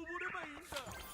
nuovore ainda.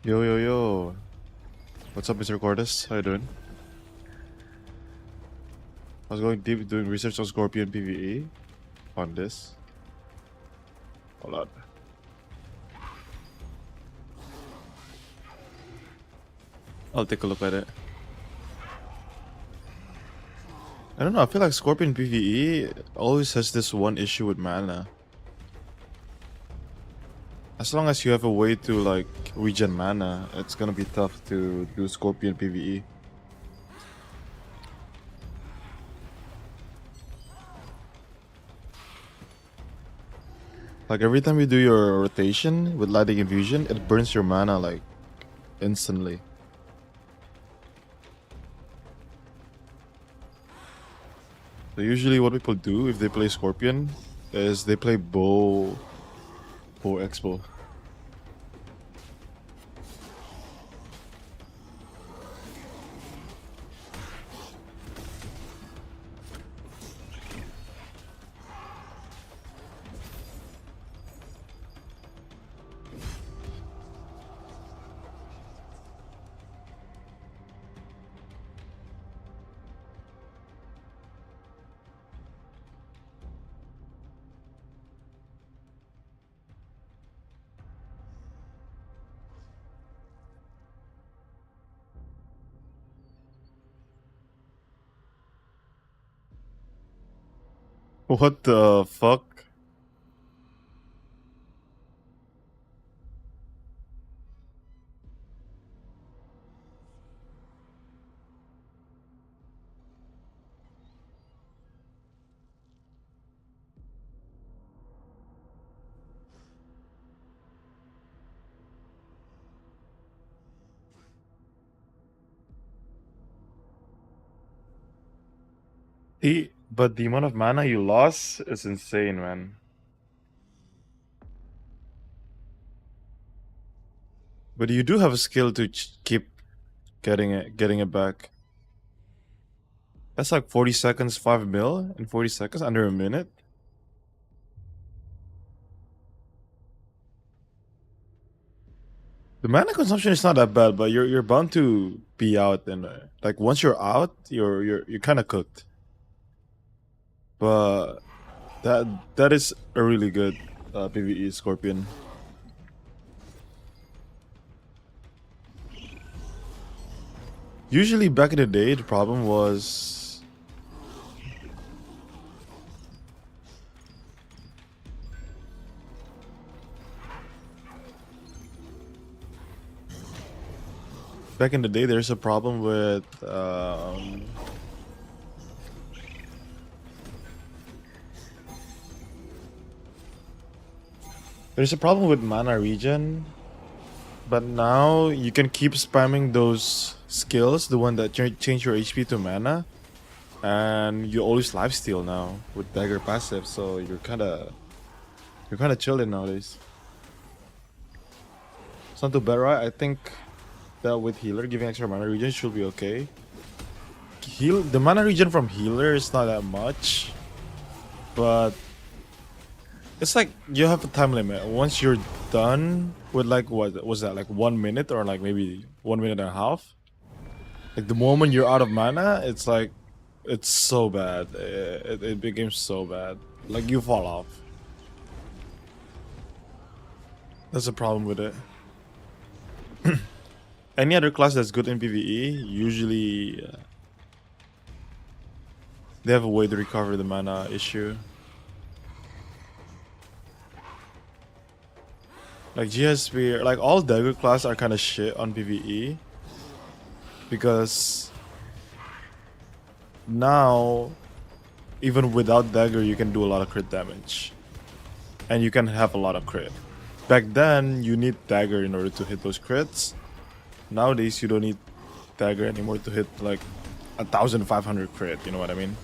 Yo, yo, yo. What's up, Mr. Cordes? How you doing? I was going deep doing research on Scorpion PvE on this. Hold on. I'll take a look at it. I don't know, I feel like Scorpion PvE always has this one issue with mana. As long as you have a way to like regen mana, it's gonna be tough to do Scorpion PvE. Like every time you do your rotation with lighting infusion, it burns your mana like instantly. So usually what people do if they play Scorpion is they play bow expo. What the fuck? But the amount of mana you lost is insane, man. But you do have a skill to keep getting it back. That's like 40 seconds, 5 mil in 40 seconds, under a minute. The mana consumption is not that bad, but you're bound to be out, and like once you're out, you're kind of cooked. But that is a really good PvE Scorpion. Usually back in the day, the problem was there's a problem with mana regen, but now you can keep spamming those skills, the one that change your HP to mana, and you always lifesteal now with dagger passive, so you're kind of chilling nowadays. It's not too bad, right? I think that with healer giving extra mana regen should be okay. The mana regen from healer is not that much, but it's like you have a time limit. Once you're done with like what was that, like 1 minute or like maybe 1 minute and a half, like the moment you're out of mana, it's like it's so bad. It becomes so bad. Like you fall off. That's the problem with it. Any other class that's good in PvE, usually they have a way to recover the mana issue. Like GSP, like all dagger class are kind of shit on PvE. Because now, even without dagger, you can do a lot of crit damage. And you can have a lot of crit. Back then, you need dagger in order to hit those crits. Nowadays, you don't need dagger anymore to hit like 1,500 crit, you know what I mean?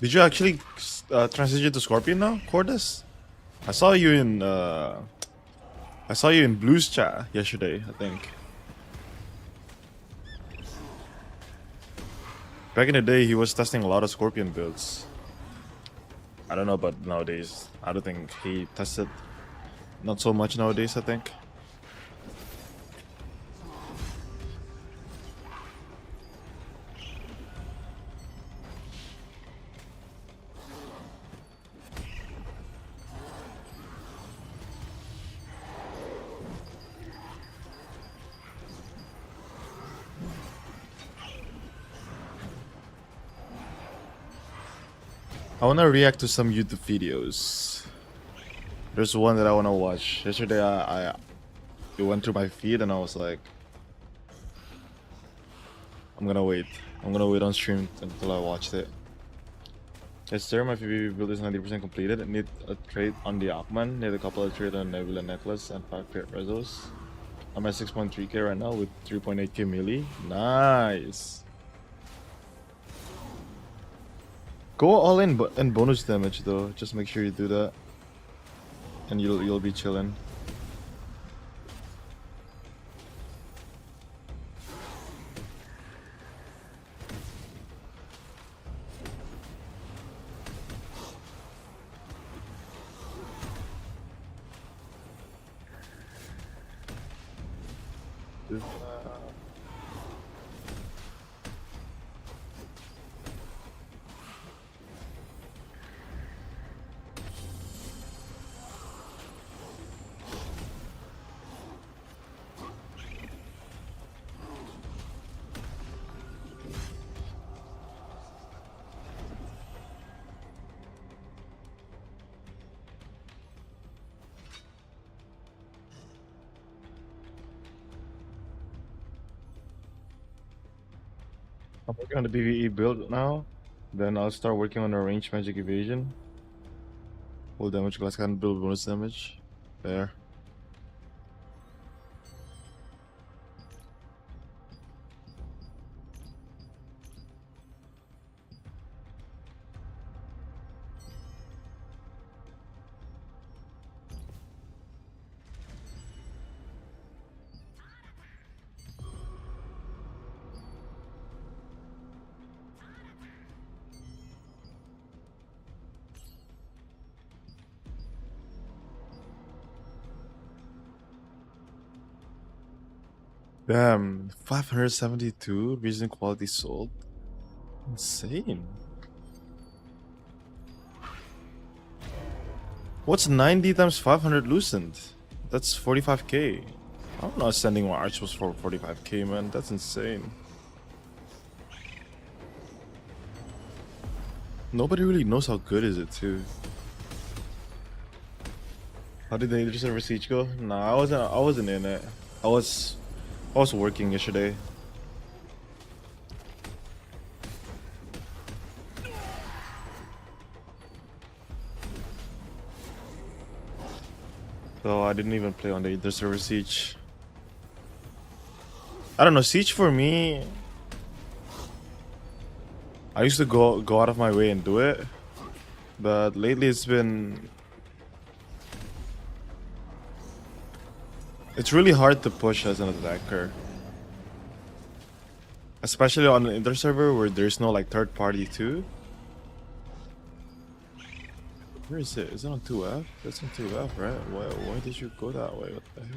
Did you actually transition to Scorpion now, Cordis? I saw you in Blues chat yesterday, I think. Back in the day, he was testing a lot of Scorpion builds. I don't know about nowadays. I don't think he tested not so much nowadays, I think. I wanna react to some YouTube videos. There's one that I wanna watch. Yesterday it went through my feed and I was like, I'm gonna wait. I'm gonna wait on stream until I watched it. Yes sir, my PvP build is 90% completed. I need a trade on the Akman, need a couple of trade on Nebula Necklace and 5 crit rezos. I'm at 6.3k right now with 3.8k melee. Nice. Go all in and bonus damage though. Just make sure you do that, and you'll be chilling. I'm working on the PvE build now. Then I'll start working on the ranged magic evasion. Full damage class can build bonus damage. There. Damn, 572 reason quality sold. Insane. What's 90 times 500 loosened? That's 45k. I'm not sending my archers for 45k, man. That's insane. Nobody really knows how good is it too. How did the interserver siege go? Nah, I wasn't in it. I was working yesterday. So I didn't even play on the interserver siege. I don't know, siege for me, I used to go out of my way and do it, but lately it's really hard to push as an attacker, especially on an interserver where there's no like third party too. Where is it? Is it on 2F? That's on 2F, right? Why did you go that way? What the heck?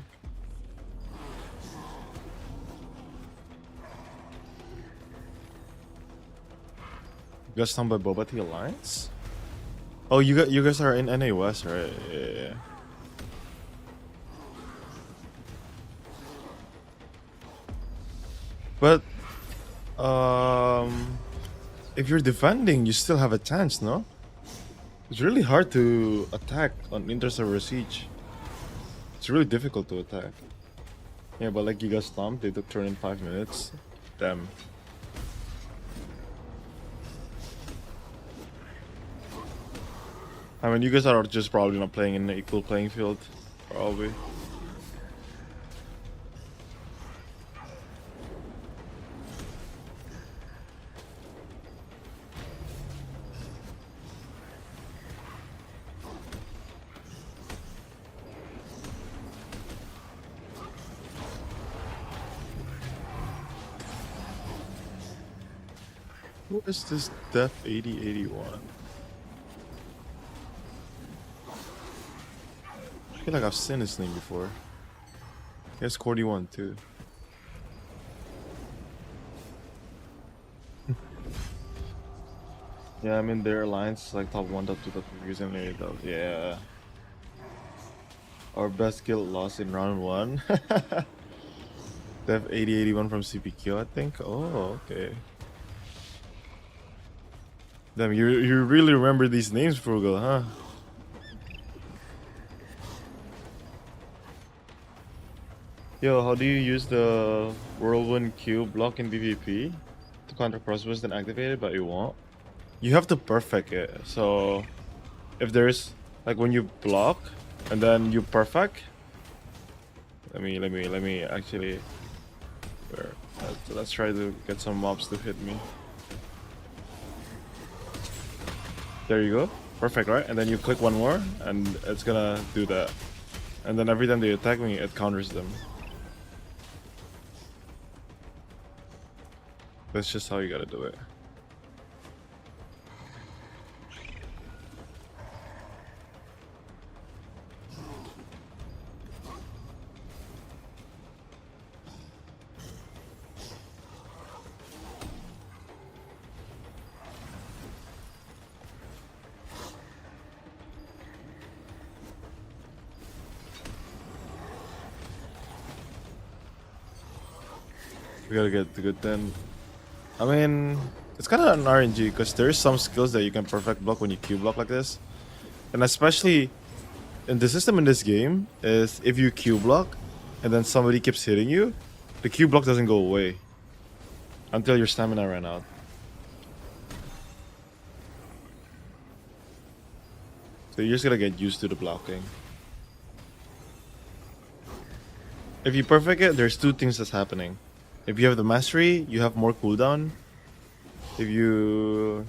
You got stunned by Boba T Alliance? Oh, you guys are in NA West, right? Yeah. But if you're defending, you still have a chance, no? It's really hard to attack on interserver siege. It's really difficult to attack. Yeah, but like you got stomped, they took turn in 5 minutes. Damn. I mean, you guys are just probably not playing in an equal playing field, probably. Who is this Def 8081? I feel like I've seen his name before. He has Cordy 1 too. Yeah, I mean their alliance like top 1, top 2, top 3 recently though. Yeah. Our best guild lost in round 1. Def 8081 from CPQ, I think. Oh, okay. Damn, you really remember these names, Frugal, huh? Yo, how do you use the Whirlwind Q block in PvP to counter crossbows then activate it, but you won't? You have to perfect it. So if there's like when you block and then you perfect. Let me actually. Let's try to get some mobs to hit me. There you go. Perfect, right? And then you click one more and it's gonna do that. And then every time they attack me, it counters them. That's just how you gotta do it. We gotta get the good then. I mean, it's kind of an RNG because there's some skills that you can perfect block when you Q block like this. And especially in the system in this game is if you Q block and then somebody keeps hitting you, the Q block doesn't go away until your stamina ran out. So you're just gonna get used to the blocking. If you perfect it, there's two things that's happening. If you have the mastery, you have more cooldown. If you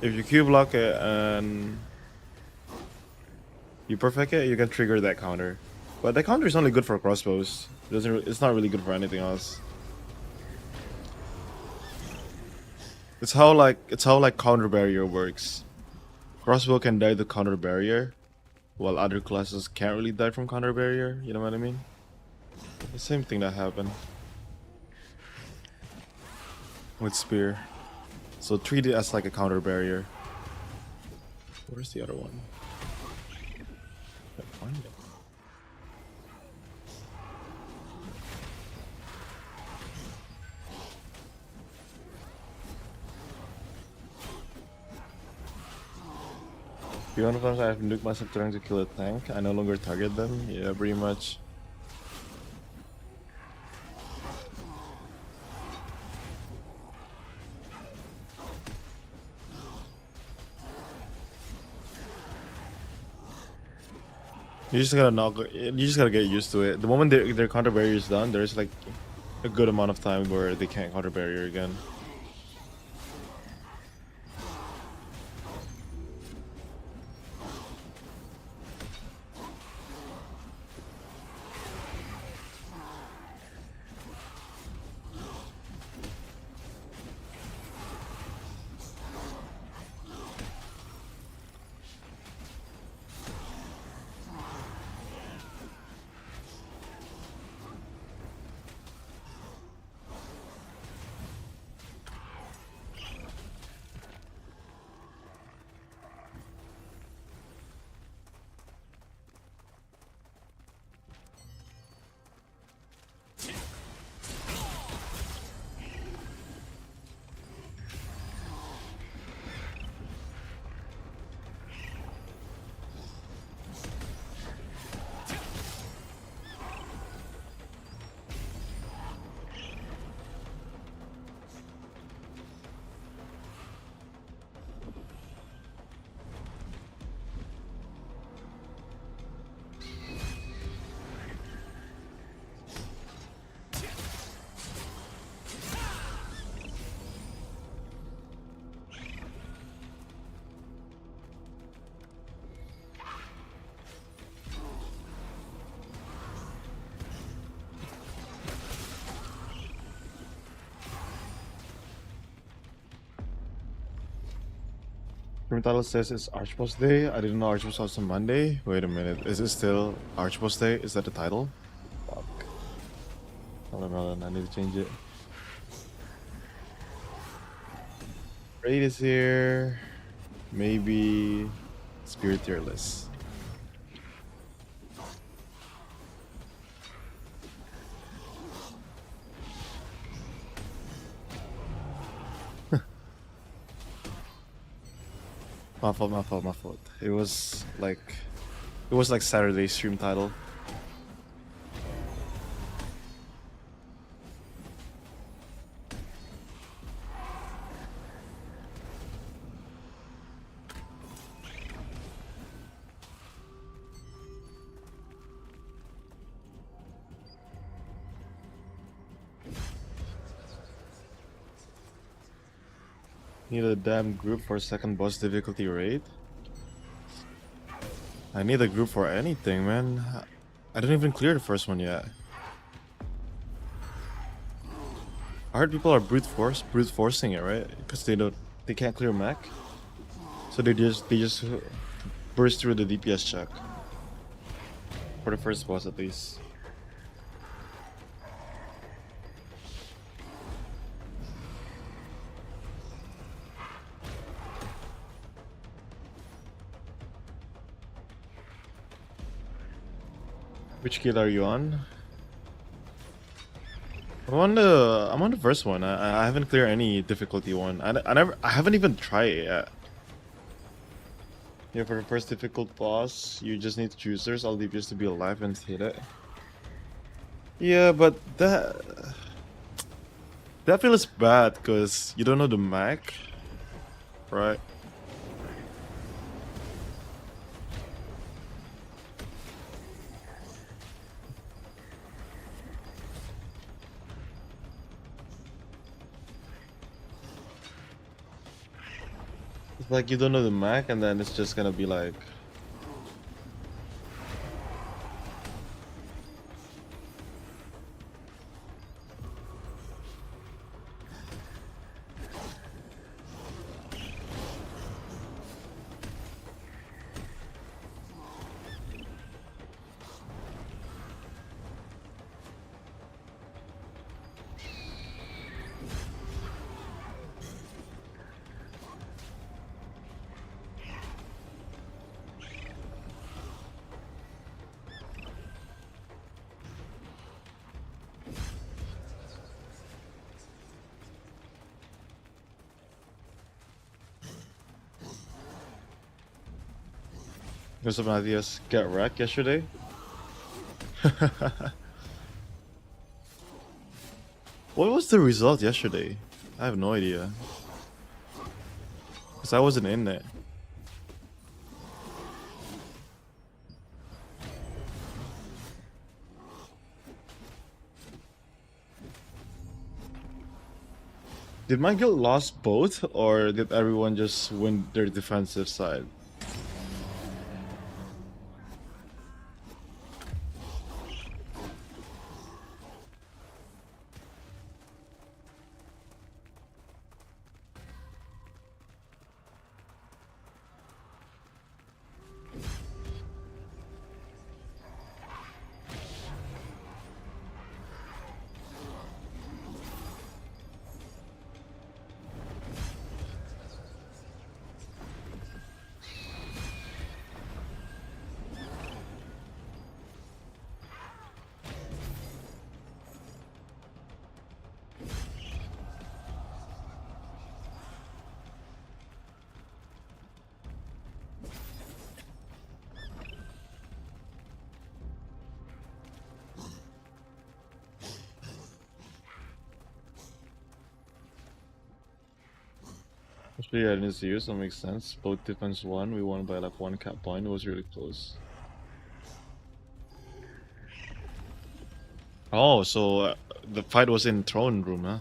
Q block it and you perfect it, you can trigger that counter. But that counter is only good for crossbows. It's not really good for anything else. It's how like counter barrier works. Crossbow can die to counter barrier, while other classes can't really die from counter barrier. You know what I mean? The same thing that happened with spear. So treat it as like a counter barrier. Where's the other one? Can't find it. Beyond times I have nuked myself trying to kill a tank. I no longer target them. Yeah, pretty much. You just gotta you just gotta get used to it. The moment their counter barrier is done, there's like a good amount of time where they can't counter barrier again. Title says it's Archboss Day. I didn't know Archboss was on Monday. Wait a minute. Is it still Archboss Day? Is that the title? Fuck. Hold on. I need to change it. Raid is here. Maybe Spirit tier list. My fault. It was like Saturday stream title. Need a damn group for second boss difficulty raid? I need a group for anything, man. I didn't even clear the first one yet. I heard people are brute forcing it, right? Because they can't clear mech. So they just burst through the DPS check. For the first boss at least. Which guild are you on? I'm on the first one. I haven't cleared any difficulty one. I haven't even tried it yet. Yeah, for the first difficult boss, you just need choosers, all DPS to be alive and hit it. Yeah, but that feels bad because you don't know the mech, right? It's like you don't know the mech, and then it's just gonna be like. There's some ideas. Get wrecked yesterday. What was the result yesterday? I have no idea. Cause I wasn't in there. Did my guild lost both, or did everyone just win their defensive side? Actually, I didn't see you, so it makes sense. Both defense won. We won by like 1 cap point. It was really close. Oh, so the fight was in throne room, huh?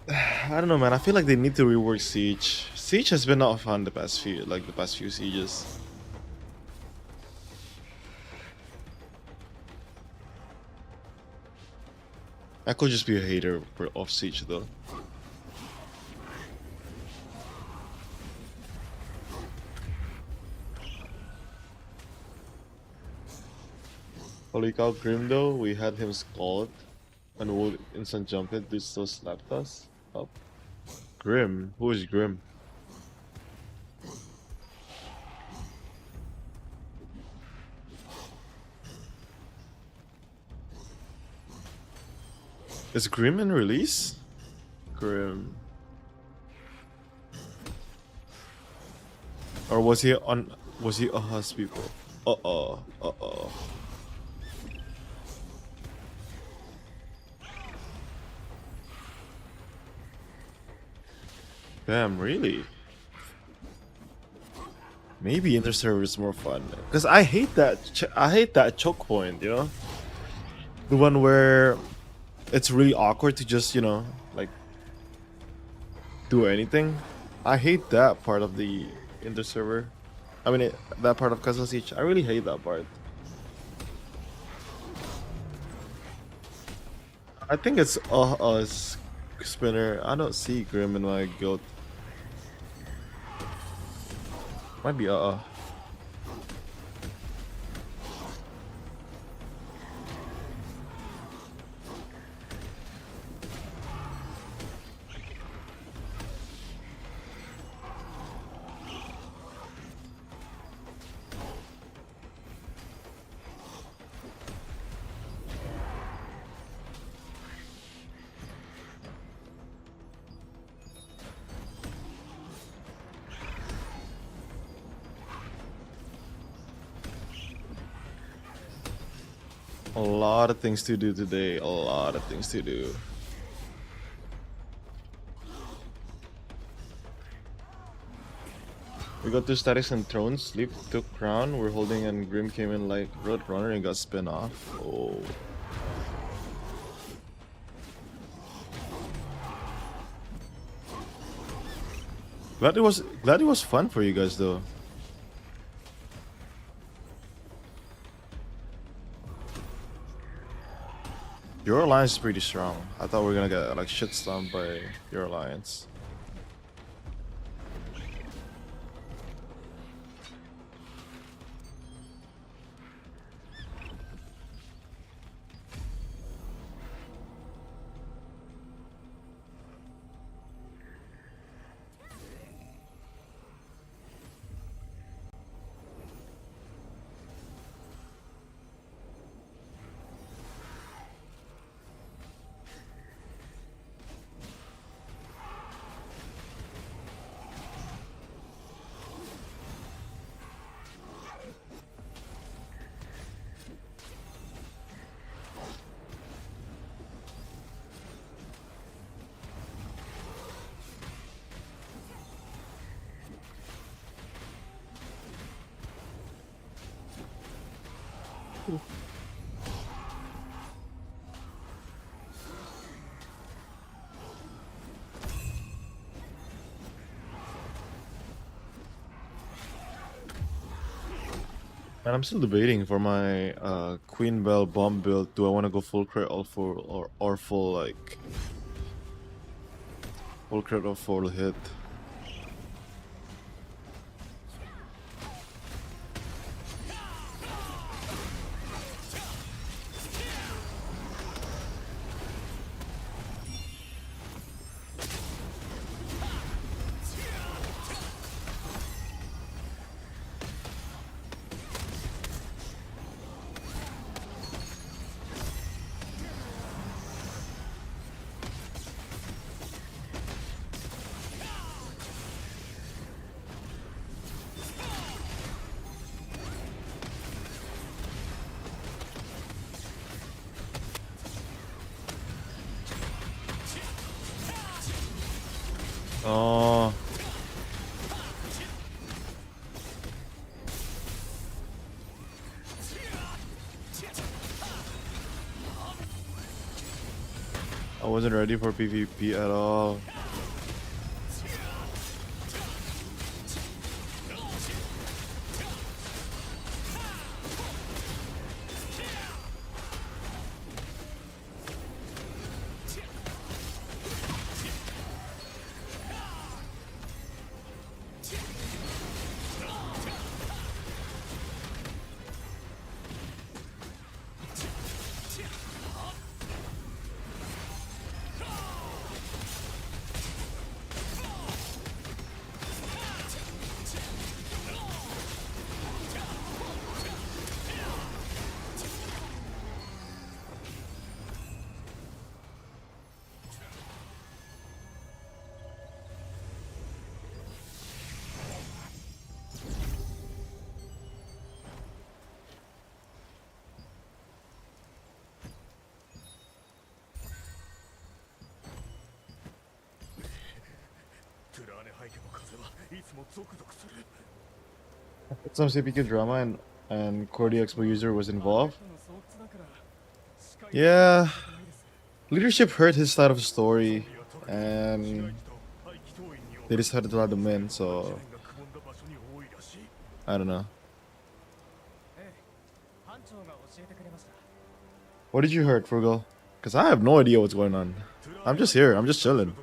I don't know, man. I feel like they need to rework Siege. Siege has been not fun the past few sieges. I could just be a hater of Siege though. Holy cow, Grim though, we had him scald and would instant jump it, this still slapped us up. Grim? Who is Grim? Is Grim in release? Grim. Or was he on, was he us people? Uh-oh, uh-oh. Damn, really? Maybe inter-server is more fun. Cause I hate that choke point, you know? The one where it's really awkward to just, you know, like do anything. I hate that part of the inter-server. I mean, that part of Castle Siege. I really hate that part. I think it's us, Spinner. I don't see Grim in my guild. Might be a lot of things to do today. A lot of things to do. We got 2 statics and thrones. Sleep took crown. We're holding and Grim came in like Roadrunner and got spin off. Oh. Glad it was fun for you guys though. Your alliance is pretty strong. I thought we were gonna get like shit stomped by your alliance. Man, I'm still debating for my Queen Bell bomb build. Do I want to go full crit or full or full like full crit or full hit? Oh. I wasn't ready for PvP at all. Some CPQ drama and Cordy Expo user was involved. Yeah, leadership heard his side of the story, and they decided to let him in. So I don't know. What did you heard, Frugal? Because I have no idea what's going on. I'm just here. I'm just chilling.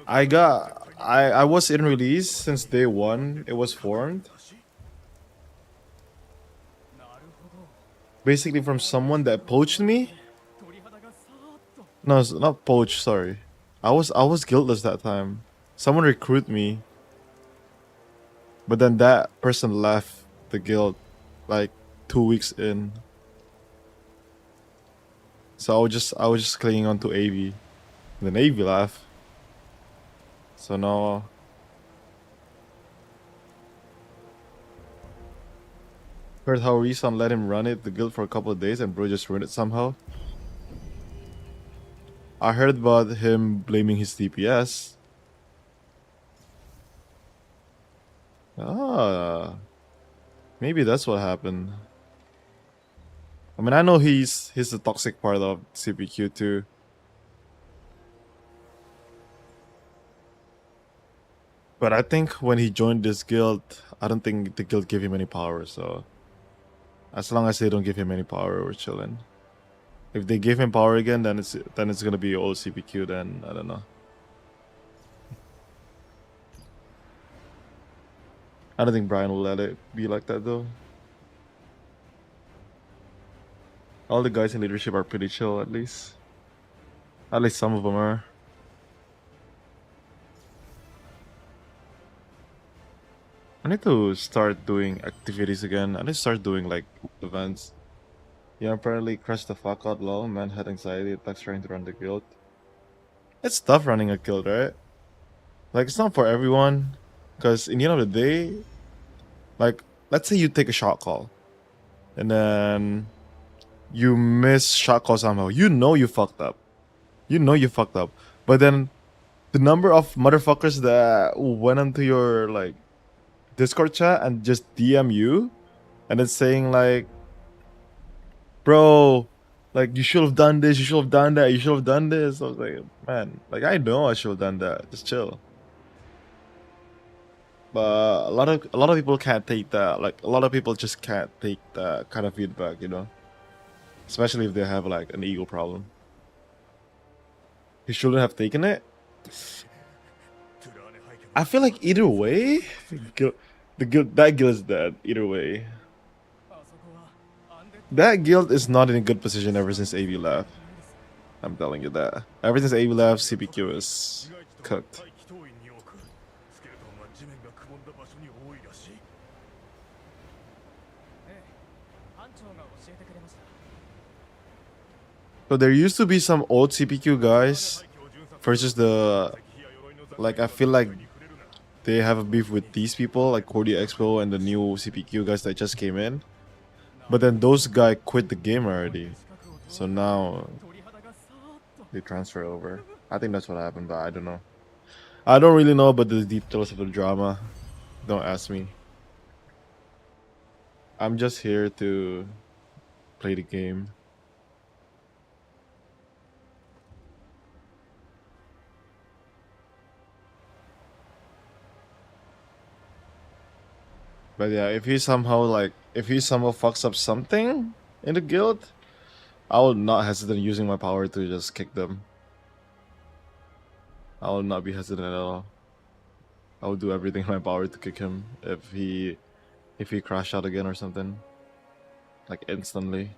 I was in release since day one. It was formed. Basically from someone that poached me. No, it's not poached. Sorry, I was guiltless that time. Someone recruited me, but then that person left the guild, like 2 weeks in. So I was just clinging on to AV. Then AV left. So now heard how Reson let him run the guild for a couple of days and bro just ruined it somehow. I heard about him blaming his DPS. Ah, maybe that's what happened. I mean, I know he's the toxic part of CPQ too. But I think when he joined this guild, I don't think the guild gave him any power. So as long as they don't give him any power, we're chilling. If they give him power again, then it's gonna be old CPQ. Then I don't know. I don't think Brian will let it be like that though. All the guys in leadership are pretty chill, at least. At least some of them are. I need to start doing activities again. I need to start doing like events. Yeah, apparently crashed the fuck out, lol. Man had anxiety attacks trying to run the guild. It's tough running a guild, right? Like, it's not for everyone. Because in the end of the day, like, let's say you take a shot call. And then you miss shot call somehow. You know you fucked up. You know you fucked up. But then the number of motherfuckers that went into your, like, Discord chat and just DM you. And then saying, like, bro, like, you should have done this, you should have done that, you should have done this. I was like, man, like, I know I should have done that. Just chill. But a lot of people can't take that. Like, a lot of people just can't take that kind of feedback, you know? Especially if they have, like, an ego problem. He shouldn't have taken it. I feel like either way, that guild is dead. Either way. That guild is not in a good position ever since AV left. I'm telling you that. Ever since AV left, CPQ is cooked. So there used to be some old CPQ guys versus the, like, I feel like they have a beef with these people, like Cordy Expo and the new CPQ guys that just came in. But then those guys quit the game already. So now they transfer over. I think that's what happened, but I don't know. I don't really know about the details of the drama. Don't ask me. I'm just here to play the game. But yeah, if he somehow fucks up something in the guild, I will not hesitate using my power to just kick them. I will not be hesitant at all. I will do everything in my power to kick him if he crash out again or something. Like instantly.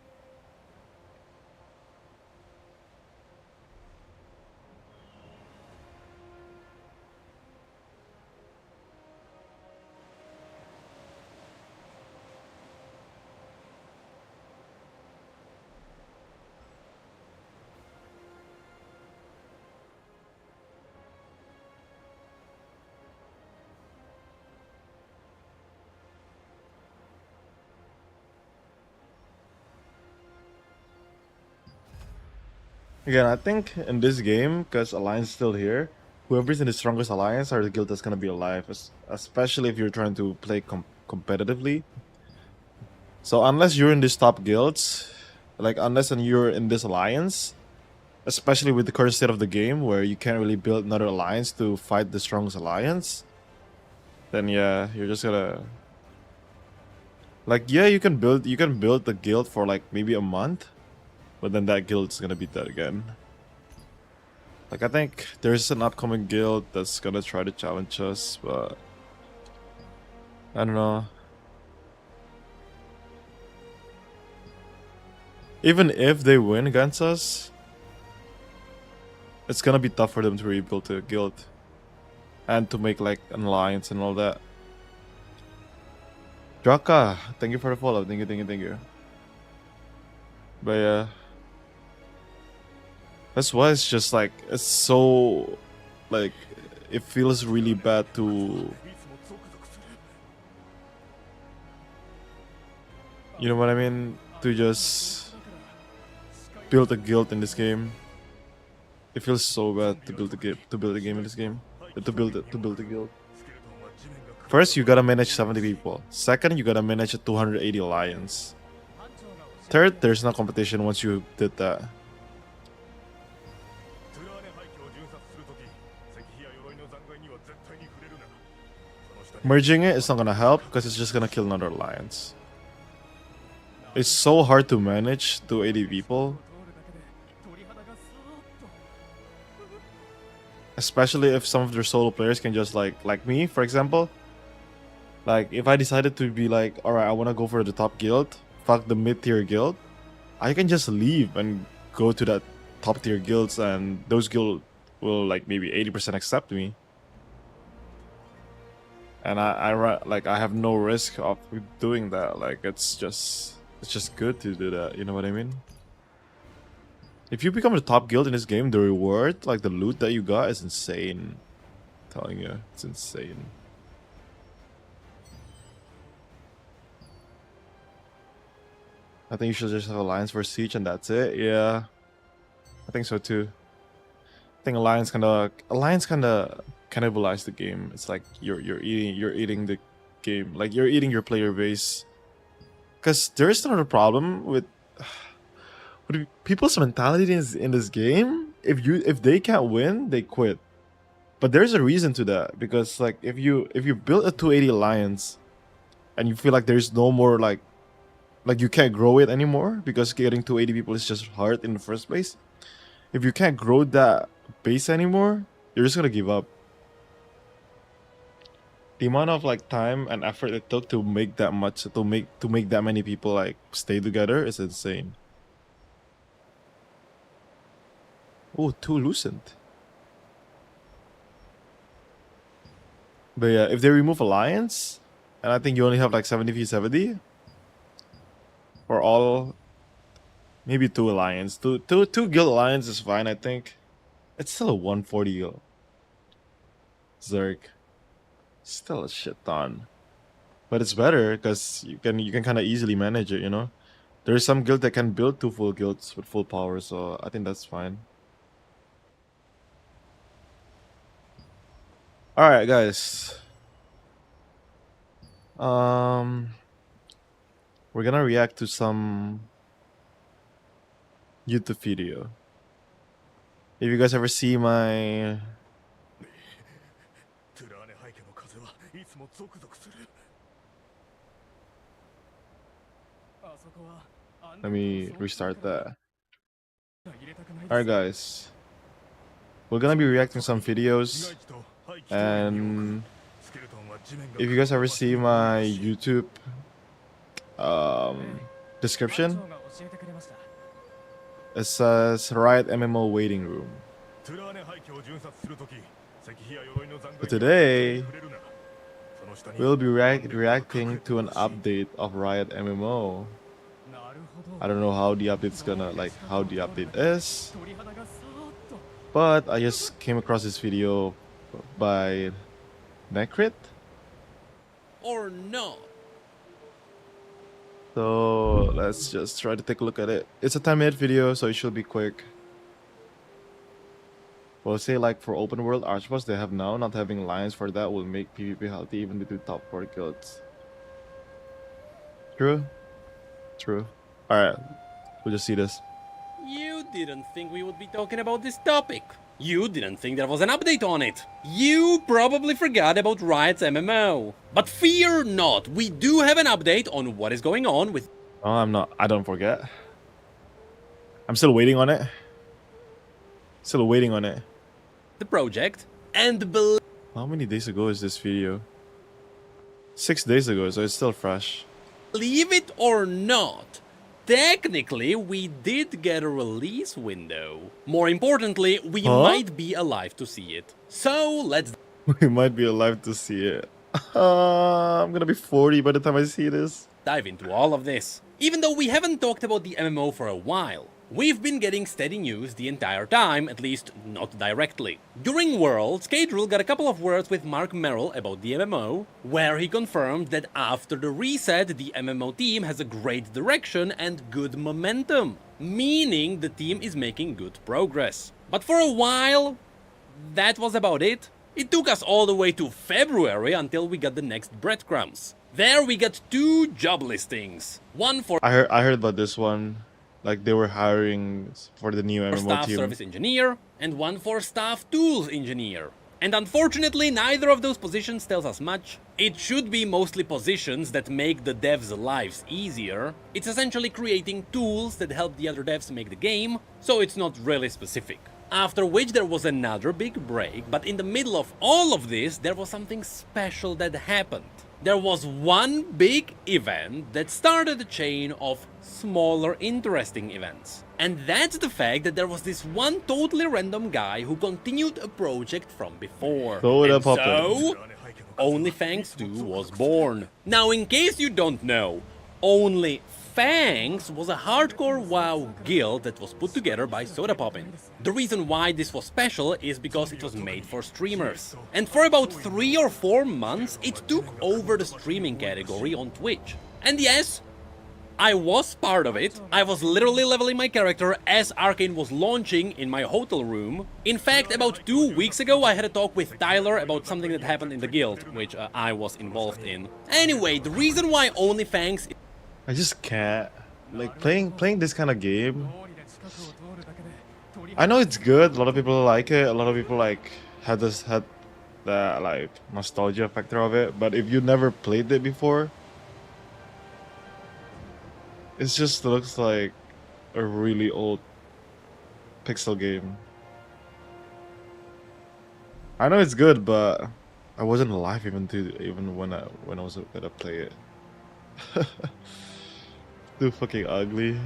Again, I think in this game, because Alliance is still here, whoever's in the strongest alliance are the guild that's gonna be alive, especially if you're trying to play competitively. So unless you're in these top guilds, like unless you're in this alliance, especially with the current state of the game where you can't really build another alliance to fight the strongest alliance, then yeah, you're just gonna like yeah, you can build the guild for like maybe a month, but then that guild's gonna be dead again. Like I think there's an upcoming guild that's gonna try to challenge us, but I don't know. Even if they win against us, it's gonna be tough for them to rebuild a guild and to make like an alliance and all that. Draka, thank you for the follow. Thank you. But yeah, that's why it's just like it's so like it feels really bad to, you know what I mean, to just build a guild in this game. It feels so bad to build a game in this game. To build a guild. First, you gotta manage 70 people. Second, you gotta manage a 280 alliance. Third, there's no competition once you did that. Merging it is not gonna help because it's just gonna kill another alliance. It's so hard to manage 280 people. Especially if some of their solo players can just like me, for example. Like if I decided to be like, alright, I wanna go for the top guild, fuck the mid-tier guild, I can just leave and go to that top tier guilds and those guilds will like maybe 80% accept me. And I have no risk of doing that. Like it's just good to do that, you know what I mean? If you become the top guild in this game, the reward, like the loot that you got is insane. I'm telling you, it's insane. I think you should just have Alliance for Siege and that's it. Yeah, I think so too. I think Alliance kinda cannibalize the game. It's like you're eating the game, like you're eating your player base. Cause there is another problem with people's mentality in this game. If they can't win, they quit. But there's a reason to that, because like if you build a 280 alliance and you feel like there's no more like you can't grow it anymore because getting 280 people is just hard in the first place. If you can't grow that base anymore, you're just gonna give up. The amount of like time and effort it took to make that much to make that many people like stay together is insane. Oh, too lucent. But yeah, if they remove alliance, and I think you only have like 70 v 70 for all, maybe 2 alliance, two guild alliance is fine. I think it's still a 140 guild. Zerg, still a shit ton, but it's better because you can kind of easily manage it. You know, there's some guild that can build 2 full guilds with full power, so I think that's fine. All right, guys. We're gonna react to some YouTube video. If you guys ever see my let me restart that. Alright guys, we're gonna be reacting some videos, and if you guys ever see my YouTube description, it says Riot MMO waiting room. But today we'll be reacting to an update of Riot MMO. I don't know how the update's gonna how the update is, but I just came across this video by Necrit or not. So let's just try to take a look at it. It's a 10-minute video, so it should be quick. Well, say like for open world archboss they have now, not having lines for that will make PvP healthy even between top 4 guilds. True. True. Alright, we'll just see this. You didn't think we would be talking about this topic. You didn't think there was an update on it. You probably forgot about Riot's MMO. But fear not, we do have an update on what is going on with Oh, I'm not. I don't forget. I'm still waiting on it. Still waiting on it. the project, and How many days ago is this video? 6 days ago, so it's still fresh. believe it or not, technically we did get a release window. More importantly, we might be alive to see it. So let's We might be alive to see it. I'm gonna be 40 by the time I see this. dive into all of this. Even though we haven't talked about the MMO for a while, we've been getting steady news the entire time, at least not directly. During Worlds, Cadril got a couple of words with Mark Merrill about the MMO, where he confirmed that after the reset, the MMO team has a great direction and good momentum, meaning the team is making good progress. But for a while, that was about it. It took us all the way to February until we got the next breadcrumbs. There we got 2 job listings. One for I heard about this one. Like they were hiring for the new MMO staff team. service engineer and one for staff tools engineer. And unfortunately, neither of those positions tells us much. It should be mostly positions that make the devs' lives easier. It's essentially creating tools that help the other devs make the game, so it's not really specific. After which there was another big break, but in the middle of all of this, there was something special that happened. There was one big event that started a chain of smaller interesting events. And that's the fact that there was this one totally random guy who continued a project from before. And so, OnlyFangs 2 was born. Now, in case you don't know, OnlyFangs was a hardcore WoW guild that was put together by Sodapoppin. The reason why this was special is because it was made for streamers. And for about 3 or 4 months, it took over the streaming category on Twitch. And yes, I was part of it. I was literally leveling my character as Arcane was launching in my hotel room. In fact, about 2 weeks ago, I had a talk with Tyler about something that happened in the guild, which I was involved in. Anyway, the reason why OnlyFangs... I just can't. Like playing this kind of game. I know it's good. A lot of people like it. A lot of people like had that like nostalgia factor of it. But if you never played it before, it just looks like a really old pixel game. I know it's good, but I wasn't alive even when I was gonna play it. Too fucking ugly.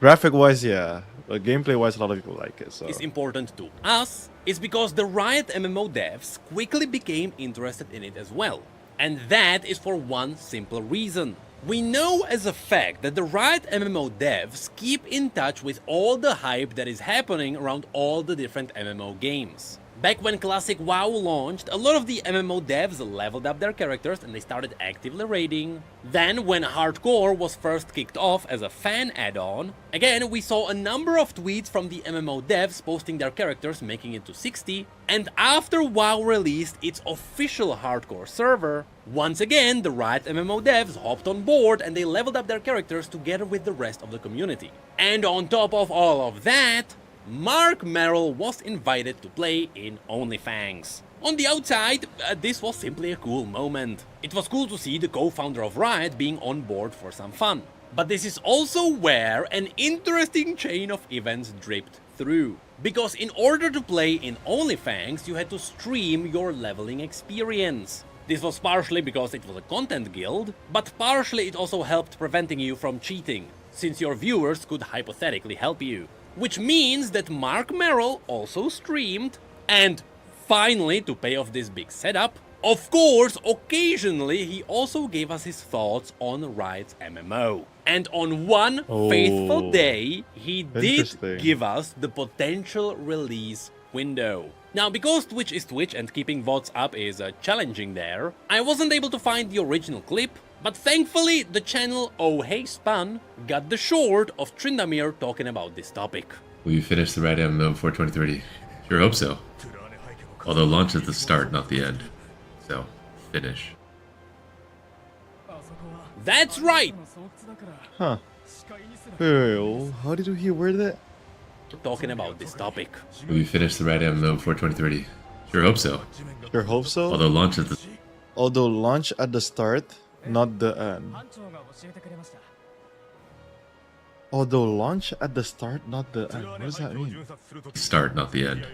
Graphic wise, yeah, but gameplay wise, a lot of people like it. So is important to us is because the Riot MMO devs quickly became interested in it as well. And that is for one simple reason. We know as a fact that the Riot MMO devs keep in touch with all the hype that is happening around all the different MMO games. Back when Classic WoW launched, a lot of the MMO devs leveled up their characters and they started actively raiding. Then, when Hardcore was first kicked off as a fan add-on, again we saw a number of tweets from the MMO devs posting their characters making it to 60, and after WoW released its official Hardcore server, once again the Riot MMO devs hopped on board and they leveled up their characters together with the rest of the community. And on top of all of that, Mark Merrill was invited to play in OnlyFangs. On the outside, this was simply a cool moment. It was cool to see the co-founder of Riot being on board for some fun. But this is also where an interesting chain of events dripped through. Because in order to play in OnlyFangs, you had to stream your leveling experience. This was partially because it was a content guild, but partially it also helped preventing you from cheating, since your viewers could hypothetically help you. Which means that Mark Merrill also streamed, and finally, to pay off this big setup, of course, occasionally he also gave us his thoughts on Riot's MMO. And on one faithful day, he did give us the potential release window. Now, because Twitch is Twitch and keeping VODs up is challenging there, I wasn't able to find the original clip, but thankfully the channel Oh Hey Spun got the short of Trindamir talking about this topic. Will you finish the Riot MMO before 2030? Sure hope so. Although launch is the start, not the end. So, finish. That's right! Huh. Wait, how did he word that? We're talking about this topic. Will you finish the Riot MMO before 2030? Sure hope so. Sure hope so. Although launch is the... Although launch at the start, not the end. Although launch at the start, not the end. What does that mean? Start, not the end.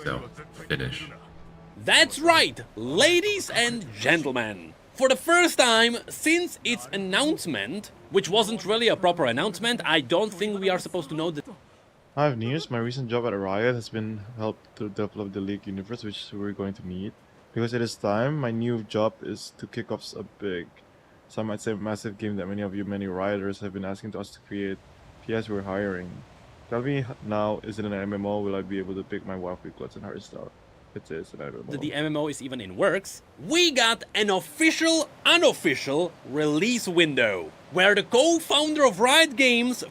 So, finish. That's right, ladies and gentlemen. For the first time since its announcement, which wasn't really a proper announcement, I don't think we are supposed to know that. I have news. My recent job at Riot has been helped to develop the League universe, which we're going to need. Because it is time, my new job is to kick off a big, some might say massive game that many Rioters have been asking us to create. P.S. We're hiring. Tell me now, is it an MMO? Will I be able to pick my WoW quicklets and hard stuff? It is an MMO. The MMO is even in works. We got an official, unofficial release window, where the co-founder of Riot Games...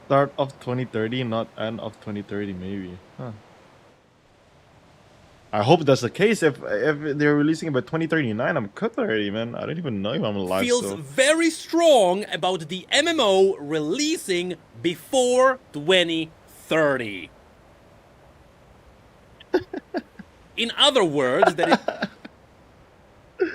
Start of 2030, not end of 2030 maybe. Huh. I hope that's the case. If they're releasing it by 2039, I'm cooked already, man. I don't even know if I'm alive. Feels so. very strong about the MMO releasing before 2030. In other words, that it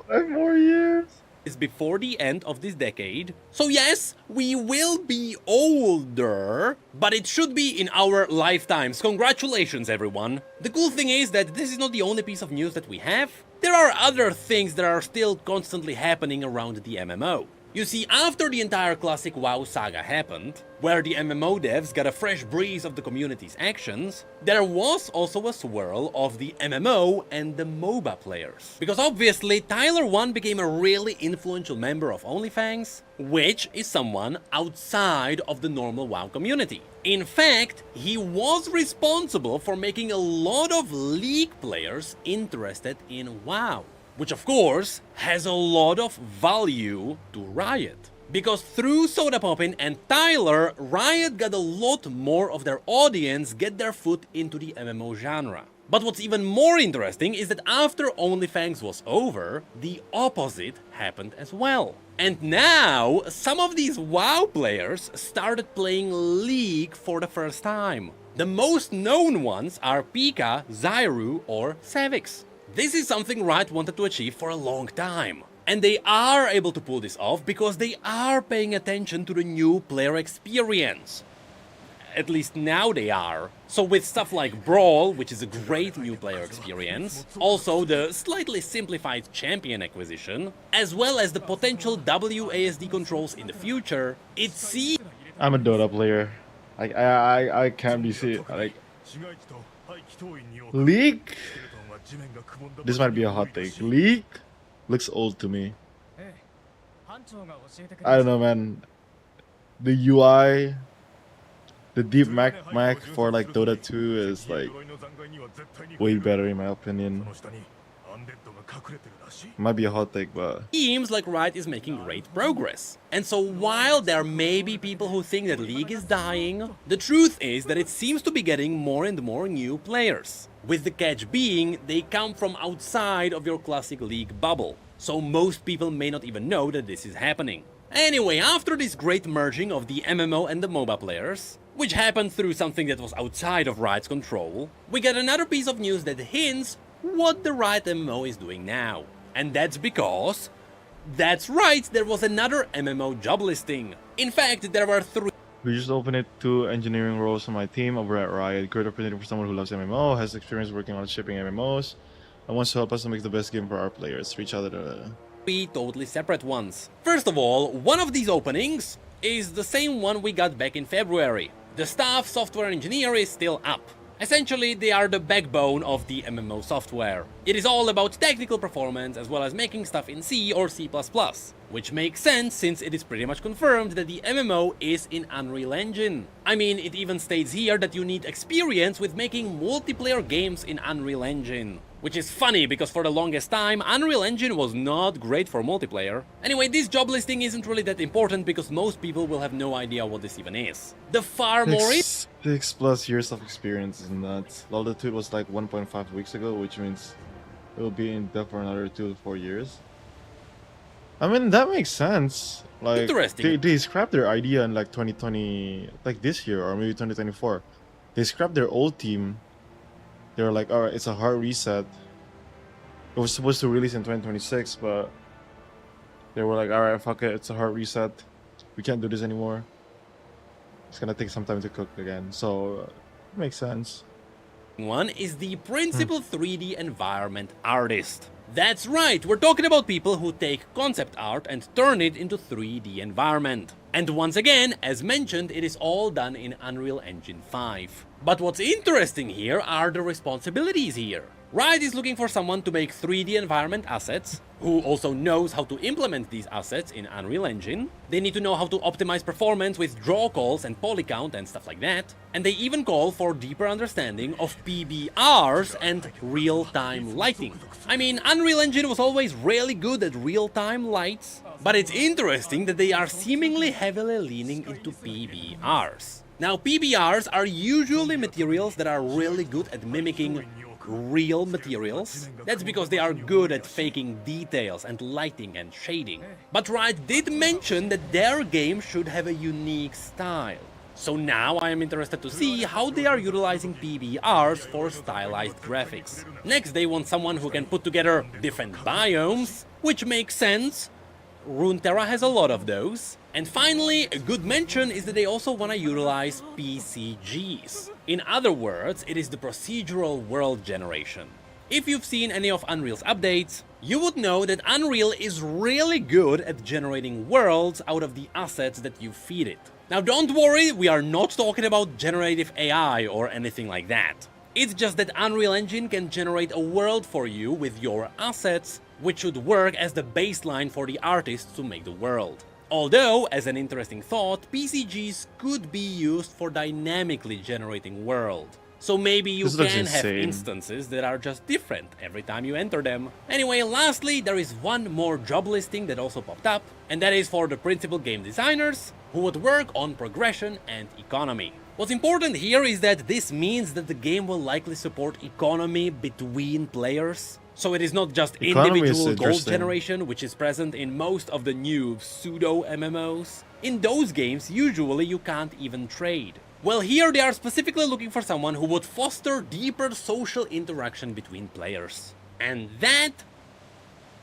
5 more years. Is before the end of this decade. So yes, we will be older, but it should be in our lifetimes. Congratulations, everyone. The cool thing is that this is not the only piece of news that we have. There are other things that are still constantly happening around the MMO. You see, after the entire classic WoW saga happened, where the MMO devs got a fresh breeze of the community's actions, there was also a swirl of the MMO and the MOBA players. Because obviously, Tyler 1 became a really influential member of OnlyFans, which is someone outside of the normal WoW community. In fact, he was responsible for making a lot of League players interested in WoW. Which of course has a lot of value to Riot. Because through Soda Poppin and Tyler, Riot got a lot more of their audience get their foot into the MMO genre. But what's even more interesting is that after OnlyFans was over, the opposite happened as well. And now, some of these WoW players started playing League for the first time. The most known ones are Pika, Zyru or Savix. This is something Riot wanted to achieve for a long time. And they are able to pull this off because they are paying attention to the new player experience. At least now they are. So with stuff like Brawl, which is a great new player experience, also the slightly simplified champion acquisition, as well as the potential WASD controls in the future, it seems... I'm a Dota player. I can't be seen. Like... League? This might be a hot take. League looks old to me. I don't know, man. The UI, the deep Mac for like Dota 2 is like way better in my opinion. Might be a hot take, but seems like Riot is making great progress. And so while there may be people who think that League is dying, the truth is that it seems to be getting more and more new players. With the catch being, they come from outside of your classic League bubble. So most people may not even know that this is happening. Anyway, after this great merging of the MMO and the MOBA players, which happened through something that was outside of Riot's control, we get another piece of news that hints what the Riot MMO is doing now. And that's because... that's right, there was another MMO job listing. In fact, there were 3... We just opened it to engineering roles on my team over at Riot. Great opportunity for someone who loves MMO, has experience working on shipping MMOs, and wants to help us to make the best game for our players. Reach out to 3 totally separate ones. First of all, one of these openings is the same one we got back in February. The staff software engineer is still up. Essentially, they are the backbone of the MMO software. It is all about technical performance as well as making stuff in C or C++, which makes sense since it is pretty much confirmed that the MMO is in Unreal Engine. I mean, it even states here that you need experience with making multiplayer games in Unreal Engine. Which is funny because for the longest time, Unreal Engine was not great for multiplayer. Anyway, this job listing isn't really that important because most people will have no idea what this even is. The far more 6+ years of experience is nuts. Altitude was like 1.5 weeks ago, which means it will be in depth for another 2 to 4 years. I mean, that makes sense. Like, interesting. they scrapped their idea in like 2020, like this year or maybe 2024. They scrapped their old team. They were like, all right, it's a hard reset. It was supposed to release in 2026, but they were like, all right, fuck it, it's a hard reset. We can't do this anymore. It's gonna take some time to cook again. So, it makes sense. One is the principal 3D environment artist. That's right, we're talking about people who take concept art and turn it into 3D environment. And once again, as mentioned, it is all done in Unreal Engine 5. But what's interesting here are the responsibilities here. Riot is looking for someone to make 3D environment assets, who also knows how to implement these assets in Unreal Engine. They need to know how to optimize performance with draw calls and poly count and stuff like that. And they even call for deeper understanding of PBRs and real-time lighting. I mean, Unreal Engine was always really good at real-time lights, but it's interesting that they are seemingly heavily leaning into PBRs. Now, PBRs are usually materials that are really good at mimicking real materials. That's because they are good at faking details and lighting and shading. But Riot did mention that their game should have a unique style. So now I am interested to see how they are utilizing PBRs for stylized graphics. Next, they want someone who can put together different biomes, which makes sense. Runeterra has a lot of those. And finally, a good mention is that they also want to utilize PCGs. In other words, it is the procedural world generation. If you've seen any of Unreal's updates, you would know that Unreal is really good at generating worlds out of the assets that you feed it. Now don't worry, we are not talking about generative AI or anything like that. It's just that Unreal Engine can generate a world for you with your assets, which should work as the baseline for the artists to make the world. Although, as an interesting thought, PCGs could be used for dynamically generating world. So maybe you can have instances that are just different every time you enter them. Anyway, lastly, there is one more job listing that also popped up, and that is for the principal game designers, who would work on progression and economy. What's important here is that this means that the game will likely support economy between players. So it is not just individual gold generation, which is present in most of the new pseudo MMOs. In those games, usually you can't even trade. Well, here they are specifically looking for someone who would foster deeper social interaction between players. And that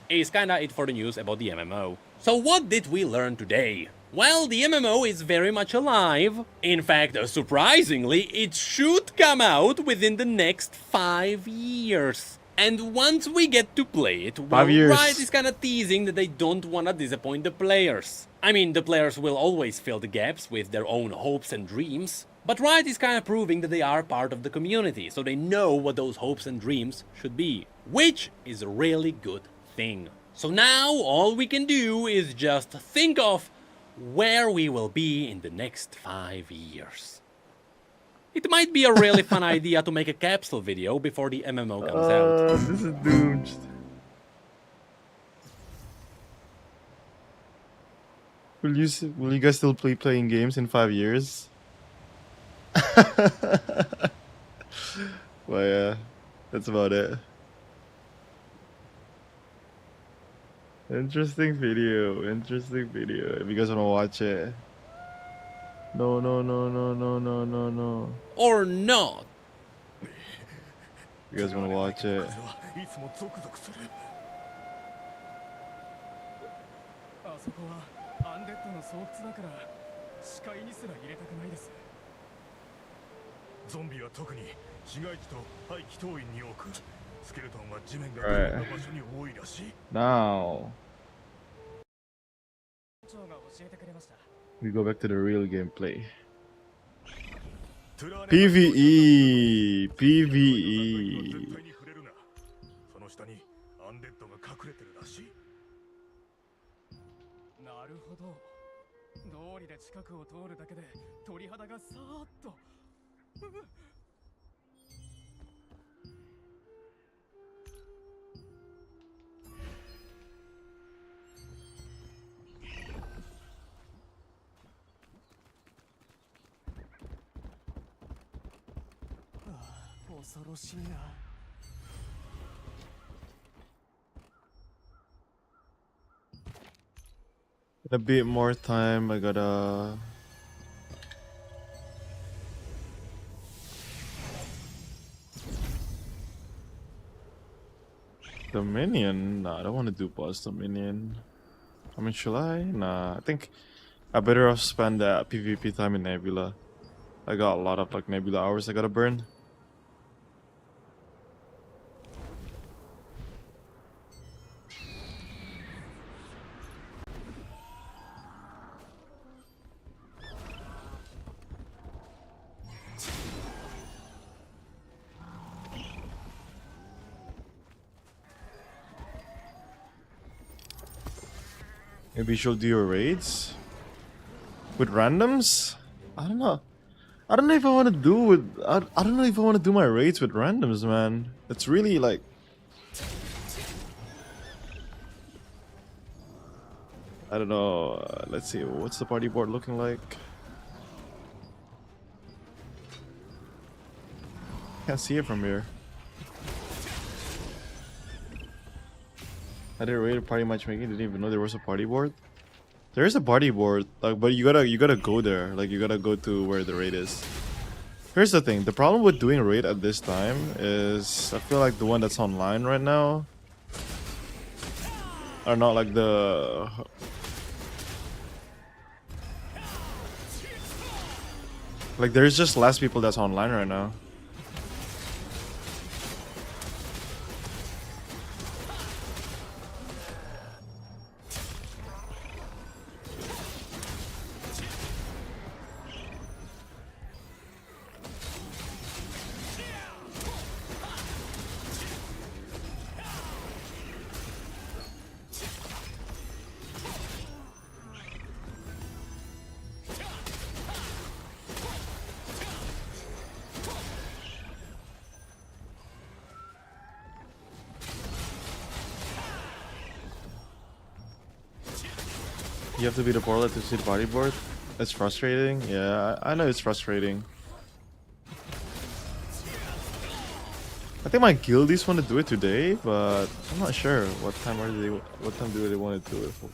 is kinda it for the news about the MMO. So what did we learn today? Well, the MMO is very much alive. In fact, surprisingly, it should come out within the next 5 years. And once we get to play it, well, Riot is kinda teasing that they don't wanna disappoint the players. I mean, the players will always fill the gaps with their own hopes and dreams, but Riot is kinda proving that they are part of the community, so they know what those hopes and dreams should be, which is a really good thing. So now, all we can do is just think of where we will be in the next 5 years. It might be a really fun idea to make a capsule video before the MMO comes out. This is doomed. Will you guys still playing games in 5 years? Well, yeah, that's about it. Interesting video. If you guys wanna watch it. No. Or not. You guys wanna watch it? Right. Now we go back to the real gameplay. PvE. In a bit more time, I gotta. Dominion? Nah, I don't want to do boss Dominion. I mean, should I? Nah, I think I better off spend that PvP time in Nebula. I got a lot of like Nebula hours I gotta burn. Maybe she'll do your raids with randoms. I don't know. I don't know if I want to do with. I don't know if I want to do my raids with randoms, man. It's really like. I don't know. Let's see. What's the party board looking like? Can't see it from here. I did a raid party matchmaking. Didn't even know there was a party board. There is a party board, like, but you gotta go there. Like, you gotta go to where the raid is. Here's the thing. The problem with doing raid at this time is I feel like the one that's online right now are not like the. Like, there's just less people that's online right now. You have to be the portal to see the body board. It's frustrating. Yeah, I know it's frustrating. I think my guildies want to do it today, but I'm not sure what time are they. What time do they want to do it for?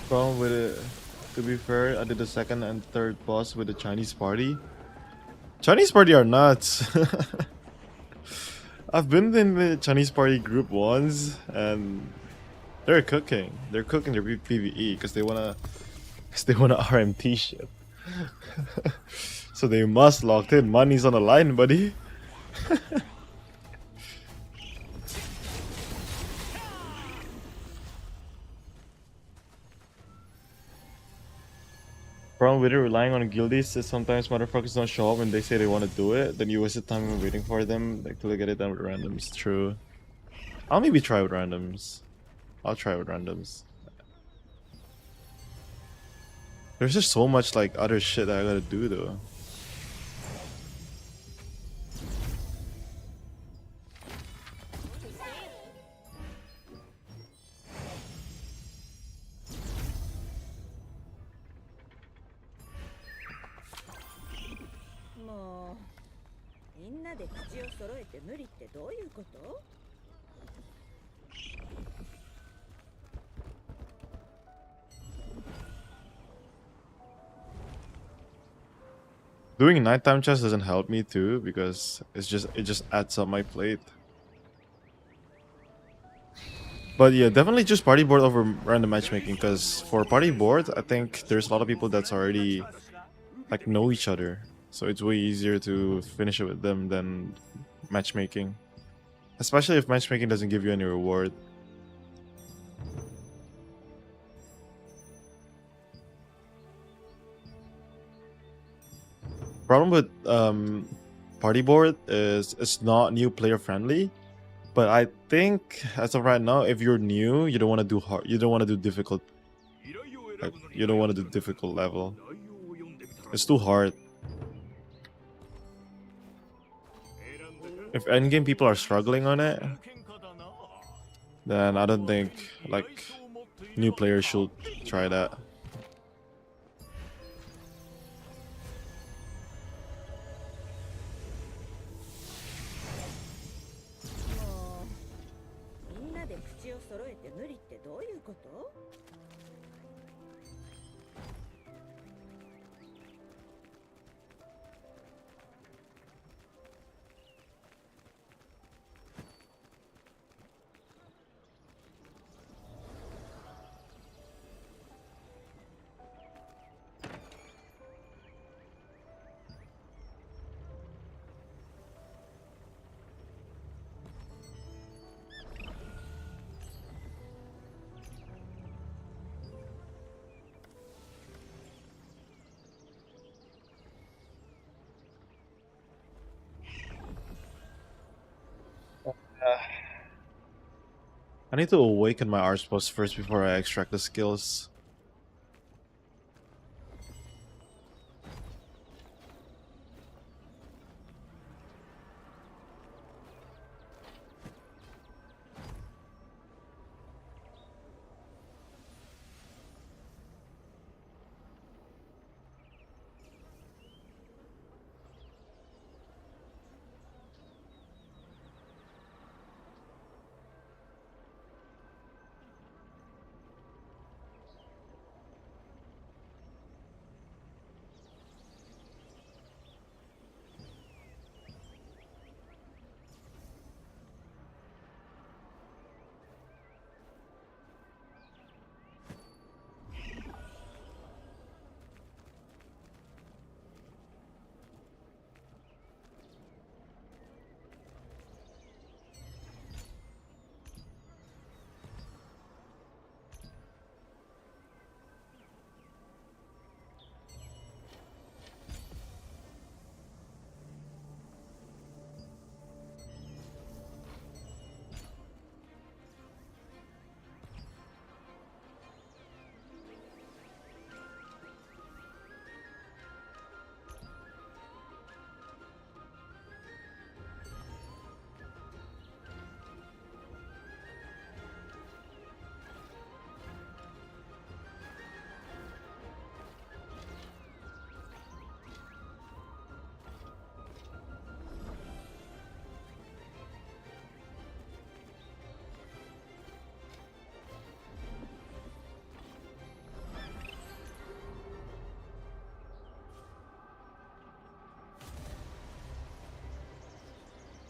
Problem with it, to be fair, I did the second and third boss with the Chinese party. Chinese party are nuts. I've been in the Chinese party group once, and they're cooking. They're cooking their PvE because they wanna RMT shit. So they must locked in. Money's on the line, buddy. Problem with it, relying on guildies is sometimes motherfuckers don't show up when they say they want to do it. Then you waste the time waiting for them like, till they get it done with randoms. True. I'll maybe try with randoms. I'll try with randoms. There's just so much like other shit that I gotta do though. Doing nighttime chess doesn't help me too because it just adds up my plate. But yeah, definitely choose party board over random matchmaking because for party board, I think there's a lot of people that's already like know each other, so it's way easier to finish it with them than matchmaking, especially if matchmaking doesn't give you any reward. Problem with party board is it's not new player friendly, but I think as of right now, if you're new, you don't want to do hard, you don't want to do difficult, like you don't want to do difficult level. It's too hard. If endgame people are struggling on it, then I don't think like new players should try that. I need to awaken my Arspos first before I extract the skills.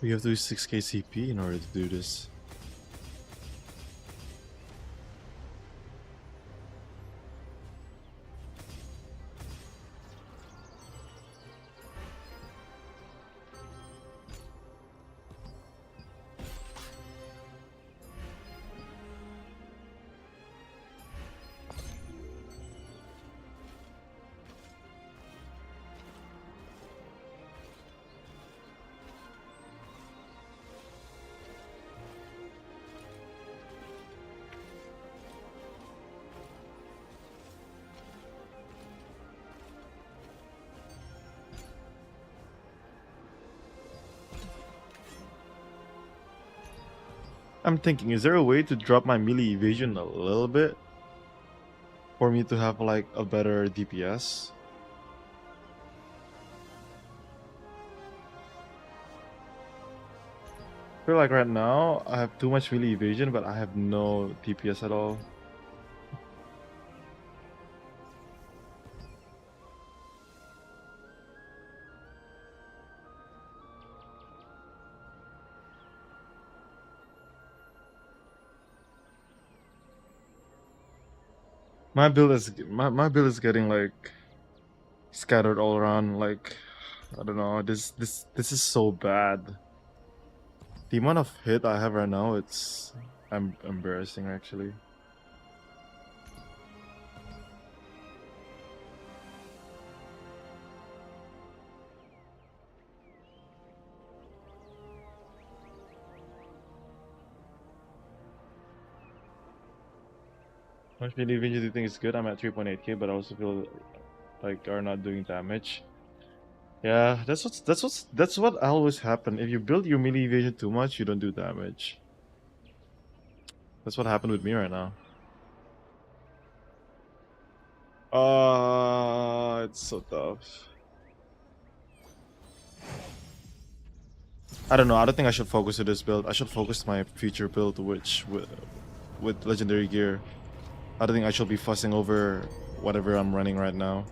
We have to do 6k CP in order to do this. I'm thinking, is there a way to drop my melee evasion a little bit for me to have like a better DPS? feel like right now I have too much melee evasion, but I have no DPS at all. My build is getting like scattered all around. Like I don't know. This is so bad. The amount of hit I have right now, it's embarrassing actually. How much melee evasion do you think is good? I'm at 3.8k, but I also feel like are not doing damage. Yeah, that's what always happen. If you build your melee evasion too much, you don't do damage. That's what happened with me right now. It's so tough. I don't know. I don't think I should focus on this build. I should focus my future build, which with legendary gear. I don't think I should be fussing over whatever I'm running right now.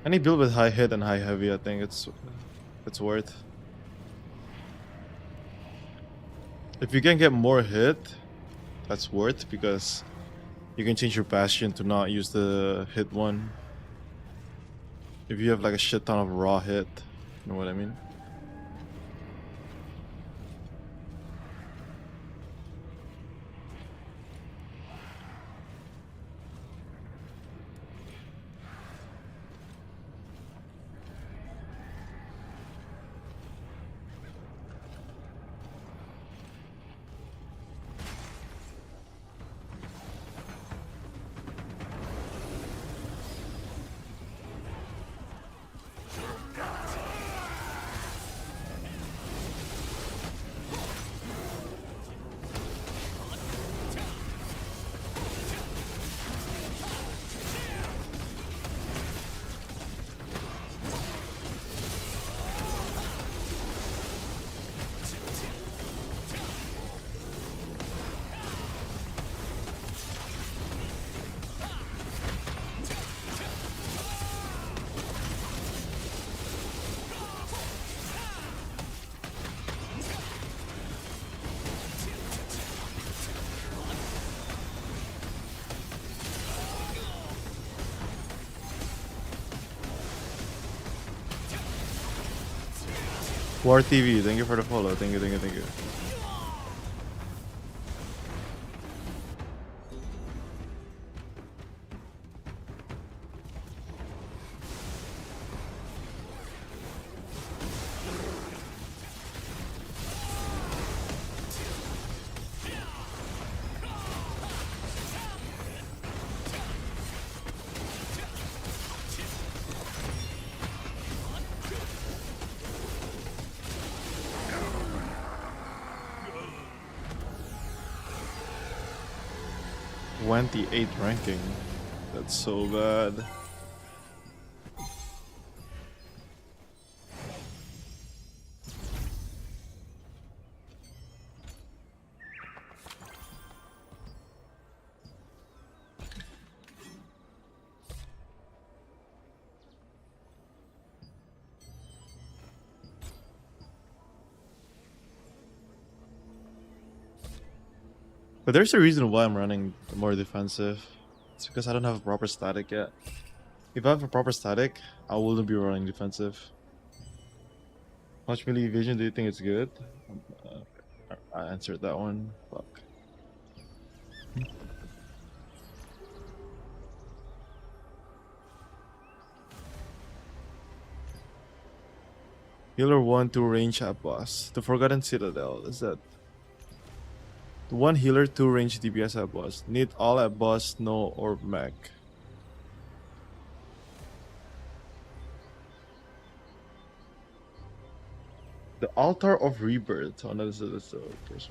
Any build with high hit and high heavy, I think it's worth. If you can get more hit, that's worth because you can change your bastion to not use the hit one. If you have like a shit ton of raw hit, you know what I mean? War TV, thank you for the follow. Thank you, thank you, thank you. '28 ranking. That's so bad. But there's a reason why I'm running more defensive. It's because I don't have a proper static yet. If I have a proper static, I wouldn't be running defensive. How much melee evasion do you think it's good? I answered that one. Fuck. Healer 1 2 range at boss. The Forgotten Citadel. Is that? The 1 healer 2 range DPS at boss. Need all at boss, no orb mech. The Altar of Rebirth. Oh no, this is the first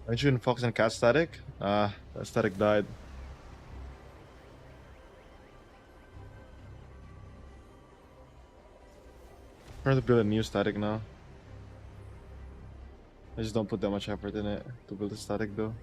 one. Aren't you in Fox and Cat static? Ah, that static died. Trying to build a new static now. I just don't put that much effort in it to build a static though.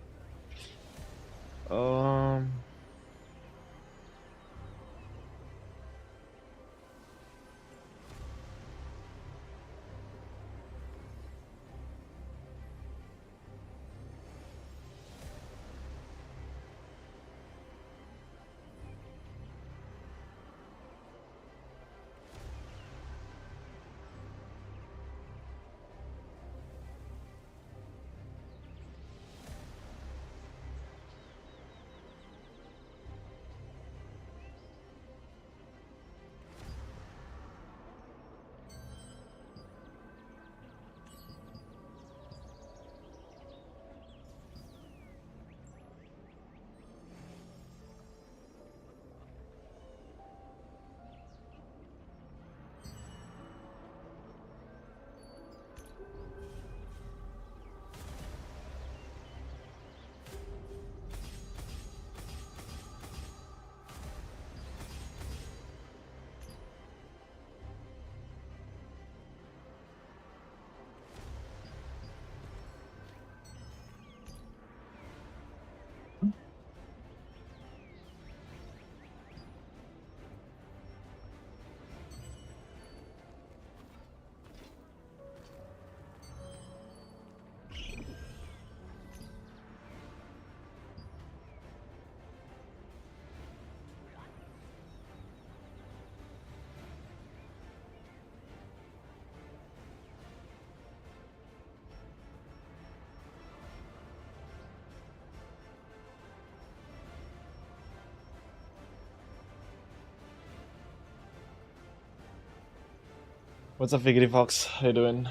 What's up, Figgity Fox? How you doing?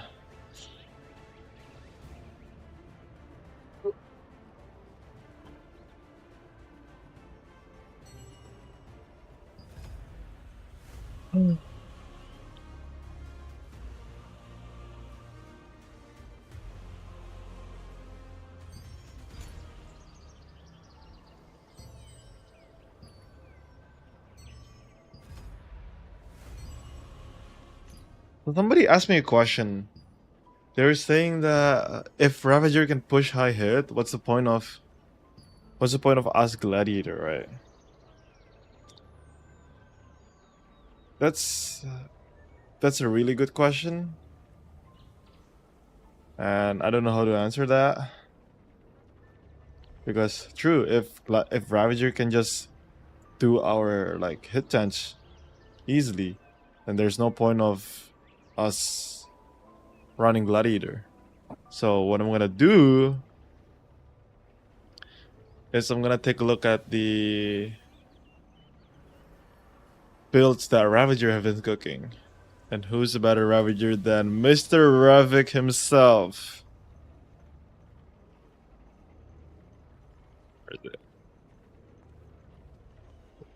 Somebody asked me a question. They were saying that if Ravager can push high hit, what's the point of us Gladiator, right? That's a really good question, and I don't know how to answer that. Because true, if Ravager can just do our like hit chance easily, then there's no point of us running Gladiator. So what I'm gonna do is I'm gonna take a look at the builds that Ravager have been cooking. And who's a better Ravager than Mr. Ravik himself? Where is it?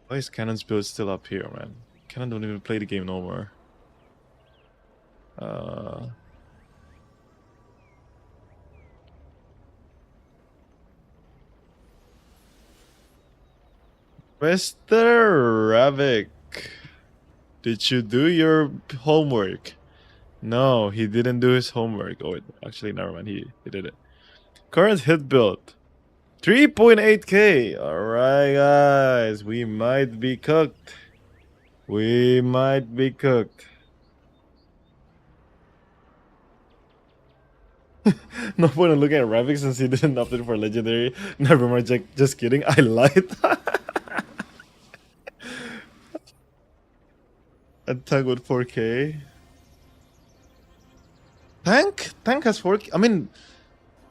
Why is Cannon's build still up here, man? Cannon don't even play the game no more. Mr. Ravik, did you do your homework? No, he didn't do his homework. Oh, wait, actually, never mind. He did it. Current hit build 3.8k. Alright, guys, we might be cooked. We might be cooked. No point in looking at Ravik since he didn't update for legendary. Never mind, just kidding. I lied. A tank with 4k. Tank has 4k. I mean,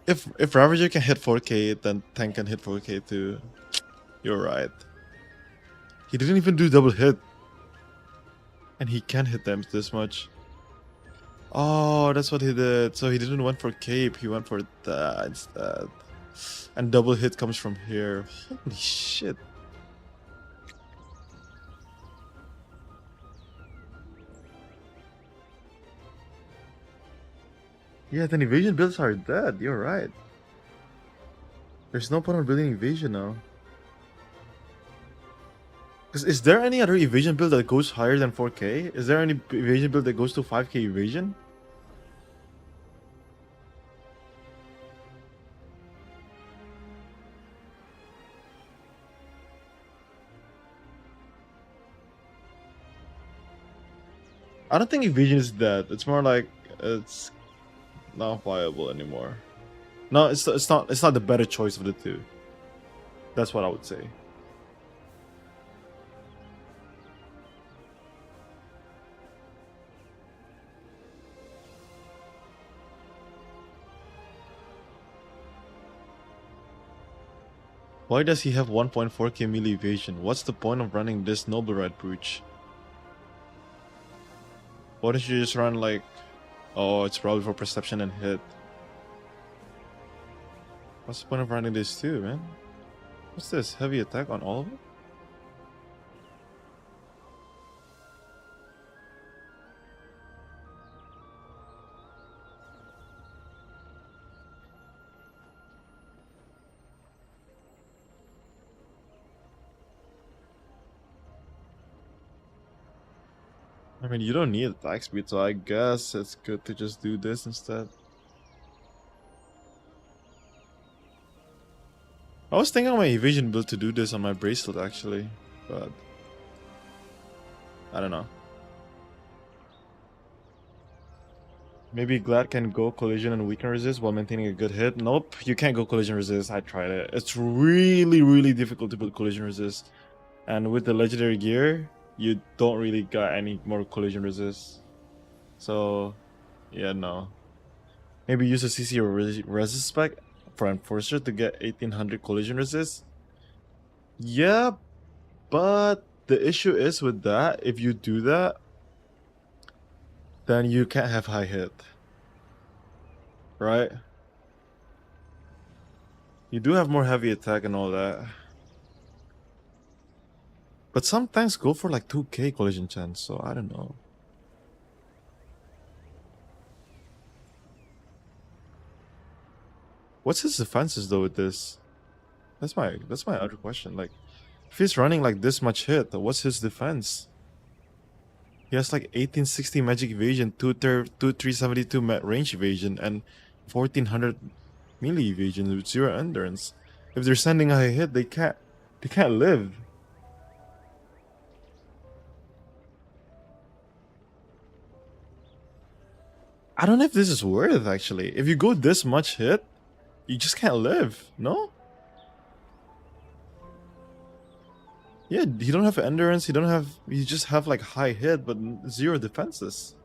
if Ravager can hit 4k, then tank can hit 4k too. You're right. He didn't even do double hit. And he can hit them this much. Oh, that's what he did. So he didn't went for cape, he went for that instead. And double hit comes from here. Holy shit. Yeah, then evasion builds are dead. You're right. There's no point in building evasion now. Because is there any other evasion build that goes higher than 4k? Is there any evasion build that goes to 5k evasion? I don't think evasion is dead. It's more like it's not viable anymore. No, it's not the better choice of the two. That's what I would say. Why does he have 1.4k melee evasion? What's the point of running this Noble Ride Brooch? Why don't you just run like... Oh, it's probably for perception and hit. What's the point of running this too, man? What's this? Heavy attack on all of it? I mean, you don't need attack speed, so I guess it's good to just do this instead. I was thinking on my evasion build to do this on my bracelet actually, but I don't know. Maybe Glad can go collision and weaken resist while maintaining a good hit. Nope, you can't go collision resist. I tried it. It's really difficult to build collision resist. And with the legendary gear, you don't really got any more collision resist. So, yeah, no. Maybe use a CC or resist spec for Enforcer to get 1800 collision resist. Yeah, but the issue is with that, if you do that, then you can't have high hit. Right? You do have more heavy attack and all that. But some tanks go for like 2k collision chance, so I don't know. What's his defenses though with this? That's my other question. Like, if he's running like this much hit, what's his defense? He has like 1860 magic evasion, 2372 range evasion, and 1400 melee evasion with 0 endurance. If they're sending a high hit, they can't live. I don't know if this is worth it actually. If you go this much hit, you just can't live, no? Yeah, you don't have endurance, you just have like high hit but 0 defenses.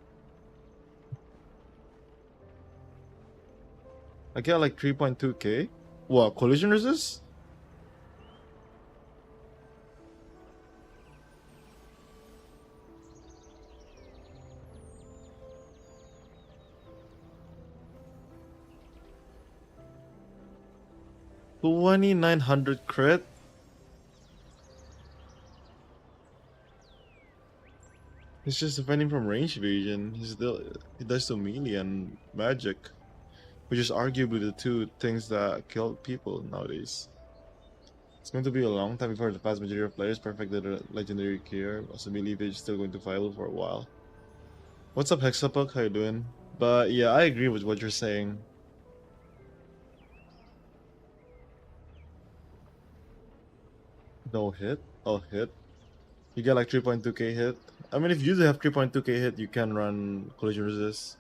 I get like 3.2k. What, collision resist? $2,900 crit? He's just defending from range evasion. He does to melee and magic, which is arguably the two things that kill people nowadays. It's going to be a long time before the vast majority of players perfect the legendary gear, so melee evasion is still going to viable for a while. What's up, Hexapuk? How you doing? But yeah, I agree with what you're saying. No hit? Oh, hit. You get like 3.2k hit. I mean, if you do have 3.2k hit, you can run collision resist.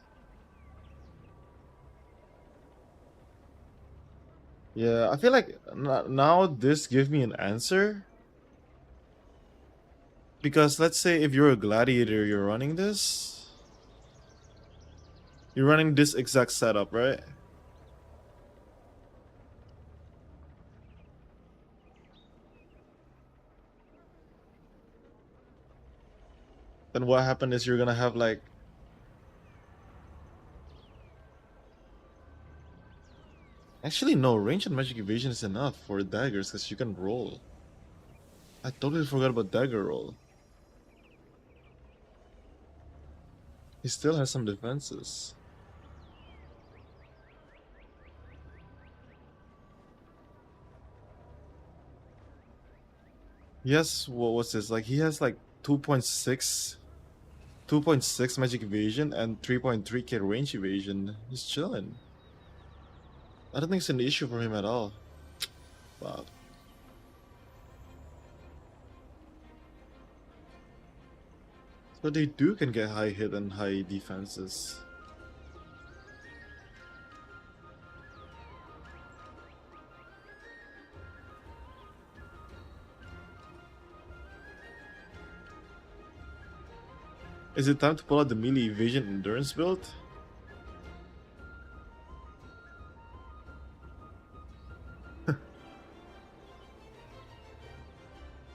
Yeah, I feel like now this gives me an answer. Because let's say if you're a gladiator, you're running this. You're running this exact setup, right? Then what happened is you're gonna have like... Actually, no, range and magic evasion is enough for daggers because you can roll. I totally forgot about dagger roll. He still has some defenses. Yes, what's this? Like he has like 2.6 magic evasion and 3.3k range evasion. He's chilling. I don't think it's an issue for him at all. Wow. So they do can get high hit and high defenses. Is it time to pull out the melee evasion endurance build?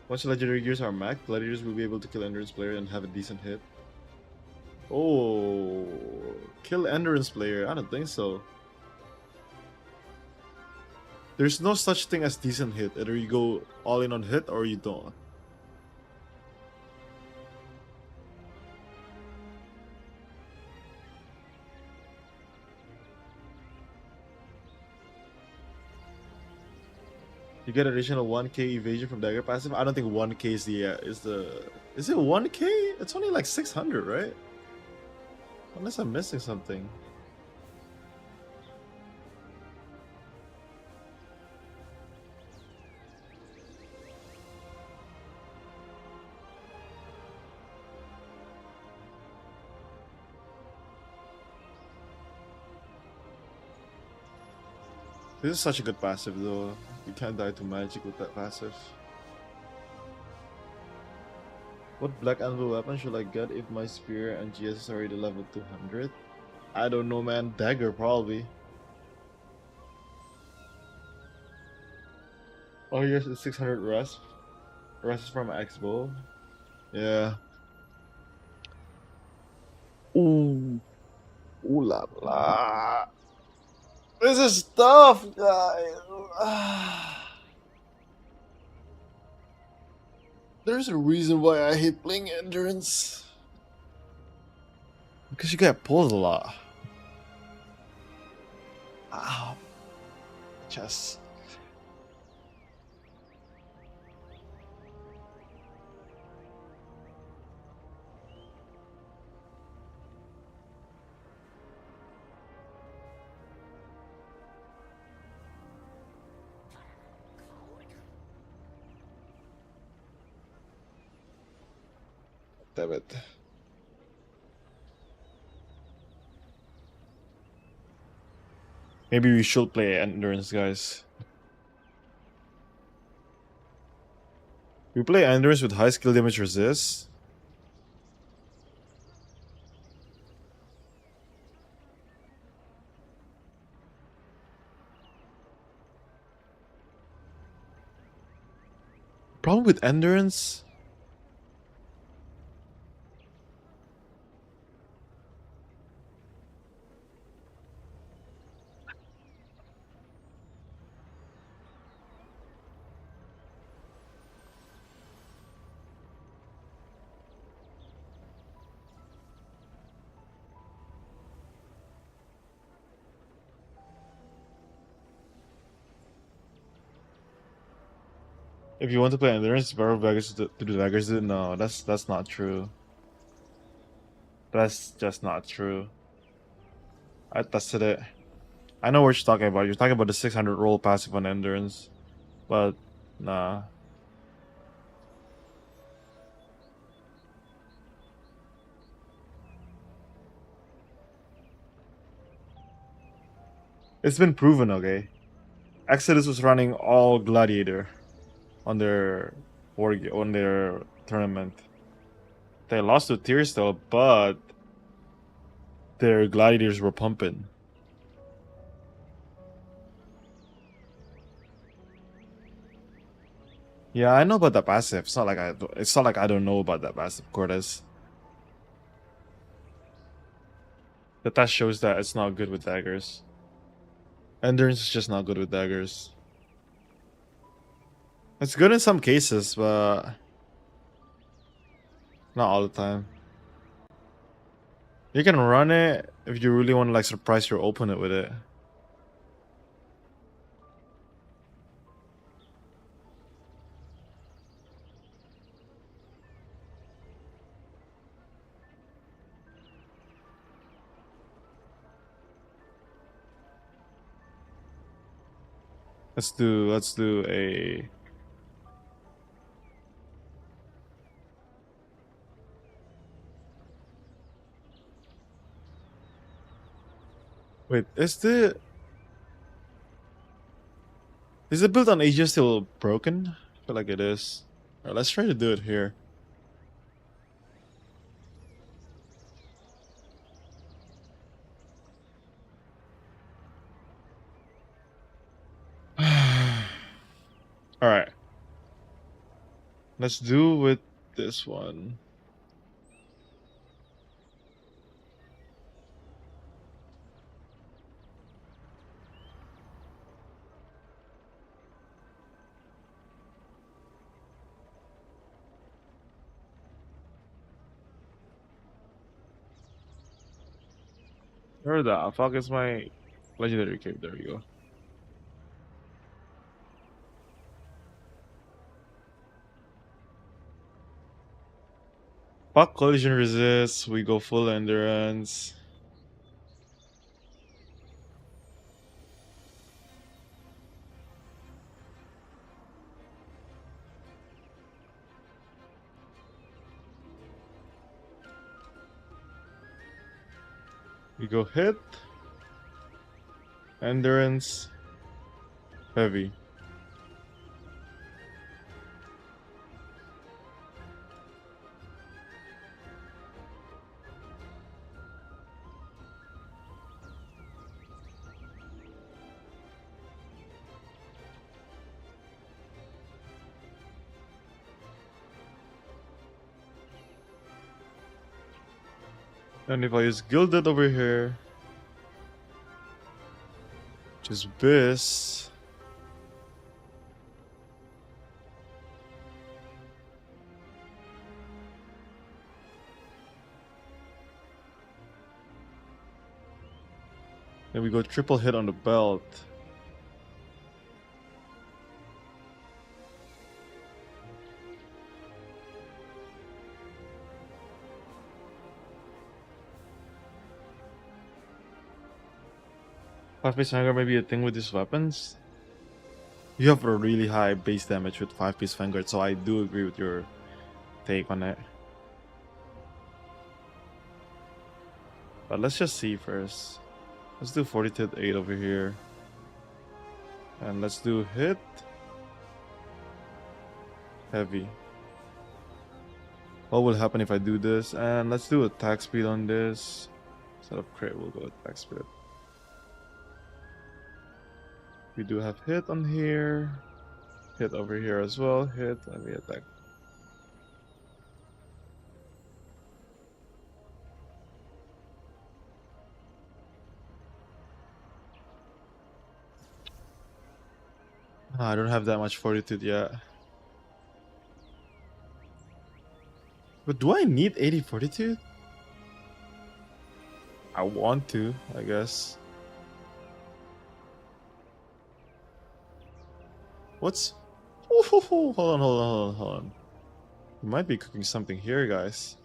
Once legendary gears are maxed, gladiators will be able to kill endurance player and have a decent hit. Oh, kill endurance player? I don't think so. There's no such thing as decent hit. Either you go all in on hit or you don't. You get additional 1k evasion from dagger passive. I don't think 1k is is it 1k? It's only like 600, right? Unless I'm missing something. This is such a good passive though. You can't die to magic with that passive. What black anvil weapon should I get if my spear and GS is already level 200? I don't know, man. Dagger probably. Oh, yes, it's 600 rest. Rest is from X-Bow. Yeah. Ooh. Ooh la la. This is tough, guys. There's a reason why I hate playing endurance. Because you get pulled a lot. Ow. Chest. Damn it. Maybe we should play endurance, guys. We play endurance with high skill damage resist. Problem with endurance. If you want to play endurance, borrow daggers to do daggers. No, that's not true. That's just not true. I tested it. I know what you're talking about. You're talking about the 600 roll passive on endurance, but nah. It's been proven, okay? Exodus was running all Gladiator on their on their tournament. They lost to Tiers though, but their Gladiators were pumping. Yeah, I know about the passive. It's not like I don't know about that passive, Cortez. But that shows that it's not good with daggers. Endurance is just not good with daggers. It's good in some cases, but not all the time. You can run it if you really want to like surprise your opponent with it. Let's do a. Wait, is the build on Asia still broken? I feel like it is. Alright, let's try to do it here. Alright. Let's do with this one. Where the fuck is my legendary cave? There we go. Fuck collision resist. We go full endurance. We go hit. Endurance. Heavy. And if I use Gilded over here, which is this, then we go triple hit on the belt. Five-piece Vanguard may be a thing with these weapons. You have a really high base damage with 5-piece Vanguard, so I do agree with your take on it. But let's just see first. Let's do Fortitude 8 over here. And let's do hit. Heavy. What will happen if I do this? And let's do attack speed on this. Instead of crit, we'll go attack speed. We do have hit on here. Hit over here as well. Hit and we attack. I don't have that much fortitude yet. But do I need 80 fortitude? I want to, I guess. What's... Hold on. We might be cooking something here, guys.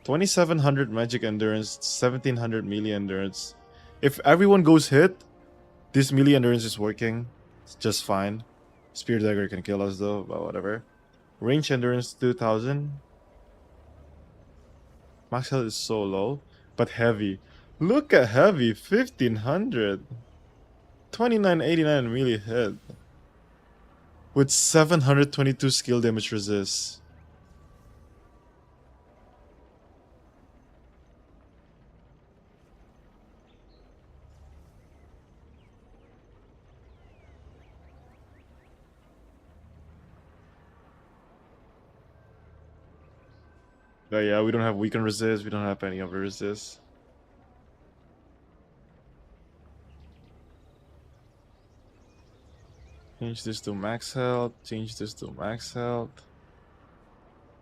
2700 magic endurance, 1700 melee endurance. If everyone goes hit, this melee endurance is working. It's just fine. Spear dagger can kill us though, but whatever. Range endurance 2000. Max health is so low, but heavy. Look at heavy, 1500. 2989 melee hit. With 722 skill damage resist. But yeah, we don't have weaken resist, we don't have any other resist. Change this to max health, change this to max health.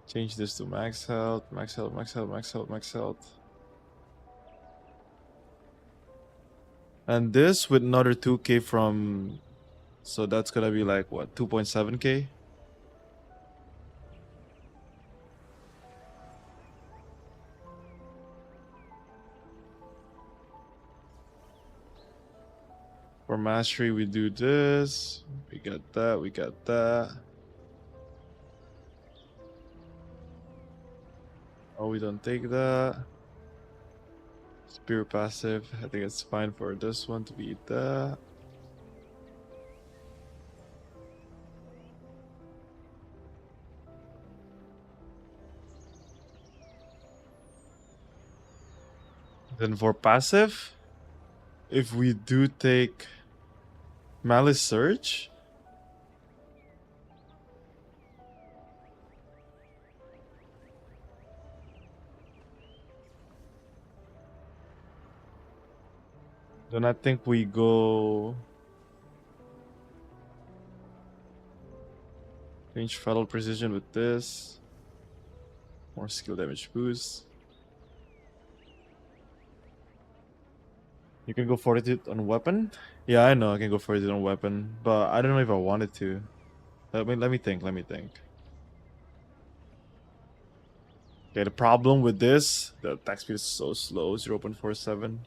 Change this to max health, max health, max health, max health, max health. And this with another 2k from... So that's gonna be like, what, 2.7k? For mastery, we do this. We got that. We got that. Oh, we don't take that. Spear passive. I think it's fine for this one to be that. Then for passive, if we do take Malice Surge, then I think we go range fatal precision with this. More skill damage boost. You can go fortitude on weapon? Yeah, I know I can go fortitude on weapon, but I don't know if I wanted to. Let me think. Okay, the problem with this, the attack speed is so slow, 0.47.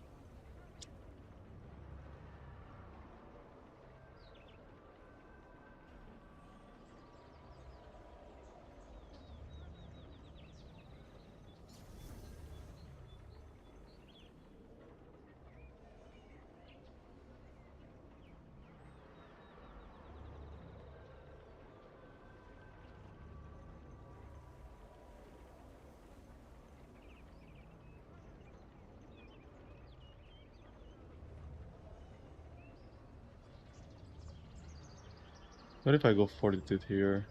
What if I go fortitude here?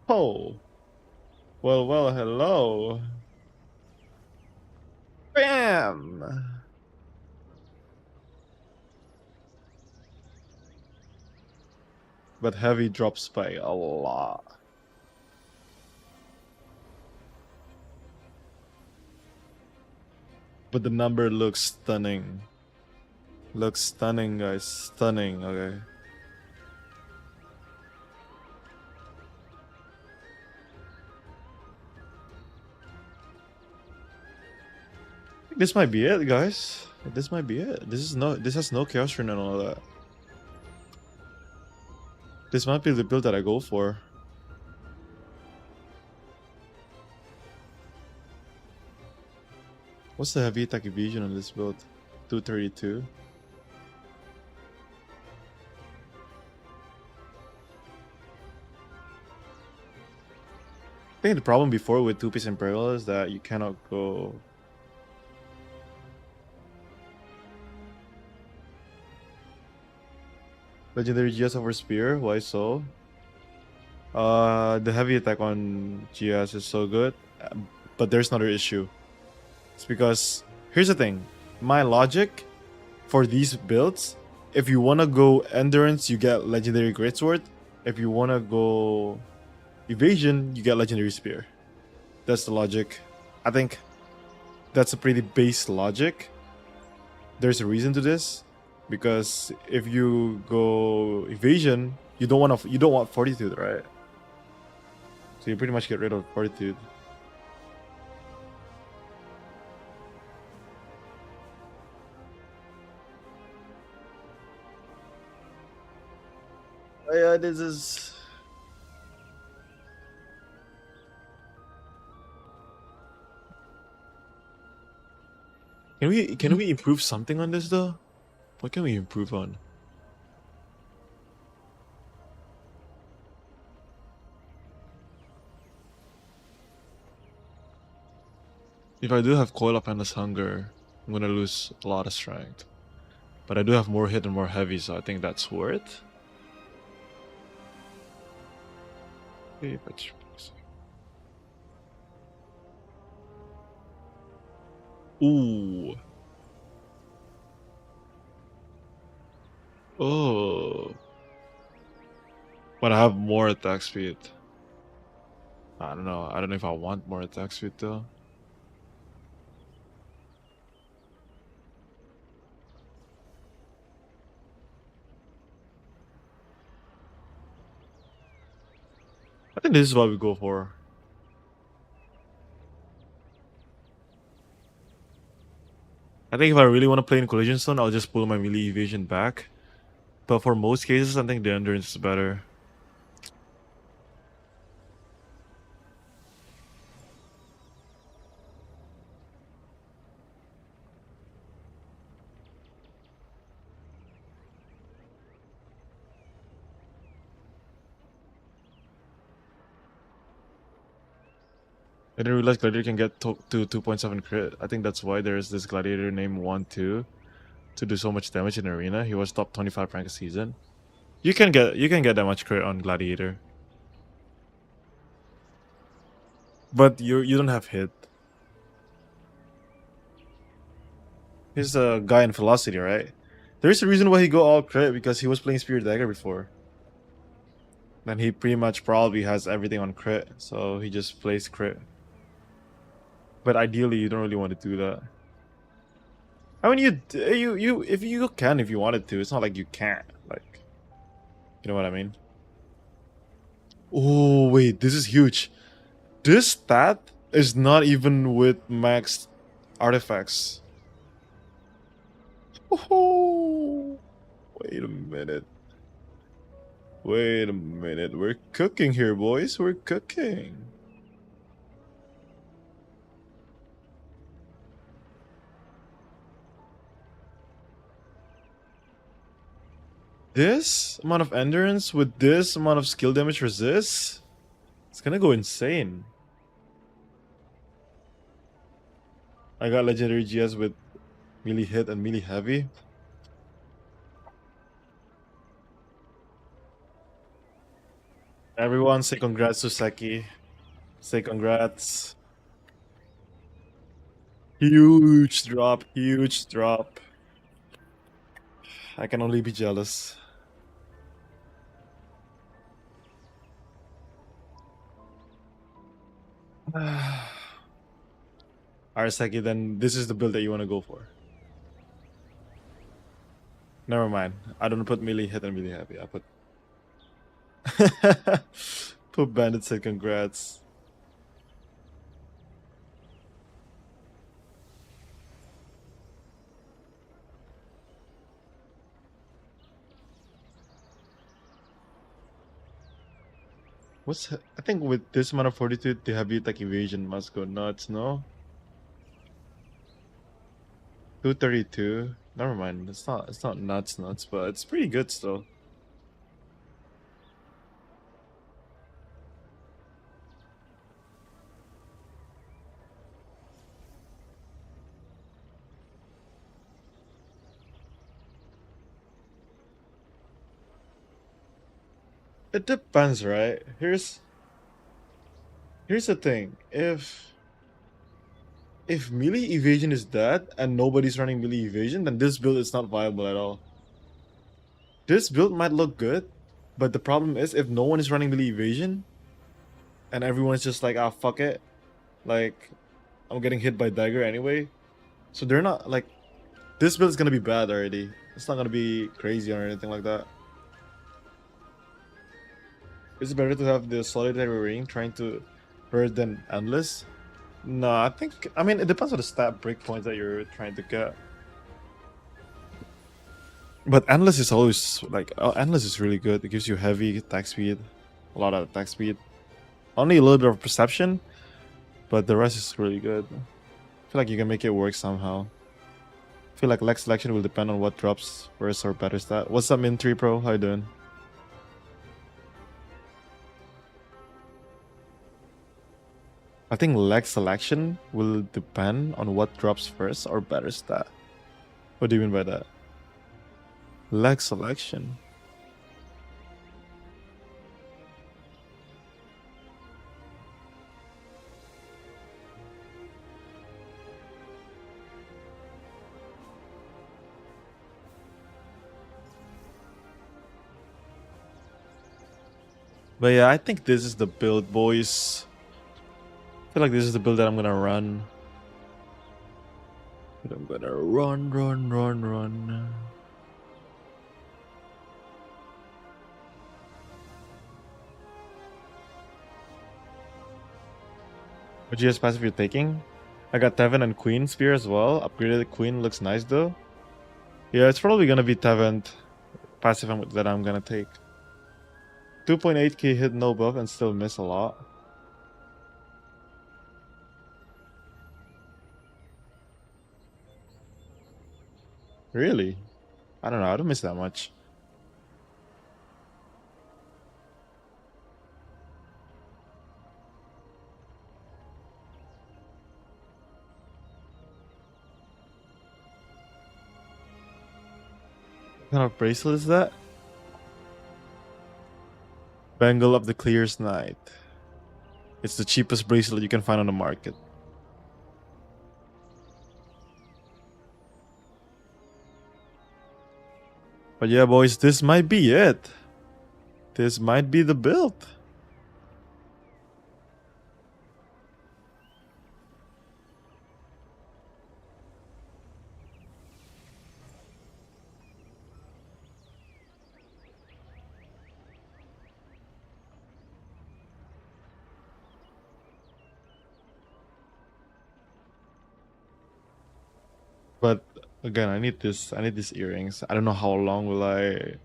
Oh! Well, hello! Bam! But heavy drops by a lot. But the number looks stunning. Looks stunning, guys. Stunning, okay. This might be it, guys. This might be it. This has no chaos rune and all that. This might be the build that I go for. What's the heavy attack evasion on this build? 232. I think the problem before with 2-piece Imperial is that you cannot go... Legendary GS over Spear, why so? The heavy attack on GS is so good, but there's another issue. It's because, here's the thing, my logic for these builds, if you want to go Endurance, you get Legendary Greatsword. If you want to go Evasion, you get Legendary Spear. That's the logic. I think that's a pretty base logic. There's a reason to this, because if you go Evasion, you don't want Fortitude, right? So you pretty much get rid of Fortitude. Yeah, this is... Can we improve something on this though? What can we improve on? If I do have Coil of Endless Hunger, I'm gonna lose a lot of strength. But I do have more hit and more heavy, so I think that's worth. Okay, but... Ooh. Oh. But I have more attack speed. I don't know. I don't know if I want more attack speed though. I think this is what we go for. I think if I really want to play in Collision Zone, I'll just pull my melee evasion back. But for most cases, I think the endurance is better. I didn't realize Gladiator can get to 2.7 crit. I think that's why there is this Gladiator named 1-2 to do so much damage in arena. He was top 25 rank a season. You can get that much crit on Gladiator, but you don't have hit. He's a guy in Velocity, right? There's a reason why he go all crit because he was playing Spirit Dagger before. And he pretty much probably has everything on crit, so he just plays crit. But ideally, you don't really want to do that. I mean, you if you can if you wanted to. It's not like you can't. Like, you know what I mean? Oh wait, this is huge. This stat is not even with max artifacts. Oh, wait a minute. Wait a minute. We're cooking here, boys. We're cooking. This amount of endurance with this amount of skill damage resist, it's gonna go insane. I got legendary GS with melee hit and melee heavy. Everyone say congrats to Seki. Say congrats. Huge drop, huge drop. I can only be jealous. Alright, Seki, then this is the build that you want to go for. Never mind. I don't put melee hit and melee heavy. I put put bandit said congrats. I think with this amount of fortitude, the heavy attack evasion must go nuts, no? 232. Never mind. It's not nuts, but it's pretty good still. It depends, right? Here's the thing. If melee evasion is dead and nobody's running melee evasion, then this build is not viable at all. This build might look good, but the problem is if no one is running melee evasion and everyone's just like, ah, fuck it. Like, I'm getting hit by dagger anyway. So they're not like, this build is gonna be bad already. It's not gonna be crazy or anything like that. Is it better to have the solitary ring trying to hurt than endless? No, I mean, it depends on the stat breakpoints that you're trying to get. But endless is always like, endless is really good. It gives you heavy attack speed, a lot of attack speed. Only a little bit of perception, but the rest is really good. I feel like you can make it work somehow. I feel like leg selection will depend on what drops worse or better stat. What's up, Min3 Pro? How you doing? I think leg selection will depend on what drops first or better stat. What do you mean by that? Leg selection. But yeah, I think this is the build, boys. I feel like this is the build that I'm gonna run. I'm gonna run. What GS passive you're taking? I got Tevin and Queen Spear as well. Upgraded Queen looks nice though. Yeah, it's probably gonna be Tevin passive that I'm gonna take. 2.8k hit no buff and still miss a lot. Really? I don't know. I don't miss that much. What kind of bracelet is that? Bangle of the Clearest Night. It's the cheapest bracelet you can find on the market. But yeah, boys, this might be it. This might be the build. But again, I need this. I need these earrings. I don't know how long will I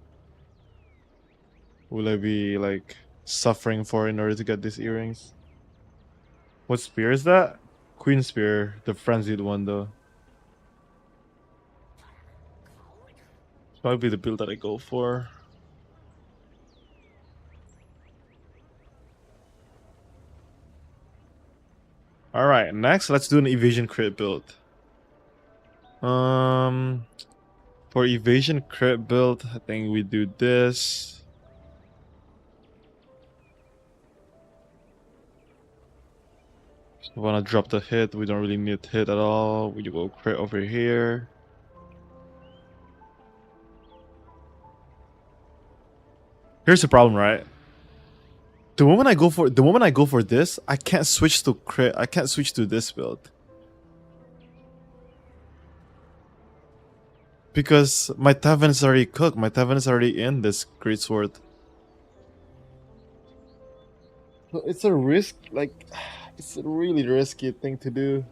be like suffering for in order to get these earrings. What spear is that? Queen Spear, the frenzied one though. Probably the build that I go for. Alright, next let's do an evasion crit build. For evasion crit build, I think we do this. We wanna drop the hit, we don't really need hit at all. We go crit over here. Here's the problem, right? The moment I go for this, I can't switch to crit. I can't switch to this build. Because my Tavern is already cooked. My Tavern is already in this greatsword. It's a risk, like, it's a really risky thing to do.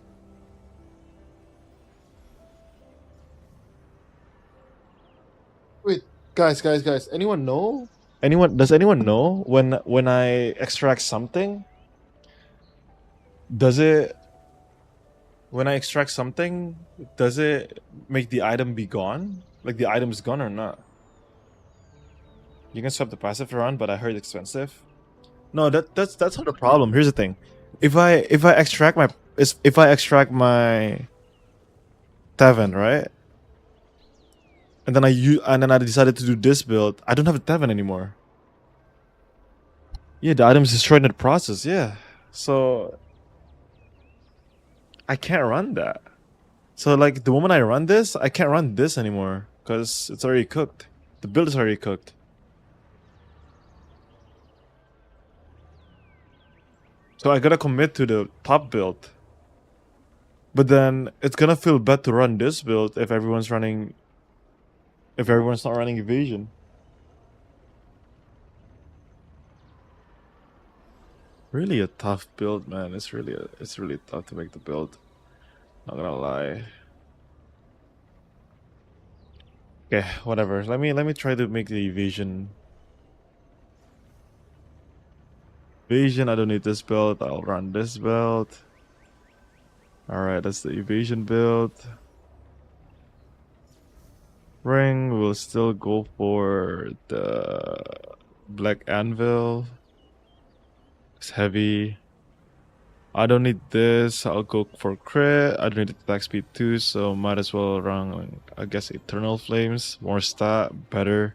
Wait, guys. Anyone know? Does anyone know when I extract something? Does it when I extract something, does it make the item be gone? Like the item is gone or not? You can swap the passive around, but I heard it's expensive. No, that's not the problem. Here's the thing: if I extract my Tavern, right, and then I decided to do this build, I don't have a Tavern anymore. Yeah, the item is destroyed in the process. Yeah, so I can't run that. So like the moment I run this, I can't run this anymore because it's already cooked. The build is already cooked. So I gotta commit to the top build. But then it's gonna feel bad to run this build if everyone's not running evasion. Really a tough build, man. It's really tough to make the build. Not gonna lie. Okay, whatever. Let me try to make the evasion. Evasion, I don't need this build. I'll run this build. Alright, that's the evasion build. Ring, we'll still go for the black anvil. It's heavy. I don't need this. I'll go for crit. I don't need attack speed too, so might as well run, I guess, Eternal Flames. More stat, better.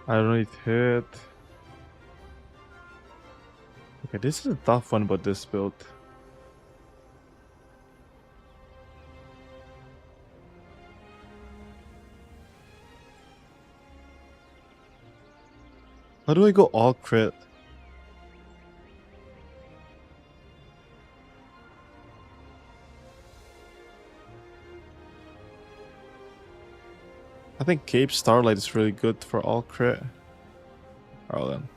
I don't need hit. Okay, this is a tough one about this build. How do I go all crit? I think Cape Starlight is really good for all crit. Alright then.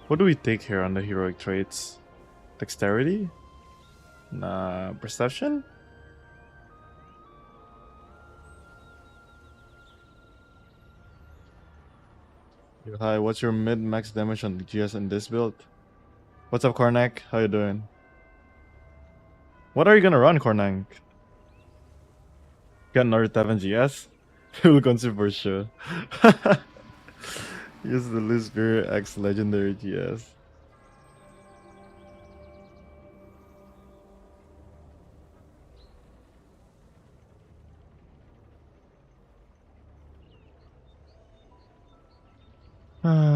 What do we take here on the heroic traits? Dexterity? Nah, perception? Yo, hi, what's your mid-max damage on GS in this build? What's up, Kornak? How you doing? What are you gonna run, Kornak? Get another 7 GS? We'll consider for sure. Use the Lisbeer X Legendary GS.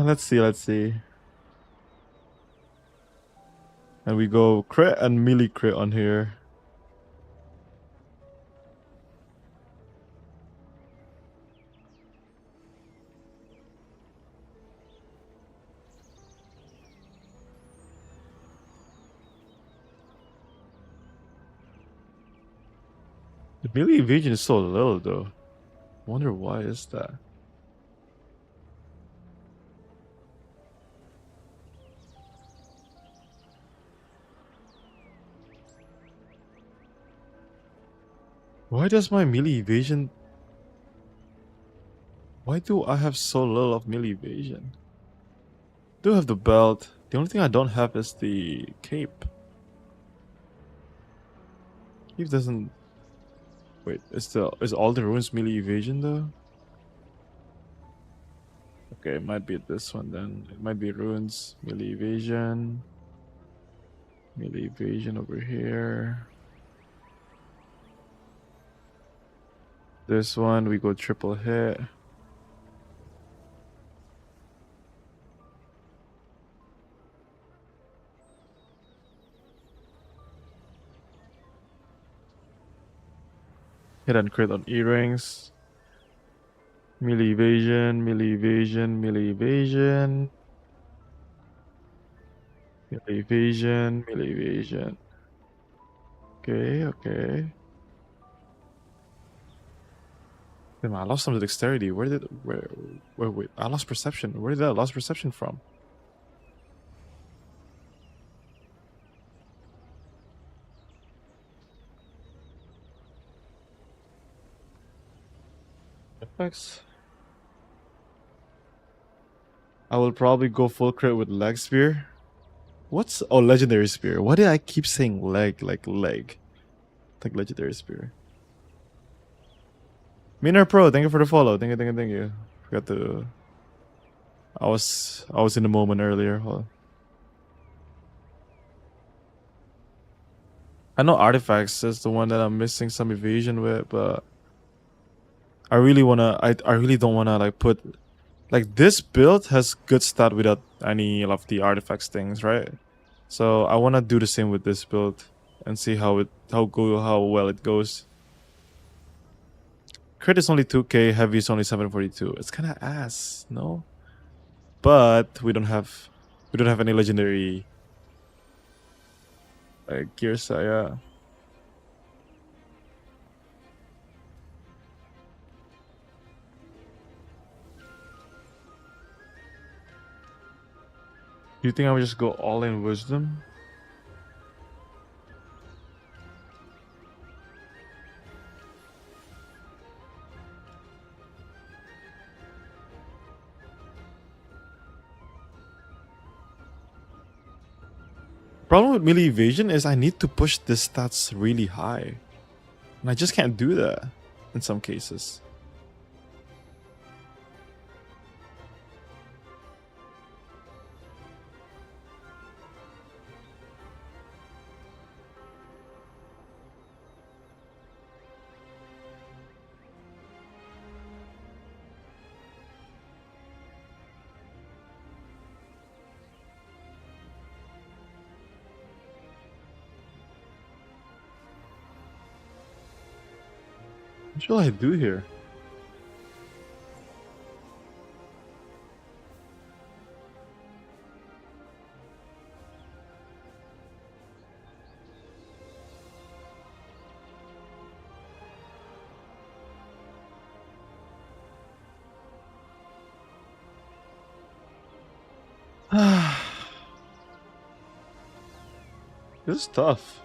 Let's see. And we go crit and melee crit on here. The melee evasion is so little though. Wonder why is that? Why does my melee evasion... Why do I have so little of melee evasion? I do have the belt. The only thing I don't have is the cape. Cape doesn't... Wait, is all the runes melee evasion though? Okay, it might be this one then. It might be runes, melee evasion. Melee evasion over here. This one, we go triple hit. Hit and crit on earrings. Melee evasion, melee evasion, melee evasion. Melee evasion, melee evasion. Okay. Damn, I lost some of the dexterity. Wait, I lost perception. Where did I lost perception from? Effects. I will probably go full crit with leg spear. What's legendary spear? Why did I keep saying leg like leg? Like legendary spear. Miner Pro, thank you for the follow. Thank you. Forgot to. I was in the moment earlier. Hold on. I know artifacts is the one that I'm missing some evasion with, but I really don't wanna like put like this build has good stat without any of the artifacts things, right? So I wanna do the same with this build and see how well it goes. Crit is only 2k, heavy is only 742. It's kind of ass, no? But we don't have any legendary gear set, yeah. Do you think I would just go all in wisdom? Problem with melee evasion is I need to push the stats really high. And I just can't do that in some cases. What shall I do here? This is tough.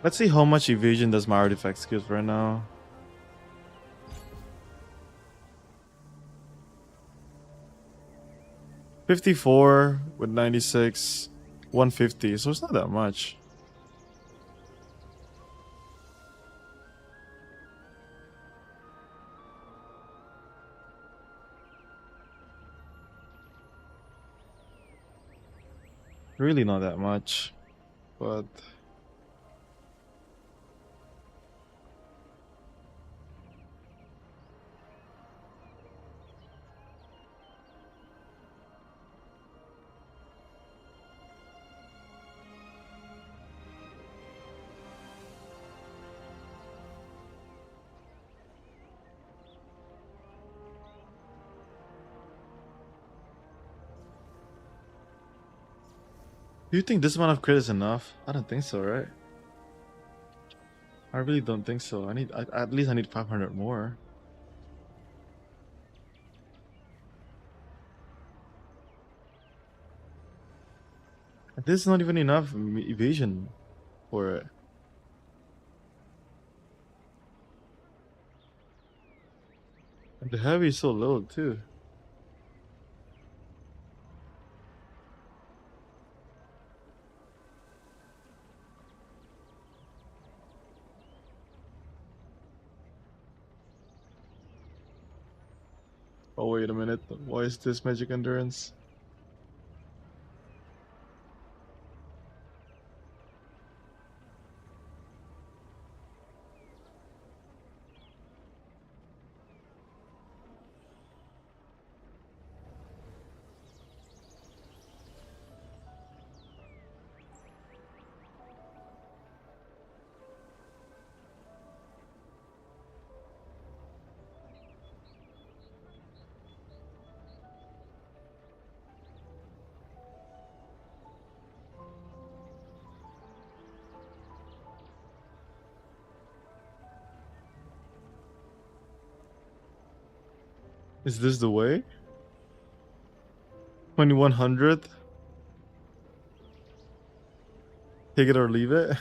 Let's see how much evasion does my artifact skills right now. $54 with 96, 150. So it's not that much. Really not that much, but do you think this amount of crit is enough? I don't think so, right? I really don't think so. At least I need 500 more. This is not even enough evasion for it. And the heavy is so low too. Oh wait a minute, why is this magic endurance? Is this the way? 2100? Take it or leave it?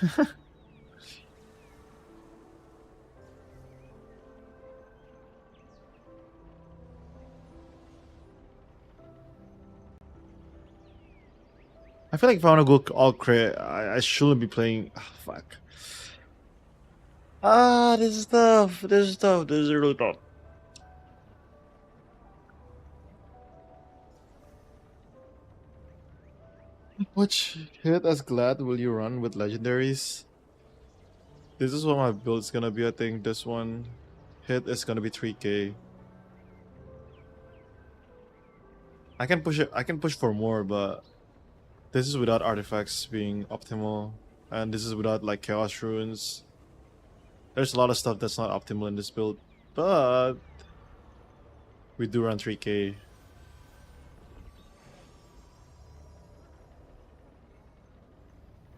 I feel like if I want to go all crit, I shouldn't be playing. Ah, fuck. This is tough. This is tough. This is really tough. Which hit as glad will you run with legendaries? This is what my build is gonna be. I think this one hit is gonna be 3k. I can push it. I can push for more, but this is without artifacts being optimal, and this is without like chaos runes. There's a lot of stuff that's not optimal in this build, but we do run 3k.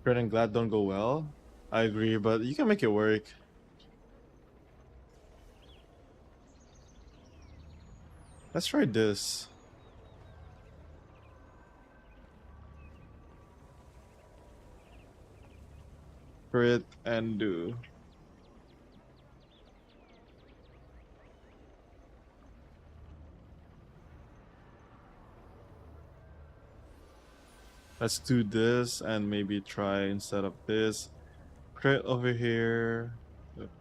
Red and Glad don't go well. I agree, but you can make it work. Let's try this. Crit and do. Let's do this and maybe try instead of this. Crit over here.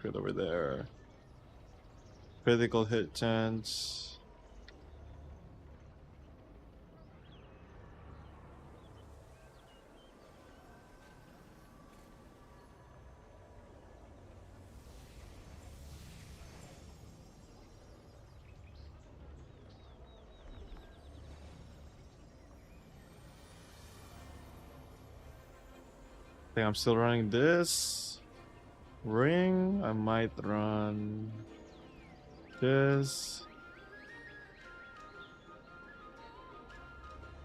Crit over there. Critical hit chance. I think I'm still running this ring. I might run this.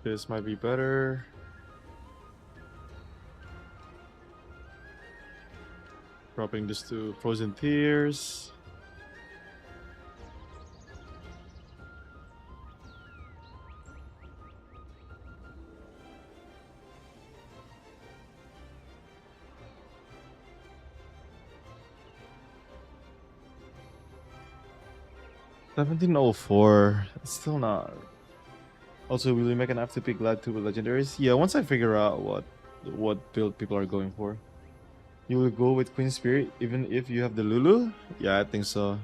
This might be better. Dropping this to Frozen Tears. $17.04. It's still not. Also, will we make an FTP Glad 2 with legendaries? Yeah, once I figure out what build people are going for. You will go with Queen Spirit even if you have the Lulu? Yeah, I think so.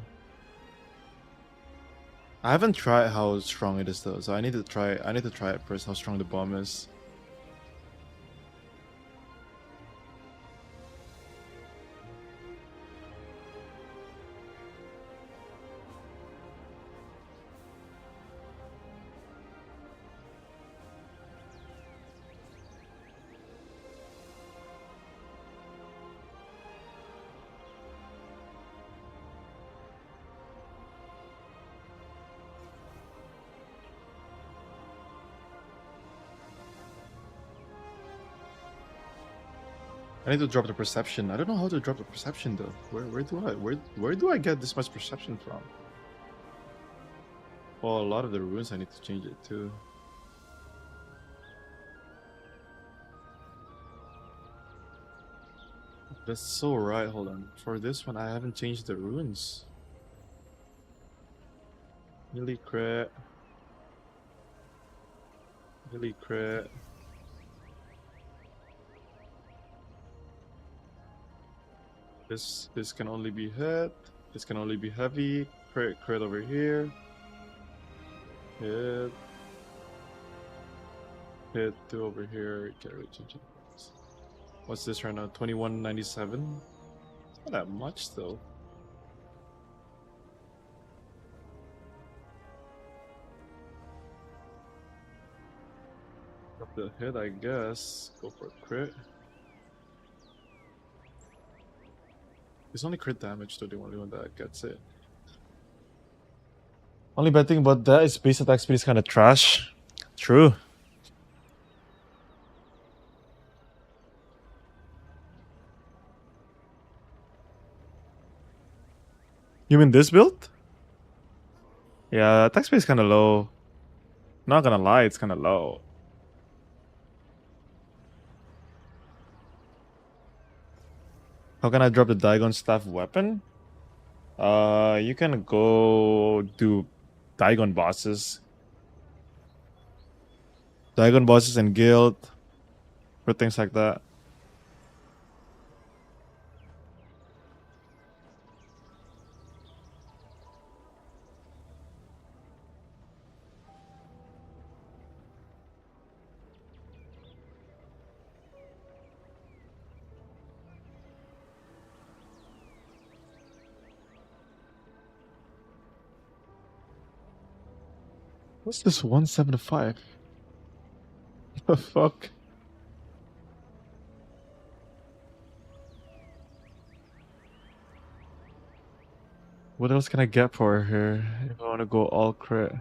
I haven't tried how strong it is though, so I need to try it first how strong the bomb is. I need to drop the perception. I don't know how to drop the perception though. Where do I get this much perception from? Well, a lot of the runes I need to change it too. That's so right. Hold on. For this one, I haven't changed the runes. Really crit. Really crit. This can only be hit. This can only be heavy. Crit over here. Hit. Hit 2 over here. Can't really change it. What's this right now? 2197? It's not that much though. Up the hit, I guess. Go for a crit. It's only crit damage though, the only one that gets it. Only bad thing about that is base attack speed is kind of trash. True. You mean this build? Yeah, attack speed is kind of low. Not gonna lie, it's kind of low. How can I drop the Dagon staff weapon? You can go do Dagon bosses. Dagon bosses and guild. For things like that. What's this 175? The fuck? What else can I get for her if I want to go all crit?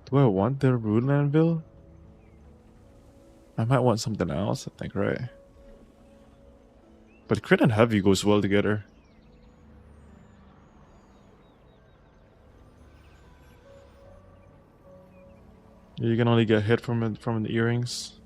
Do I want the Rune Anvil? I might want something else, I think, right? But crit and heavy goes well together. You can only get hit from it from the earrings.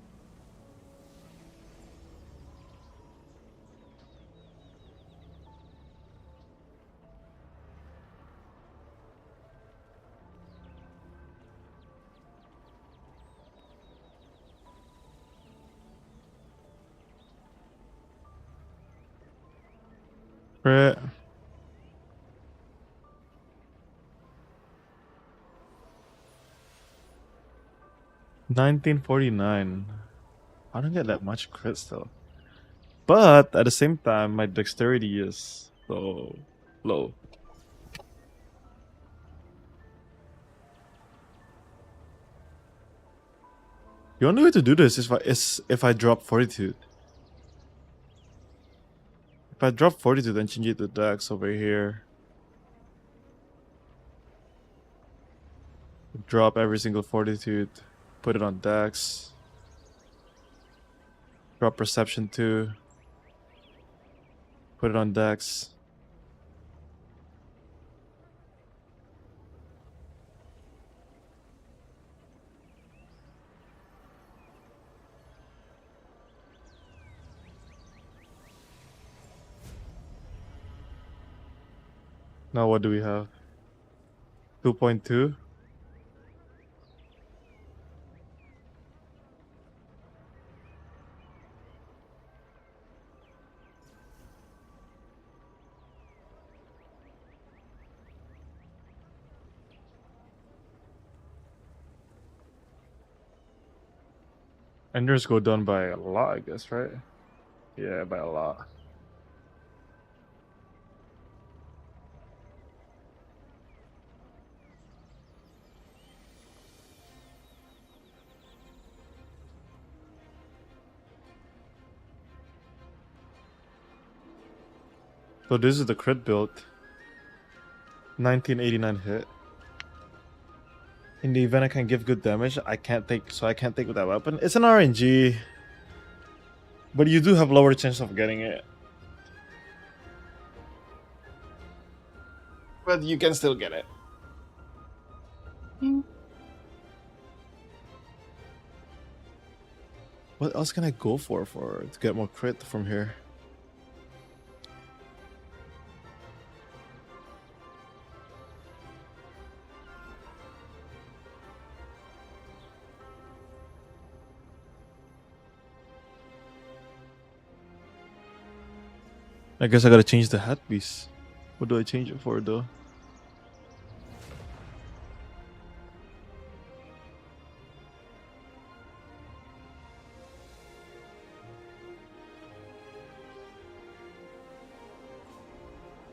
Crit. $19.49. I don't get that much crit still. But at the same time, my dexterity is so low. The only way to do this is if I drop Fortitude. If I drop Fortitude, then change it to Dex over here. Drop every single Fortitude, put it on Dex. Drop Perception 2. Put it on Dex. Now what do we have? 2.2. Enders go down by a lot, I guess, right? Yeah, by a lot. So this is the crit build. 1989 hit. In the event I can give good damage, I can't take with that weapon. It's an RNG. But you do have lower chance of getting it. But you can still get it. What else can I go for to get more crit from here? I guess I gotta change the hat piece. What do I change it for though?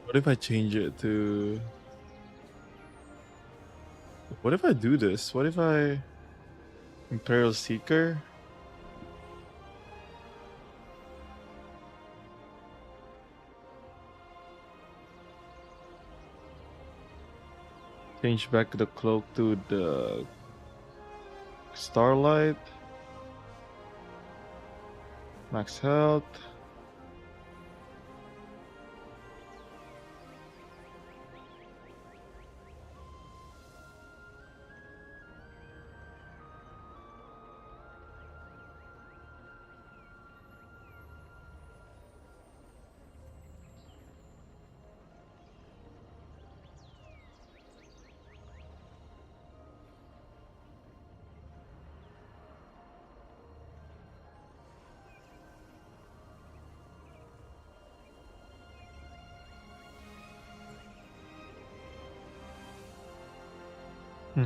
What if I change it to... What if I do this? What if I... Imperial Seeker? Change back the cloak to the Starlight. Max health.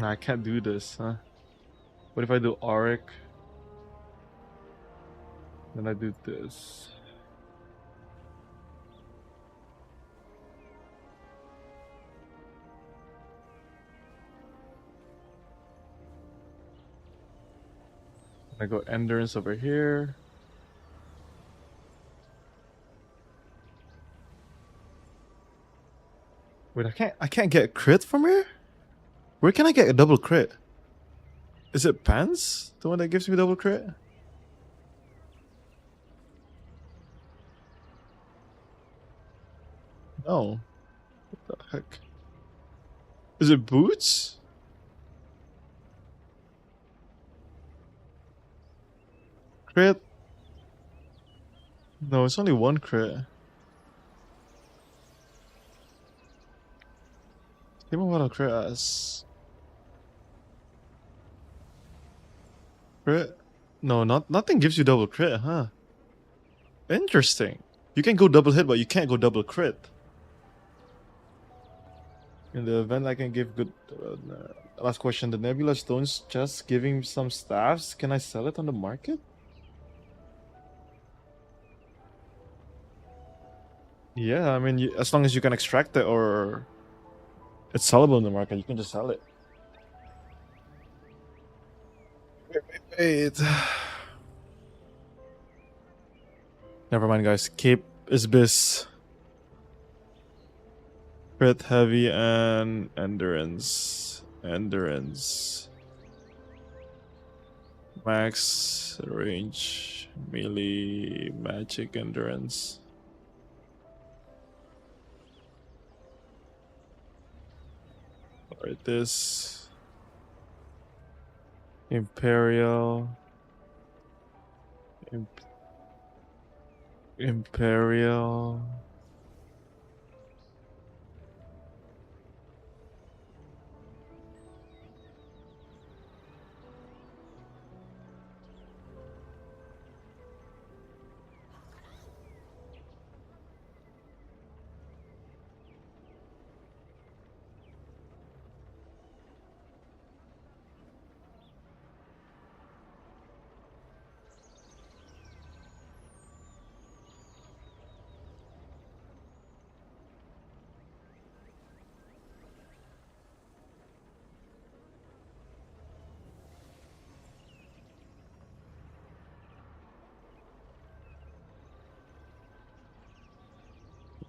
I can't do this, huh? What if I do Auric? Then I do this. I go Endurance over here. Wait, I can't get crit from here? Where can I get a double crit? Is it Pants? The one that gives me double crit? No. What the heck? Is it Boots? Crit? No, it's only one crit. Give me what I'll crit as. Crit? No, nothing gives you double crit, huh? Interesting. You can go double hit, but you can't go double crit. In the event, I can give good. Last question: the Nebula Stones just giving some staffs. Can I sell it on the market? Yeah, I mean, as long as you can extract it or it's sellable in the market, you can just sell it. Wait. Never mind, guys. Cape is bis. Crit heavy and endurance. Endurance. Max range. Melee magic endurance. Alright, this. Imperial. Imperial.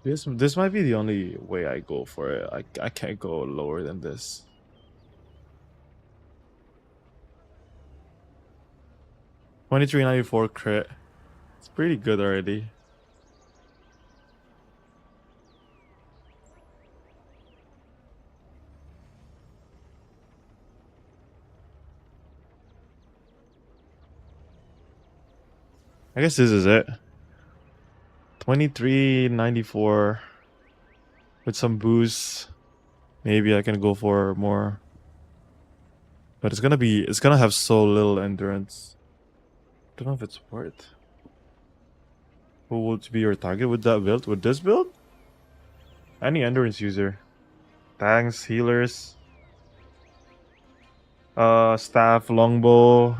This might be the only way I go for it. I can't go lower than this. 2394 crit. It's pretty good already. I guess this is it. 2394 with some boost. Maybe I can go for more. But it's gonna have so little endurance. Don't know if it's worth. Who would be your target with that build? With this build? Any endurance user. Tanks, healers. Staff, longbow.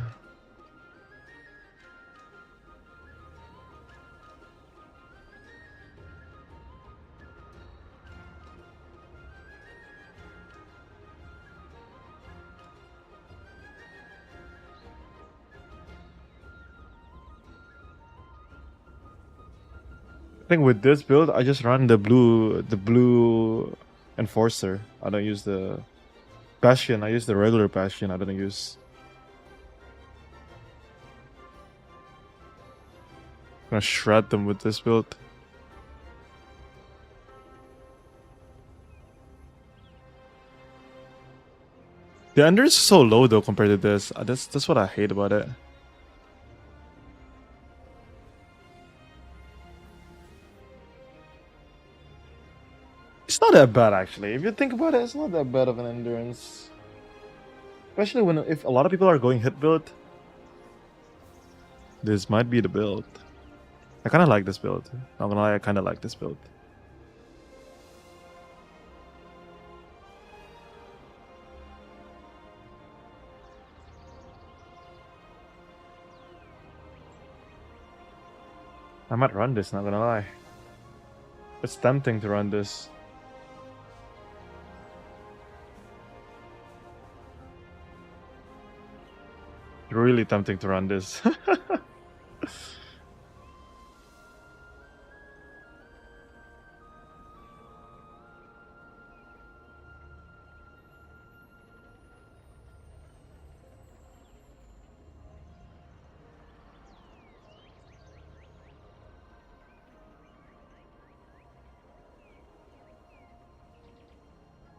I think with this build, I just run the blue enforcer. I don't use the bastion. I use the regular bastion. I don't use. I'm gonna shred them with this build. The endurance is so low though compared to this. That's what I hate about it. It's not that bad actually. If you think about it, it's not that bad of an endurance. Especially if a lot of people are going hit build. This might be the build. I kinda like this build. Not gonna lie, I kinda like this build. I might run this, not gonna lie. It's tempting to run this. Really tempting to run this. Think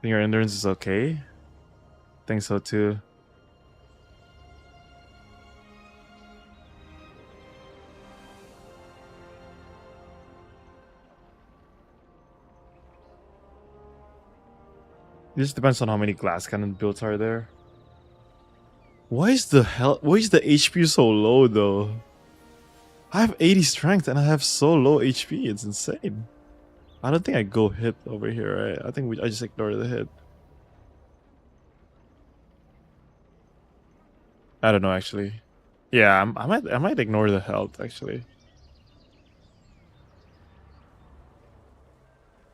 your endurance is okay? Think so too. It just depends on how many glass cannon builds are there. Why is the HP so low though? I have 80 strength and I have so low HP, it's insane. I don't think I go hit over here, right? I think I just ignore the hit. I don't know actually. Yeah, I might ignore the health actually.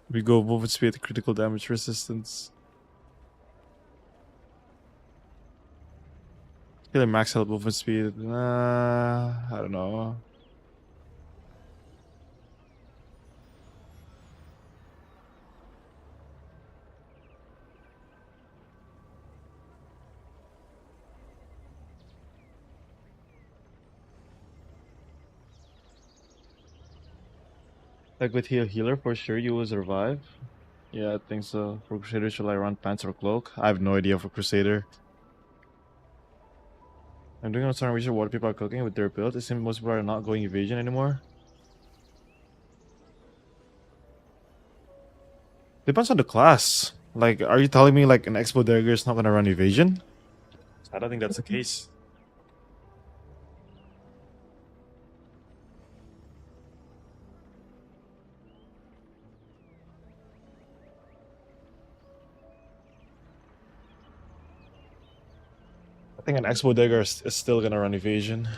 We go movement speed, critical damage resistance. Killing max health movement speed. I don't know. Like with healer, for sure you will survive. Yeah, I think so. For Crusader, should I run pants or cloak? I have no idea for Crusader. I'm doing some research what people are cooking with their build. It seems most people are not going evasion anymore. Depends on the class. Like, are you telling me like an Expo Dagger is not gonna run evasion? I don't think that's the case. I think an Expo Dagger is still gonna run evasion.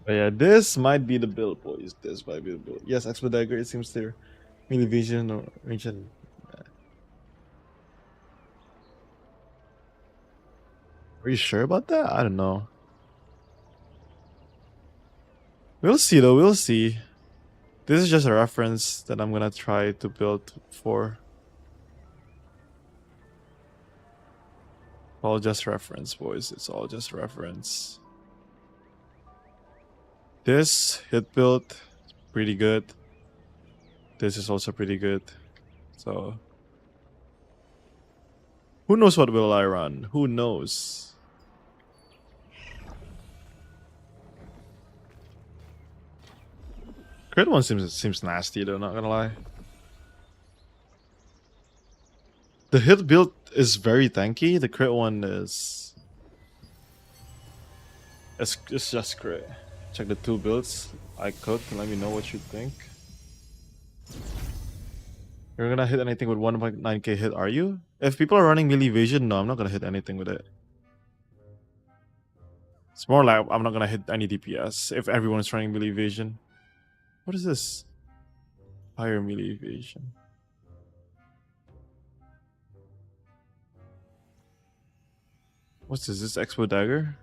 But yeah, this might be the build, boys. This might be the build. Yes, Expo Dagger, it seems they're melee vision or range and are you sure about that? I don't know. We'll see though, we'll see. This is just a reference that I'm gonna try to build for. All just reference, boys. It's all just reference. This hit build is pretty good. This is also pretty good. So who knows what will I run? Who knows? Crit one seems nasty though, not gonna lie. The hit build is very tanky. The crit one is it's just crit. Check the two builds I cooked and let me know what you think. You're gonna hit anything with 1.9k hit, are you? If people are running melee evasion, no, I'm not gonna hit anything with it. It's more like I'm not gonna hit any DPS if everyone's running melee evasion. What is this? Higher melee evasion. What's this? This Expo Dagger?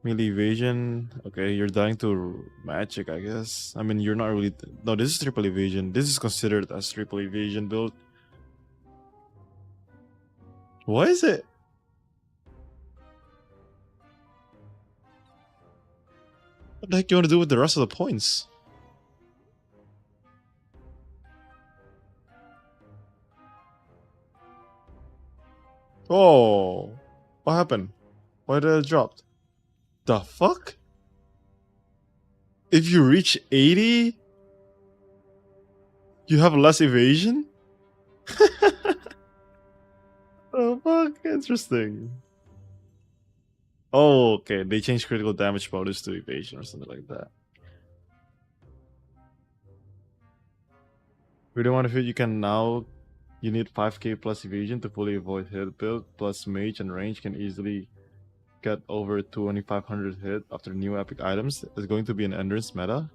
Melee evasion. Okay, you're dying to magic, I guess. I mean, you're not really. No, this is triple evasion. This is considered as triple evasion build. What is it? What the heck you want to do with the rest of the points? Oh, what happened? Why did it drop? The fuck? If you reach 80, you have less evasion? The fuck? Interesting. Oh, okay. They changed critical damage bonus to evasion or something like that. We don't want to hit. You can now. You need 5k plus evasion to fully avoid hit build. Plus mage and range can easily get over 2500 hit after new epic items. It's going to be an endurance meta.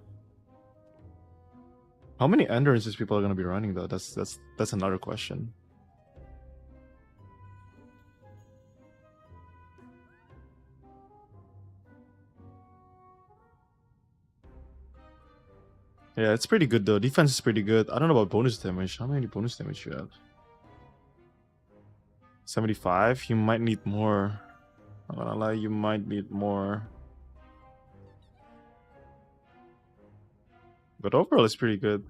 How many endurances people are going to be running though? That's another question. Yeah, it's pretty good though. Defense is pretty good. I don't know about bonus damage. How many bonus damage you have? 75? You might need more. I'm gonna lie, you might need more. But overall, it's pretty good.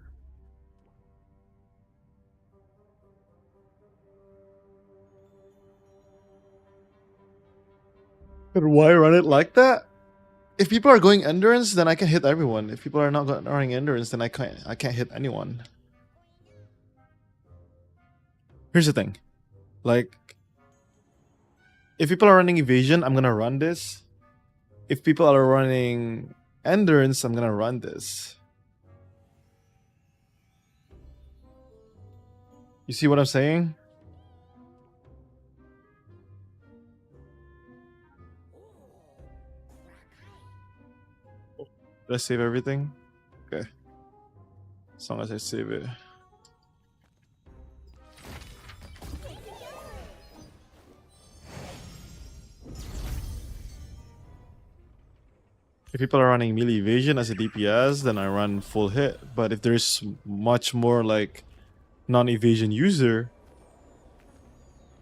But why run it like that? If people are going endurance, then I can hit everyone. If people are not running endurance, then I can't hit anyone. Here's the thing. Like, if people are running evasion, I'm gonna run this. If people are running endurance, I'm gonna run this. You see what I'm saying? Did I save everything? Okay. As long as I save it. If people are running melee evasion as a DPS, then I run full hit. But if there's much more like non-evasion user,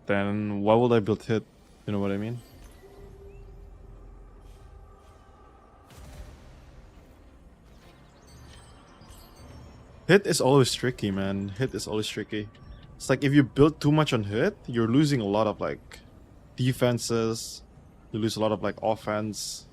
then why would I build hit? You know what I mean? Hit is always tricky, man. Hit is always tricky. It's like if you build too much on hit, you're losing a lot of like defenses. You lose a lot of like offense.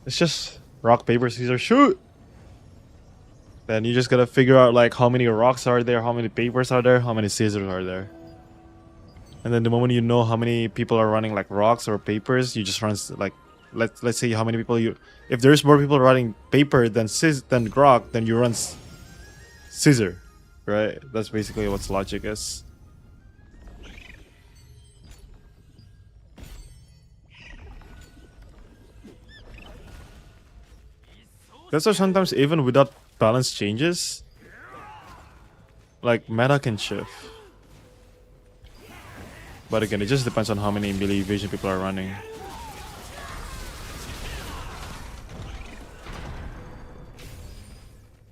It's just rock, paper, scissors, shoot! Then you just gotta figure out like how many rocks are there, how many papers are there, how many scissors are there. And then the moment you know how many people are running like rocks or papers, you just run like let's say how many people you. If there's more people running paper than rock, then you run scissor, right? That's basically what logic is. That's why sometimes even without balance changes, like meta can shift. But again, it just depends on how many melee evasion people are running.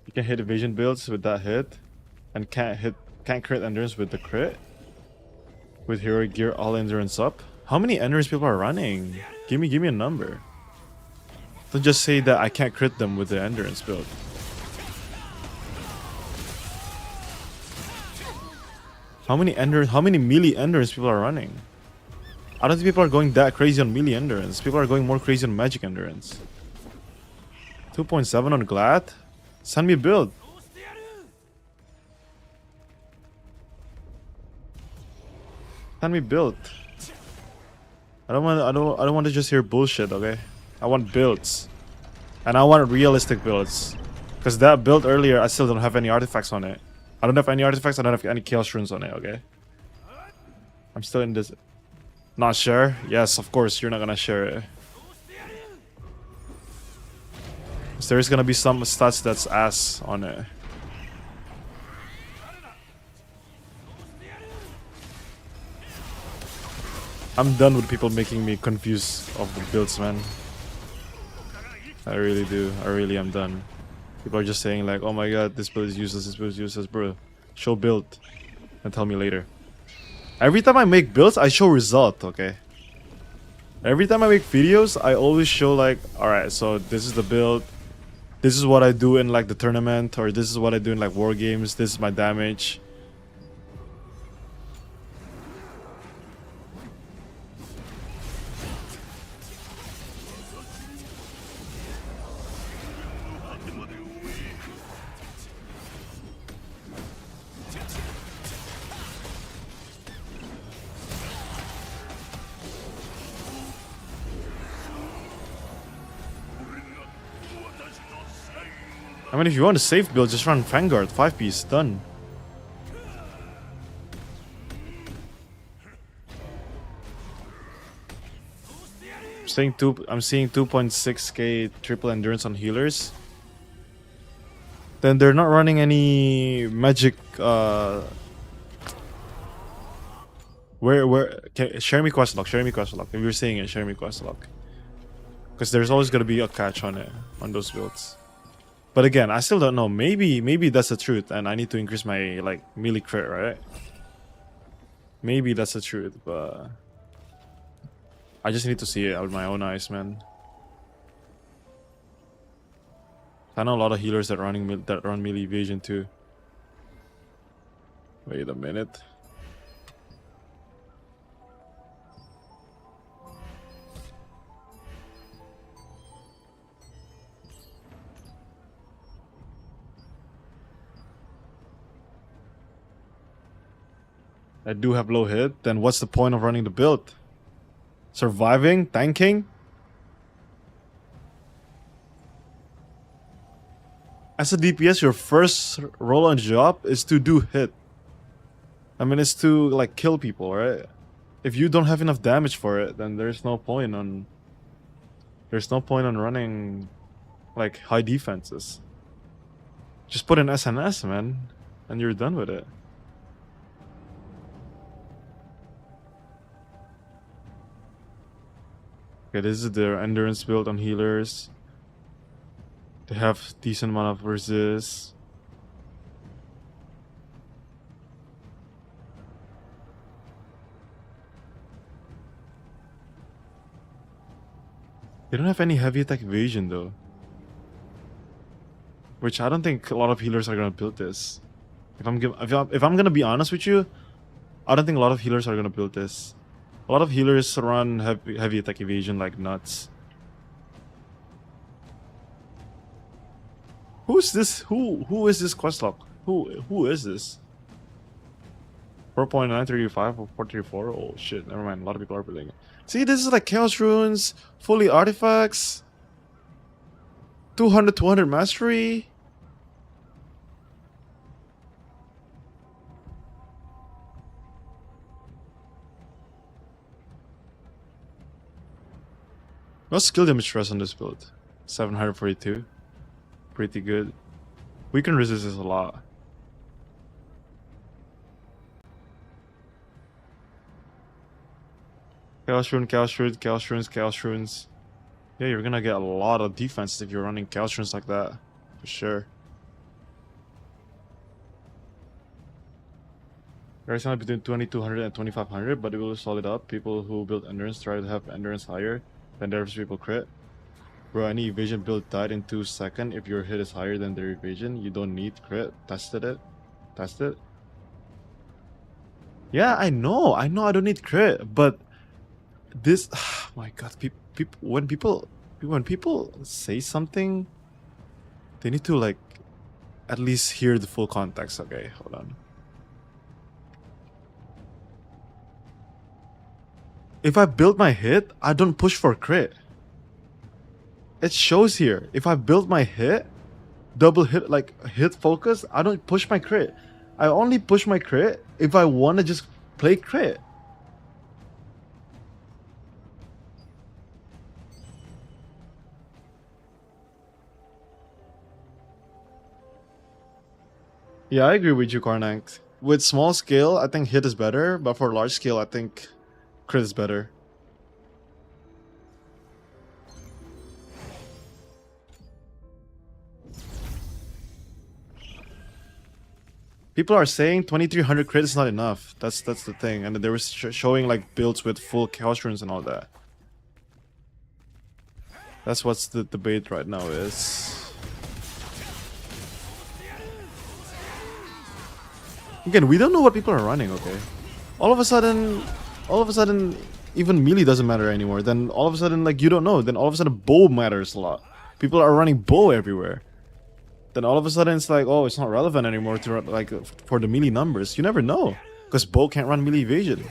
You can hit evasion builds with that hit, and can't crit endurance with the crit. With hero gear all endurance up. How many endurance people are running? Give me a number. Don't just say that I can't crit them with the endurance build. How many melee endurance people are running? I don't think people are going that crazy on melee endurance. People are going more crazy on magic endurance. 2.7 on Glad? Send me a build. Send me build. I don't want to just hear bullshit, okay? I want builds. And I want realistic builds. Because that build earlier, I still don't have any artifacts on it. I don't have any artifacts, I don't have any chaos runes on it, okay? I'm still in this. Not share? Yes, of course, you're not gonna share it. So there's gonna be some stats that's ass on it. I'm done with people making me confused of the builds, man. I really do. I really am done. People are just saying like, oh my god, this build is useless, this build is useless, bro. Show build and tell me later. Every time I make builds, I show result, okay? Every time I make videos, I always show like, alright, so this is the build. This is what I do in like the tournament, or this is what I do in like war games, this is my damage. I mean, if you want a safe build, just run Vanguard, 5-piece, done. I'm seeing 2.6k triple endurance on healers. Then they're not running any magic Where share me quest log, share me quest log. If you're seeing it, share me quest log. Because there's always gonna be a catch on it, on those builds. But again, I still don't know. Maybe that's the truth, and I need to increase my like melee crit, right? Maybe that's the truth, but I just need to see it with my own eyes, man. I know a lot of healers that run melee evasion too. Wait a minute. I do have low hit, then what's the point of running the build? Surviving? Tanking? As a DPS, your first role on job is to do hit. I mean, it's to like kill people, right? If you don't have enough damage for it, then there's no point on running like high defenses. Just put an SNS, man, and you're done with it. Okay, this is their endurance build on healers. They have decent amount of resist. They don't have any heavy attack evasion though. Which I don't think a lot of healers are gonna build this. If I'm gonna be honest with you, I don't think a lot of healers are gonna build this. A lot of healers run heavy attack evasion like nuts. Who's this? Who is this quest log? Who is this? 4.935 or 434? Oh shit, never mind. A lot of people are building it. See, this is like Chaos Runes, fully artifacts, 200 mastery. What's skill damage stress on this build? 742. Pretty good. We can resist this a lot. Chaos Rune, Chaos Runes, Chaos Runes, Chaos Runes. Yeah, you're gonna get a lot of defense if you're running Chaos Runes like that. For sure. There's not between 2200 and 2500, but it will solid up. People who build endurance try to have endurance higher than their people crit. Bro, any evasion build died in 2 seconds. If your hit is higher than their evasion, you don't need crit. Tested it. Test it. Yeah, I know I don't need crit, but this, oh my god, when people say something, they need to like at least hear the full context. Okay, hold on. If I build my hit, I don't push for crit. It shows here. If I build my hit, double hit, like hit focus, I don't push my crit. I only push my crit if I want to just play crit. Yeah, I agree with you, Karnak. With small scale, I think hit is better, but for large scale, I think crit is better. People are saying 2300 crit is not enough. That's the thing, and they were showing like builds with full Chaos Runes and all that. That's what's the debate right now is. Again, we don't know what people are running. Okay, all of a sudden, even melee doesn't matter anymore. Then all of a sudden, like you don't know. Then all of a sudden, bow matters a lot. People are running bow everywhere. Then all of a sudden it's like, oh, it's not relevant anymore to run, like for the melee numbers. You never know, because bow can't run melee evasion.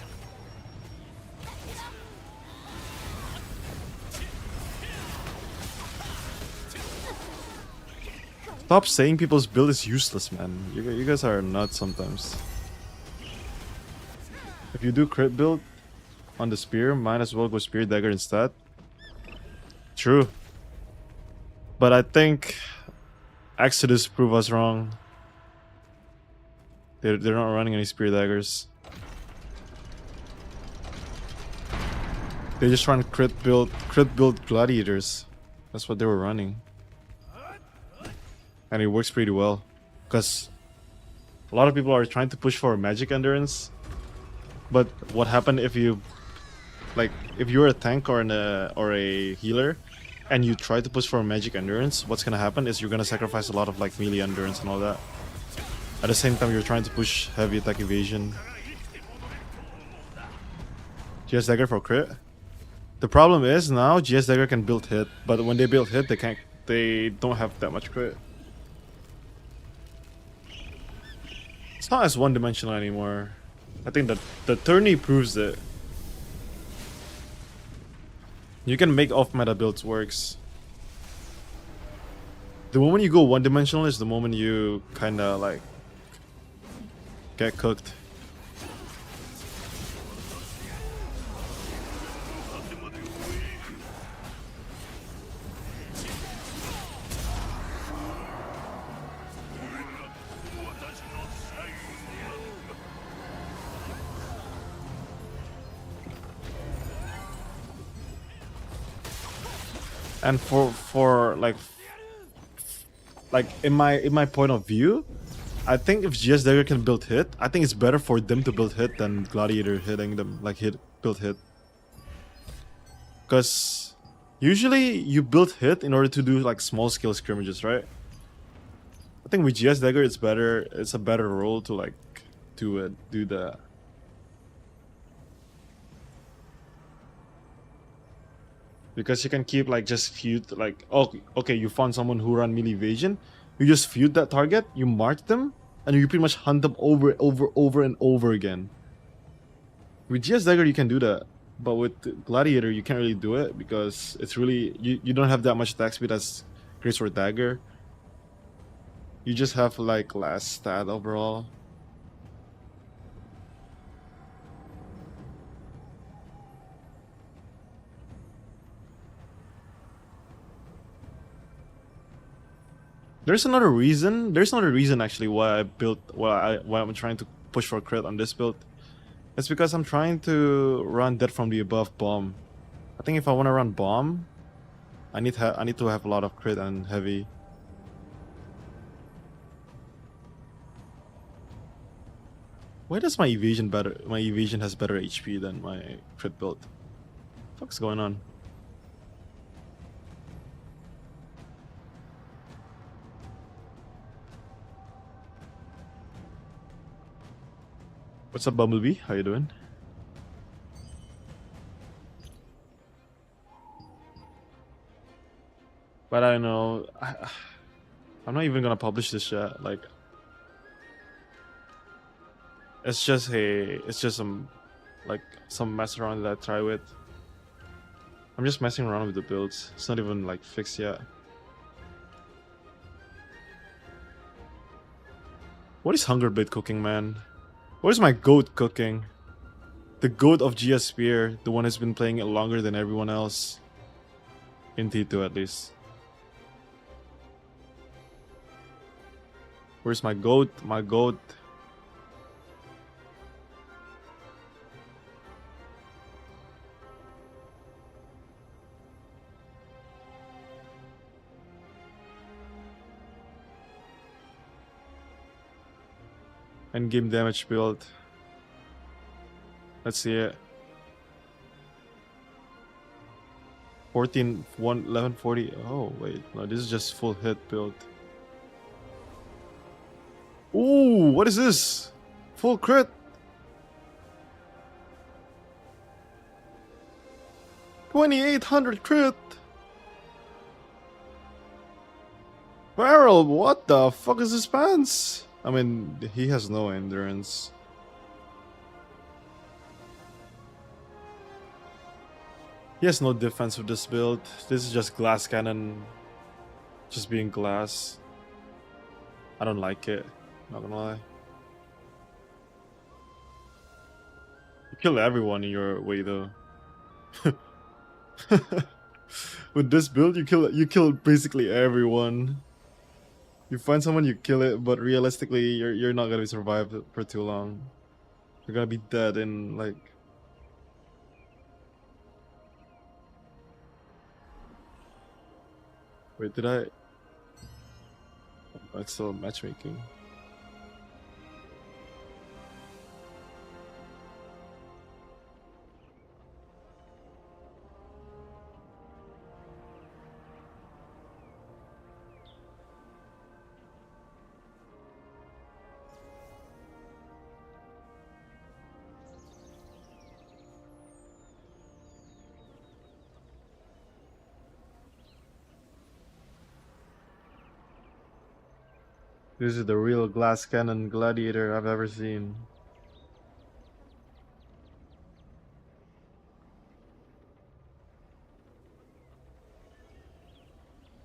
Stop saying people's build is useless, man. You guys are nuts sometimes. If you do crit build on the spear, might as well go spear dagger instead. True. But I think Exodus prove us wrong. They're not running any spear daggers. They just run crit build gladiators. That's what they were running. And it works pretty well. Because a lot of people are trying to push for magic endurance. But what happened if you, like, if you're a tank or a healer, and you try to push for magic endurance, what's gonna happen is you're gonna sacrifice a lot of like melee endurance and all that. At the same time, you're trying to push heavy attack evasion. GS Dagger for crit. The problem is now GS Dagger can build hit, but when they build hit, they don't have that much crit. It's not as one-dimensional anymore. I think that the tourney proves it. You can make off-meta builds works. The moment you go one-dimensional is the moment you kinda like get cooked. And for like in my point of view, I think if GS Dagger can build hit, I think it's better for them to build hit than Gladiator hitting them, like build hit. Because usually you build hit in order to do like small scale scrimmages, right? I think with GS Dagger it's a better role to like do that. Because you can keep like just feud like, oh okay, you found someone who run melee evasion, you just feud that target, you mark them, and you pretty much hunt them over and over again. With GS Dagger you can do that, but with Gladiator you can't really do it because it's really you don't have that much attack speed as Greatsword Dagger. You just have like less stat overall. There's another reason actually why I'm trying to push for crit on this build. It's because I'm trying to run Death from the Above bomb. I think if I want to run bomb, I need to have a lot of crit and heavy. Why does my evasion better? My evasion has better HP than my crit build. What the fuck's going on? What's up, Bumblebee? How you doing? But I know I'm not even gonna publish this yet. Like, it's just some mess around that I try with. I'm just messing around with the builds. It's not even like fixed yet. What is Hungerbait cooking, man? Where's my goat cooking? The goat of GS Spear, the one who's been playing it longer than everyone else. In T2 at least. Where's my goat? My goat. Endgame damage build. Let's see it. 1140. Oh wait, no, this is just full hit build. Ooh, what is this? Full crit. $2,800 crit. Barrel, what the fuck is this pants? I mean, he has no endurance. He has no defense with this build. This is just glass cannon. Just being glass. I don't like it. Not gonna lie. You kill everyone in your way though. With this build, you kill basically everyone. You find someone, you kill it, but realistically, you're not gonna survive for too long. You're gonna be dead in like Wait, did I? Oh, it's still matchmaking. This is the real glass cannon gladiator I've ever seen.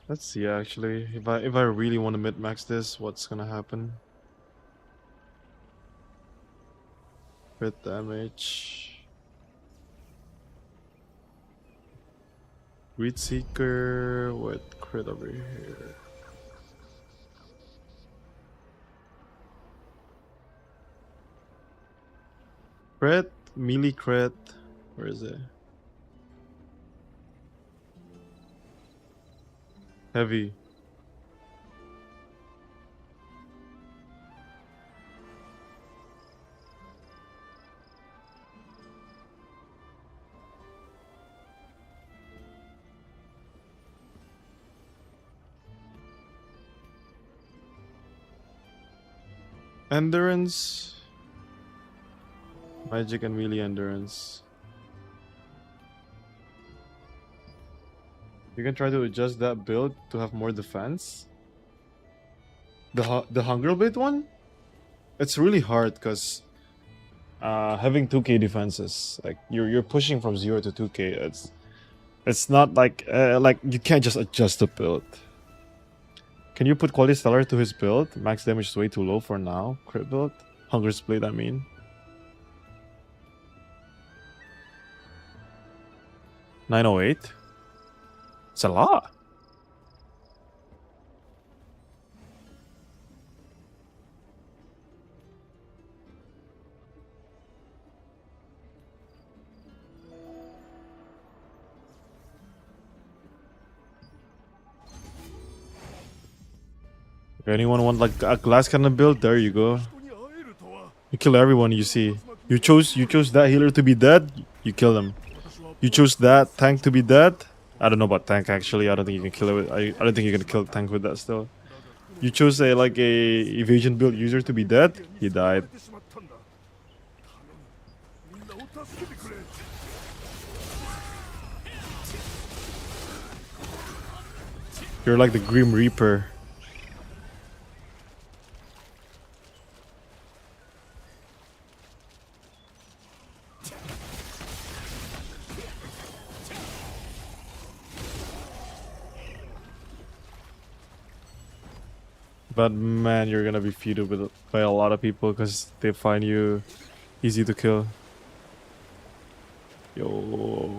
Let's see actually. If I really want to mid-max this, what's gonna happen? Crit damage. Greed Seeker with crit over here. Crit, melee crit. Where is it? Heavy. Endurance. Magic and melee endurance. You can try to adjust that build to have more defense. The hunger bait one? It's really hard because having 2k defenses, like you're pushing from 0 to 2k. It's not like you can't just adjust the build. Can you put Quality Stellar to his build? Max damage is way too low for now. Crit build. Hunger Split, I mean. 908. It's a lot. If anyone want like a glass cannon build, there you go. You kill everyone you see. You chose that healer to be dead, you kill them. You chose that tank to be dead. I don't know about tank actually. I don't think you can kill it with, I don't think you can kill tank with that still. You chose a evasion build user to be dead, he died. You're like the Grim Reaper. But man, you're gonna be feuded with by a lot of people because they find you easy to kill. Yo.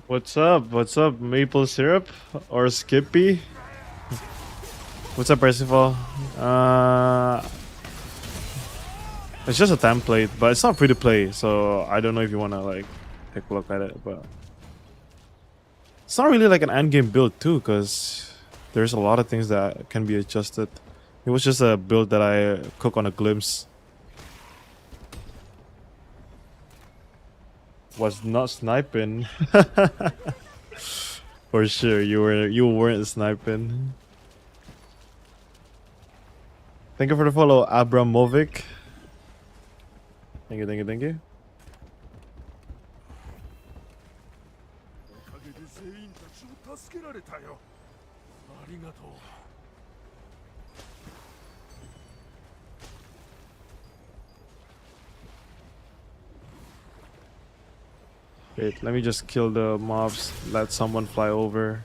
What's up? What's up, Maple Syrup or Skippy? What's up, Percival? It's just a template, but it's not free to play, so I don't know if you wanna like take a look at it. But it's not really like an endgame build too, because there's a lot of things that can be adjusted. It was just a build that I cook on a glimpse. Was not sniping. For sure, you weren't sniping. Thank you for the follow, Abramovic. Thank you. Wait, let me just kill the mobs. Let someone fly over.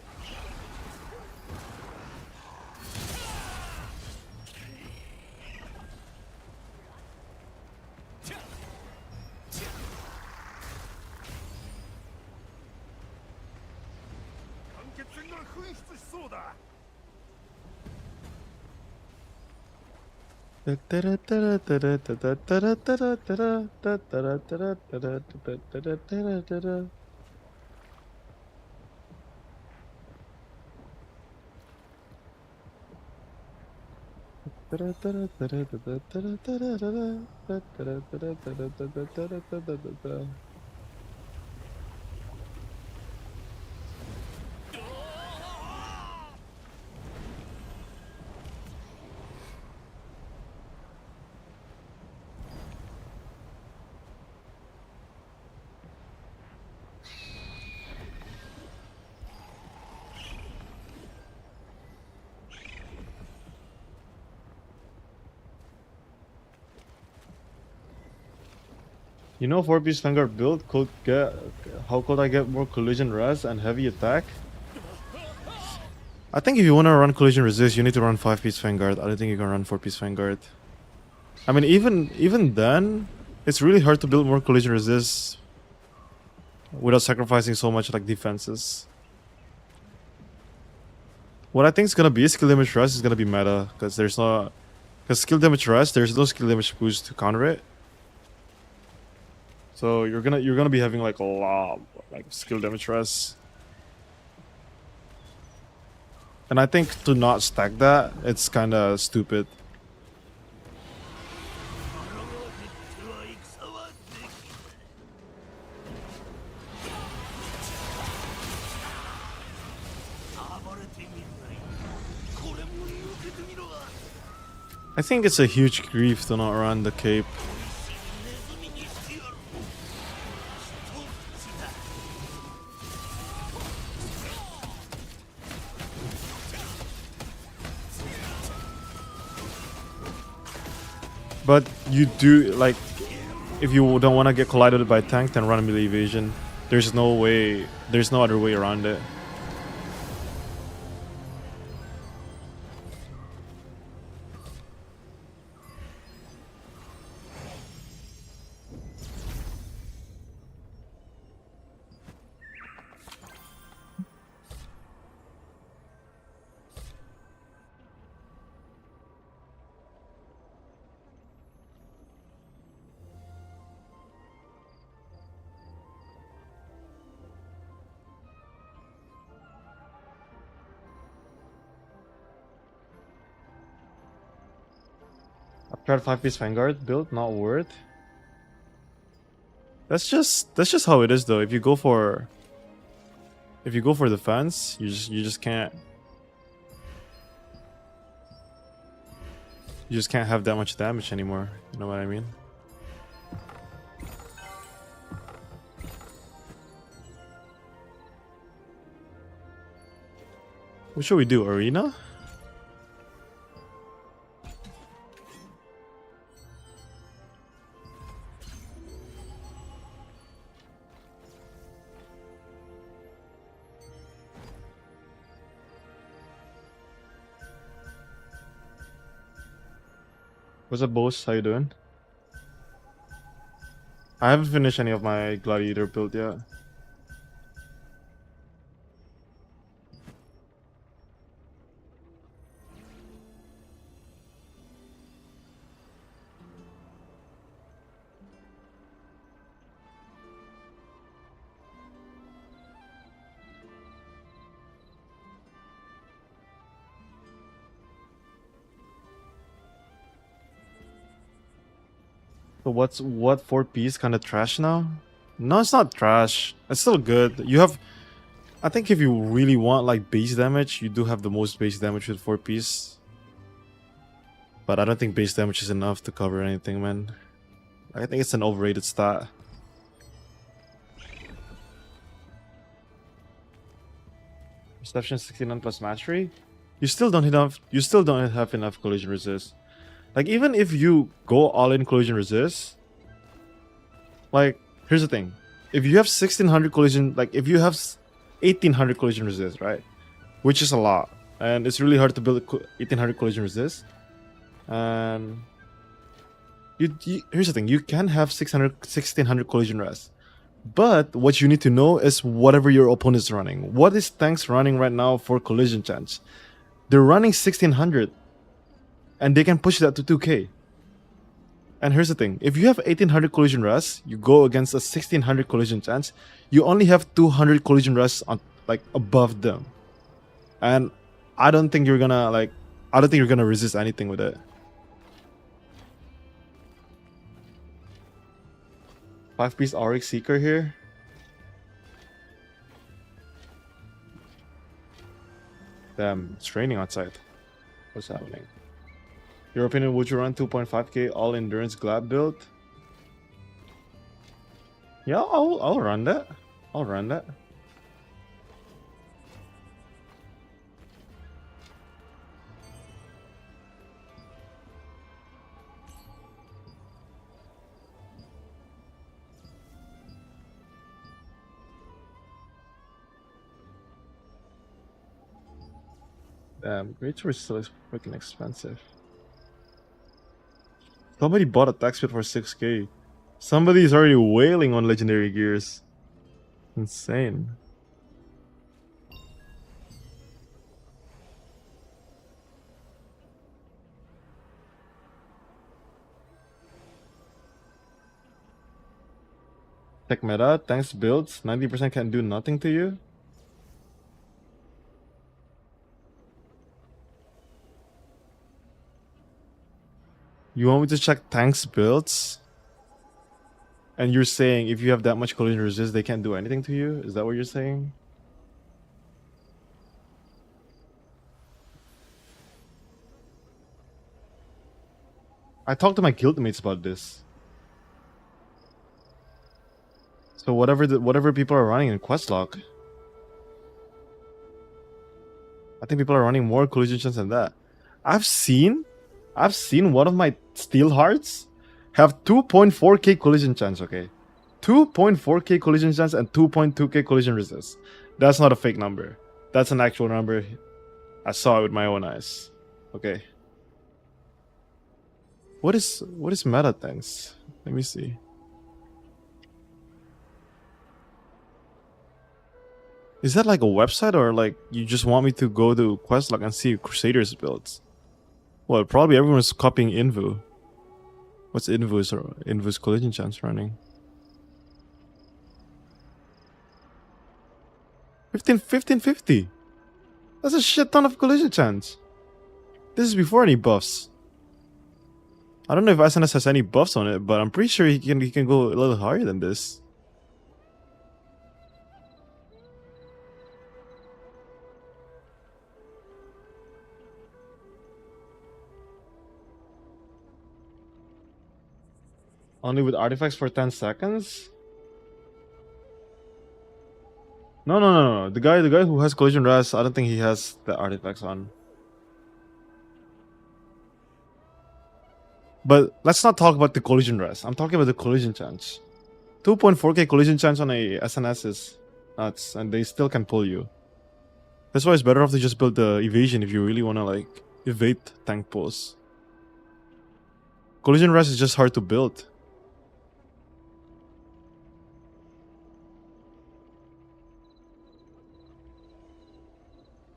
You know, 4-piece Vanguard build could get. How could I get more collision res and heavy attack? I think if you want to run collision resist, you need to run 5-piece Vanguard. I don't think you can run 4-piece Vanguard. I mean, even then, it's really hard to build more collision resist without sacrificing so much like defenses. What I think is gonna be skill damage rest is gonna be meta because skill damage rest, there's no skill damage boost to counter it. So you're gonna be having like a lot like skill damage rest. And I think to not stack that, it's kind of stupid. I think it's a huge grief to not run the cape. But you do, like, if you don't want to get collided by tank, then run melee evasion. There's no other way around it. I've tried 5-piece Vanguard build, not worth. That's just how it is though. If you go for defense, you just can't. You just can't have that much damage anymore. You know what I mean? What should we do? Arena? What's up, boss? How you doing? I haven't finished any of my Gladiator build yet. So what 4-piece kind of trash now? No, it's not trash. It's still good. You have, I think if you really want like base damage, you do have the most base damage with 4-piece. But I don't think base damage is enough to cover anything, man. I think it's an overrated stat. Perception 69 plus mastery? You still don't enough. You still don't have enough collision resist. Like even if you go all in collision resist, like here's the thing: if you have 1600 collision, like if you have 1800 collision resist, right, which is a lot, and it's really hard to build 1800 collision resist. And here's the thing: you can have 1600 collision rest, but what you need to know is whatever your opponent is running. What is tanks running right now for collision chance? They're running 1600, and they can push that to 2k. And here's the thing: if you have 1800 collision rest, you go against a 1600 collision chance, you only have 200 collision rest on like above them. And I don't think you're gonna resist anything with it. 5-piece Auric Seeker here. Damn, it's raining outside. What's happening? Your opinion, would you run 2.5k all endurance Glad build? Yeah, I'll run that. I'll run that. Damn, Great Sword still is freaking expensive. Somebody bought a tech speed for 6k. Somebody's already wailing on legendary gears. Insane. Tech meta, tanks builds, 90% can do nothing to you. You want me to check tanks builds? And you're saying if you have that much collision resist, they can't do anything to you? Is that what you're saying? I talked to my guildmates about this. So whatever people are running in Questlog, I think people are running more collision chance than that. I've seen one of my steel hearts have 2.4k collision chance, okay? 2.4k collision chance and 2.2k collision resist. That's not a fake number. That's an actual number. I saw it with my own eyes. Okay. What is meta tanks? Let me see. Is that like a website or like you just want me to go to Questlog and see Crusaders builds? Well, probably everyone's copying Invu. What's Invu's or Invu's collision chance running? 1550. That's a shit ton of collision chance. This is before any buffs. I don't know if SNS has any buffs on it, but I'm pretty sure he can go a little higher than this. Only with artifacts for 10 seconds? No. The guy who has collision rest, I don't think he has the artifacts on. But let's not talk about the collision rest. I'm talking about the collision chance. 2.4k collision chance on a SNS is nuts, and they still can pull you. That's why it's better off to just build the evasion if you really want to like evade tank pulls. Collision rest is just hard to build.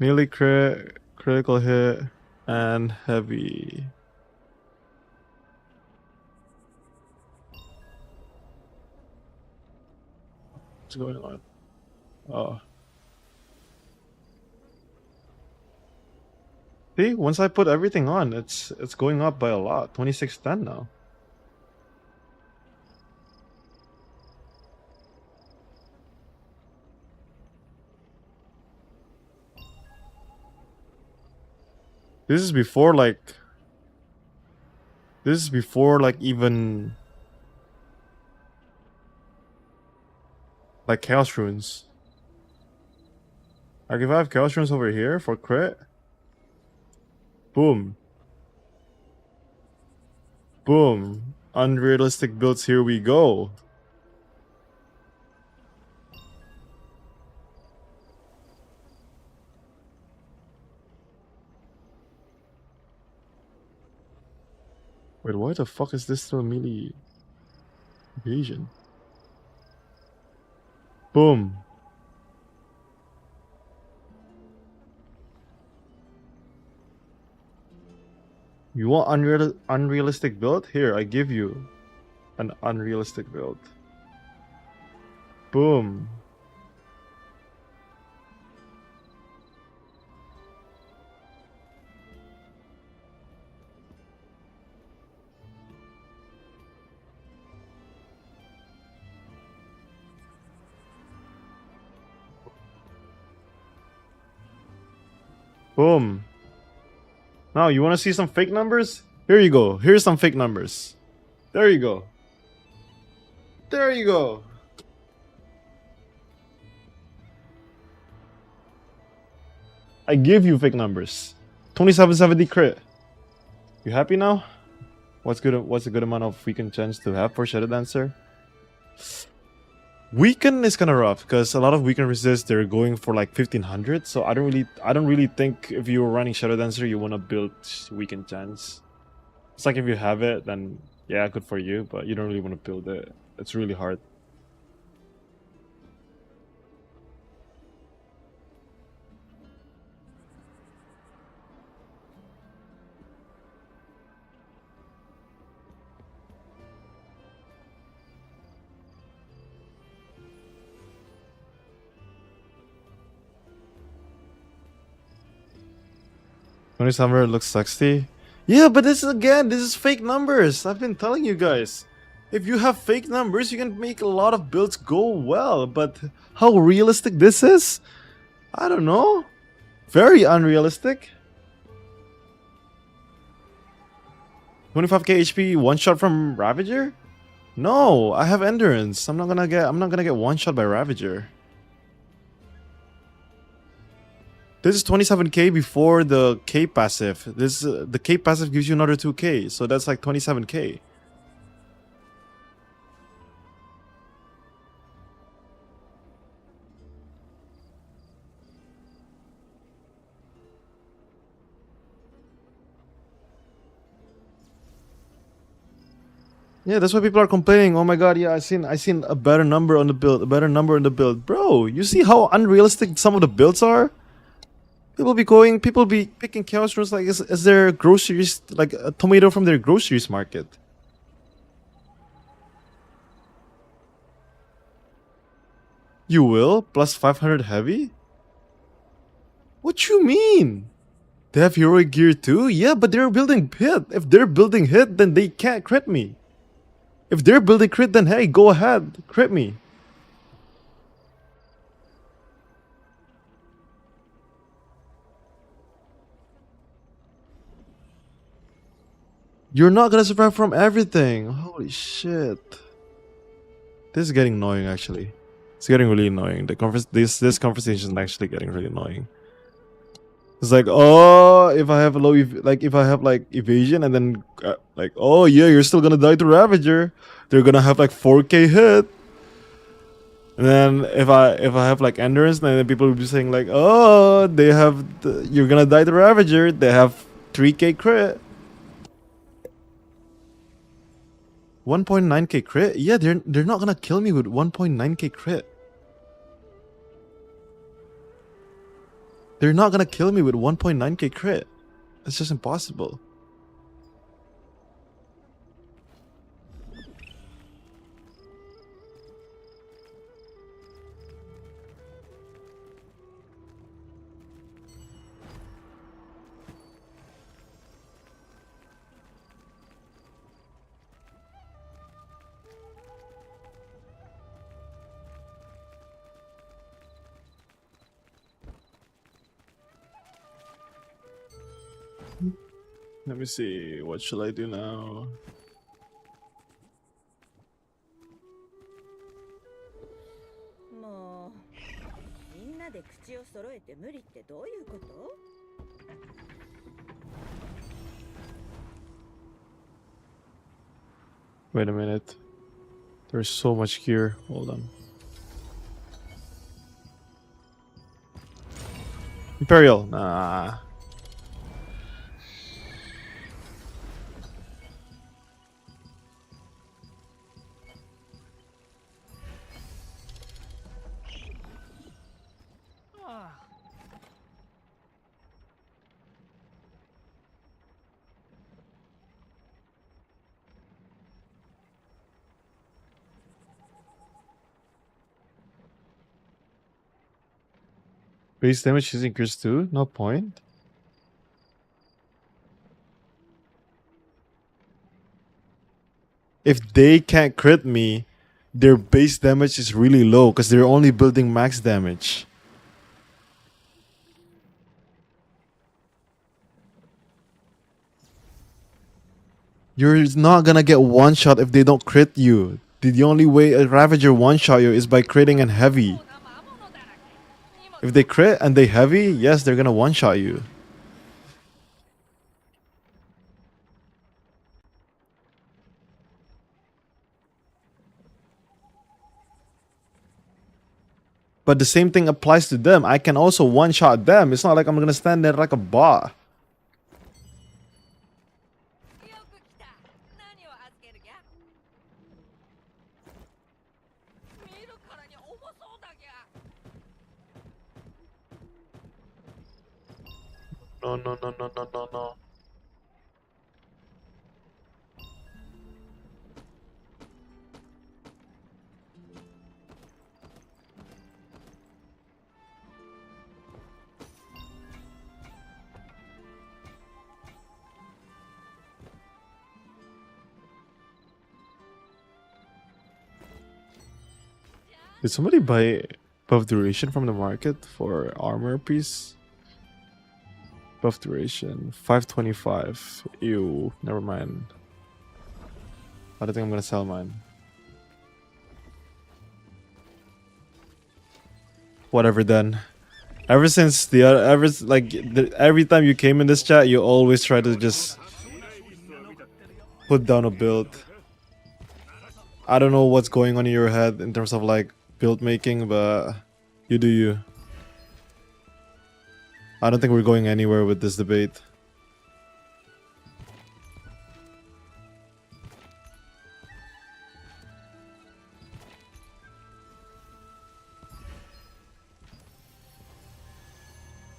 Melee crit, critical hit, and heavy. What's going on? Oh. See, once I put everything on, it's going up by a lot. 2610 now. This is before even like Chaos Runes. Like if I have Chaos Runes over here for crit, Boom. Boom. Unrealistic builds, here we go. Wait, why the fuck is this still melee evasion? Boom. You want unrealistic build? Here, I give you an unrealistic build. Boom. Boom. Now, you want to see some fake numbers? Here you go. Here's some fake numbers. There you go. There you go. I give you fake numbers. 2770 crit. You happy now? What's good? What's a good amount of weaken chance to have for Shadow Dancer? Weaken is kind of rough because a lot of weaken resist they're going for like 1500. So I don't really think if you're running Shadow Dancer you want to build weaken chance. It's like if you have it, then yeah, good for you. But you don't really want to build it. It's really hard. Tony Summer looks sexy. Yeah, but this is fake numbers. I've been telling you guys. If you have fake numbers, you can make a lot of builds go well. But how realistic this is? I don't know. Very unrealistic. 25k HP one shot from Ravager? No, I have endurance. I'm not gonna get one shot by Ravager. This is 27k before the K passive. The K passive gives you another 2k, so that's like 27k. Yeah, that's why people are complaining. Oh my god, yeah, I seen a better number on the build, Bro, you see how unrealistic some of the builds are? People be picking chaos runes like as their groceries, like a tomato from their groceries market. You will? Plus 500 heavy? What you mean? They have heroic gear too? Yeah, but they're building hit. If they're building hit, then they can't crit me. If they're building crit, then hey, go ahead, crit me. You're not gonna survive from everything. Holy shit. This is getting annoying actually. It's getting really annoying. This conversation is actually getting really annoying. It's like, oh, if I have a if I have like evasion and then like, oh yeah, you're still gonna die to Ravager. They're gonna have like 4k hit. And then if I have like endurance, then people will be saying like, oh, you're gonna die to Ravager. They have 3k crit. 1.9k crit? Yeah, they're not gonna kill me with 1.9k crit. They're not gonna kill me with 1.9k crit. It's just impossible. Let me see, what shall I do now? Wait a minute. There's so much gear. Hold on. Imperial. Nah. Base damage is increased too? No point. If they can't crit me, their base damage is really low because they're only building max damage. You're not gonna get one shot if they don't crit you. The only way a Ravager one shot you is by critting and heavy. If they crit and they heavy, yes, they're gonna one shot you. But the same thing applies to them. I can also one shot them. It's not like I'm gonna stand there like a bot. No, no, no, no, no, no, no. Did somebody buy buff duration from the market for armor piece? Buff duration 525. Ew, never mind. I don't think I'm gonna sell mine. Whatever then. Ever since every time you came in this chat, you always try to just put down a build. I don't know what's going on in your head in terms of like build making, but you do you. I don't think we're going anywhere with this debate.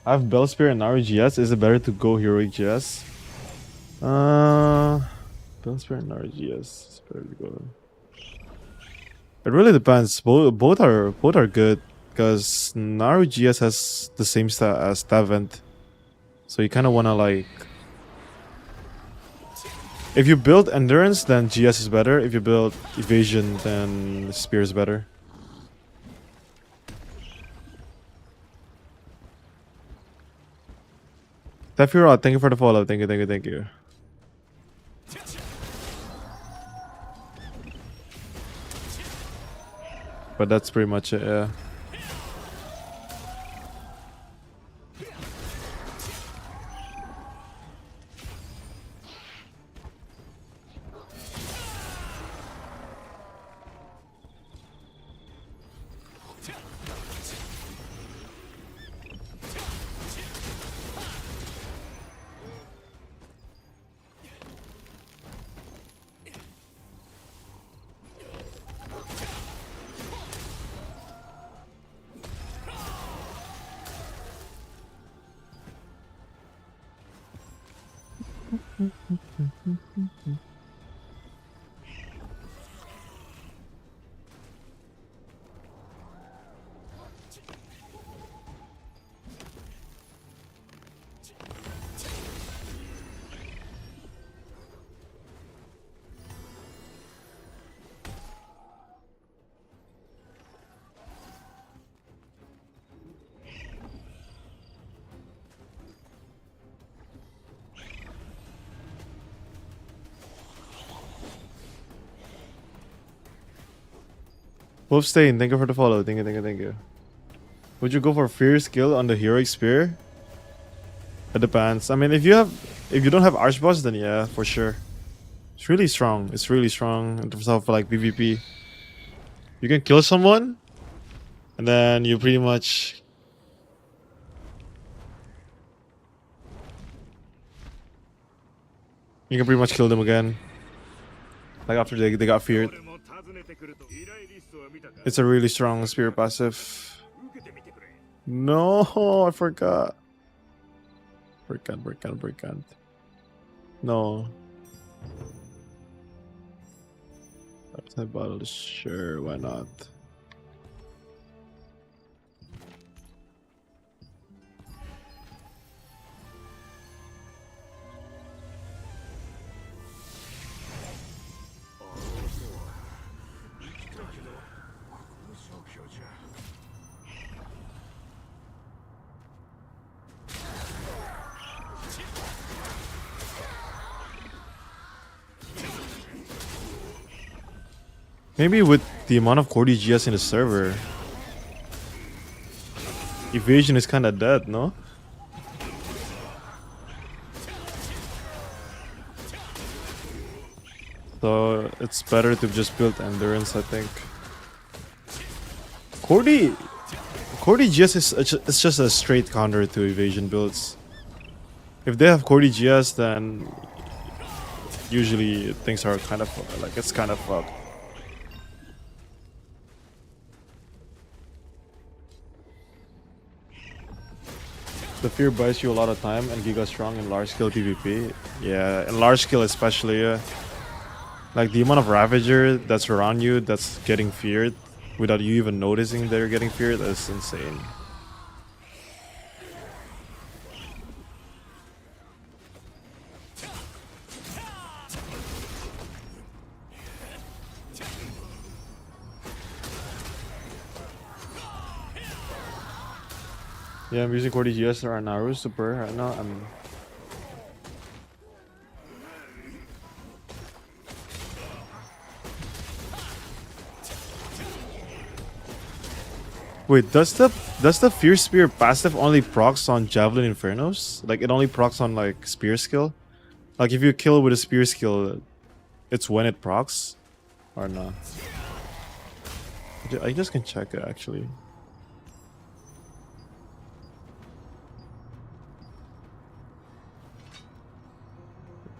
I have Bell Spear and RGS. Is it better to go Heroic GS? Bell Spear and RGS. It's better to go. It really depends. Both are good because Naru GS has the same stat as Tavent, so you kind of wanna like. If you build Endurance, then GS is better. If you build Evasion, then Spear is better. Tefirot, thank you for the follow. Thank you, thank you, thank you. But that's pretty much it, yeah. Wolfstein, thank you for the follow. Thank you, thank you, thank you. Would you go for Fear skill on the Heroic Spear? It depends. I mean, if you don't have Archboss, then yeah, for sure. It's really strong. It's really strong in terms of like PvP. You can kill someone, and then you pretty much kill them again. Like after they got feared. It's a really strong spear passive. No, I forgot. Break. No. Outside battle, sure, why not? Maybe with the amount of core DGS in the server, Evasion is kind of dead, no? So it's better to just build endurance, I think. Core DGS is it's just a straight counter to Evasion builds. If they have core DGS, then usually things are kind of like it's kind of fucked. The fear buys you a lot of time and Giga strong in large scale PvP. Yeah, in large scale especially, yeah. Like the amount of Ravager that's around you that's getting feared without you even noticing they're getting feared is insane. Yeah, I'm using 40 GS right now. Super right now. Wait, does the Fierce Spear passive only procs on Javelin Infernos? Like it only procs on like spear skill? Like if you kill with a spear skill, it's when it procs? Or not? I just can check it actually.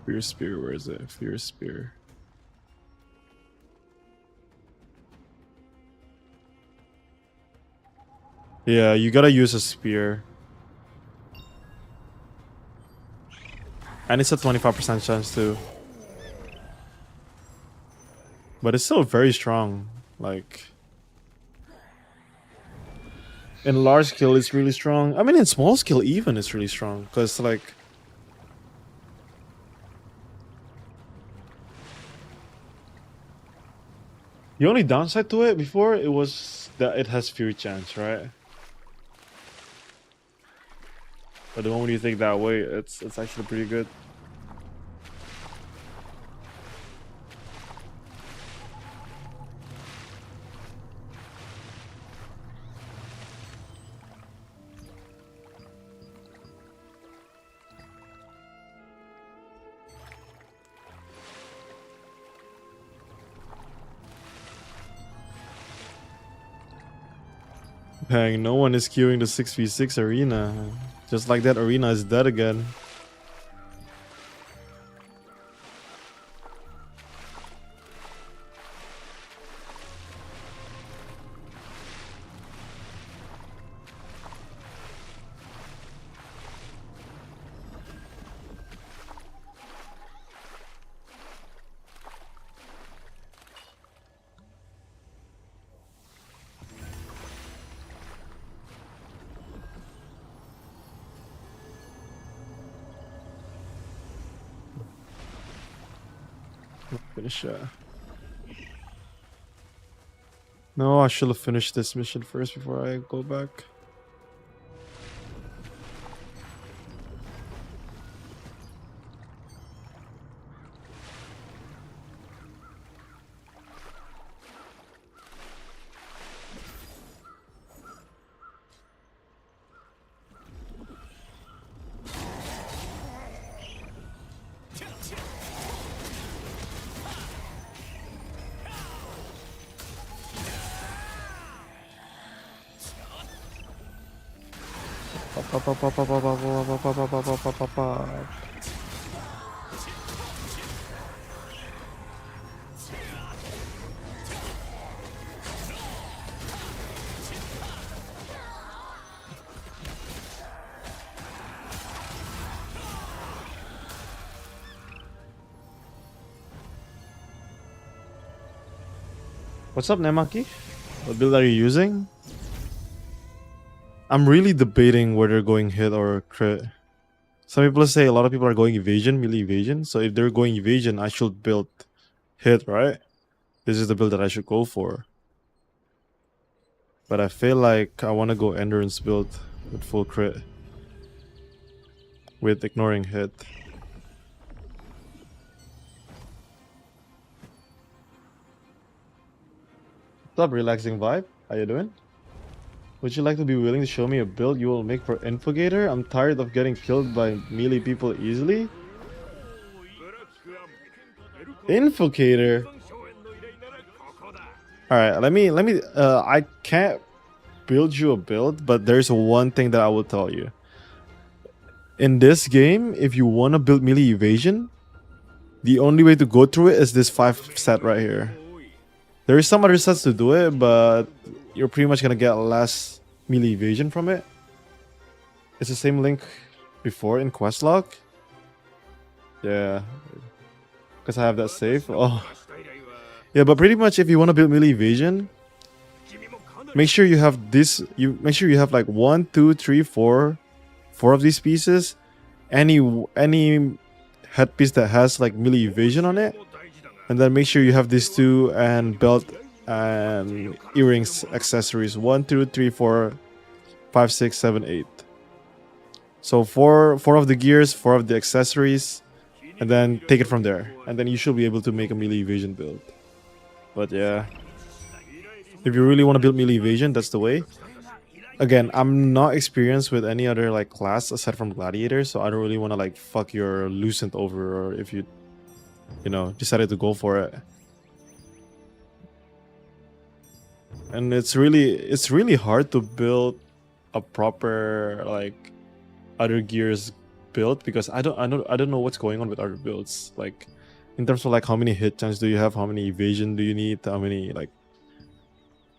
Fierce Spear, where is it? Fierce Spear. Yeah, you gotta use a spear. And it's a 25% chance too. But it's still very strong. Like in large scale it's really strong. I mean in small scale even it's really strong. Cause like the only downside to it before it was that it has fear chance, right? But the moment you think that way, it's actually pretty good. Dang, no one is queuing the 6v6 arena. Just like that arena is dead again. Finish No, I should have finished this mission first before I go back. Pop, pop, pop, pop, pop, pop, pop, pop, pop, pop, pop, pop, pop. What's up, Nemaki? What build are you using? I'm really debating whether going hit or crit. Some people say a lot of people are going evasion, melee evasion. So if they're going evasion, I should build hit, right? This is the build that I should go for. But I feel like I want to go endurance build with full crit. With ignoring hit. What's up, relaxing vibe? How you doing? Would you like to be willing to show me a build you will make for Infogator? I'm tired of getting killed by melee people easily. Infogator? Alright, let me I can't build you a build, but there's one thing that I will tell you. In this game, if you want to build melee evasion, the only way to go through it is this 5 set right here. There is some other sets to do it, but you're pretty much gonna get less melee evasion from it. It's the same link before in quest log. Yeah, because I have that saved. Oh, yeah, but pretty much if you want to build melee evasion, make sure you have this. You make sure you have like 1, 2, 3, 4 of these pieces. Any headpiece that has like melee evasion on it. And then make sure you have these 2 and belt and earrings accessories 1, 2, 3, 4, 5, 6, 7, 8. So 4 of the gears, 4 of the accessories, and then take it from there. And then you should be able to make a melee evasion build. But yeah, if you really want to build melee evasion, that's the way. Again, I'm not experienced with any other like class aside from Gladiator, so I don't really want to like fuck your Lucent over, or if you know, decided to go for it. And it's really hard to build a proper like other gears build, because I don't know what's going on with other builds, like in terms of like how many hit chance do you have, how many evasion do you need, how many like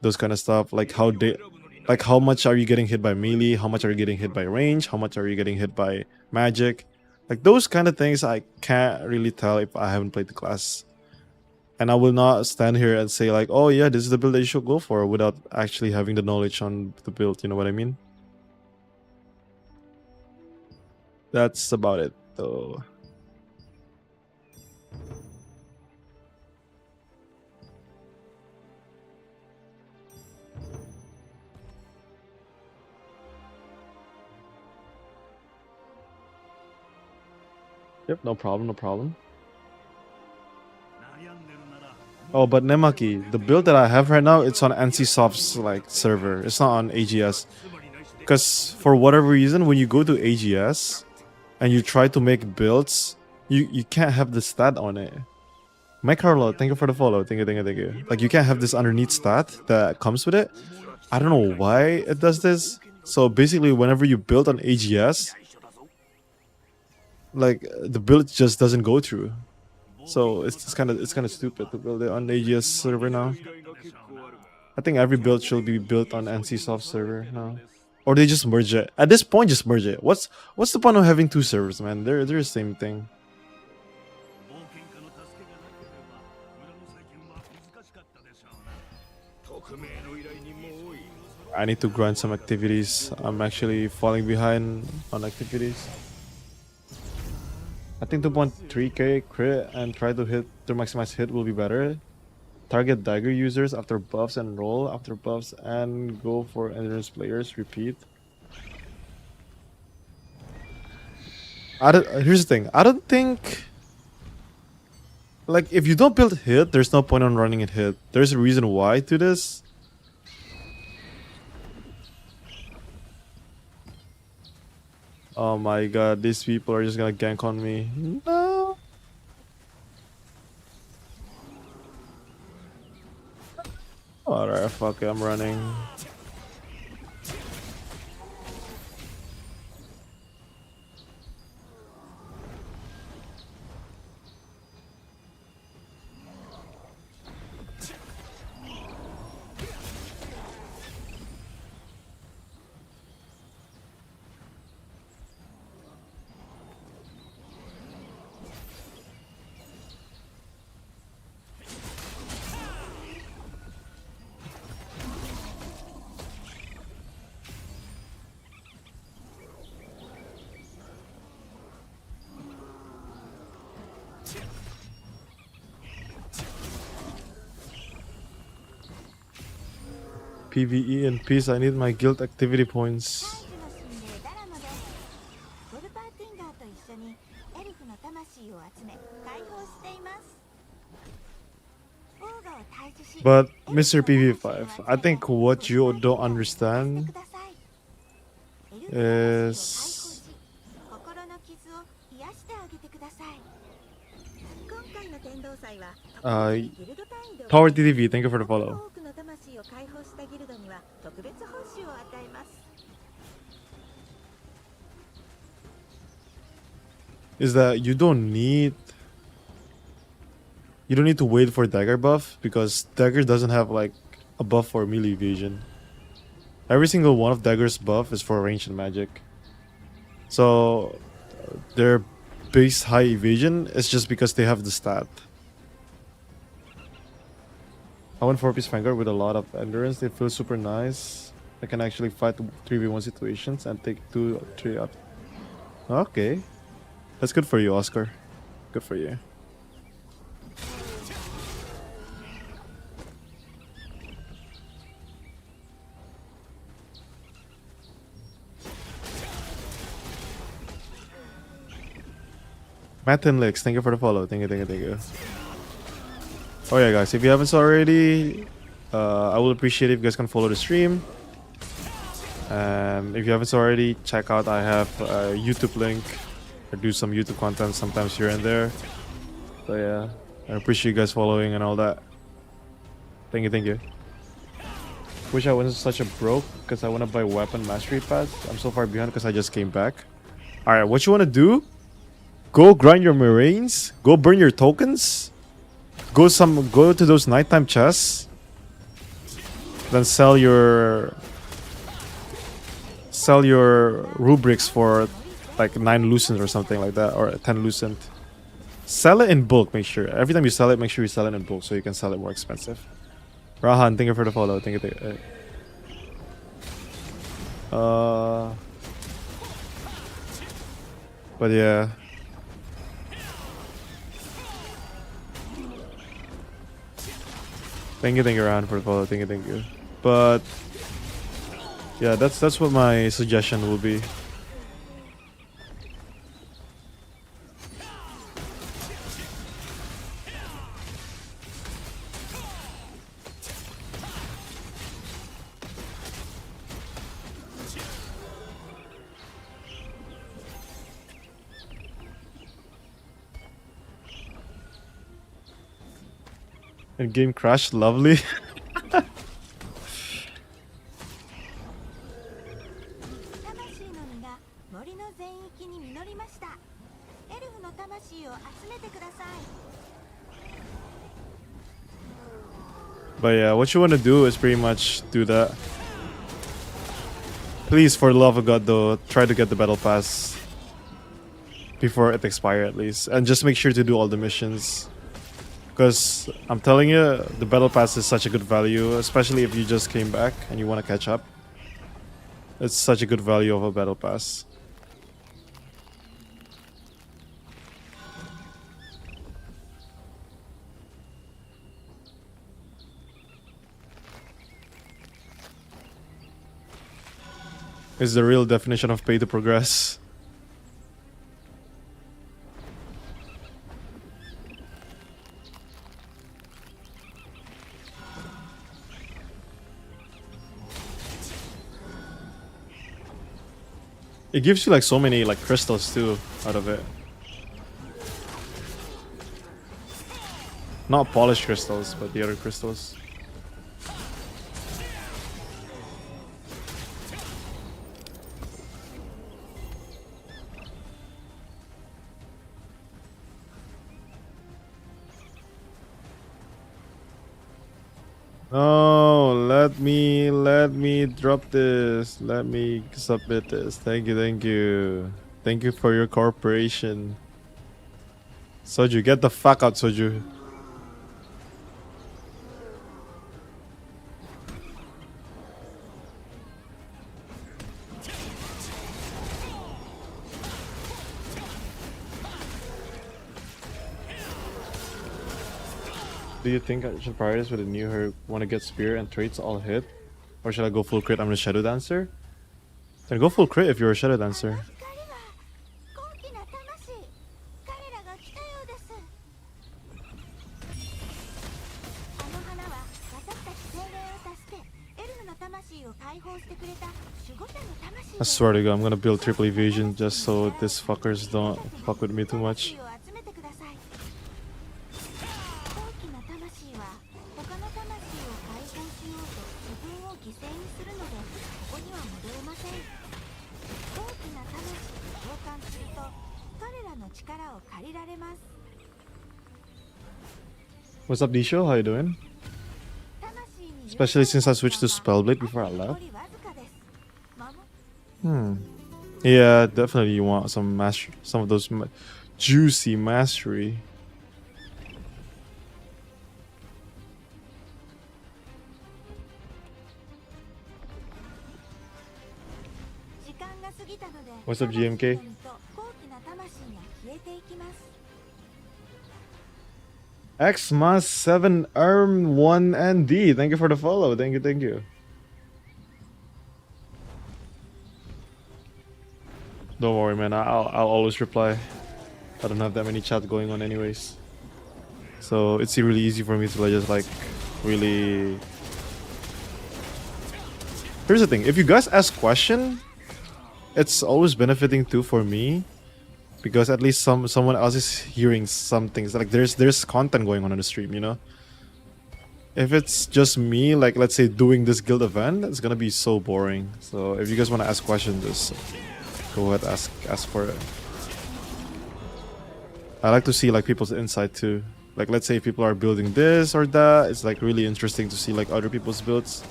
those kind of stuff, like how much are you getting hit by melee, how much are you getting hit by range, how much are you getting hit by magic. Like those kind of things I can't really tell if I haven't played the class. And I will not stand here and say like, oh yeah, this is the build that you should go for, without actually having the knowledge on the build, you know what I mean? That's about it though. Yep, no problem, no problem. Oh, but Nemaki, the build that I have right now, it's on NCSoft's like server. It's not on AGS. Because for whatever reason, when you go to AGS and you try to make builds, you can't have the stat on it. Mike Carlo, thank you for the follow. Thank you. Like you can't have this underneath stat that comes with it. I don't know why it does this. So basically, whenever you build on AGS, like the build just doesn't go through. So it's kind of stupid to build it on AGS server now. I think every build should be built on NCSoft server now, or they just merge it. At this point, just merge it. What's the point of having 2 servers, man? They're the same thing. I need to grind some activities. I'm actually falling behind on activities. I think 2.3k crit and try to maximize hit will be better. Target dagger users after buffs and roll after buffs, and go for endurance players. Repeat. Here's the thing. I don't think, like, if you don't build hit, there's no point on running it hit. There's a reason why to this. Oh my god, these people are just gonna gank on me. No. Alright, fuck it, I'm running. PvE in peace. I need my guild activity points. But Mr. PV5, I think what you don't understand is Tower TTV, thank you for the follow. Is that you don't need to wait for dagger buff, because dagger doesn't have like a buff for melee evasion. Every single one of dagger's buff is for ranged and magic. So their base high evasion is just because they have the stat. I went 4-piece Vanguard with a lot of endurance. It feels super nice. I can actually fight 3v1 situations and take 2 or 3 out. Okay. That's good for you, Oscar. Good for you. Matt and Lex, thank you for the follow. Thank you. Oh yeah, guys, if you haven't already, I will appreciate if you guys can follow the stream. And if you haven't already, check out, I have a YouTube link. I do some YouTube content sometimes here and there. So yeah, I appreciate you guys following and all that. Thank you. Wish I wasn't such a broke, because I want to buy weapon mastery pass. I'm so far behind because I just came back. Alright, what you want to do? Go grind your marines. Go burn your tokens. Go to those nighttime chests. Then sell your rubrics for like 9 lucent or something like that, or 10 lucent. Sell it in bulk, make sure. Every time you sell it, make sure you sell it in bulk so you can sell it more expensive. Rahan, thank you for the follow. Thank you. But yeah. Thank you, Rahan, for the follow. Thank you. But yeah, that's what my suggestion will be. And game crash, lovely. But yeah, what you want to do is pretty much do that. Please, for the love of God though, try to get the battle pass before it expires at least. And just make sure to do all the missions. Because I'm telling you, the battle pass is such a good value, especially if you just came back and you want to catch up. It's such a good value of a battle pass. It's the real definition of pay to progress. It gives you like so many like crystals too out of it. Not polished crystals, but the other crystals. No, let me drop this. Let me submit this. Thank you. Thank you for your cooperation. Soju, get the fuck out, Soju. Do you think I should prioritize with a new her want to get spear and traits all hit? Or should I go full crit? I'm a Shadow Dancer. Then go full crit if you're a Shadow Dancer. 高貴な魂彼らが来たようですあの花は私たち精霊を助けエルフの魂を解放してくれた守護者の魂 I swear to God, I'm gonna build triple evasion just so these fuckers don't fuck with me too much. を集めてください高貴な魂は他の魂を解放しようと自分を犠牲にするのでここには戻れません高貴な魂と交換すると彼らの力を借りられます What's up, Disho? How you doing? 魂に Especially since I switched to Spellblade before I 残 left. りわずかです守 Yeah, definitely you want some mastery, some of those juicy mastery. 時間が過ぎたので What's up, GMK? 魂の実と高貴な魂が消えていきます Xmas 7 Arm 1 and D. Thank you for the follow. Thank you, thank you. Don't worry, man. I'll always reply. I don't have that many chats going on, anyways. So it's really easy for me to just like really. Here's the thing: if you guys ask question, it's always benefiting too for me, because at least someone else is hearing some things. Like there's content going on the stream, you know. If it's just me, like let's say doing this guild event, it's gonna be so boring. So if you guys want to ask questions, just go ahead, ask for it. I like to see like people's insight too. Like let's say people are building this or that, it's like really interesting to see like other people's builds.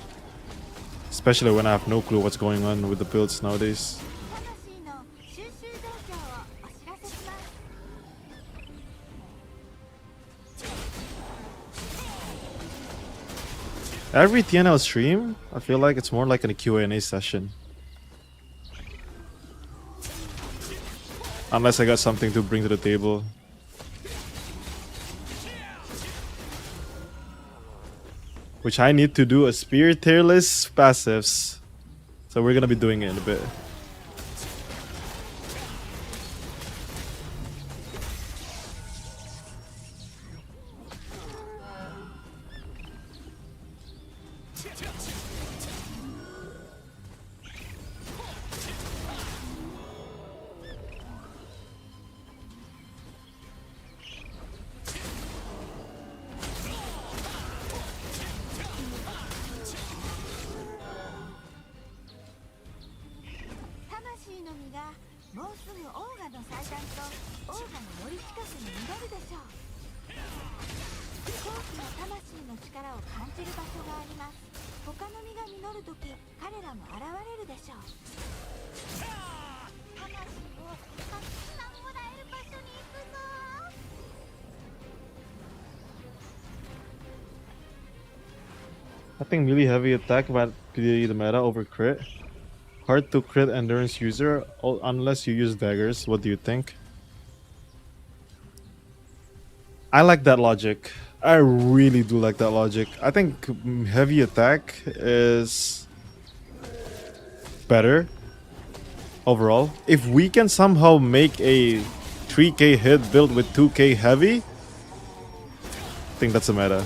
Especially when I have no clue what's going on with the builds nowadays. 魂の収集状況をお知らせします Every TNL stream, I feel like it's more like a Q&A session. Unless I got something to bring to the table. Which I need to do a spear tierlist passives. So we're gonna be doing it in a bit. I think melee heavy attack might be the meta over crit. Hard to crit endurance user unless you use daggers. What do you think? I like that logic. I really do like that logic. I think heavy attack is better overall. If we can somehow make a 3k hit build with 2k heavy, I think that's a meta.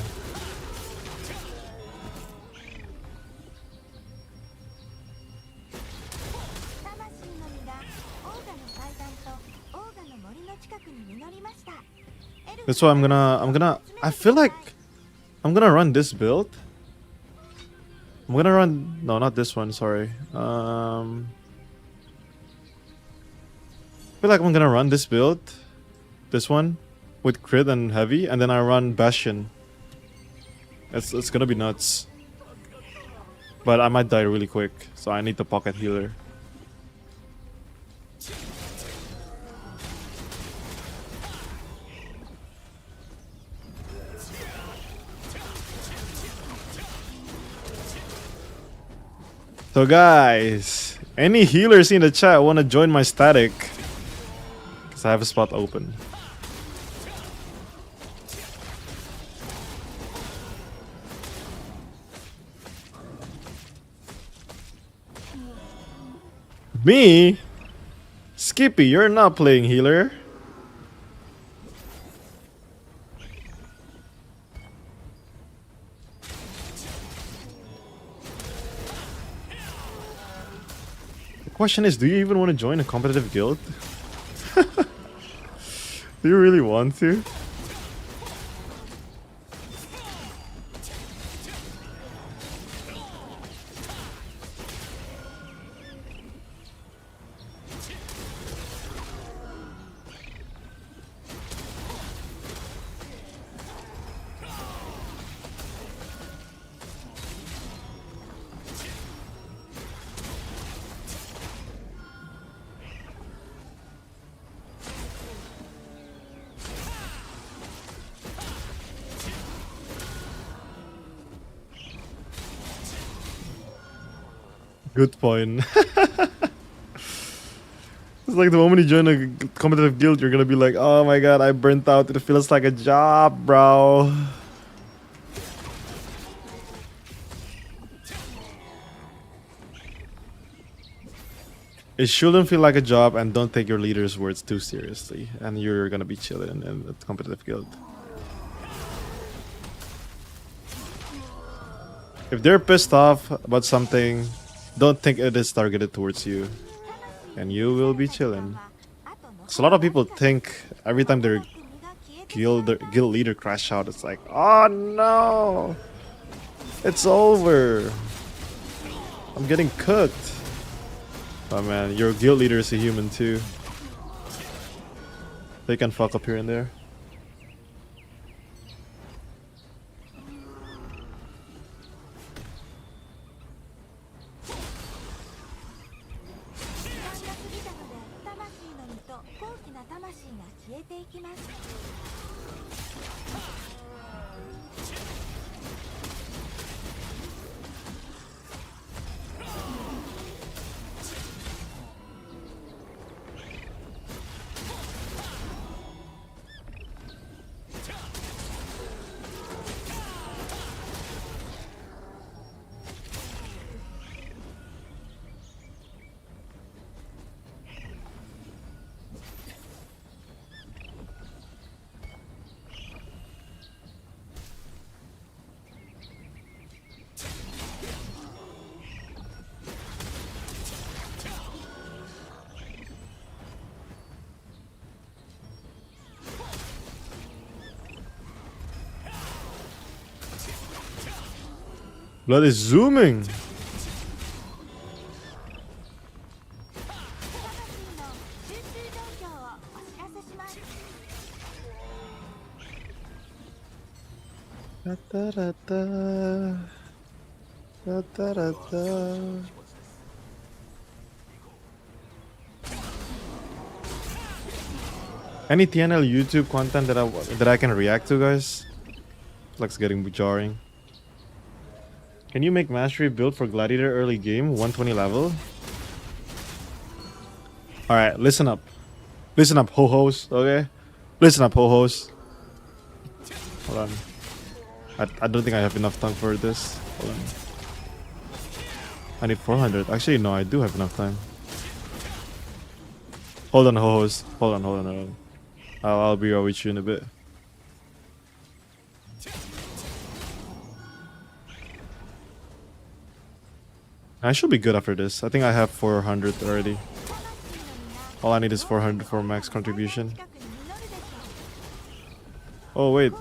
That's why I feel like I'm gonna run this build. I'm gonna run, no, not this one, sorry. I feel like I'm gonna run this build, this one, with crit and heavy, and then I run Bastion. It's gonna be nuts. But I might die really quick, so I need the pocket healer. So guys, any healers in the chat want to join my static? Because I have a spot open. Me? Skippy, you're not playing healer. The question is, do you even want to join a competitive guild? Do you really want to? Good point. It's like the moment you join a competitive guild, you're gonna be like, oh my god, I burnt out. It feels like a job, bro. It shouldn't feel like a job, and don't take your leader's words too seriously. And you're gonna be chilling in the competitive guild. If they're pissed off about something, don't think it is targeted towards you, and you will be chilling. So a lot of people think every time their guild leader crash out, it's like, oh no, it's over. I'm getting cooked. Oh man, your guild leader is a human too. They can fuck up here and there. Blood is zooming. Da, da, da, da. Da, da, da, da. Any TNL YouTube content that I can react to, guys? Looks getting jarring. Can you make mastery build for Gladiator early game 120 level? All right, listen up, ho-hos. Okay, listen up, ho-hos. Hold on. I don't think I have enough time for this. Hold on. I need 400. Actually, no, I do have enough time. Hold on, ho-hos. Hold on. I'll be right with you in a bit. I should be good after this. I think I have 400 already. All I need is 400 for max contribution. Oh wait.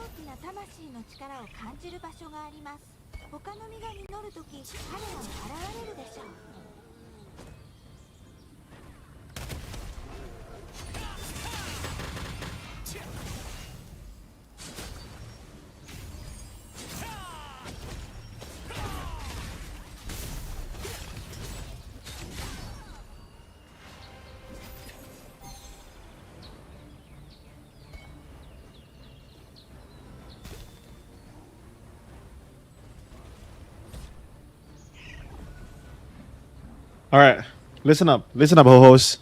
Alright, listen up, ho-hos.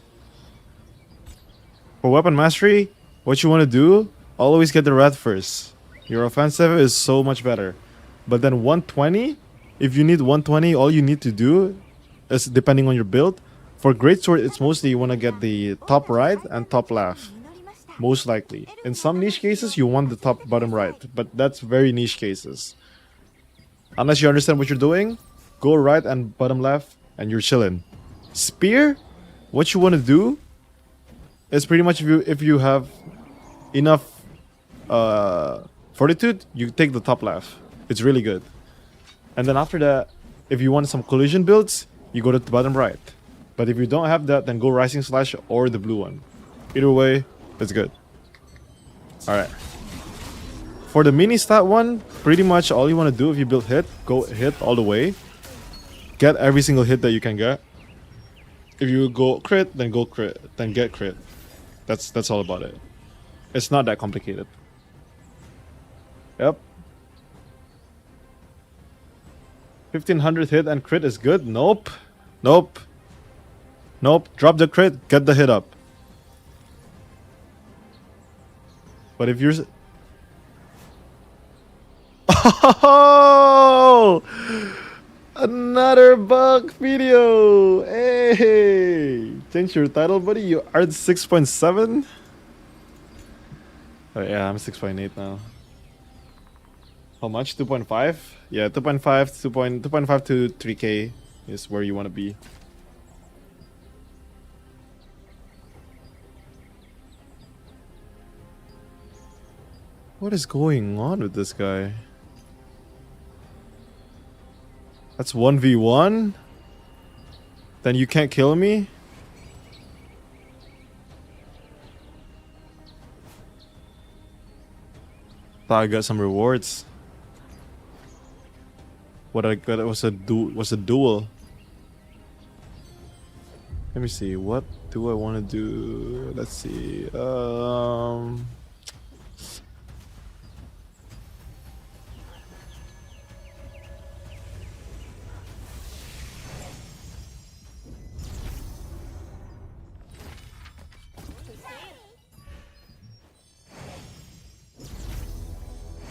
For weapon mastery, what you want to do, always get the red first. Your offensive is so much better. But then 120, if you need 120, all you need to do is, depending on your build, For greatsword, it's mostly you want to get the top right and top left, most likely. In some niche cases, you want the top bottom right, but that's very niche cases. Unless you understand what you're doing, go right and bottom left, and you're chilling. Spear, what you want to do is pretty much if you have enough fortitude, you take the top left. It's really good. And then after that, if you want some collision builds, you go to the bottom right. But if you don't have that, then go Rising Slash or the blue one. Either way, it's good. Alright. For the mini stat one, pretty much all you want to do if you build hit, go hit all the way. Get every single hit that you can get. If you go crit, then go crit, then get crit. That's all about it. It's not that complicated. Yep. 1500 hit and crit is good. Nope. Nope. Nope. Drop the crit, get the hit up. But if you're... Oh! Another bug video! Hey! Change your title, buddy. You are 6.7? Oh yeah, I'm 6.8 now. How much? 2.5? Yeah, 2.5 to 3k is where you want to be. What is going on with this guy? That's 1v1? Then you can't kill me? Thought I got some rewards. What I got was a duel. Let me see. What do I want to do? Let's see.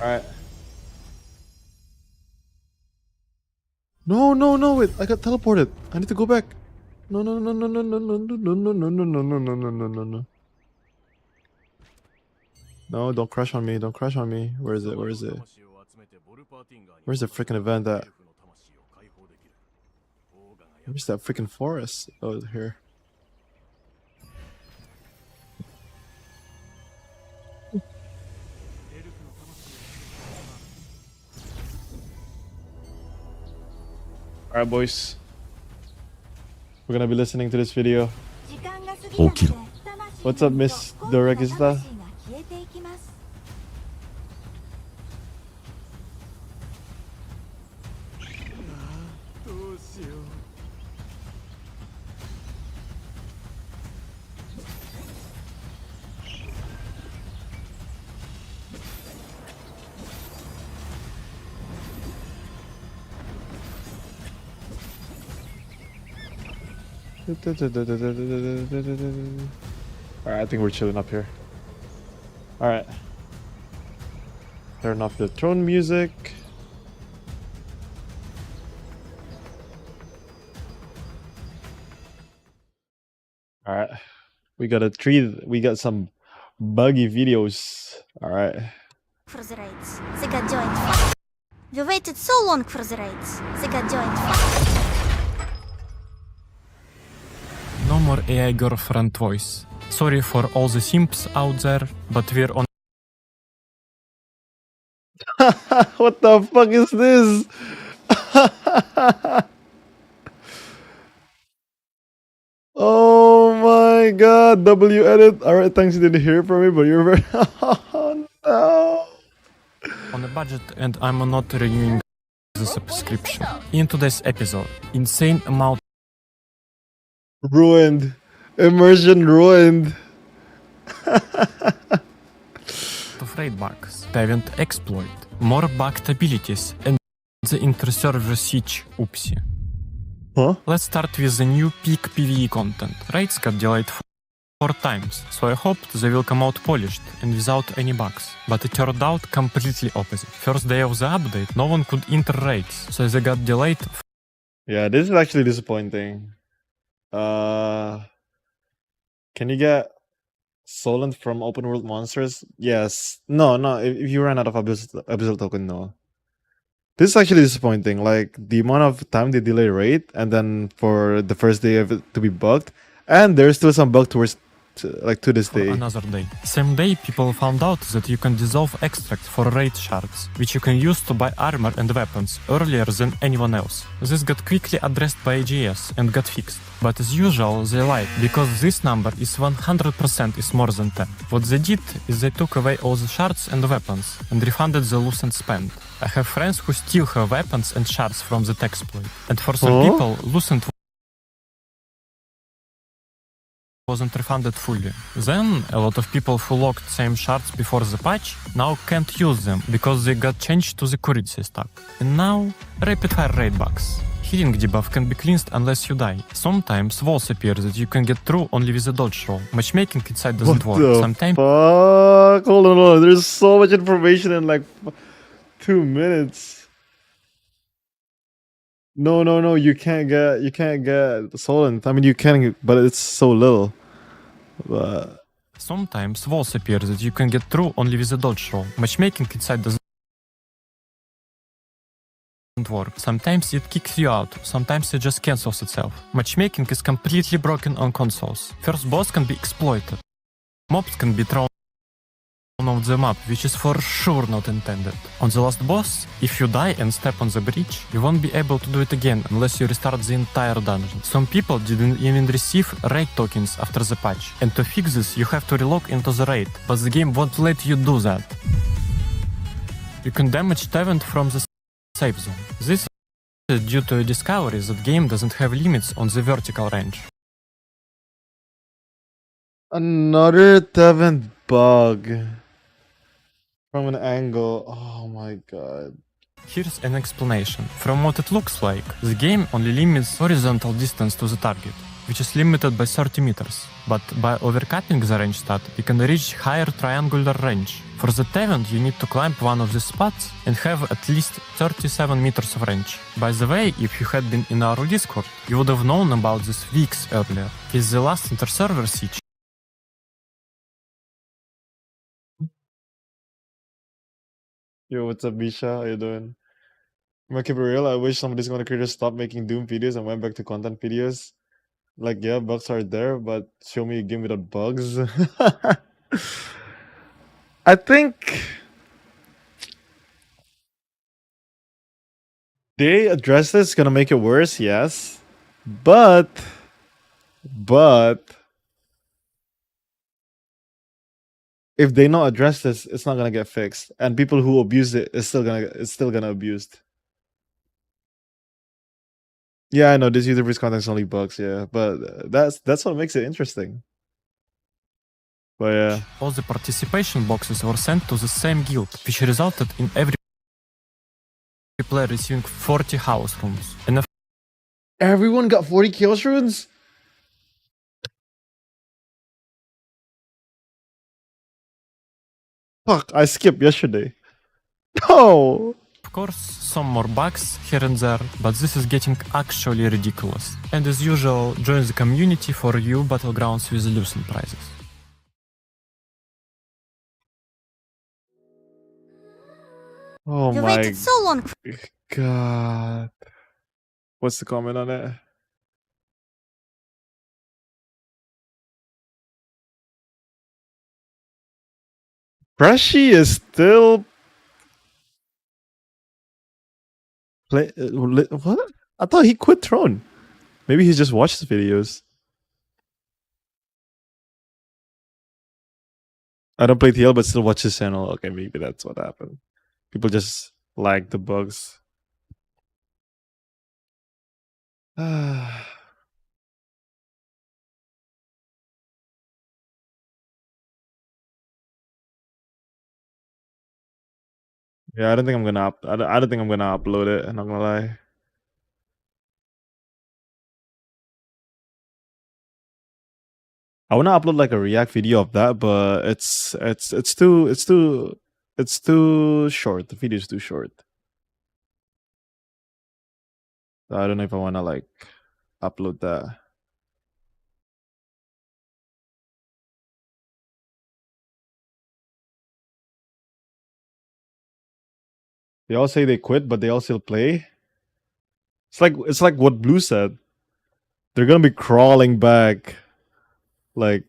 Alright. No, wait, I got teleported. I need to go back. No. No, don't crash on me, don't crash on me. Where is it? Where's the freaking event at? Where's that freaking forest? Oh, here. Alright, boys. We're gonna be listening to this video. Okay. What's up, Miss Doregista? Alright, I think we're chilling up here. Alright. Turn off the throne music. Alright. We got some buggy videos. Alright. For the raids, they got joined. We waited so long for the raids, they got joined. No more AI girlfriend voice. Sorry for all the simps out there, but we're on. What the fuck is this? Oh my god, W edit. Alright, thanks you didn't hear from me, but you're very... Oh no. On a budget, and I'm not renewing the subscription. In today's episode, insane amount Ruined. Immersion ruined. of raid bugs, parent exploit, more bugged abilities, and the inter-server siege. Oopsie. Huh? Let's start with the new peak PvE content. Raids got delayed 4 times, so I hoped they will come out polished and without any bugs. But it turned out completely opposite. First day of the update, no one could enter raids, so they got delayed. Yeah, this is actually disappointing. Can you get Solent from open world monsters? Yes. No. If you ran out of Abyssal token, no. This is actually disappointing. Like the amount of time they delay raid, and then for the first day of it to be bugged, and there's still some bug towards to this for day. another day. Same day, people found out that you can dissolve extract for raid shards, which you can use to buy armor and weapons earlier than anyone else. This got quickly addressed by AGS and got fixed. But as usual, they lied, because this number is 100% is more than 10. What they did is they took away all the shards and weapons and refunded the loosened spend. I have friends who still have weapons and shards from that exploit, and for some people, loosened wasn't refunded fully. Then, a lot of people who locked same shards before the patch now can't use them because they got changed to the currency stack. And now, rapid fire raid bugs. Healing debuff can be cleansed unless you die. Sometimes walls appear that you can get through only with a dodge roll. Matchmaking inside doesn't work. Sometimes Fuck? Hold on. There's so much information in like 2 minutes. No. You can't get Solent. I mean, you can, but it's so little. But sometimes walls appear that you can get through only with a dodge roll. Matchmaking inside doesn't work. Sometimes it kicks you out, sometimes it just cancels itself. Matchmaking is completely broken on consoles. First boss can be exploited. Mobs can be thrown off the map, which is for sure not intended. On the last boss, if you die and step on the bridge, you won't be able to do it again unless you restart the entire dungeon. Some people didn't even receive raid tokens after the patch, and to fix this you have to relog into the raid, but the game won't let you do that. You can damage Tevent from the safe zone. This is due to a discovery that game doesn't have limits on the vertical range. another Tevent bug from an angle. Oh my god. Here's an explanation. From what it looks like, the game only limits horizontal distance to the target, which is limited by 30 meters. But by overcapping the range stat, you can reach higher triangular range. For the Tevent, you need to climb one of these spots and have at least 37 meters of range. By the way, if you had been in our Discord, you would have known about this weeks earlier. With the last inter-server siege, Yo, what's up, Misha? How you doing? I'm gonna keep it real. I wish somebody's gonna creators stop making Doom videos and went back to content videos. Like, yeah, bugs are there, but show me a game without bugs. I think they address this, gonna make it worse, yes. But if they not address this, it's not gonna get fixed. And people who abuse it is still gonna abused. Yeah, I know this user content is only bugs, yeah, but that's what makes it interesting. But yeah, all the participation boxes were sent to the same guild, which resulted in every player receiving 40 house rooms. And everyone got 40 kill runes. Fuck, I skipped yesterday. No. of course, some more bugs here and there, but this is getting actually ridiculous. And as usual, join the community for EU battlegrounds with loosened prizes. Oh You my waited so long. god. What's the comment on it? Freshy is still play. What? I thought he quit Throne. Maybe he just watched the videos. I don't play TL, but still watch his channel. Okay, maybe that's what happened. People just like the bugs. Yeah, I don't think I'm gonna I don't think I'm gonna upload it. I'm not gonna lie. I wanna upload like a react video of that, but it's too short. The video's too short. So I don't know if I wanna like upload that. They all say they quit, but they all still play. It's like what Blue said. They're gonna be crawling back. Like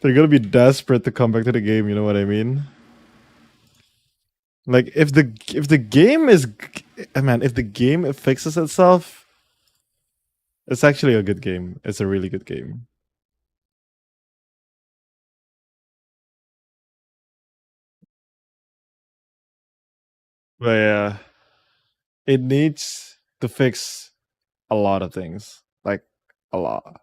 they're gonna be desperate to come back to the game, you know what I mean? Like if the game is man, if the game fixes itself, it's actually a good game. It's a really good game. But yeah, it needs to fix a lot of things. Like a lot.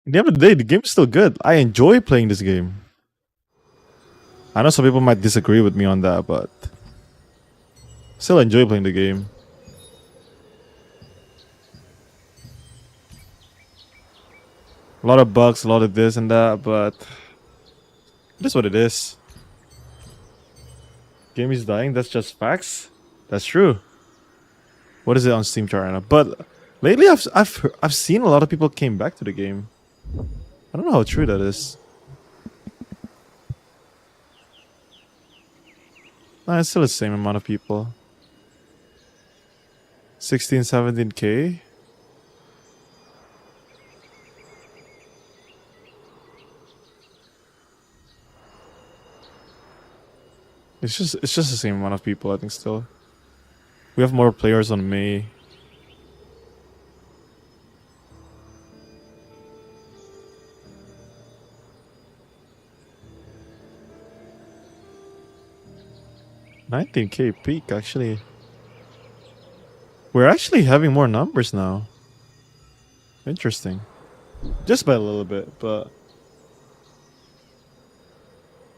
At the end of the day, the game's still good. I enjoy playing this game. I know some people might disagree with me on that, but still enjoy playing the game. A lot of bugs, a lot of this and that, but it is what it is. Game is dying, that's just facts. That's true. What is it on Steam chart right now? But lately I've seen a lot of people came back to the game. I don't know how true that is. Nah, it's still the same amount of people. 16, 17k. It's just the same amount of people, I think still. We have more players on May. $19k peak actually. We're actually having more numbers now. Interesting. Just by a little bit, but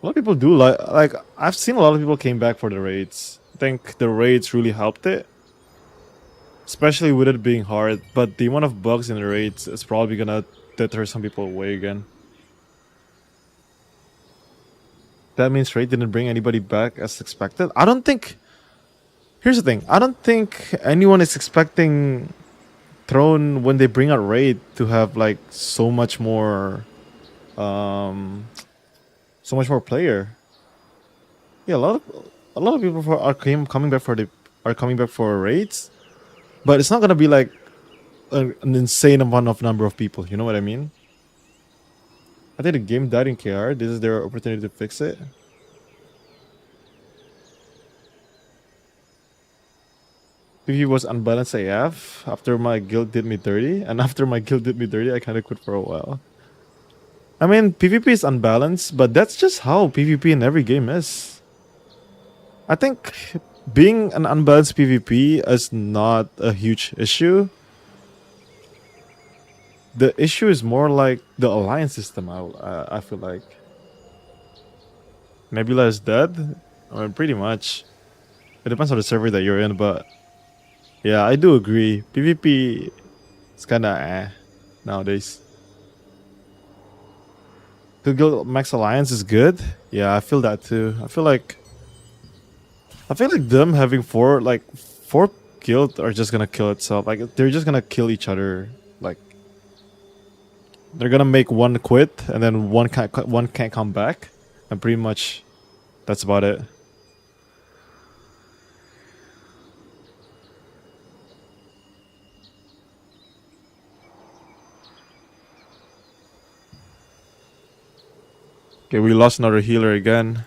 a lot of people do like I've seen a lot of people came back for the raids. I think the raids really helped it. Especially with it being hard, but the amount of bugs in the raids is probably gonna deter some people away again. That means raid didn't bring anybody back as expected. I don't think. Here's the thing. I don't think anyone is expecting Throne when they bring out raid to have like so much more player. Yeah, a lot of people are coming back for raids, but it's not gonna be like an insane amount of number of people. You know what I mean? I think the game died in KR. This is their opportunity to fix it. PvP was unbalanced AF. After my guild did me dirty, and after my guild did me dirty, I kind of quit for a while. I mean, PvP is unbalanced, but that's just how PvP in every game is. I think being an unbalanced PvP is not a huge issue. The issue is more like the alliance system, I feel like. Nebula is dead? I mean, pretty much. It depends on the server that you're in, but yeah, I do agree. PvP is kinda nowadays. The guild max alliance is good. Yeah, I feel that too. I feel like them having four guild are just gonna kill itself. Like they're just gonna kill each other. Like they're gonna make one quit and then one can't come back, and pretty much that's about it. Okay, we lost another healer again.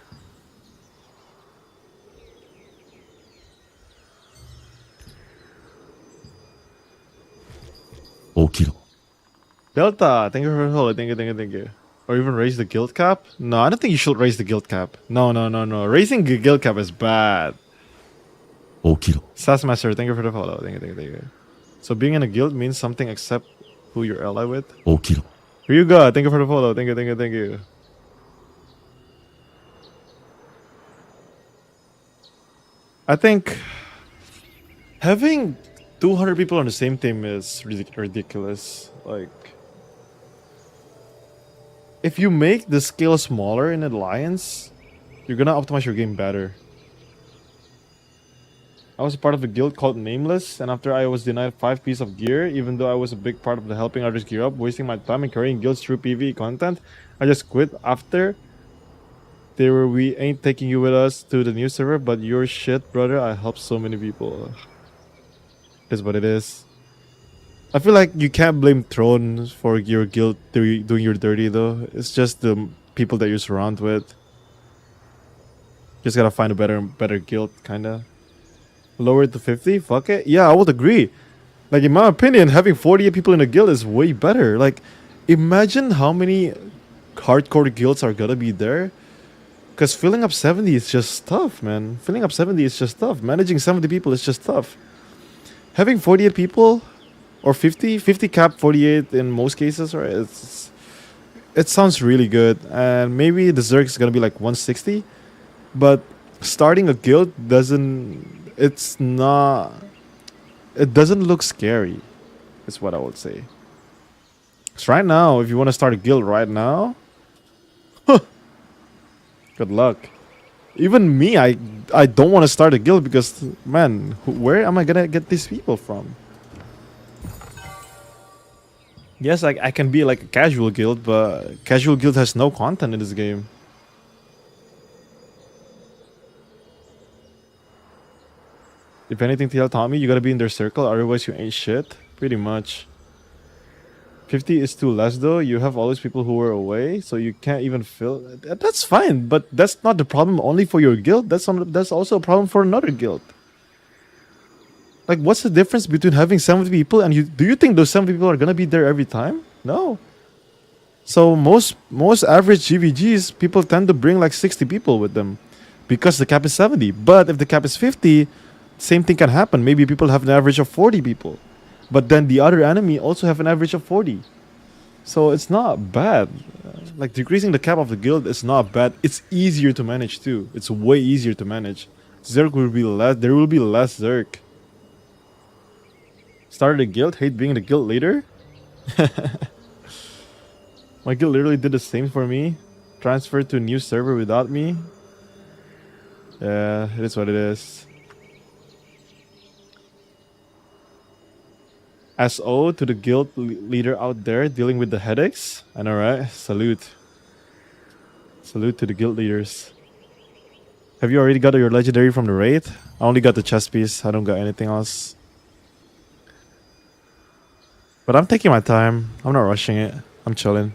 Delta, thank you for the follow. Thank you. Or even raise the guild cap? No, I don't think you should raise the guild cap. No. Raising the guild cap is bad. Sassmaster, thank you for the follow. Thank you. So being in a guild means something except who you're ally with? Ryuga, thank you for the follow. Thank you. I think having 200 people on the same team is ridiculous. Like, if you make the scale smaller in Alliance, you're gonna optimize your game better. I was a part of a guild called Nameless, and after I was denied 5 pieces of gear, even though I was a big part of the helping others gear up, wasting my time and carrying guilds through PvE content, I just quit after. They were, we ain't taking you with us to the new server, but your shit, brother, I helped so many people. It is what it is. I feel like you can't blame Throne for your guild doing your dirty though. It's just the people that you surround with. Just gotta find a better guild, kinda. Lower it to 50? Fuck it. Yeah, I would agree. Like, in my opinion, having 48 people in a guild is way better. Like, imagine how many hardcore guilds are gonna be there. Because filling up 70 is just tough, man. Filling up 70 is just tough. Managing 70 people is just tough. Having 48 people, or 50 cap 48 in most cases, right? It sounds really good. And maybe the Zerg is gonna be like 160. But starting a guild doesn't... It's not... It doesn't look scary, is what I would say. So right now, if you want to start a guild right now... Good luck. Even me, I don't want to start a guild because, man, where am I gonna get these people from? Yes, I can be like a casual guild, but casual guild has no content in this game. If anything, TL taught me, you gotta be in their circle, otherwise you ain't shit. Pretty much. 50 is too less though. You have all these people who were away, so you can't even fill. That's fine, but that's not the problem only for your guild. That's also a problem for another guild. Like, what's the difference between having 70 people and do you think those 70 people are gonna be there every time? No. So most average GVGs, people tend to bring like 60 people with them because the cap is 70. But if the cap is 50, same thing can happen. Maybe people have an average of 40 people. But then the other enemy also have an average of 40. So it's not bad. Like, decreasing the cap of the guild is not bad. It's easier to manage too. It's way easier to manage. Zerg will be less. There will be less Zerg. Started a guild? Hate being the guild leader? My guild literally did the same for me. Transferred to a new server without me. Yeah, it is what it is. SO to the guild leader out there dealing with the headaches. I know, right? Salute. Salute to the guild leaders. Have you already got your legendary from the raid? I only got the chest piece. I don't got anything else. But I'm taking my time. I'm not rushing it. I'm chilling.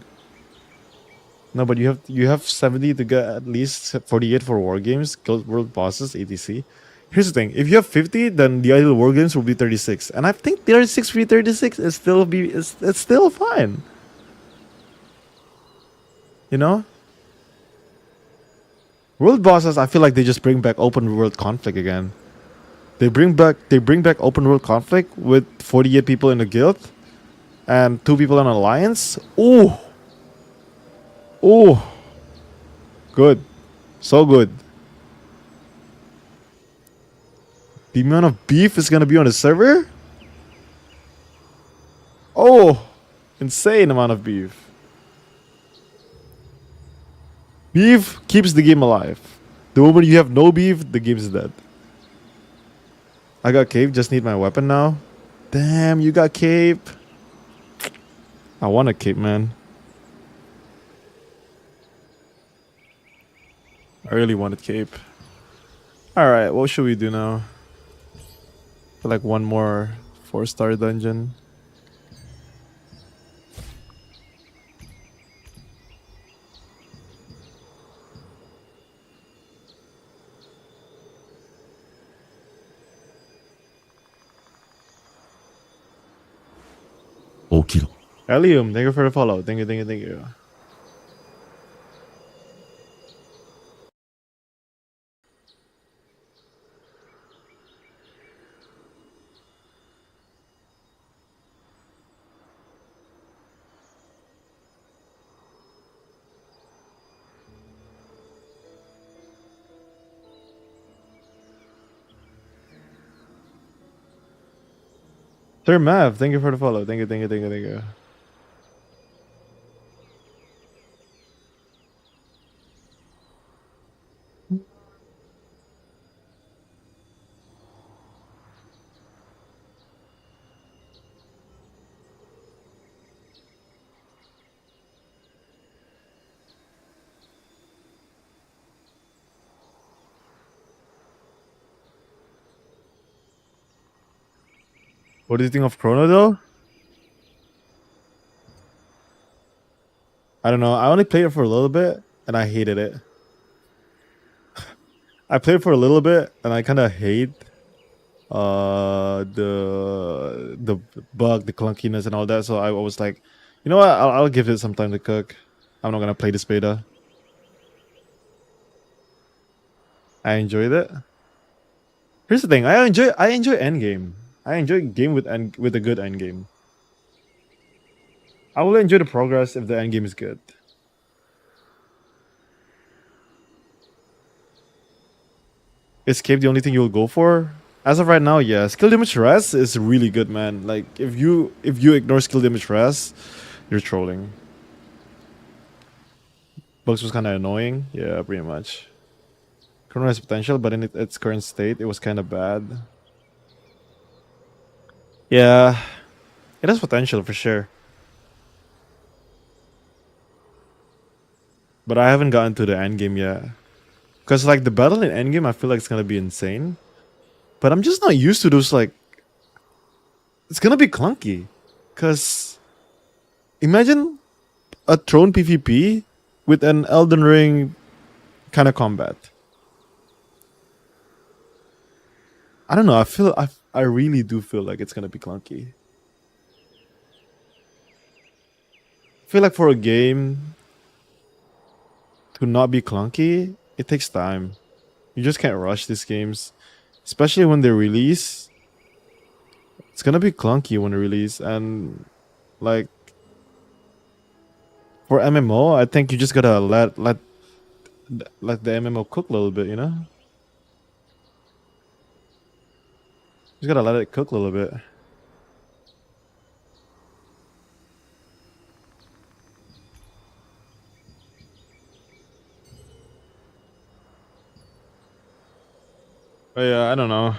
No, but you have 70 to get at least 48 for war games, guild world bosses, etc. Here's the thing: if you have 50, then the ideal war games will be 36, and I think 36 free 36 is it's still fine. You know, world bosses, I feel like they just bring back open world conflict again. They bring back open world conflict with 48 people in a guild and 2 people in an alliance. Ooh. Oh, good. So good. The amount of beef is gonna be on the server? Oh, insane amount of beef. Beef keeps the game alive. The moment you have no beef, the game is dead. I got cape, just need my weapon now. Damn, you got cape. I want a cape, man. I really wanted cape. Alright, what should we do now? Like one more 4-star dungeon. Okiro. Elium, thank you for the follow. Thank you, thank you, thank you. Sir Mav, thank you for the follow. Thank you, thank you, thank you, thank you. What do you think of Chrono though? I don't know. I only played it for a little bit and I hated it. I played for a little bit and I kind of hate the bug, the clunkiness and all that. So I was like, you know what? I'll give it some time to cook. I'm not gonna play this beta. I enjoyed it. Here's the thing. I enjoy Endgame. I enjoy game with a good endgame. I will enjoy the progress if the endgame is good. Escape the only thing you'll go for? As of right now, yeah. Skill damage rest is really good, man. Like if you ignore skill damage rest, you're trolling. Bugs was kind of annoying. Yeah, pretty much. Chrono has potential, but in its current state, it was kind of bad. Yeah, it has potential for sure. But I haven't gotten to the end game yet. Because like the battle in endgame, I feel like it's gonna be insane. But I'm just not used to those like... It's gonna be clunky. Because... Imagine a throne PvP with an Elden Ring kind of combat. I don't know, I really do feel like it's gonna be clunky. I feel like for a game to not be clunky, it takes time. You just can't rush these games. Especially when they release. It's gonna be clunky when they release, and like for MMO, I think you just gotta let the MMO cook a little bit, you know? Just gotta let it cook a little bit. But yeah, I don't know.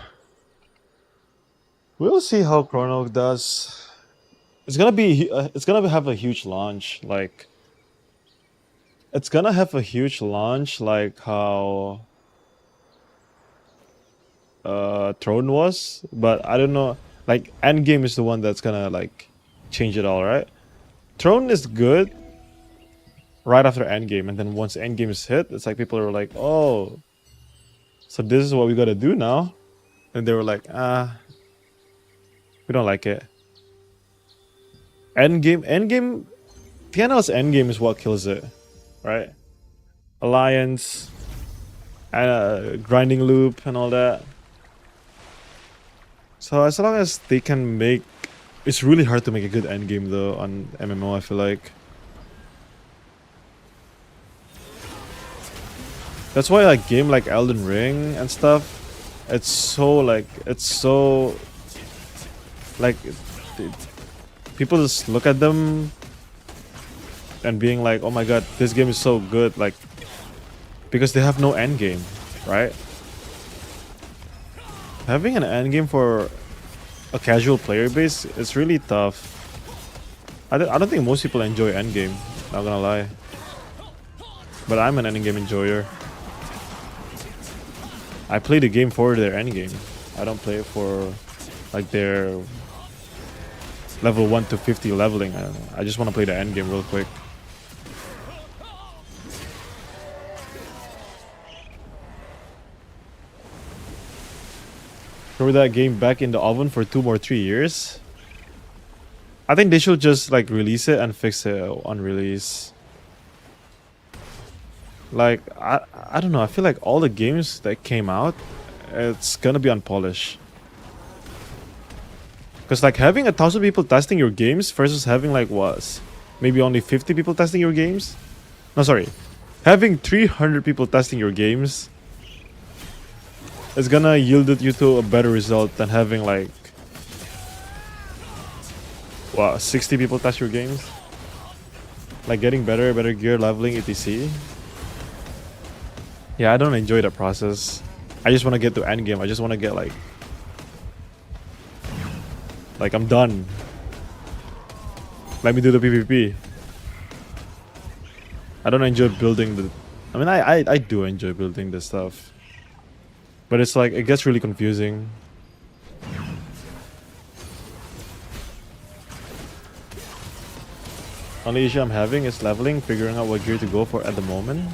We'll see how Chrono does. It's gonna have a huge launch, like it's gonna have a huge launch like how Throne was, but I don't know, like Endgame is the one that's gonna like change it all, right? Throne is good right after Endgame, and then once Endgame is hit, it's like people are like, oh, so this is what we gotta do now, and they were like, we don't like it. Endgame, TNL's Endgame is what kills it, right? Alliance, grinding loop, and all that. So as long as they can make, it's really hard to make a good endgame though on MMO. I feel like that's why like game like Elden Ring and stuff, it's so like people just look at them and being like, oh my god, this game is so good, like because they have no end game, right? Having an end game for a casual player base is really tough. I don't think most people enjoy end game, not gonna lie. But I'm an end game enjoyer. I play the game for their end game. I don't play it for like their level 1 to 50 leveling. I just want to play the end game real quick. Throw that game back in the oven for 2 or 3 years. I think they should just like release it and fix it on release. Like I don't know, I feel like all the games that came out, it's gonna be unpolished. Because like having 1,000 people testing your games versus having like what, maybe only 50 people testing your games? No, sorry. Having 300 people testing your games is gonna yield you to a better result than having like what, 60 people test your games? Like getting better gear, leveling, etc. Yeah, I don't enjoy that process. I just want to get to end game. I just want to get like I'm done. Let me do the PvP. I don't enjoy building the... I mean, I do enjoy building this stuff. But it's like, it gets really confusing. Only issue I'm having is leveling, figuring out what gear to go for at the moment.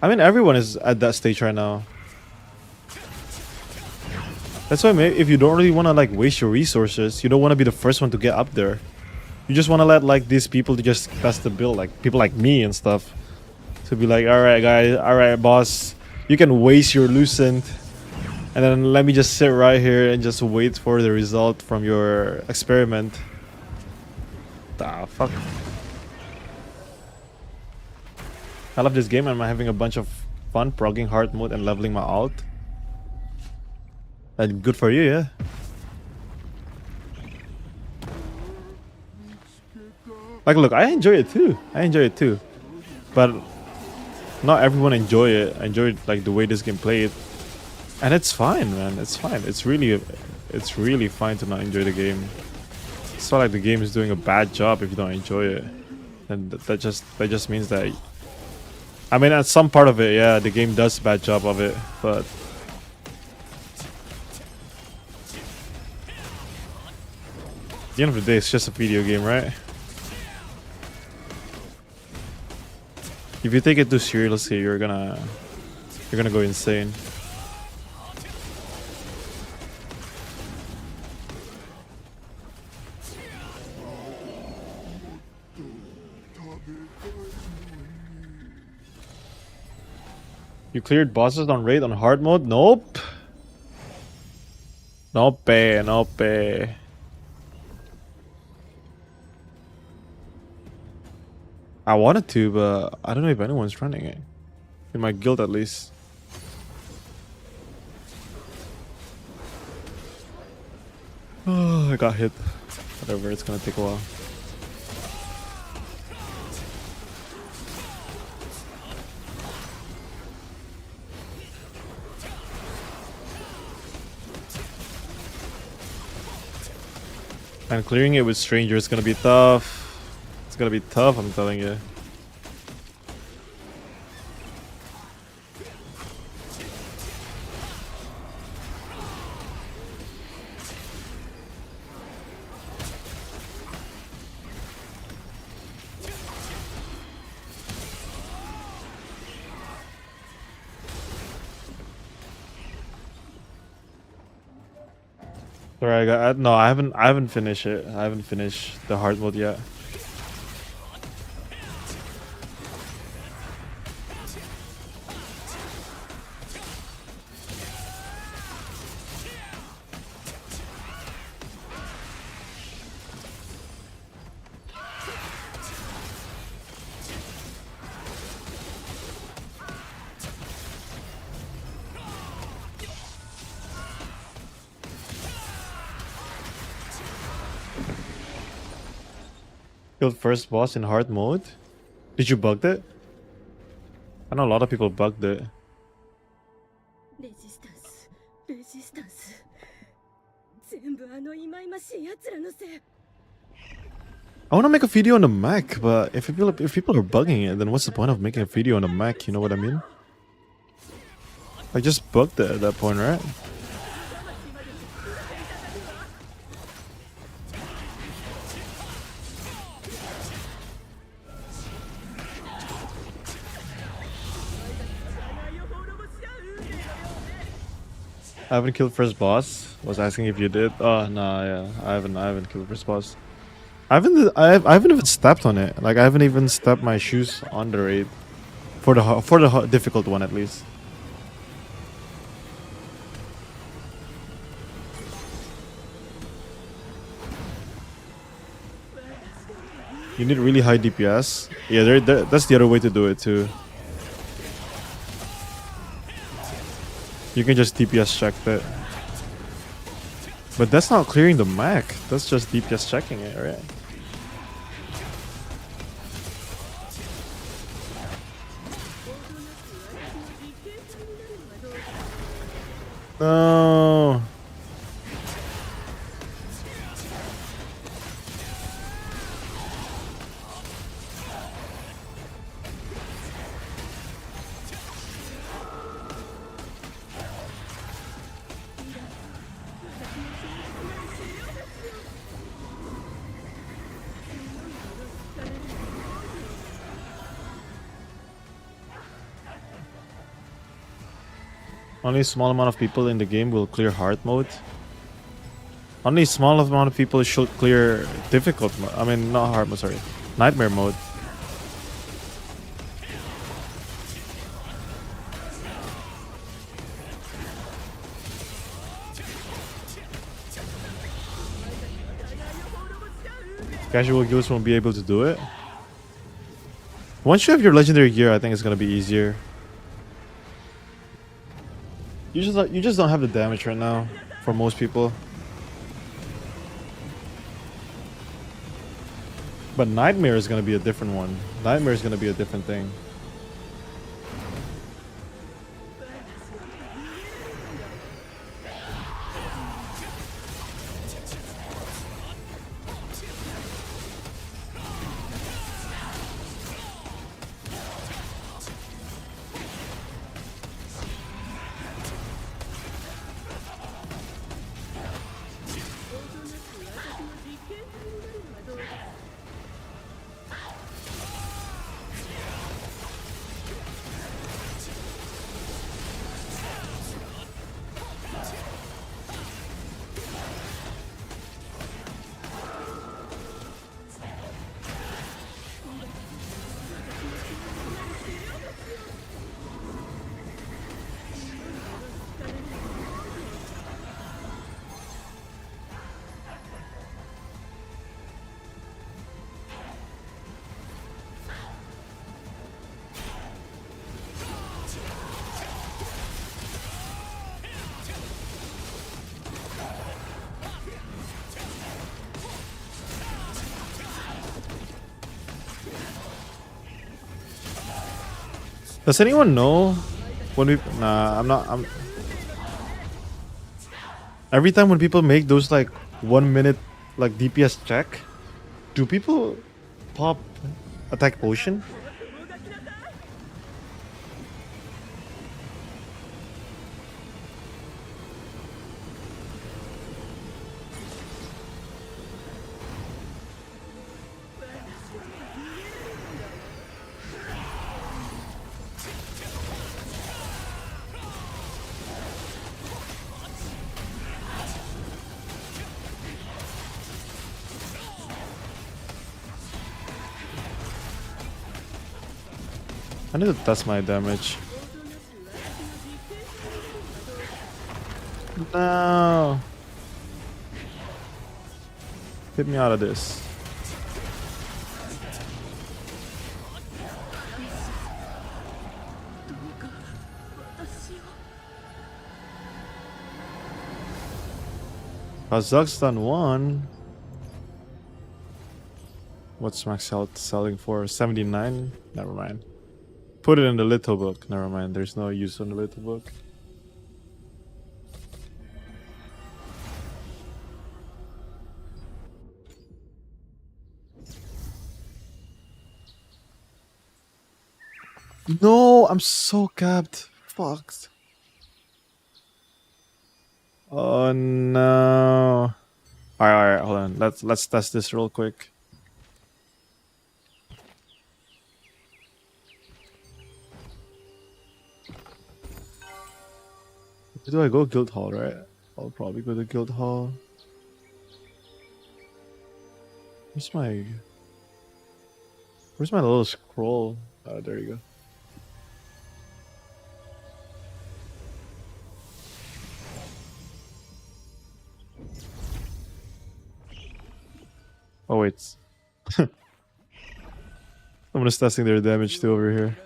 I mean, everyone is at that stage right now. That's why maybe if you don't really want to like waste your resources, you don't want to be the first one to get up there. You just want to let like these people to just test the build, like people like me and stuff, to be like, all right, guys, all right, boss, you can waste your lucent, and then let me just sit right here and just wait for the result from your experiment. The fuck. I love this game and I'm having a bunch of fun progging hard mode and leveling my alt. And good for you, yeah. Like, look, I enjoy it too. I enjoy it too. But not everyone enjoy it. I enjoy like the way this game played. And it's fine, man. It's fine. It's really fine to not enjoy the game. It's not like the game is doing a bad job if you don't enjoy it. And that just means that, I mean, at some part of it, yeah, the game does a bad job of it, but at the end of the day, it's just a video game, right? If you take it too seriously, you're gonna go insane. You cleared bosses on raid on hard mode? Nope. Nope. Nope. I wanted to, but I don't know if anyone's running it. In my guild, at least. Oh, I got hit. Whatever, it's gonna take a while. And clearing it with strangers is gonna be tough. It's gonna be tough, I'm telling you. Sorry, no, I haven't finished it. I haven't finished the hard mode yet. Killed first boss in hard mode? Did you bug it? I know a lot of people bugged it. I want to make a video on the Mac, but if people are bugging it, then what's the point of making a video on the Mac? You know what I mean? I just bugged it at that point, right? I haven't killed first boss. Was asking if you did. Oh no, yeah, I haven't killed first boss. I haven't even stepped on it. Like I haven't even stepped my shoes on the raid for the difficult one at least. You need really high DPS. Yeah, that's the other way to do it too. You can just DPS check that. But that's not clearing the mech. That's just DPS checking it, right? No. Only a small amount of people in the game will clear hard mode. Only a small amount of people should clear difficult mode. I mean, not hard mode, sorry. Nightmare mode. Casual guilds won't be able to do it. Once you have your legendary gear, I think it's gonna be easier. You just don't have the damage right now for most people. But Nightmare is gonna be a different one. Nightmare is gonna be a different thing. Does anyone know when we? Nah, I'm not. Every time when people make those like 1 minute like DPS check, do people pop attack potion? I need to test my damage. No. Get me out of this. Kazakhstan won. What's max health selling for? 79? Never mind. Put it in the little book. Never mind. There's no use on the little book. No, I'm so capped. Fucked. Oh no. Alright, hold on. Let's test this real quick. Where do I go? Guild Hall, right? I'll probably go to Guild Hall. Where's my little scroll? Oh, there you go. Oh wait. Someone is testing their damage too over here.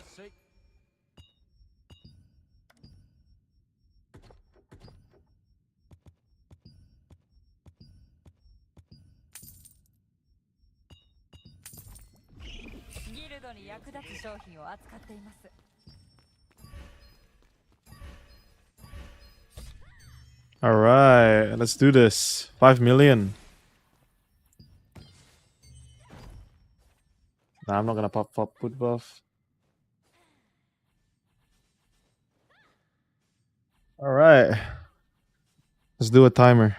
Alright, let's do this. 5 million. Nah, I'm not gonna pop put buff. Alright. Let's do a timer.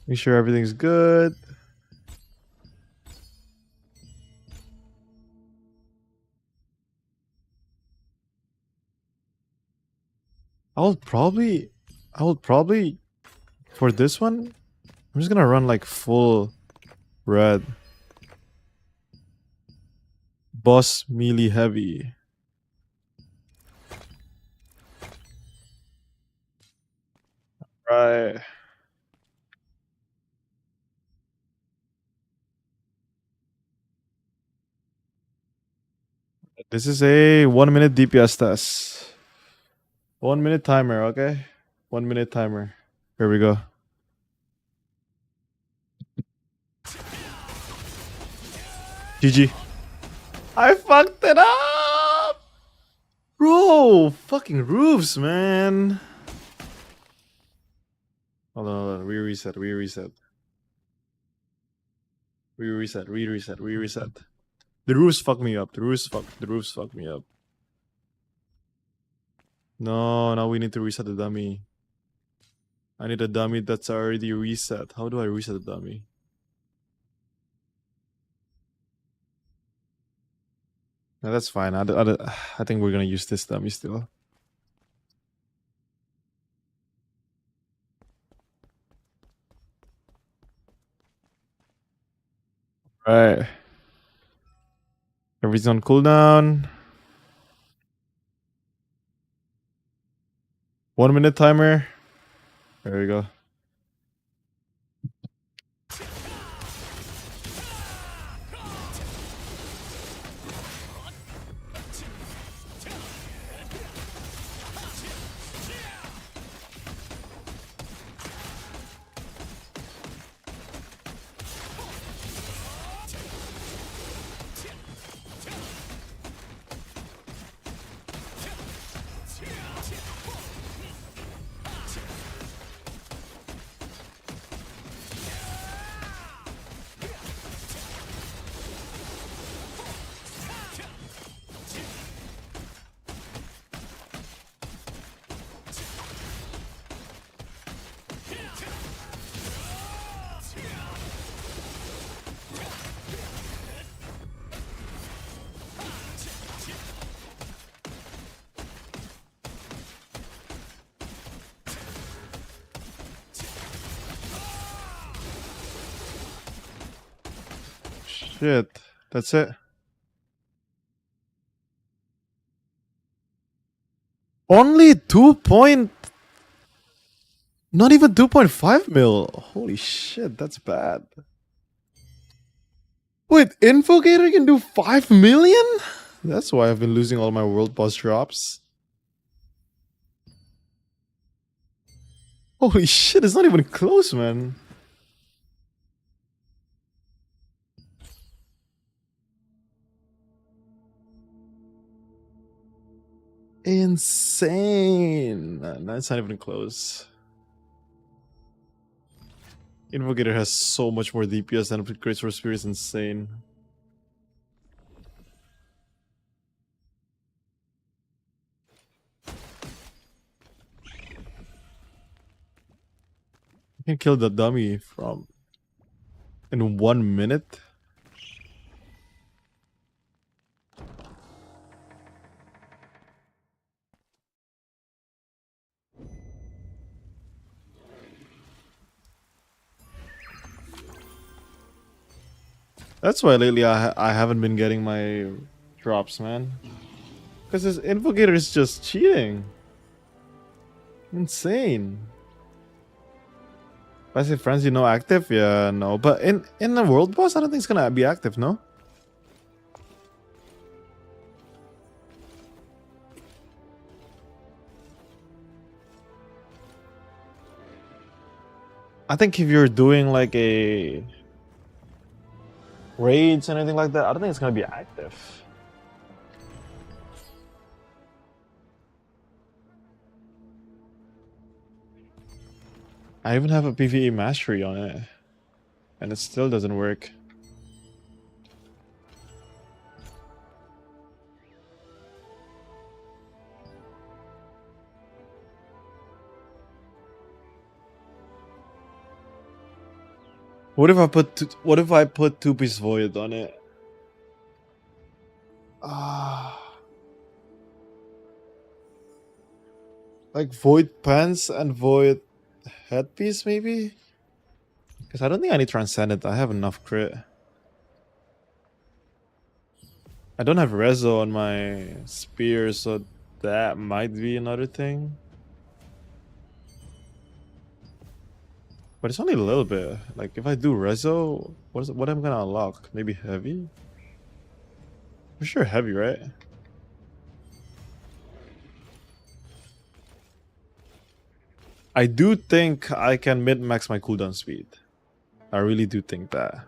Make sure everything's good. I will probably for this one, I'm just gonna run like full red. Boss melee heavy. Right. This is a 1 minute DPS test. 1 minute timer, okay? 1 minute timer. Here we go. GG. I fucked it up! Bro, fucking roofs, man. Hold on. We reset. The roofs fucked me up. The roofs fucked me up. No, now we need to reset the dummy. I need a dummy that's already reset. How do I reset the dummy? No, that's fine. I think we're gonna use this dummy still. Right. Everything's on cooldown. 1 minute timer. There we go. Shit. That's it. Only 2 point... Not even 2.5 mil. Holy shit, that's bad. Wait, Invocator can do 5 million? That's why I've been losing all my world boss drops. Holy shit, it's not even close, man. Insane. No, it's not even close. Invocator has so much more DPS than upgrades for Spirit. It's insane. I can kill the dummy from in 1 minute. That's why lately I haven't been getting my drops, man. Because this Invocator is just cheating. Insane. Passive Frenzy no active? Yeah, no. But in the world boss, I don't think it's gonna be active, no? I think if you're doing like a raids and anything like that, I don't think it's gonna be active. I even have a PvE mastery on it, and it still doesn't work. What if I put two-piece void on it? Like void pants and void headpiece maybe? Because I don't think I need transcendent. I have enough crit. I don't have rezo on my spear, so that might be another thing. But it's only a little bit. Like if I do rezo, what am I gonna unlock? Maybe heavy? For sure heavy, right? I do think I can min-max my cooldown speed. I really do think that.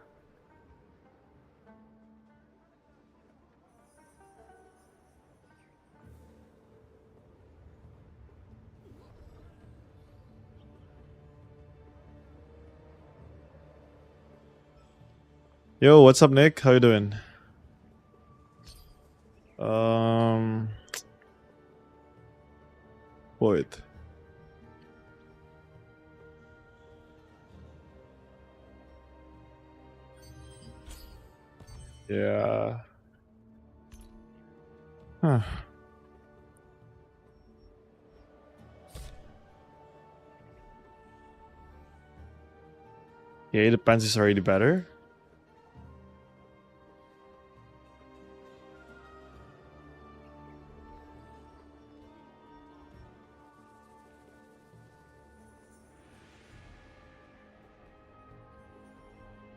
Yo, what's up, Nick? How you doing? Void. Yeah. Huh. Yeah, the pants is already better.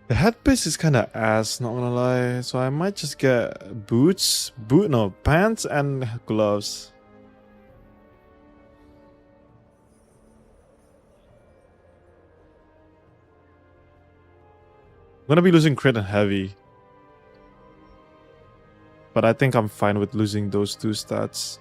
The headpiece is kind of ass, not gonna lie. So I might just get boots, pants and gloves. I'm gonna be losing crit and heavy. But I think I'm fine with losing those two stats.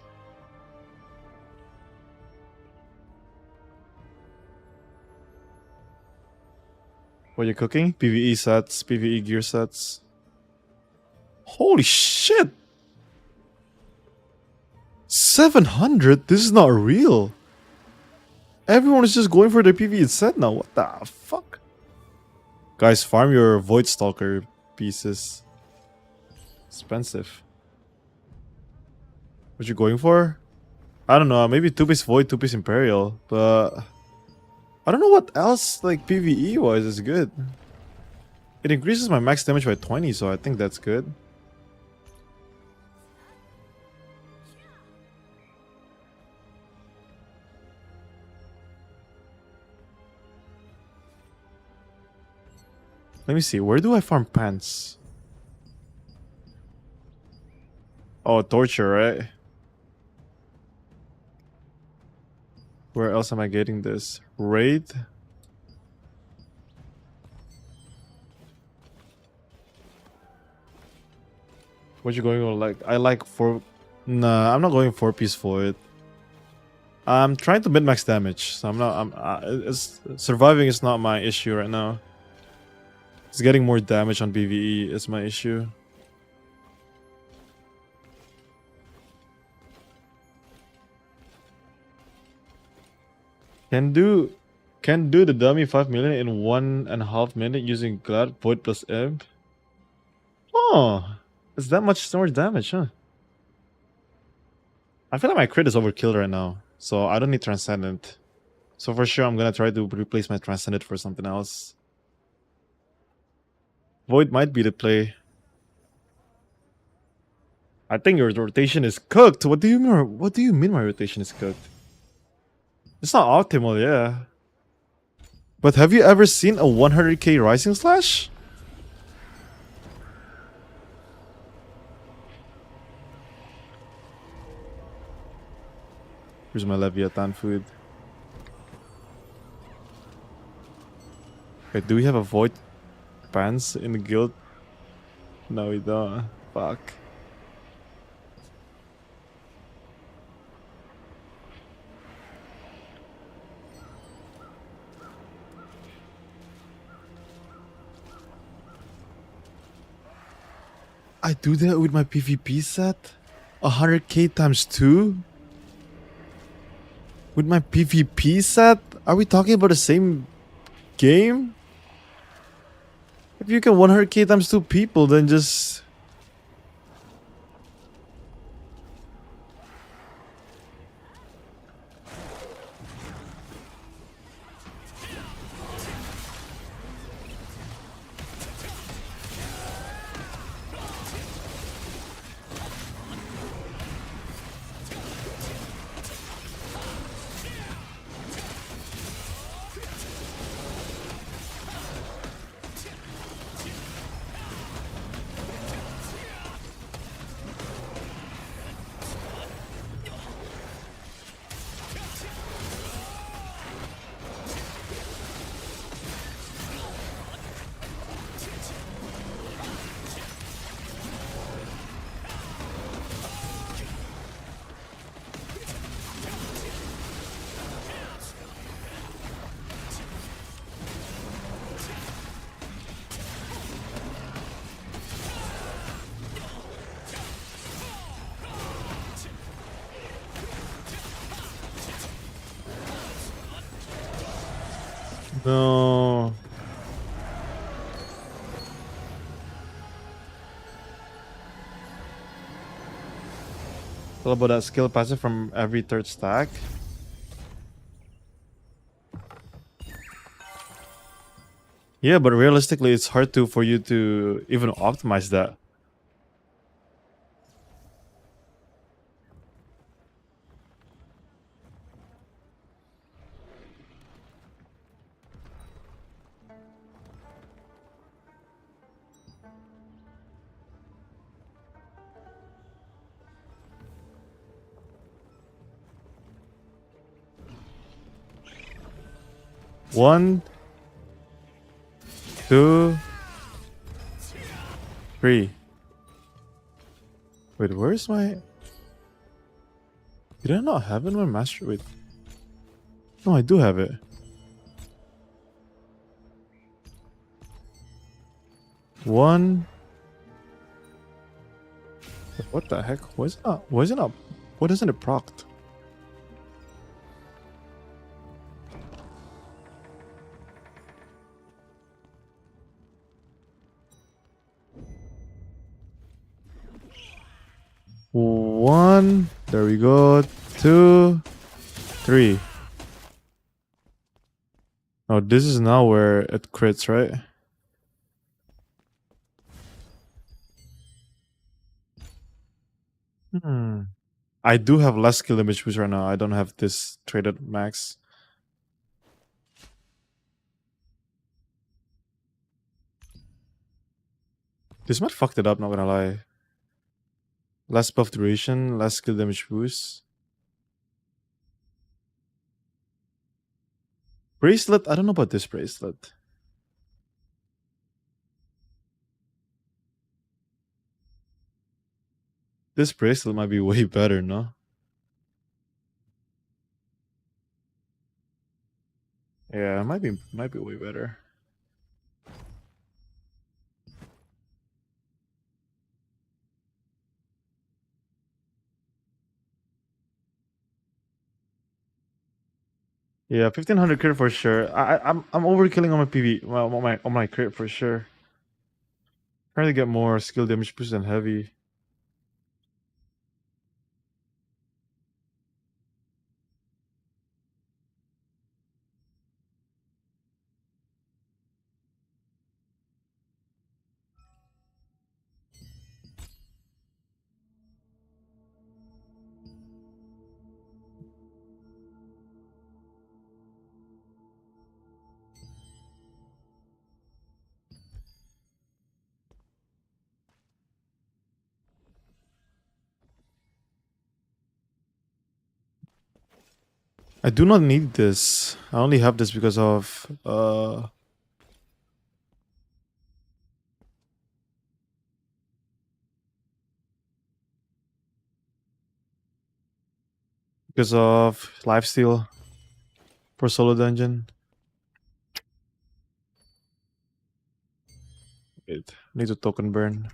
What are you cooking? PvE sets, PvE gear sets. Holy shit! 700? This is not real. Everyone is just going for their PvE set now. What the fuck? Guys, farm your Void Stalker pieces. Expensive. What you going for? I don't know. Maybe 2-piece Void, 2-piece Imperial. But I don't know what else, like, PvE-wise is good. It increases my max damage by 20, so I think that's good. Let me see. Where do I farm pants? Oh, torture, right? Where else am I getting this? Raid? What you going on? Like, I like 4... Nah, I'm not going 4-piece void. I'm trying to min-max damage, so I'm not... surviving is not my issue right now. It's getting more damage on PvE is my issue. Can do the dummy 5 million in 1.5 minute using Glad Void plus Imp. Oh, it's that much more damage, huh? I feel like my crit is overkill right now, so I don't need Transcendent. So for sure, I'm gonna try to replace my Transcendent for something else. Void might be the play. I think your rotation is cooked. What do you mean? What do you mean my rotation is cooked? It's not optimal, yeah. But have you ever seen a 100k Rising Slash? Here's my Leviathan food. Wait, do we have a Void pants in the guild? No, we don't. Fuck. I do that with my PvP set? 100k times 2? With my PvP set? Are we talking about the same game? If you can 100k times 2 people, then just... No. What about that skill passive from every third stack? Yeah, but realistically, it's hard for you to even optimize that. One, two, three. Wait, where's my... Did I not have it in my master? Wait. No, I do have it. One. What the heck? Why is it not? Why is it not? What isn't it procced? One. There we go. Two, three. Oh, this is now where it crits, right? I do have less skill damage boost right now. I don't have this traded max. This might fucked it up, not gonna lie. Less buff duration, less skill damage boost. Bracelet, I don't know about this bracelet. This bracelet might be way better, no? Yeah, it might be way better. Yeah, 1500 crit for sure. I'm overkilling on my PV, well, on my crit for sure. Trying to get more skill damage boost than heavy. I do not need this. I only have this because of lifesteal for solo dungeon. Wait, need to token burn.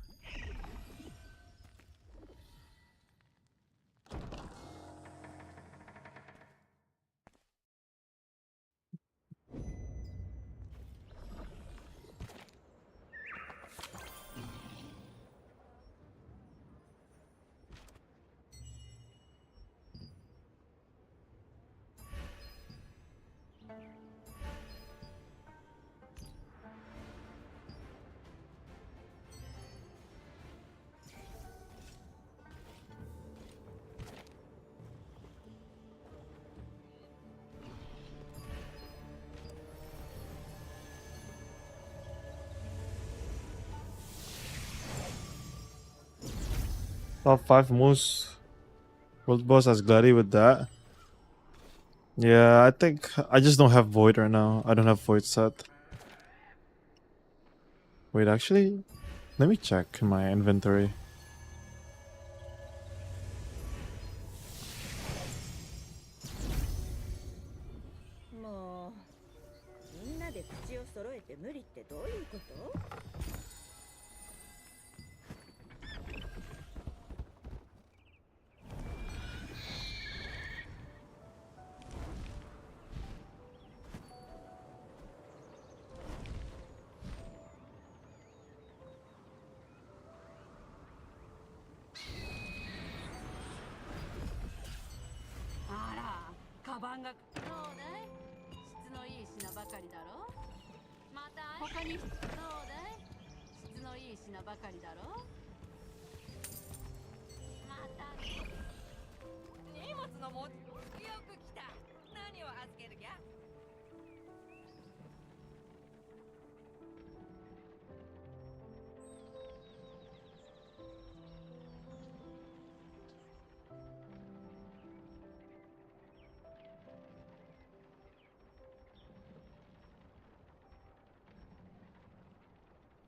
Top 5 most world boss as Gladi with that. Yeah, I think I just don't have Void right now. I don't have Void set. Wait, actually, let me check my inventory.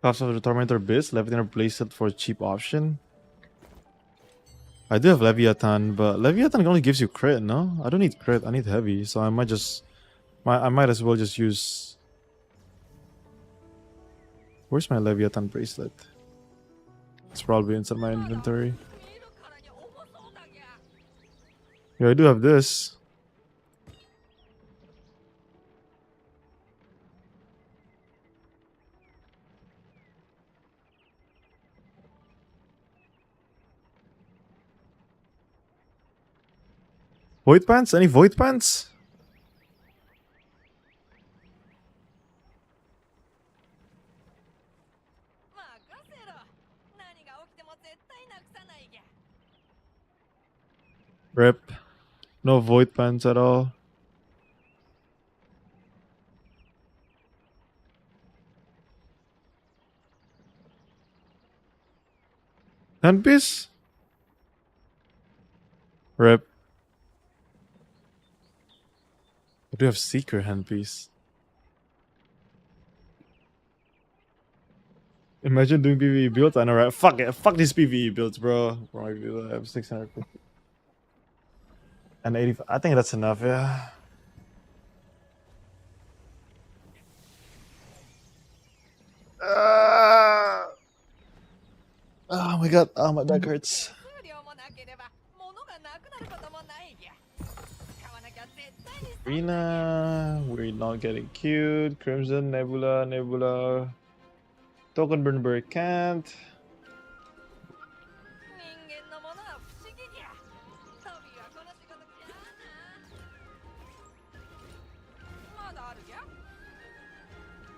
Cost of the Tormentor Beast, Leviathan replace it for a cheap option. I do have Leviathan, but Leviathan only gives you crit, no? I don't need crit, I need heavy, so I might as well just use... Where's my Leviathan bracelet? It's probably inside my inventory. Yeah, I do have this. Void pants? Any void pants? Rip. No void pants at all. Handpiece? Rip. I do have Seeker handpiece. Imagine doing PvE builds. I know, right? Fuck it. Fuck these PvE builds, bro. I have 600. And 85. I think that's enough, yeah. Oh my god. Oh, my back hurts. Arena. We're not getting cute. Crimson, Nebula. Token Burnberg can't.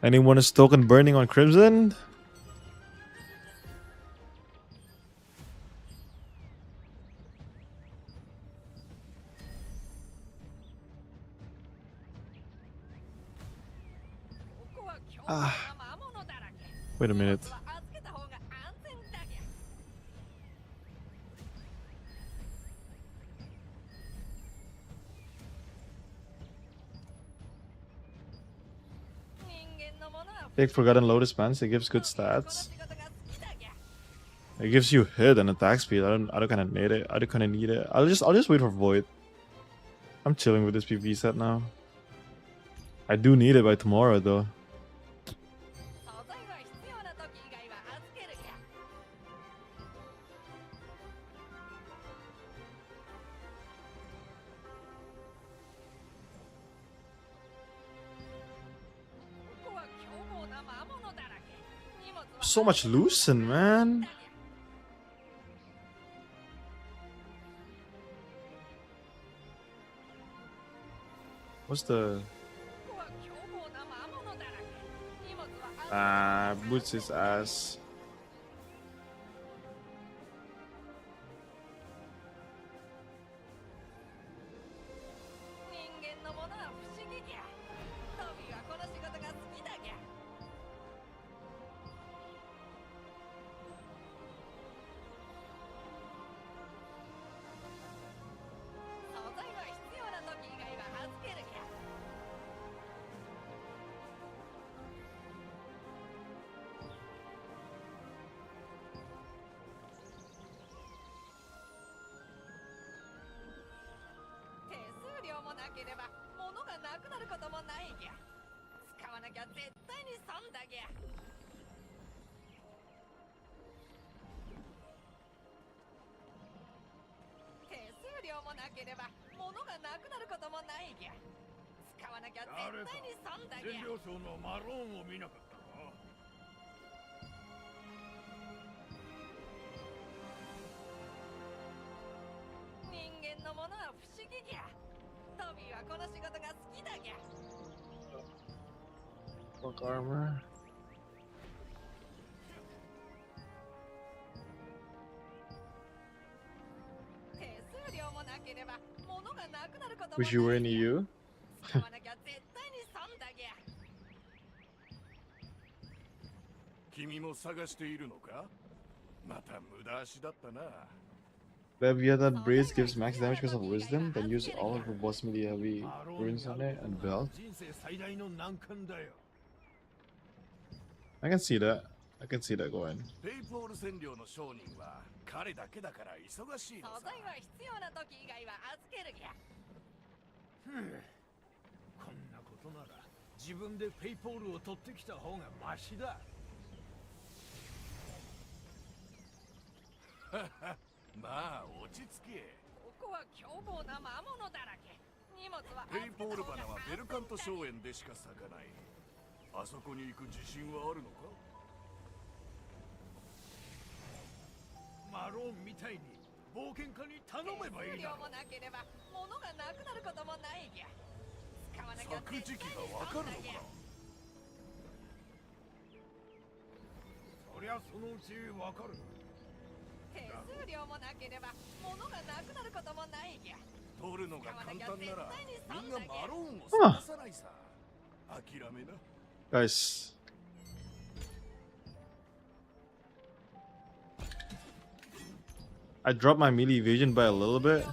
Anyone is token burning on Crimson? Wait a minute. Take Forgotten Lotus Pants. It gives good stats. It gives you hit and attack speed. I don't kind of need it. I don't kind of need it. I'll just wait for Void. I'm chilling with this PvE set now. I do need it by tomorrow though. So much loosen, man. What's the... boots his ass. こともないぎゃ。使わなきゃ絶対に損だぎゃ。手数料もなければ物がなくなることもないぎゃ。使わなきゃ絶対に損だぎゃ。占領省のマローンを見なかったか。人間のものは不思議ぎゃ。トビーはこの仕事が好きだぎゃ。 Fuck armor. 手数料もなければ物がなくなることも Wish you were in EU. 使わなきゃ絶対に損だぎゃ。君も探しているのか。また無駄足だったな。 Leviathan Brace gives max damage because of wisdom, then use all of her boss melee heavy runes on it and belt. 人生最大の難関だよ。 I can see that. I can see that going. ペイポール占領の商人は彼だけだから忙しいのさ。素材は必要な時以外は預けるぎゃ。こんなことなら自分でペイポールを取ってきた方がマシだ。まあ落ち着け。ここは凶暴な魔物だらけ。荷物はペイポール花はベルカント荘園でしか咲かない。あそこに行く自信はあるのか。マロンみたいに冒険家に頼めばいいだろう。手数料もなければ物がなくなることもないぎゃ。使わなきゃ咲く時期がわかるのか。そりゃそのうちわかる。手数料もなければ物がなくなることもないぎゃ。取るのが簡単ならみんなマローンを探さないさ。諦めな。 Guys. I dropped my melee evasion by a little bit.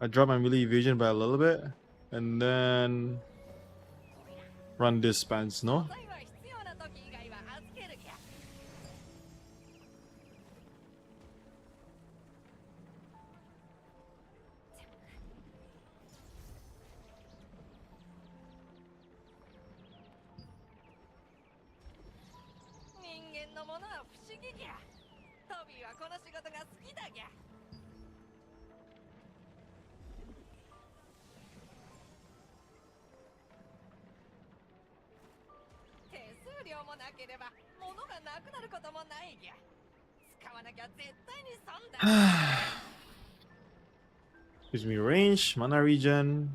I dropped my melee evasion by a little bit. And then run this spans, no? Gives me range, mana regen.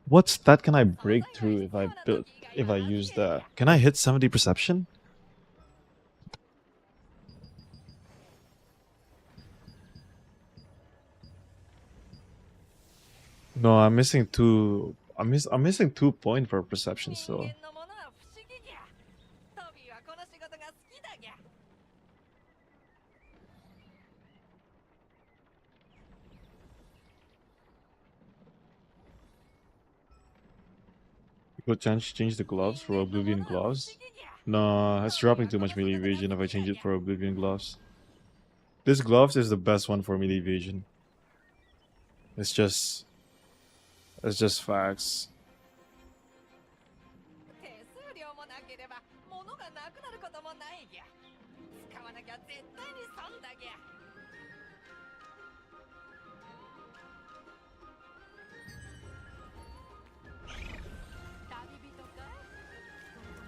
What stat can I break through if I use that? Can I hit 70 perception? No, I'm missing two. I'm missing 2 points for perception still. Good chance to change the gloves for Oblivion gloves. No, it's dropping too much melee evasion if I change it for Oblivion gloves. This gloves is the best one for melee evasion. It's just facts.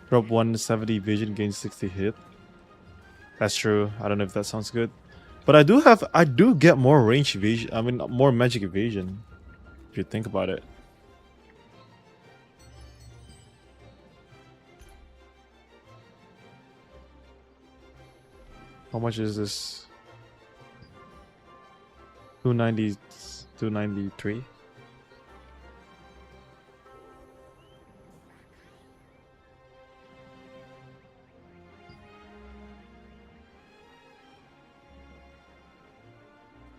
Drop 170 vision, gain 60 hit. That's true. I don't know if that sounds good. But I do get more range evasion. I mean, more magic evasion. If you think about it. How much is this? 290, 293.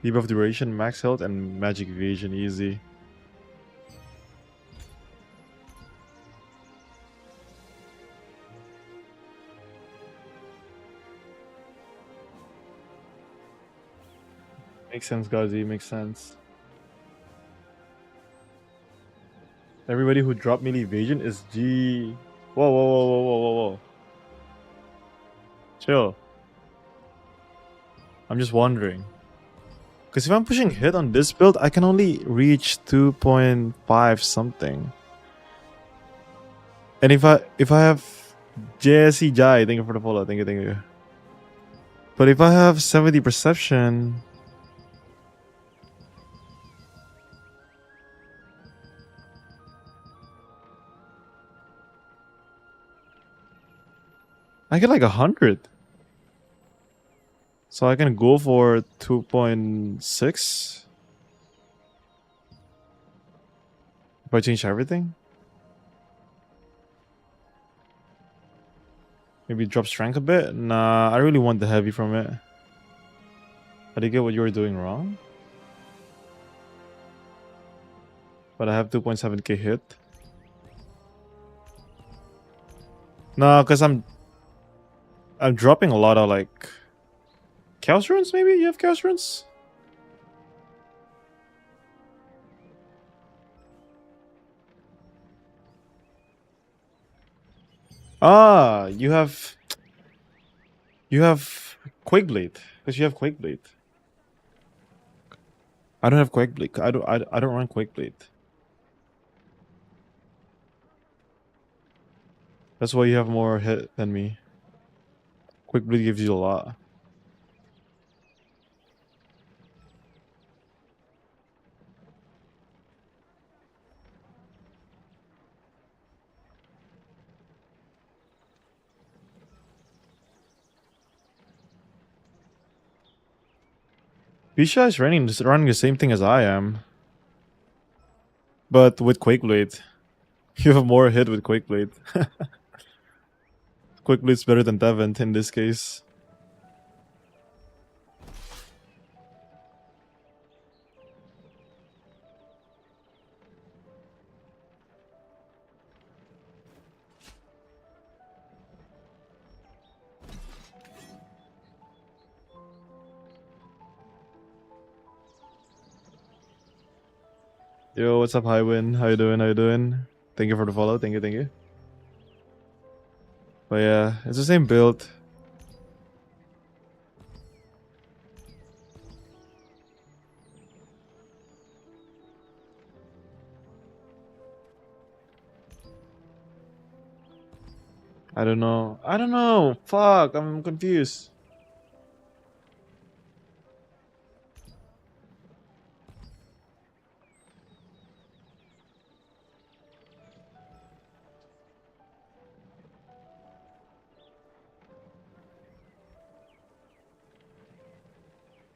Debuff duration, max health, and magic evasion easy. Makes sense, Gazi, makes sense. Everybody who dropped melee evasion is G. Whoa, whoa, whoa, whoa, whoa, whoa, whoa. Chill. I'm just wondering. Because if I'm pushing hit on this build, I can only reach 2.5 something. And if I have JSC Jai, thank you for the follow, thank you. But if I have 70 perception, I get like 100. So I can go for 2.6 if I change everything. Maybe drop strength a bit. Nah, I really want the heavy from it. I did get what you were doing wrong. But I have 2.7k hit. No, because I'm dropping a lot of like Chaos Runes, maybe? You have Chaos Runes? Ah, you have Quakeblade. Because you have Quakeblade. I don't have Quakeblade. I don't run Quakeblade. That's why you have more hit than me. Quakeblade gives you a lot. Bisha is running the same thing as I am. But with Quakeblade. You have more hit with Quakeblade. Quakeblade's better than Devent in this case. Yo, what's up, Highwind? How you doing? How you doing? Thank you for the follow. Thank you, thank you. But yeah, it's the same build. I don't know. I don't know. Fuck, I'm confused.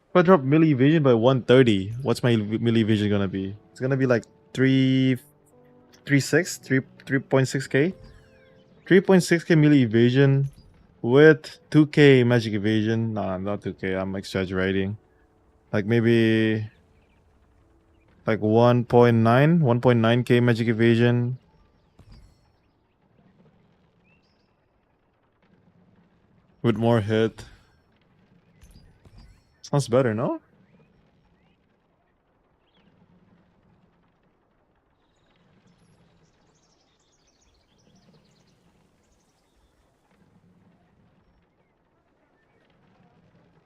If I drop melee evasion by 130, what's my melee evasion gonna be? It's gonna be like 3.6k? 3.6k melee evasion with 2k magic evasion. Nah, not 2k, I'm exaggerating. Like maybe like 1.9k magic evasion. With more hit. Sounds better, no?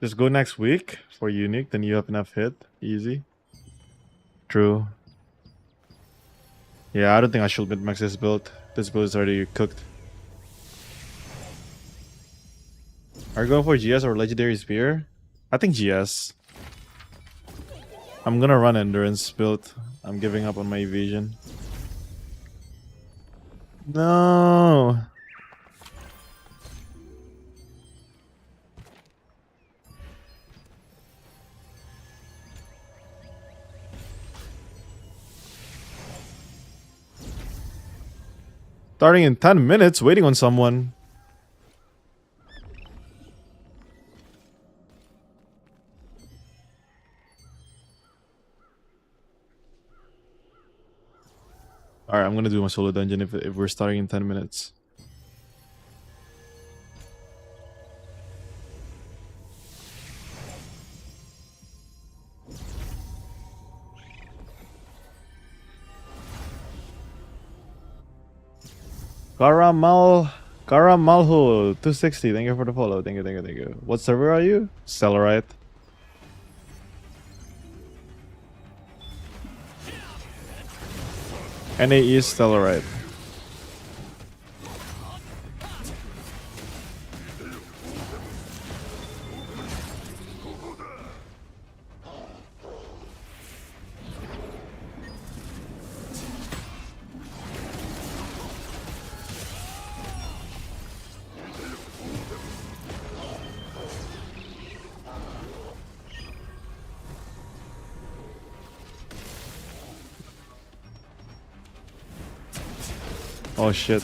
Just go next week for unique, then you have enough hit. Easy. True. Yeah, I don't think I should min-max this build. This build is already cooked. Are you going for GS or Legendary Spear? I think GS. I'm gonna run Endurance build. I'm giving up on my Evasion. No. Starting in 10 minutes, waiting on someone. Alright, I'm gonna do my solo dungeon if we're starting in 10 minutes. Karamalho 260, thank you for the follow. Thank you. What server are you? Stellarite. NAE is Stellarite. Oh shit.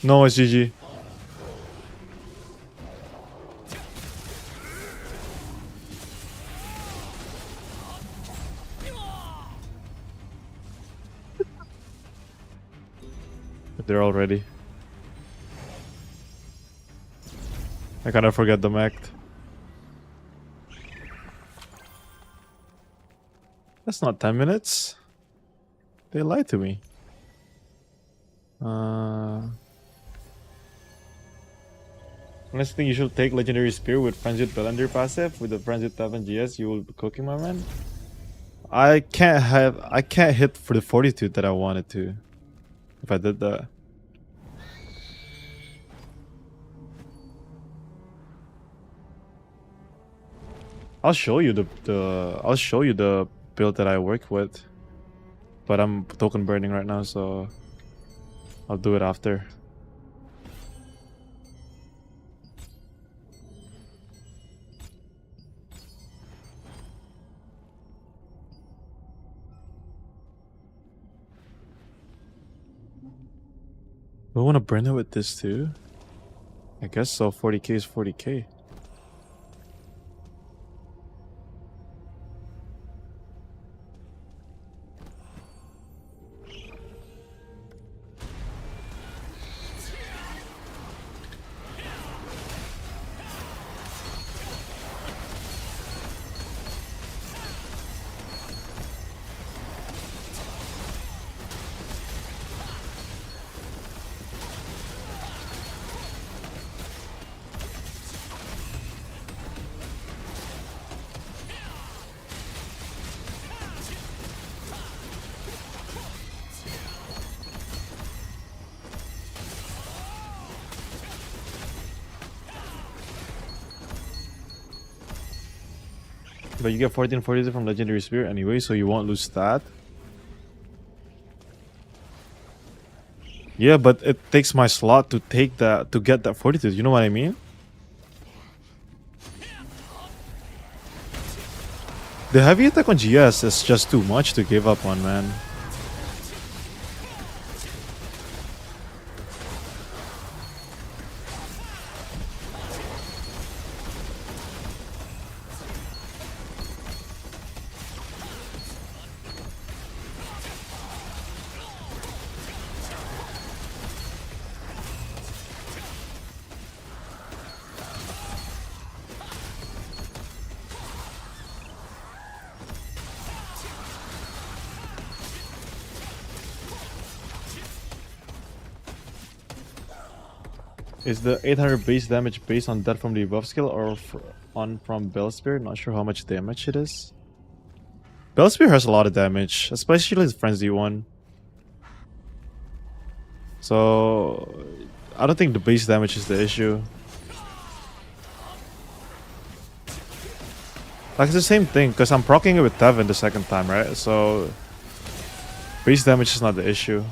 No, it's GG. They're all ready. I kind of forget the act. That's not 10 minutes. They lied to me. Unless you think you should take Legendary Spear with Friends with Bellandir passive. With the Friends with 7 GS, you will be cooking, my man. I can't hit for the fortitude that I wanted to. If I did that. I'll show you the build that I work with. But I'm token burning right now, so I'll do it after. Do I want to burn it with this too? I guess so. 40k is 40k. But you get 1440 from Legendary Spear anyway, so you won't lose that. Yeah, but it takes my slot to take that, to get that fortitude. You know what I mean? The heavy attack on GS is just too much to give up on, man. Is the 800 base damage based on that from the above skill or from Bellspear? Not sure how much damage it is. Bellspear has a lot of damage, especially the Frenzy one. So I don't think the base damage is the issue. Like, it's the same thing, because I'm proccing it with Tevin the second time, right? So base damage is not the issue.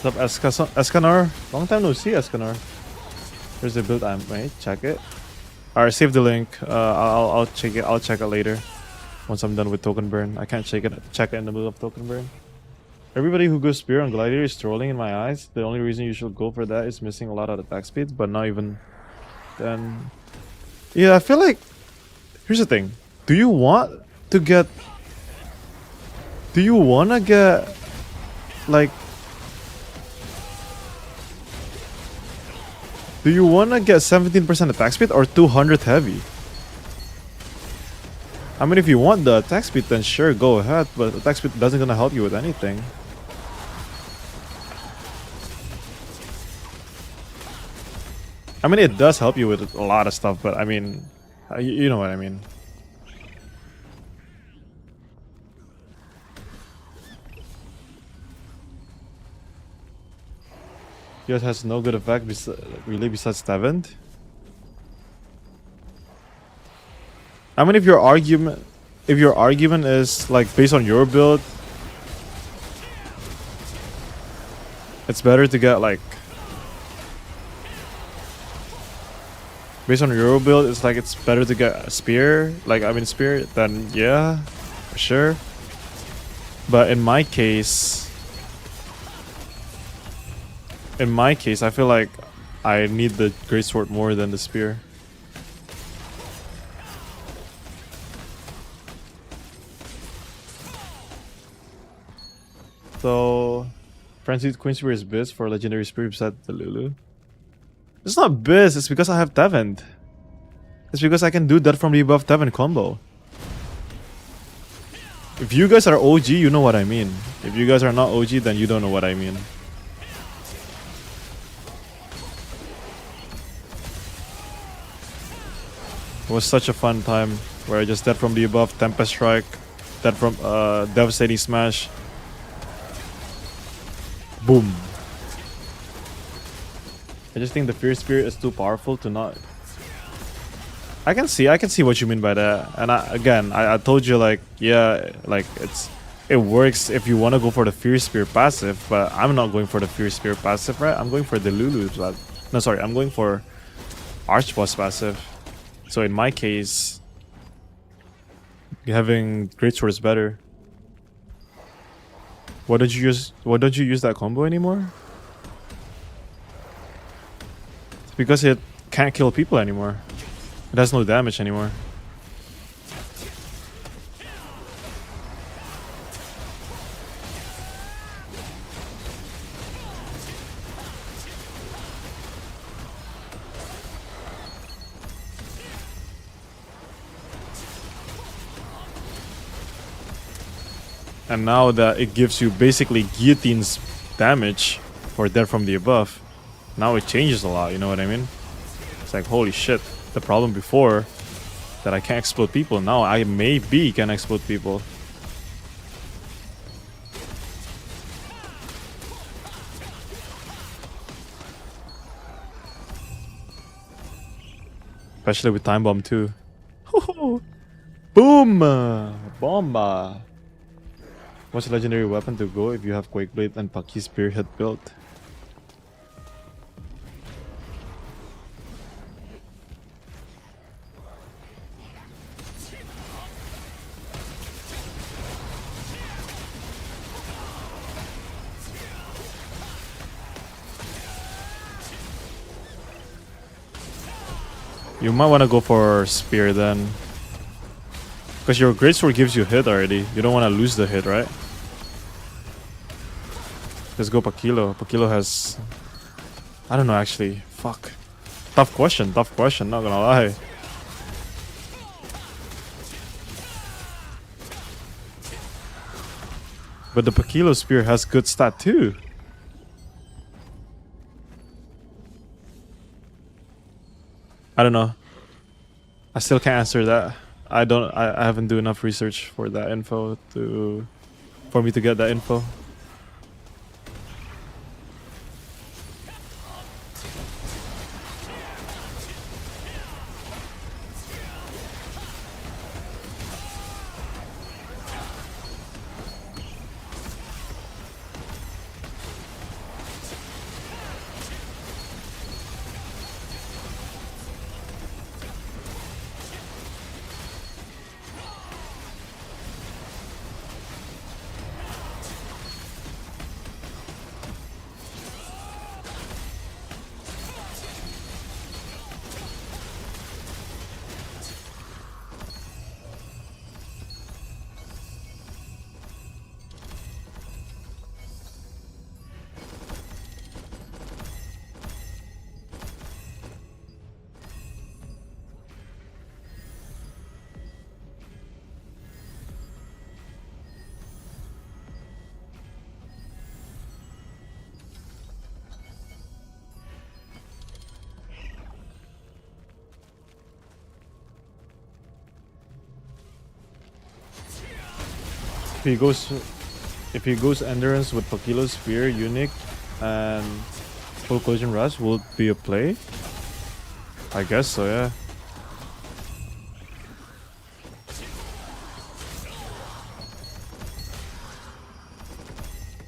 What's up, Escanor? Long time no see, Escanor. Here's the build I made. Check it. Alright, save the link. I'll check it. I'll check it later once I'm done with token burn. I can't check it in the middle of token burn. Everybody who goes spear on Gladiator is trolling in my eyes. The only reason you should go for that is missing a lot of attack speed, but not even then. Yeah, I feel like here's the thing. Do you want to get like do you wanna get 17% attack speed or 200 heavy? I mean, if you want the attack speed, then sure, go ahead, but attack speed doesn't gonna help you with anything. I mean, it does help you with a lot of stuff, but I mean, you know what I mean. Yours has no good effect really besides Tevin. I mean, if your argument is like based on your build, it's better to get like based on your build. It's like it's better to get a spear. Like I mean, spear. Then yeah, for sure. But in my case, I feel like I need the greatsword more than the spear. So, Frenzied Queen Spear is biz for legendary spear beside the Lulu. It's not biz, it's because I have Tevin. It's because I can do that from the above Tevin combo. If you guys are OG, you know what I mean. If you guys are not OG, then you don't know what I mean. It was such a fun time where I just dead from the above, Tempest Strike, dead from Devastating Smash. Boom. I just think the Fear Spirit is too powerful to not. I can see what you mean by that. And I told you like, yeah, like it works if you want to go for the Fear Spirit passive, but I'm not going for the Fear Spirit passive, right? I'm going for the Lulu. No, sorry, I'm going for Archboss passive. So in my case, having Greatsword is better. Why don't you use that combo anymore? It's because it can't kill people anymore. It has no damage anymore. And now that it gives you basically guillotine's damage for death from the above, now it changes a lot, you know what I mean? It's like, holy shit, the problem before that I can't explode people, now I maybe can explode people. Especially with Time Bomb too. Boom! Bomba! What's a legendary weapon to go if you have Quake Blade and Paki Spearhead built? You might want to go for Spear then. Because your Greatsword gives you hit already. You don't want to lose the hit, right? Let's go Pakilo. Pakilo has, I don't know actually, Fuck. Tough question, not gonna lie. But the Pakilo Spear has good stat too. I don't know. I still can't answer that. I haven't do enough research for that info for me to get that info. If he goes endurance with Pakilo Spear, Unique, and full collision rush, will it be a play? I guess so, yeah.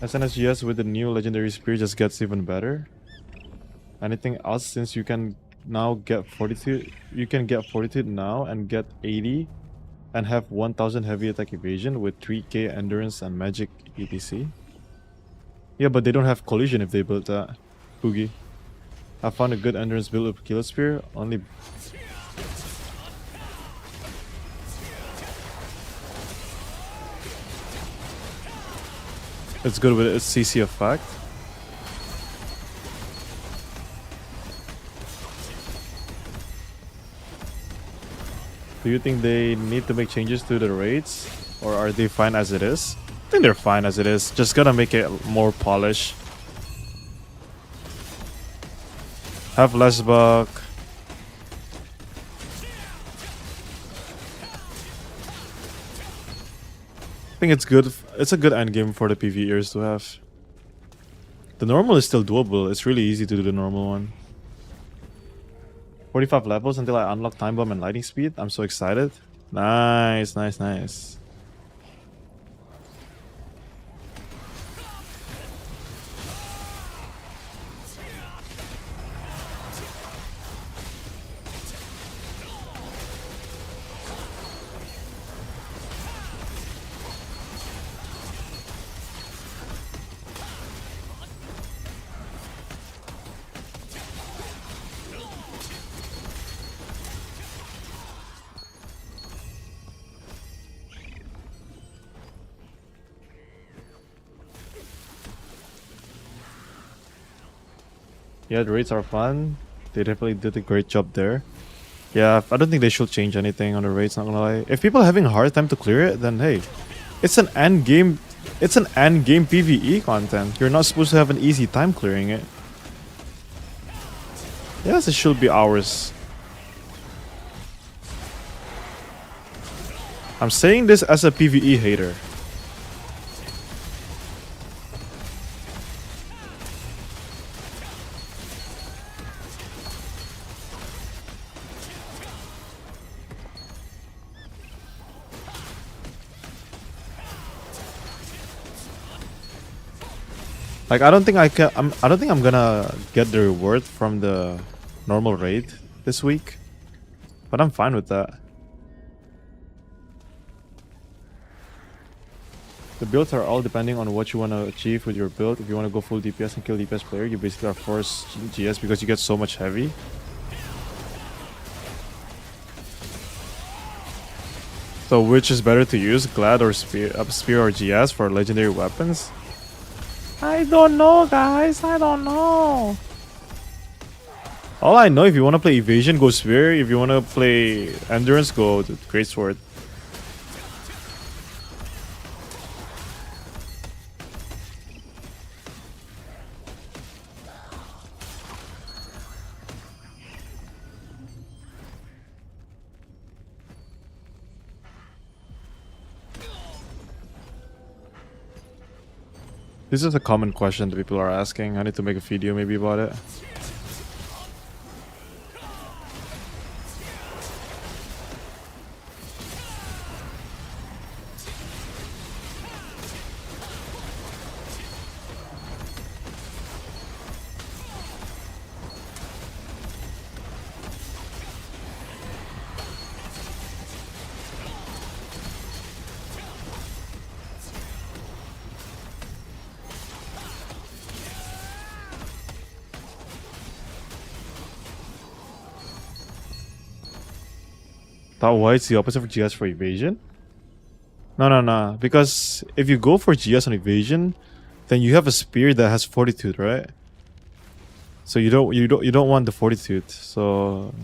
SNSGS with the new legendary spear just gets even better. Anything else, since you can now get fortitude, you can get fortitude now and get 80 and have 1000 heavy attack evasion with 3k endurance and magic etc. Yeah, but they don't have collision if they build that. Boogie. I found a good endurance build with Killer Spear, only... It's good with its CC effect. Do you think they need to make changes to the raids? Or are they fine as it is? I think they're fine as it is. Just gotta make it more polished. Have less buck. I think it's good. It's a good endgame for the PvEers to have. The normal is still doable. It's really easy to do the normal one. 45 levels until I unlock time bomb and lightning speed. I'm so excited. Nice, nice, nice. Yeah, the raids are fun. They definitely did a great job there. Yeah, I don't think they should change anything on the raids, not gonna lie. If people are having a hard time to clear it, then hey, it's an end game. It's an end game PvE content. You're not supposed to have an easy time clearing it. Yes, it should be ours. I'm saying this as a PvE hater. Like I don't think I don't think I'm gonna get the reward from the normal raid this week, but I'm fine with that. The builds are all depending on what you want to achieve with your build. If you want to go full DPS and kill DPS player, you basically are forced GS because you get so much heavy. So which is better to use, Glad or Spear or GS for legendary weapons? I don't know, guys. I don't know. All I know, if you want to play Evasion, go Sphere. If you want to play Endurance, go to Greatsword. This is a common question that people are asking. I need to make a video maybe about it. Why it's the opposite for GS for Evasion? No. Because if you go for GS on Evasion, then you have a spear that has Fortitude, right? So you don't want the Fortitude. So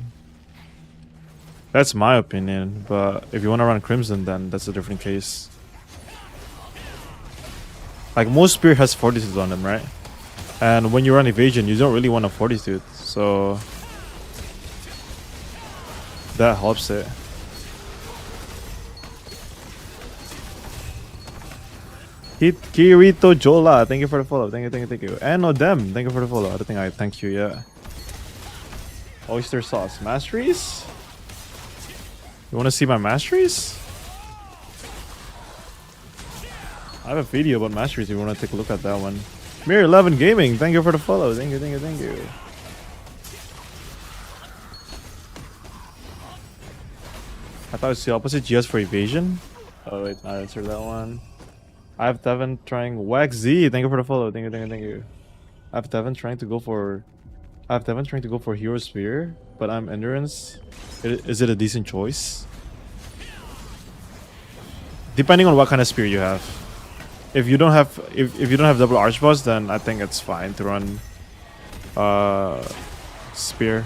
that's my opinion. But if you want to run Crimson, then that's a different case. Like most spear has Fortitude on them, right? And when you run Evasion, you don't really want a Fortitude. So that helps it. Kirito Jola, thank you for the follow. Thank you. And Odem, thank you for the follow. I don't think I thank you yet. Oyster sauce. Masteries? You want to see my masteries? I have a video about masteries if you want to take a look at that one. Mirror 11 Gaming, thank you for the follow. Thank you. I thought it's the opposite. GS for Evasion? Oh wait, I answered that one. I have Devin trying Wax Z. Thank you for the follow. Thank you. I have Devin trying to go for Hero Sphere, but I'm Endurance. Is it a decent choice? Depending on what kind of spear you have. If you don't have double Archboss, then I think it's fine to run spear.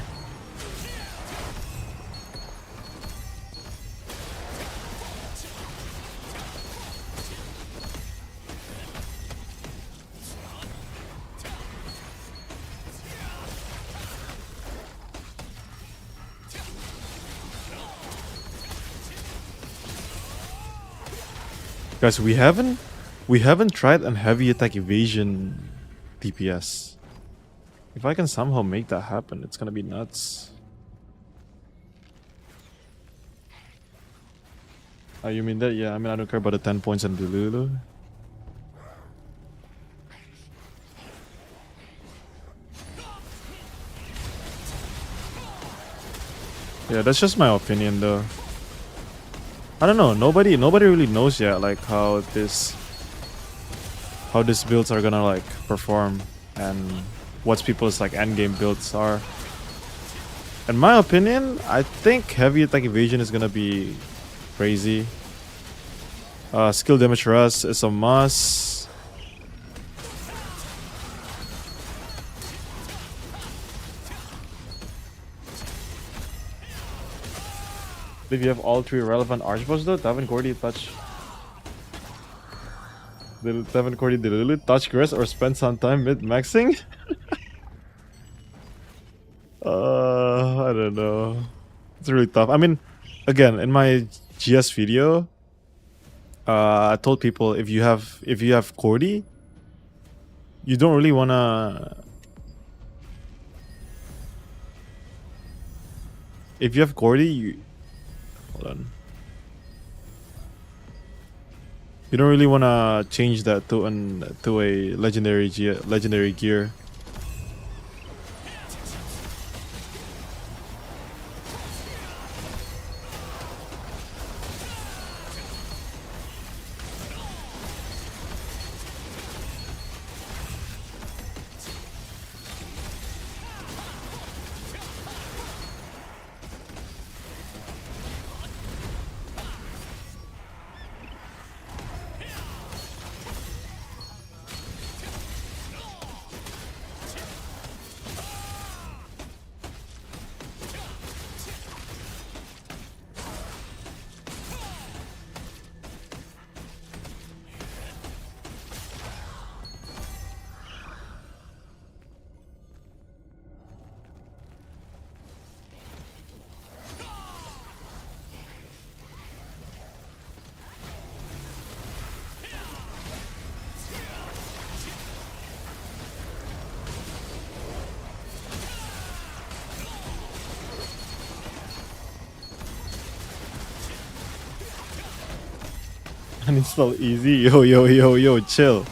Guys, we haven't tried an heavy attack evasion DPS. If I can somehow make that happen, it's gonna be nuts. Oh, you mean that? Yeah, I mean I don't care about the 10 points and Delulu. Yeah, that's just my opinion though. I don't know. Nobody really knows yet, like how these builds are gonna like perform and what people's like endgame builds are. In my opinion, I think heavy attack evasion is gonna be crazy. Skill damage rust is a must. If you have all three relevant archboss though, Tavern Cordy touch touch grass or spend some time mid-maxing? I don't know. It's really tough. I mean, again, in my GS video, I told people if you have Cordy, you don't really wanna. If you have Cordy, hold on. You don't really wanna change that to a legendary gear. Uninstall easy. Yo, yo, yo, yo, chill.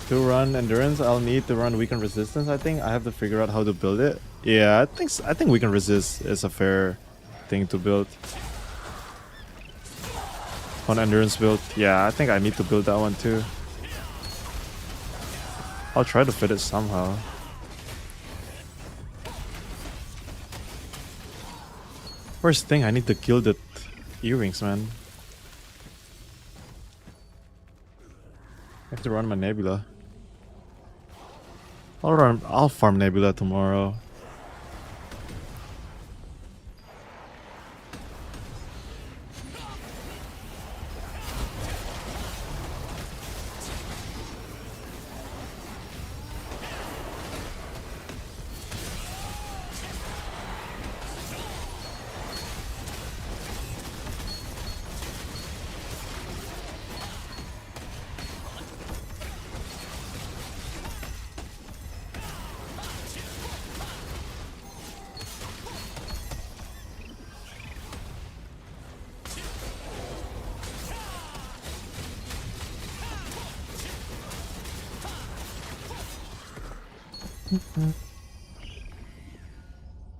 To run endurance, I'll need to run weaken resistance. I think I have to figure out how to build it. Yeah, I think weaken resist is a fair thing to build. On endurance build, yeah, I think I need to build that one too. I'll try to fit it somehow. First thing, I need to kill the earrings, man. I have to run my Nebula. I'll farm Nebula tomorrow.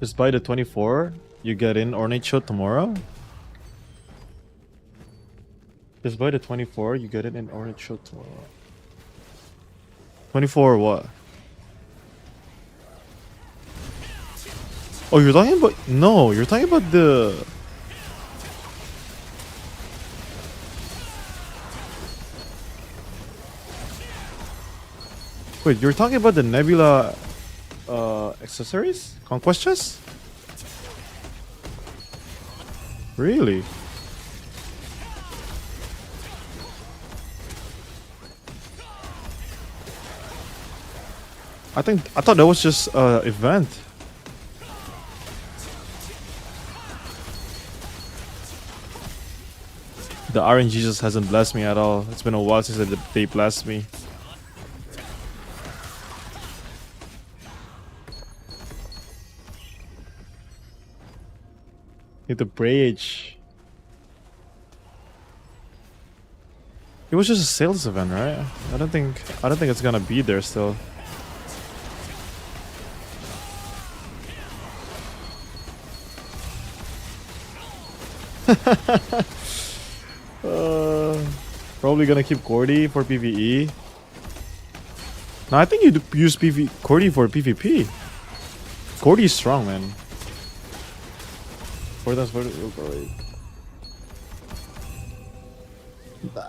Just buy the 24, you get in Ornate Show tomorrow? Just buy the 24, you get it in Ornate Show tomorrow. 24 what? Oh, you're talking about... No, you're talking about the... Wait, you're talking about the Nebula accessories? Conquest chest? Really? I thought that was just event. The RNG just hasn't blessed me at all. It's been a while since they blessed me. Need the bridge. It was just a sales event, right? I don't think it's gonna be there still. Probably gonna keep Cordy for PvE. No, I think you use Cordy for PvP. Cordy is strong, man.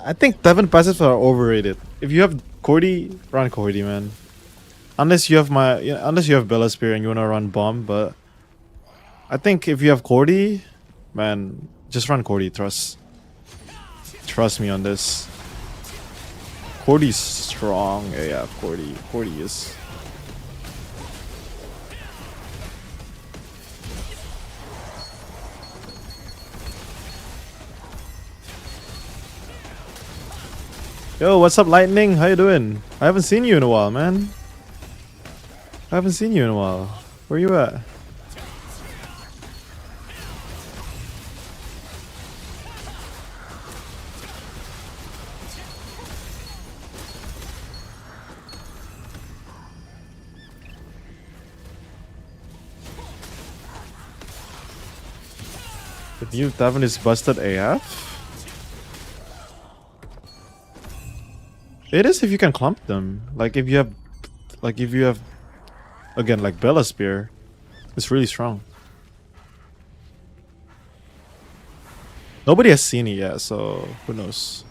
I think Tevin passives are overrated. If you have Cordy, run Cordy, man. Unless you have Bella Spear and you wanna run Bomb, but I think if you have Cordy, man, just run Cordy. Trust me on this. Cordy's strong. Yeah, Cordy is. Yo, what's up, Lightning? How you doing? I haven't seen you in a while, man. Where you at? The new tavern is busted AF? It is if you can clump them. Like if you have again, like Bella Spear, it's really strong. Nobody has seen it yet, so who knows?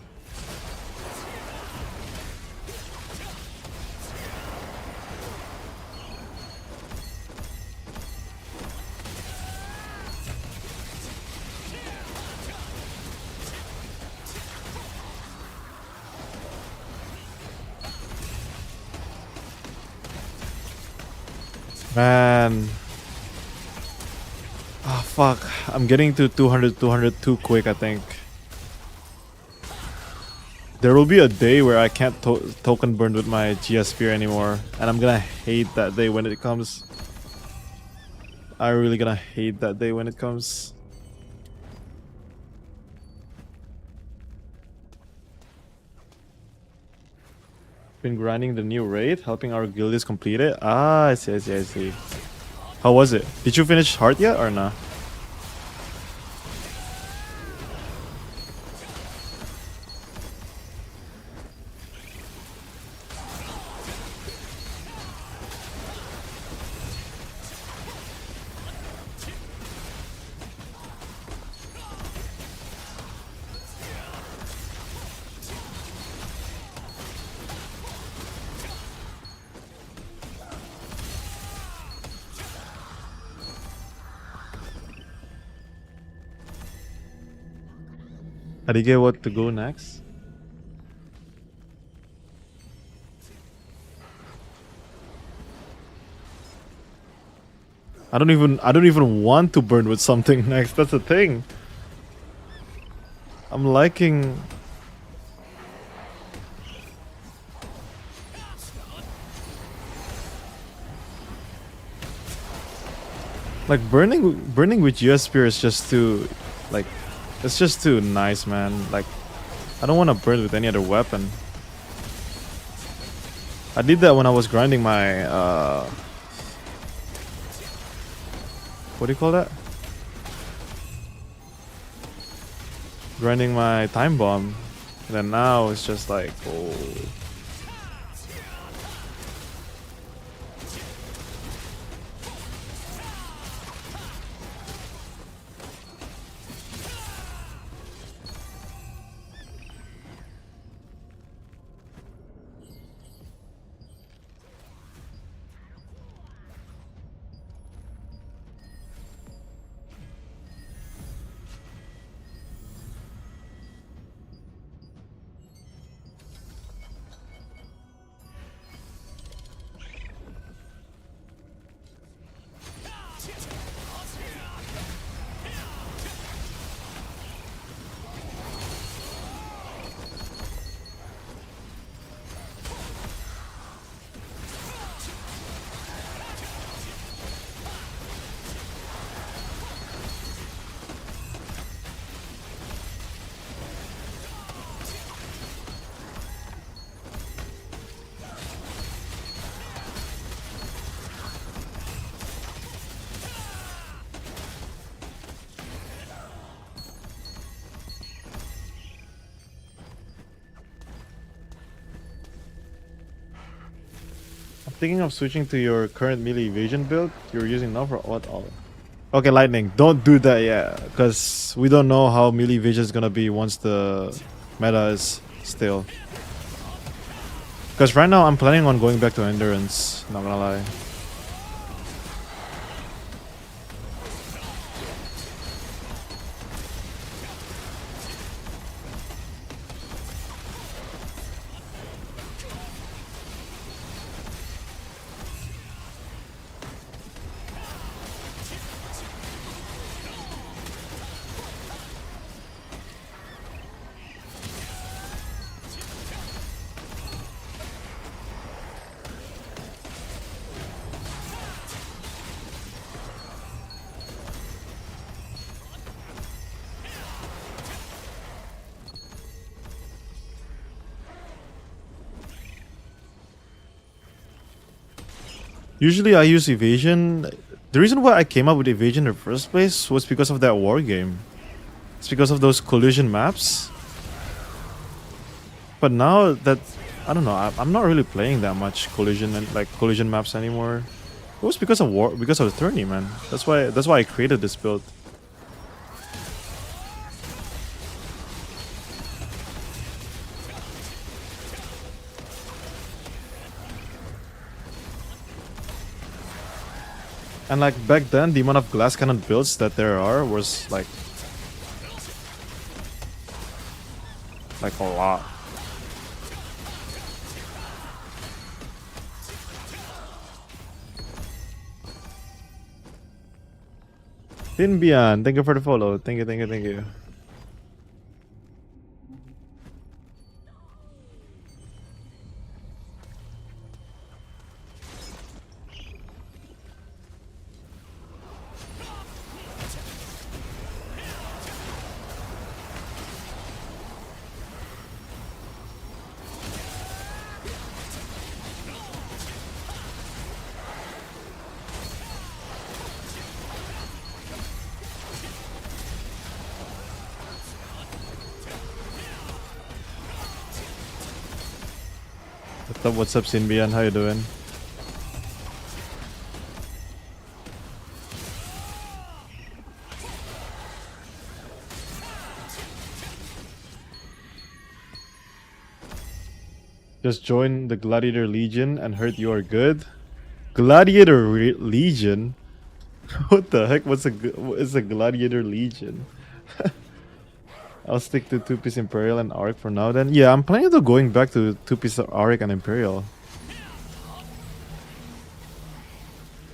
Man. Ah, fuck. I'm getting to 200 too quick, I think. There will be a day where I can't token burn with my GS Spear anymore. And I'm gonna hate that day when it comes. I'm really gonna hate that day when it comes. Been grinding the new raid, helping our guildies complete it. Ah, I see, I see, I see. How was it? Did you finish Heart yet or nah? How do you get what to go next? I don't even want to burn with something next. That's the thing. I'm liking like burning with US Spear is just too like it's just too nice, man. Like I don't want to burn with any other weapon. I did that when I was grinding my what do you call that? Grinding my time bomb. And then now it's just like, oh. Thinking of switching to your current melee evasion build you're using now for what all? Okay, Lightning, don't do that yet, because we don't know how melee evasion is gonna be once the meta is stale. Because right now I'm planning on going back to endurance, not gonna lie. Usually I use evasion. The reason why I came up with evasion in the first place was because of that war game. It's because of those collision maps. But now that I don't know, I'm not really playing that much collision and like collision maps anymore. It was because of war, because of the tourney, man. That's why I created this build. And like back then, the amount of glass cannon builds that there are was like a lot. Tinbian, thank you for the follow. Thank you, thank you, thank you. What's up, Sinbian? How you doing? Just join the Gladiator Legion and heard you are good. Gladiator Legion? What the heck? What is a Gladiator Legion? I'll stick to 2-piece Imperial and Auric for now then. Yeah, I'm planning to going back to 2-piece Auric and Imperial.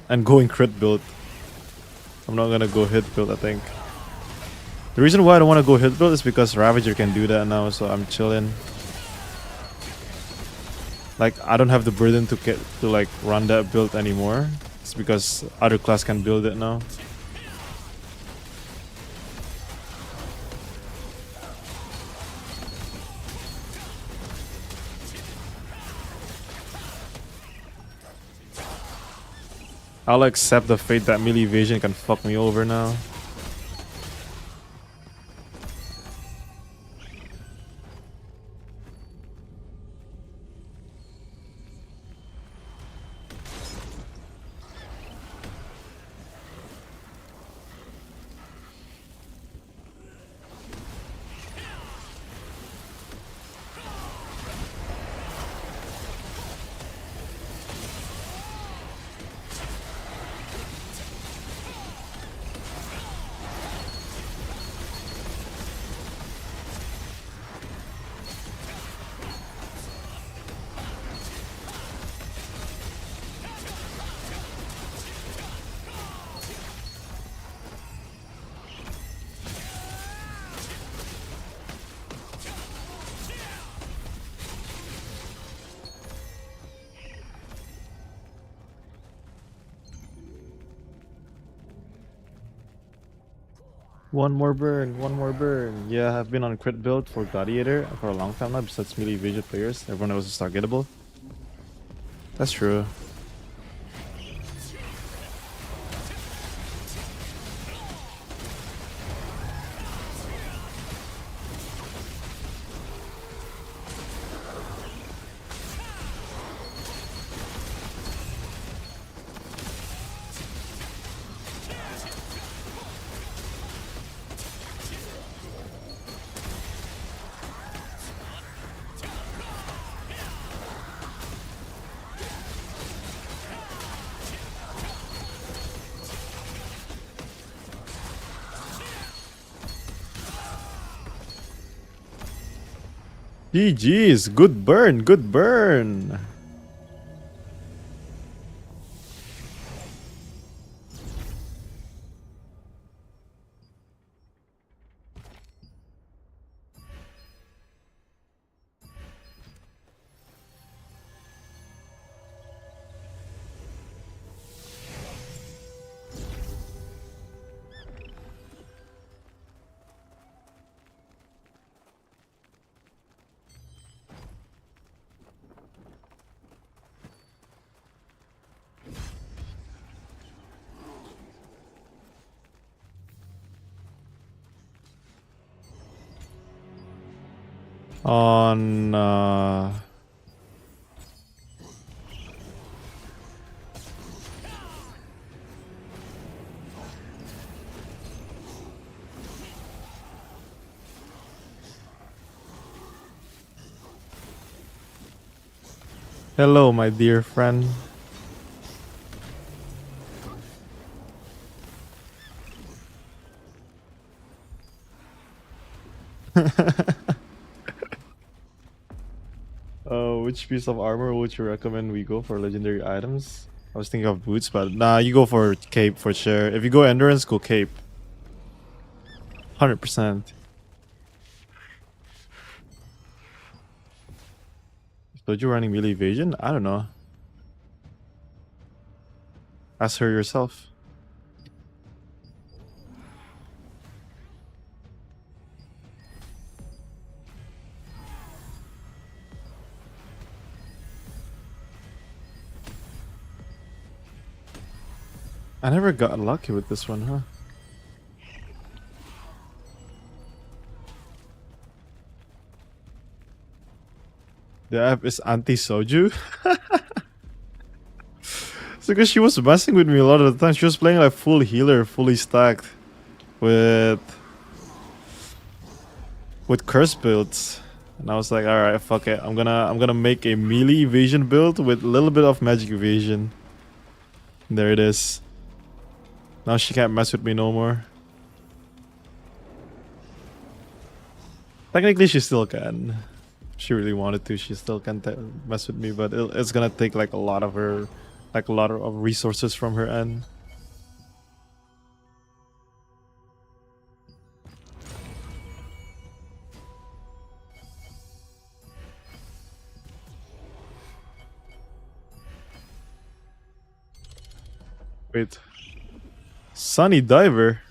And going crit build. I'm not gonna go hit build, I think. The reason why I don't want to go hit build is because Ravager can do that now, so I'm chilling. Like, I don't have the burden to like run that build anymore. It's because other class can build it now. I'll accept the fate that melee evasion can fuck me over now. One more burn, one more burn. Yeah, I've been on crit build for Gladiator for a long time now, besides melee evasion players. Everyone knows it's targetable. That's true. GG's, good burn, good burn. On hello, my dear friend. Which piece of armor would you recommend we go for legendary items? I was thinking of boots, but nah, you go for cape for sure. If you go endurance, go cape. 100%. But you're running melee evasion? I don't know. Ask her yourself. I never got lucky with this one, huh? The app is anti-soju. It's because she was messing with me a lot of the time. She was playing like full healer, fully stacked with curse builds. And I was like, alright, fuck it. I'm gonna make a melee evasion build with a little bit of magic evasion. And there it is. Now she can't mess with me no more. Technically she still can. If she really wanted to, she still can mess with me, but it's gonna take like a lot of her, like a lot of resources from her end. Wait. Sunny Diver?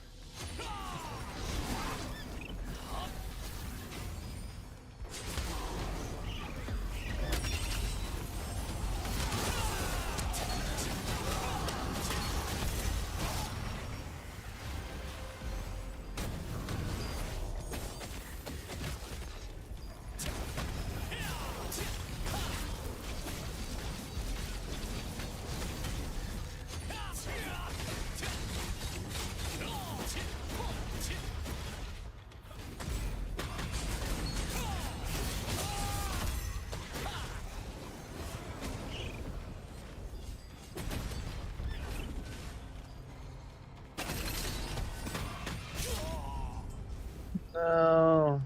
No.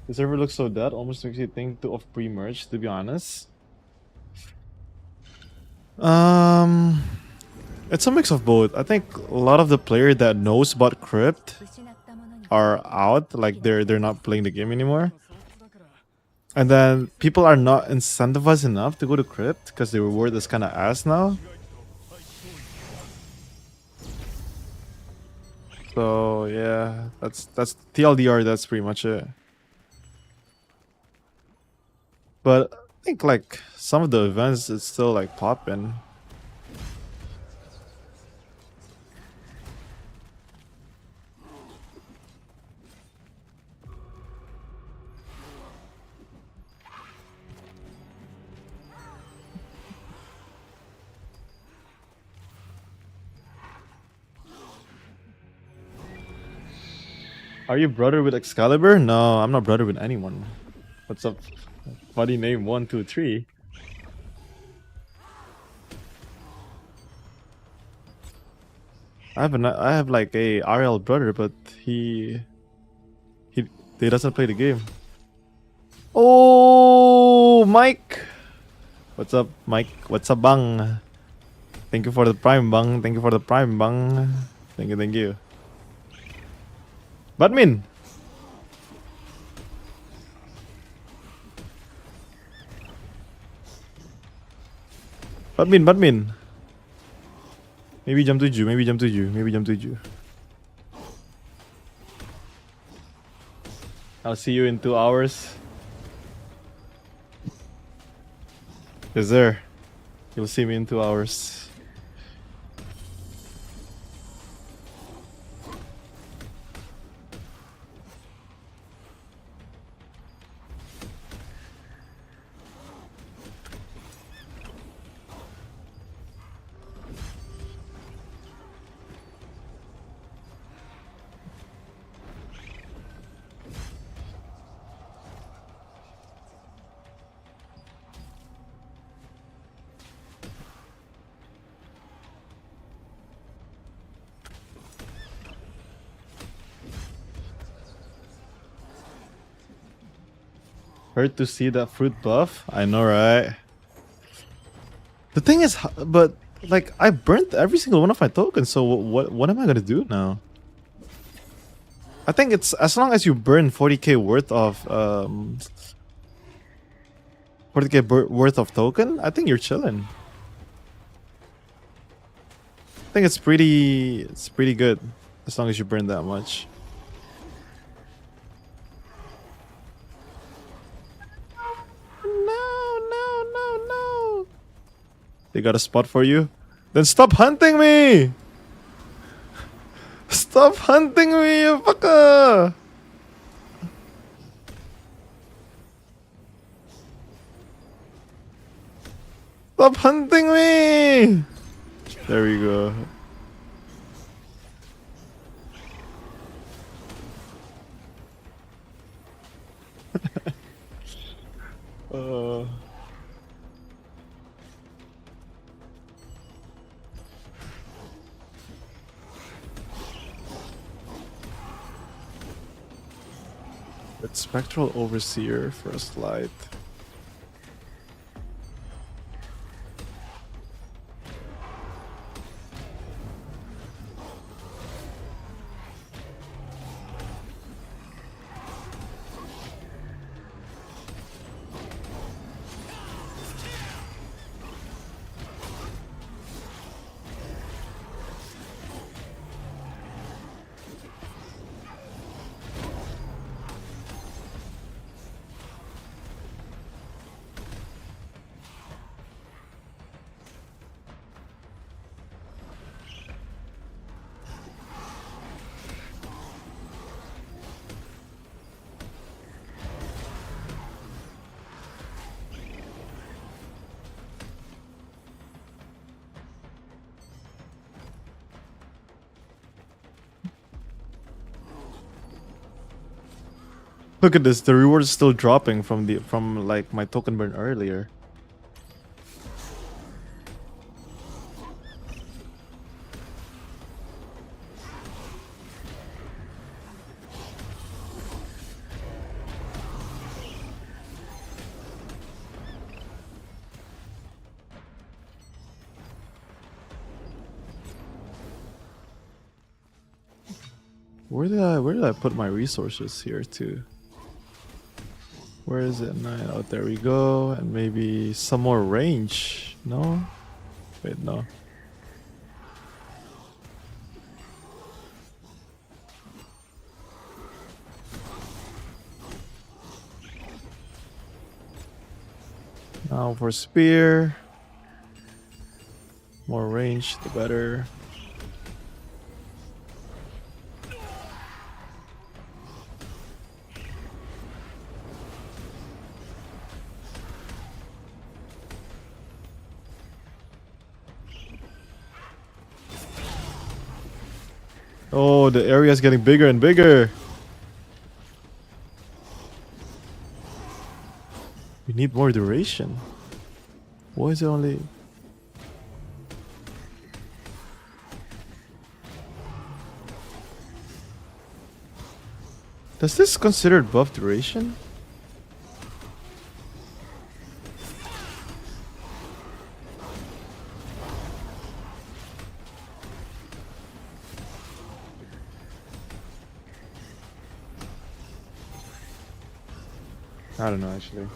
The server looks so dead, almost makes you think of pre-merge, to be honest. It's a mix of both. I think a lot of the player that knows about crypt are out, like they're not playing the game anymore. And then people are not incentivized enough to go to crypt because the reward is kind of ass now. So yeah, that's TLDR. That's pretty much it. But I think like some of the events, it's still like popping. Are you brother with Excalibur? No, I'm not brother with anyone. What's up? Buddy name 123. I have like a RL brother, but he doesn't play the game. Oh, Mike. What's up, Mike? What's up, bang? Thank you for the prime, bang. Thank you for the prime, bang. Thank you, thank you. Badmin. Badmin. Maybe jam 7, maybe jam 7, maybe jam 7. I'll see you in 2 hours. Yes, sir. You'll see me in 2 hours. Hurt to see that fruit buff. I know, right? The thing is, but like I burnt every single one of my tokens. So what am I gonna do now? I think it's as long as you burn 40k worth of 40k worth of token. I think you're chilling. I think it's pretty good as long as you burn that much. No. They got a spot for you? Then stop hunting me! Stop hunting me, you fucker! Stop hunting me! There we go. uh, it's Spectral Overseer first light. Look at this, the reward is still dropping from like my token burn earlier. Where did I put my resources here too? Where is it? Oh, there we go. And maybe some more range. No? Wait, no. Now for spear. More range, the better. Oh, the area is getting bigger and bigger. We need more duration. Why is it only... Does this consider buff duration? I don't know actually.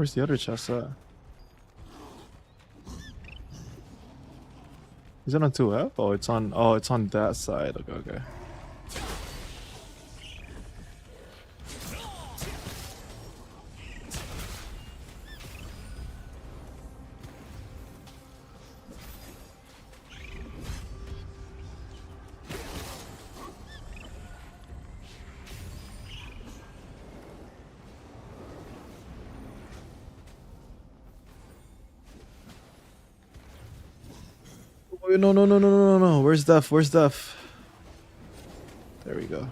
Where's the other chest at? Is it on 2F? Oh, it's on that side. Okay, okay. Wait, no, no, no, no, no, no, no. Where's Duff? Where's Duff? There we go.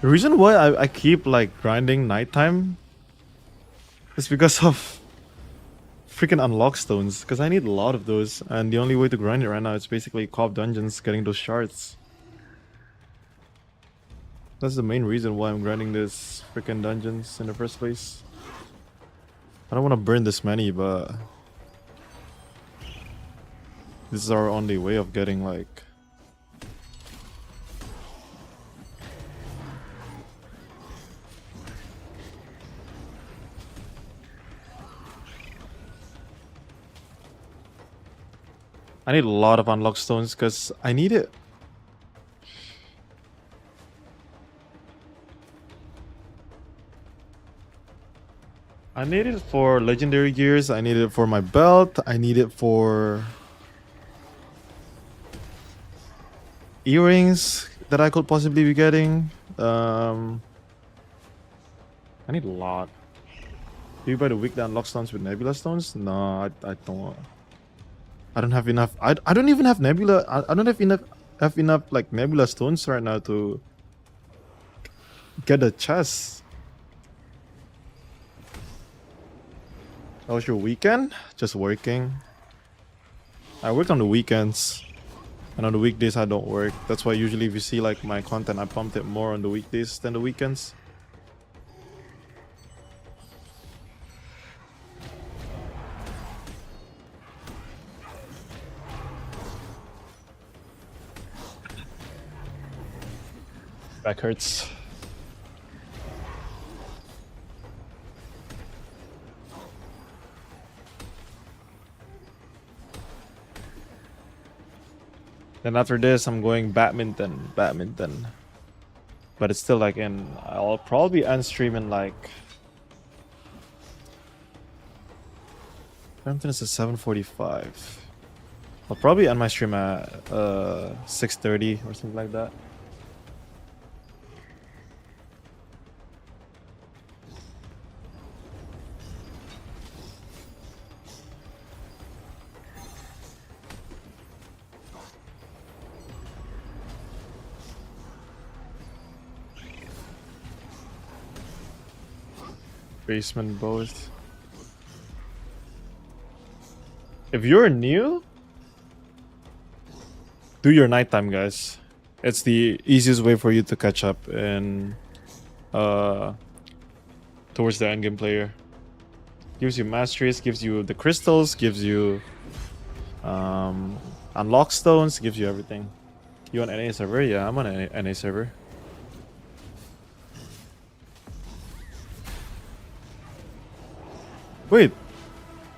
The reason why I keep like grinding nighttime is because of freaking unlock stones, because I need a lot of those, and the only way to grind it right now is basically co-op dungeons, getting those shards. That's the main reason why I'm grinding this freaking dungeons in the first place. I don't want to burn this many, but this is our only way of getting like I need a lot of unlock stones because I need it. I need it for legendary gears, I need it for my belt, I need it for earrings that I could possibly be getting. I need a lot. Do you buy the weekly unlock stones with nebula stones? No, I don't. I don't have enough. I don't even have nebula. I don't have enough like nebula stones right now to get a chest. How was your weekend? Just working. I work on the weekends, and on the weekdays I don't work. That's why usually if you see like my content, I pumped it more on the weekdays than the weekends. Back hurts. Then after this, I'm going badminton. But it's still like I'll probably end stream in like... Badminton is at 7:45. I'll probably end my stream at 6:30 or something like that. Basement both. If you're new, do your nighttime, guys. It's the easiest way for you to catch up in towards the endgame player. Gives you masteries, gives you the crystals, gives you unlock stones, gives you everything. You on NA server? Yeah, I'm on NA server. Wait,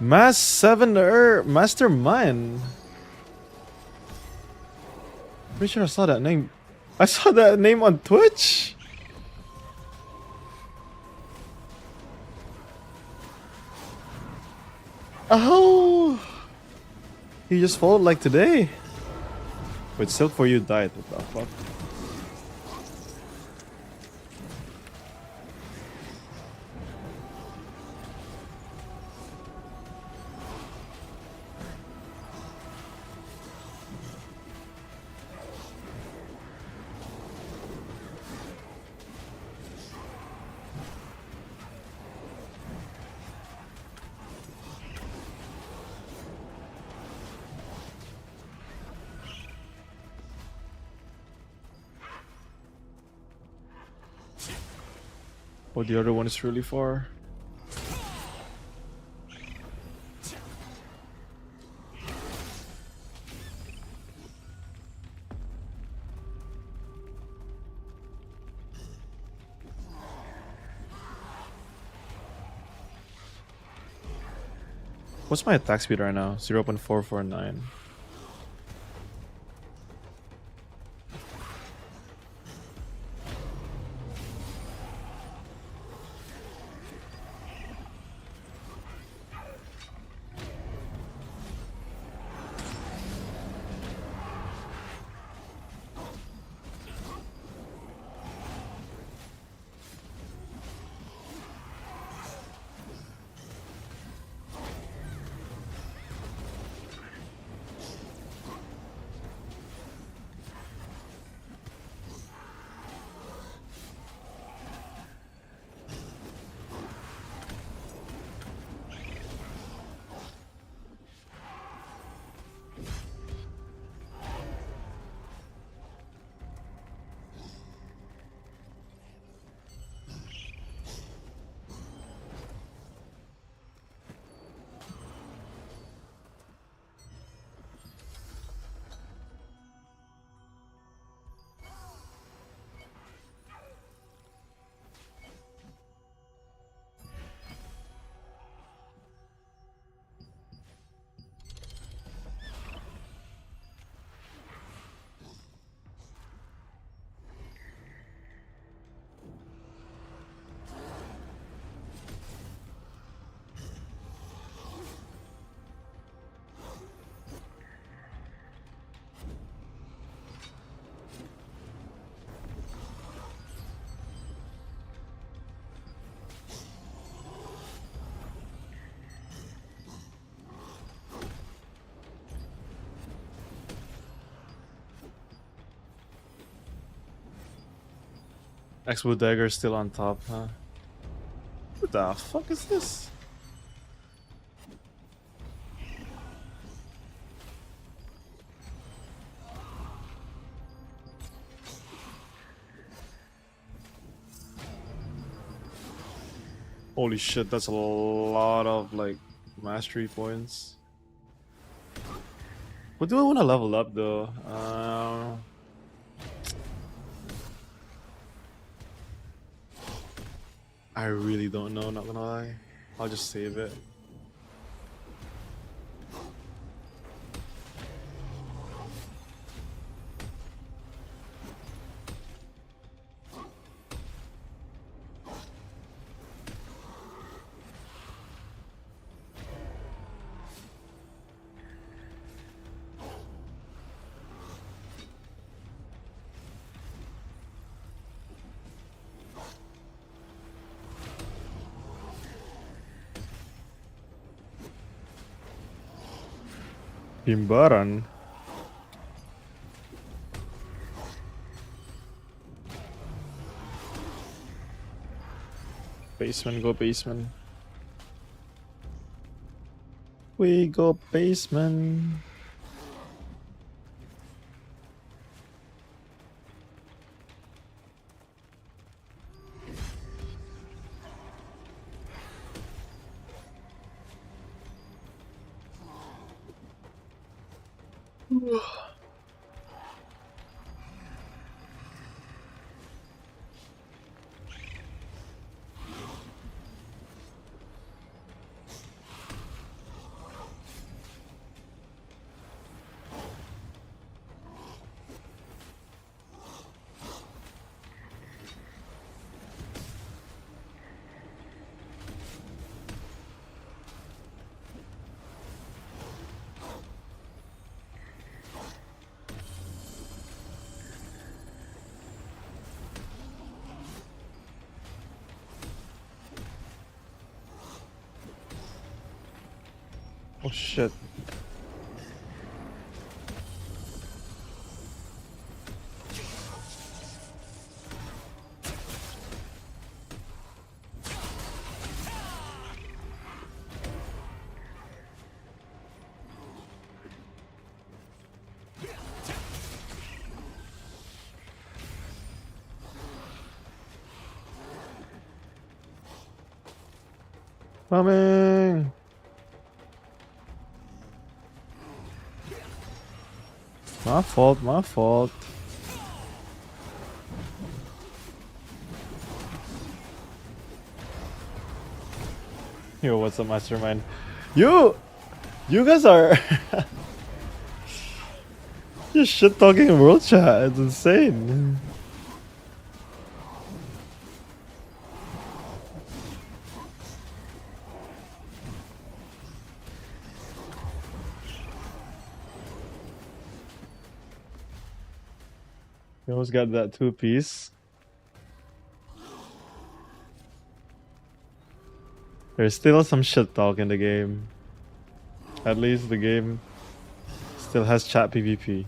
Mass 7 Mastermind. Pretty sure I saw that name. I saw that name on Twitch. Oh, he just followed like today. Wait, Silk for you died. What the fuck? Oh, the other one is really far. What's my attack speed right now? 0.449. Expo dagger still on top, huh? What the fuck is this? Holy shit, that's a lot of like mastery points. What do I want to level up though? I really don't know, not gonna lie. I'll just save it. Timbaran. Basement, go basement. We go basement. Oh shit. Coming. My fault, my fault. Yo, what's up, Mastermind? You guys are just shit talking in world chat. It's insane. You almost got that 2-piece. There's still some shit talk in the game. At least the game still has chat PvP.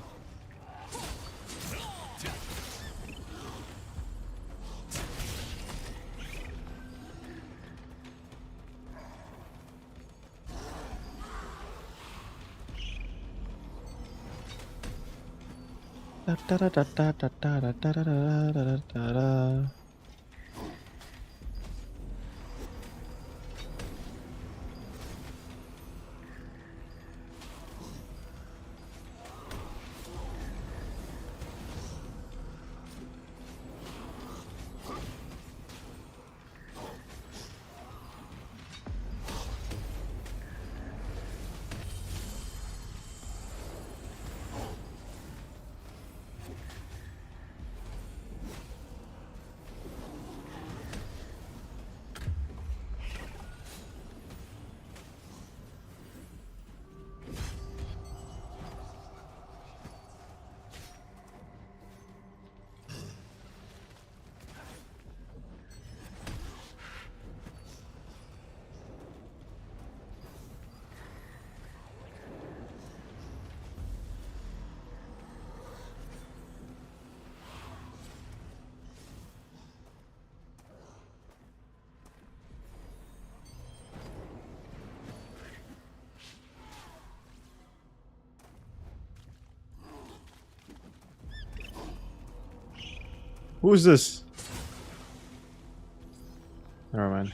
Who is this? Never mind.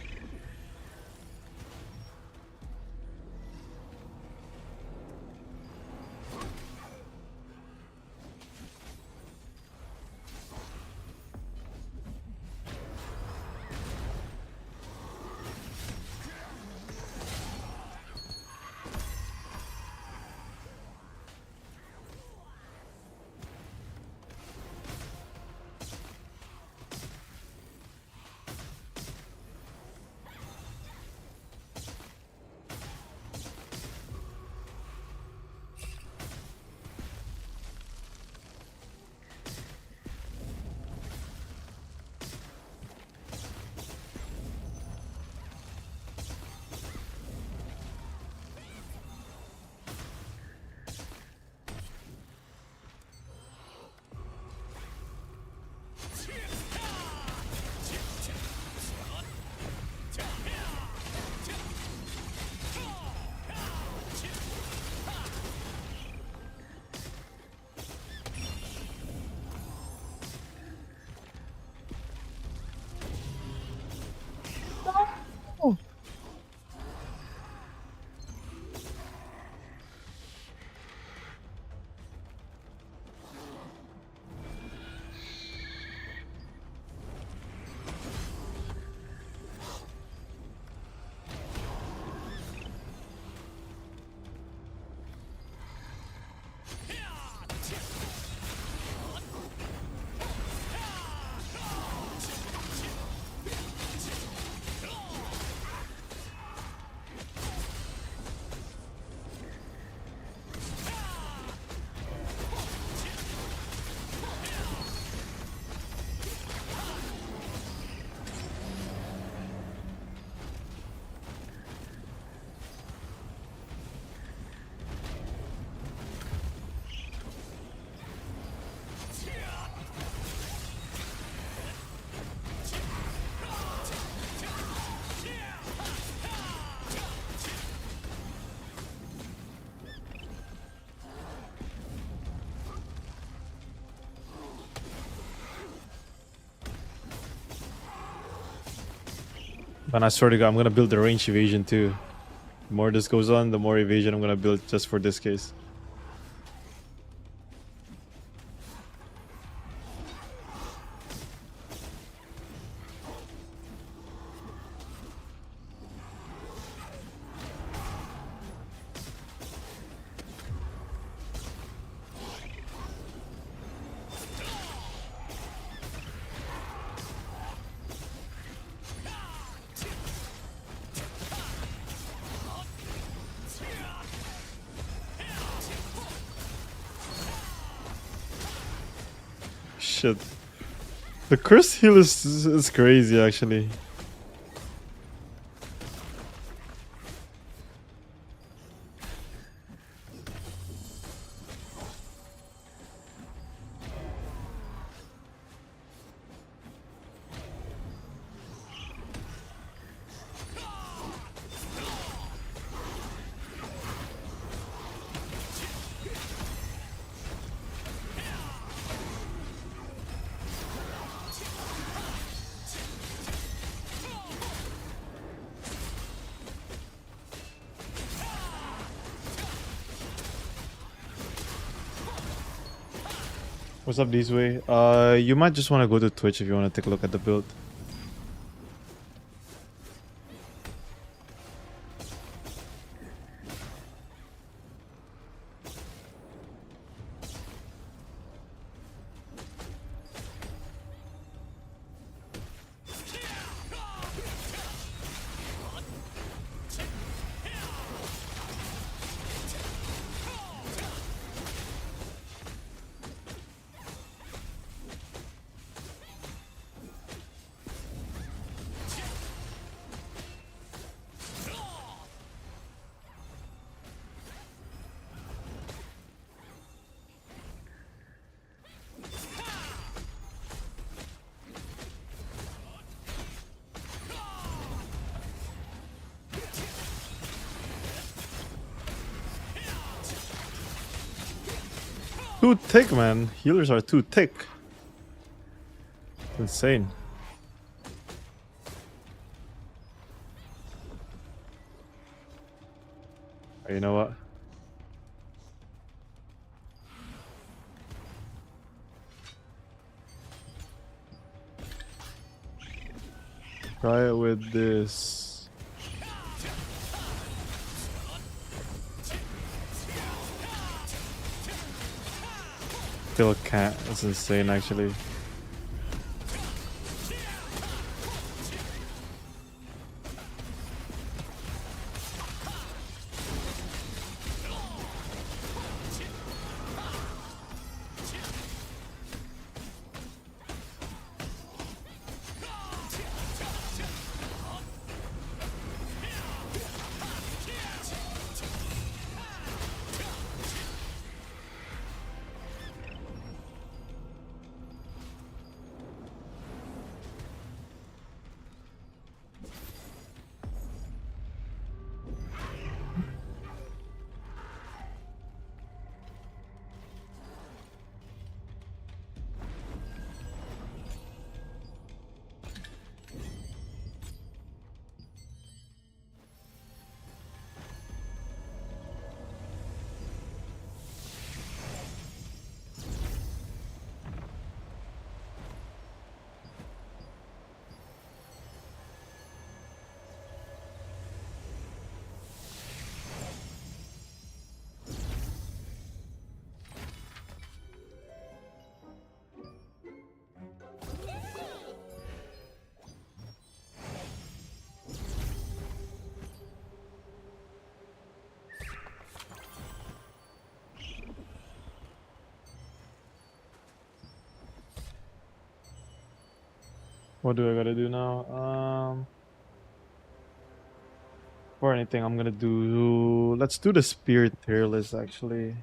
And I swear to God, I'm gonna build the range evasion too. The more this goes on, the more evasion I'm gonna build just for this case. Shit. The curse heal is crazy actually. What's up, this way? You might just want to go to Twitch if you want to take a look at the build. Too thick, man. Healers are too thick. Insane. You know what? Try it with this. Still can't. It's insane, actually. What do I gotta do now? For anything, I'm gonna do. Let's do the spirit tier list actually.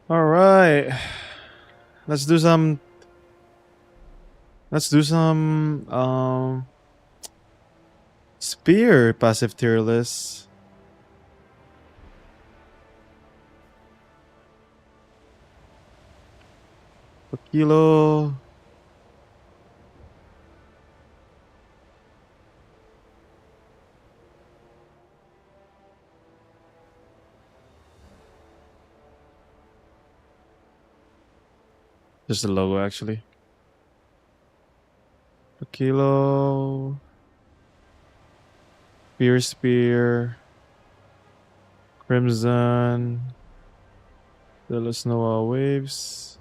All right, let's do some. Let's do some spear passive tier list. Per kilo. Just the logo actually. Per kilo. Spear. Crimson. Dullas Noah waves.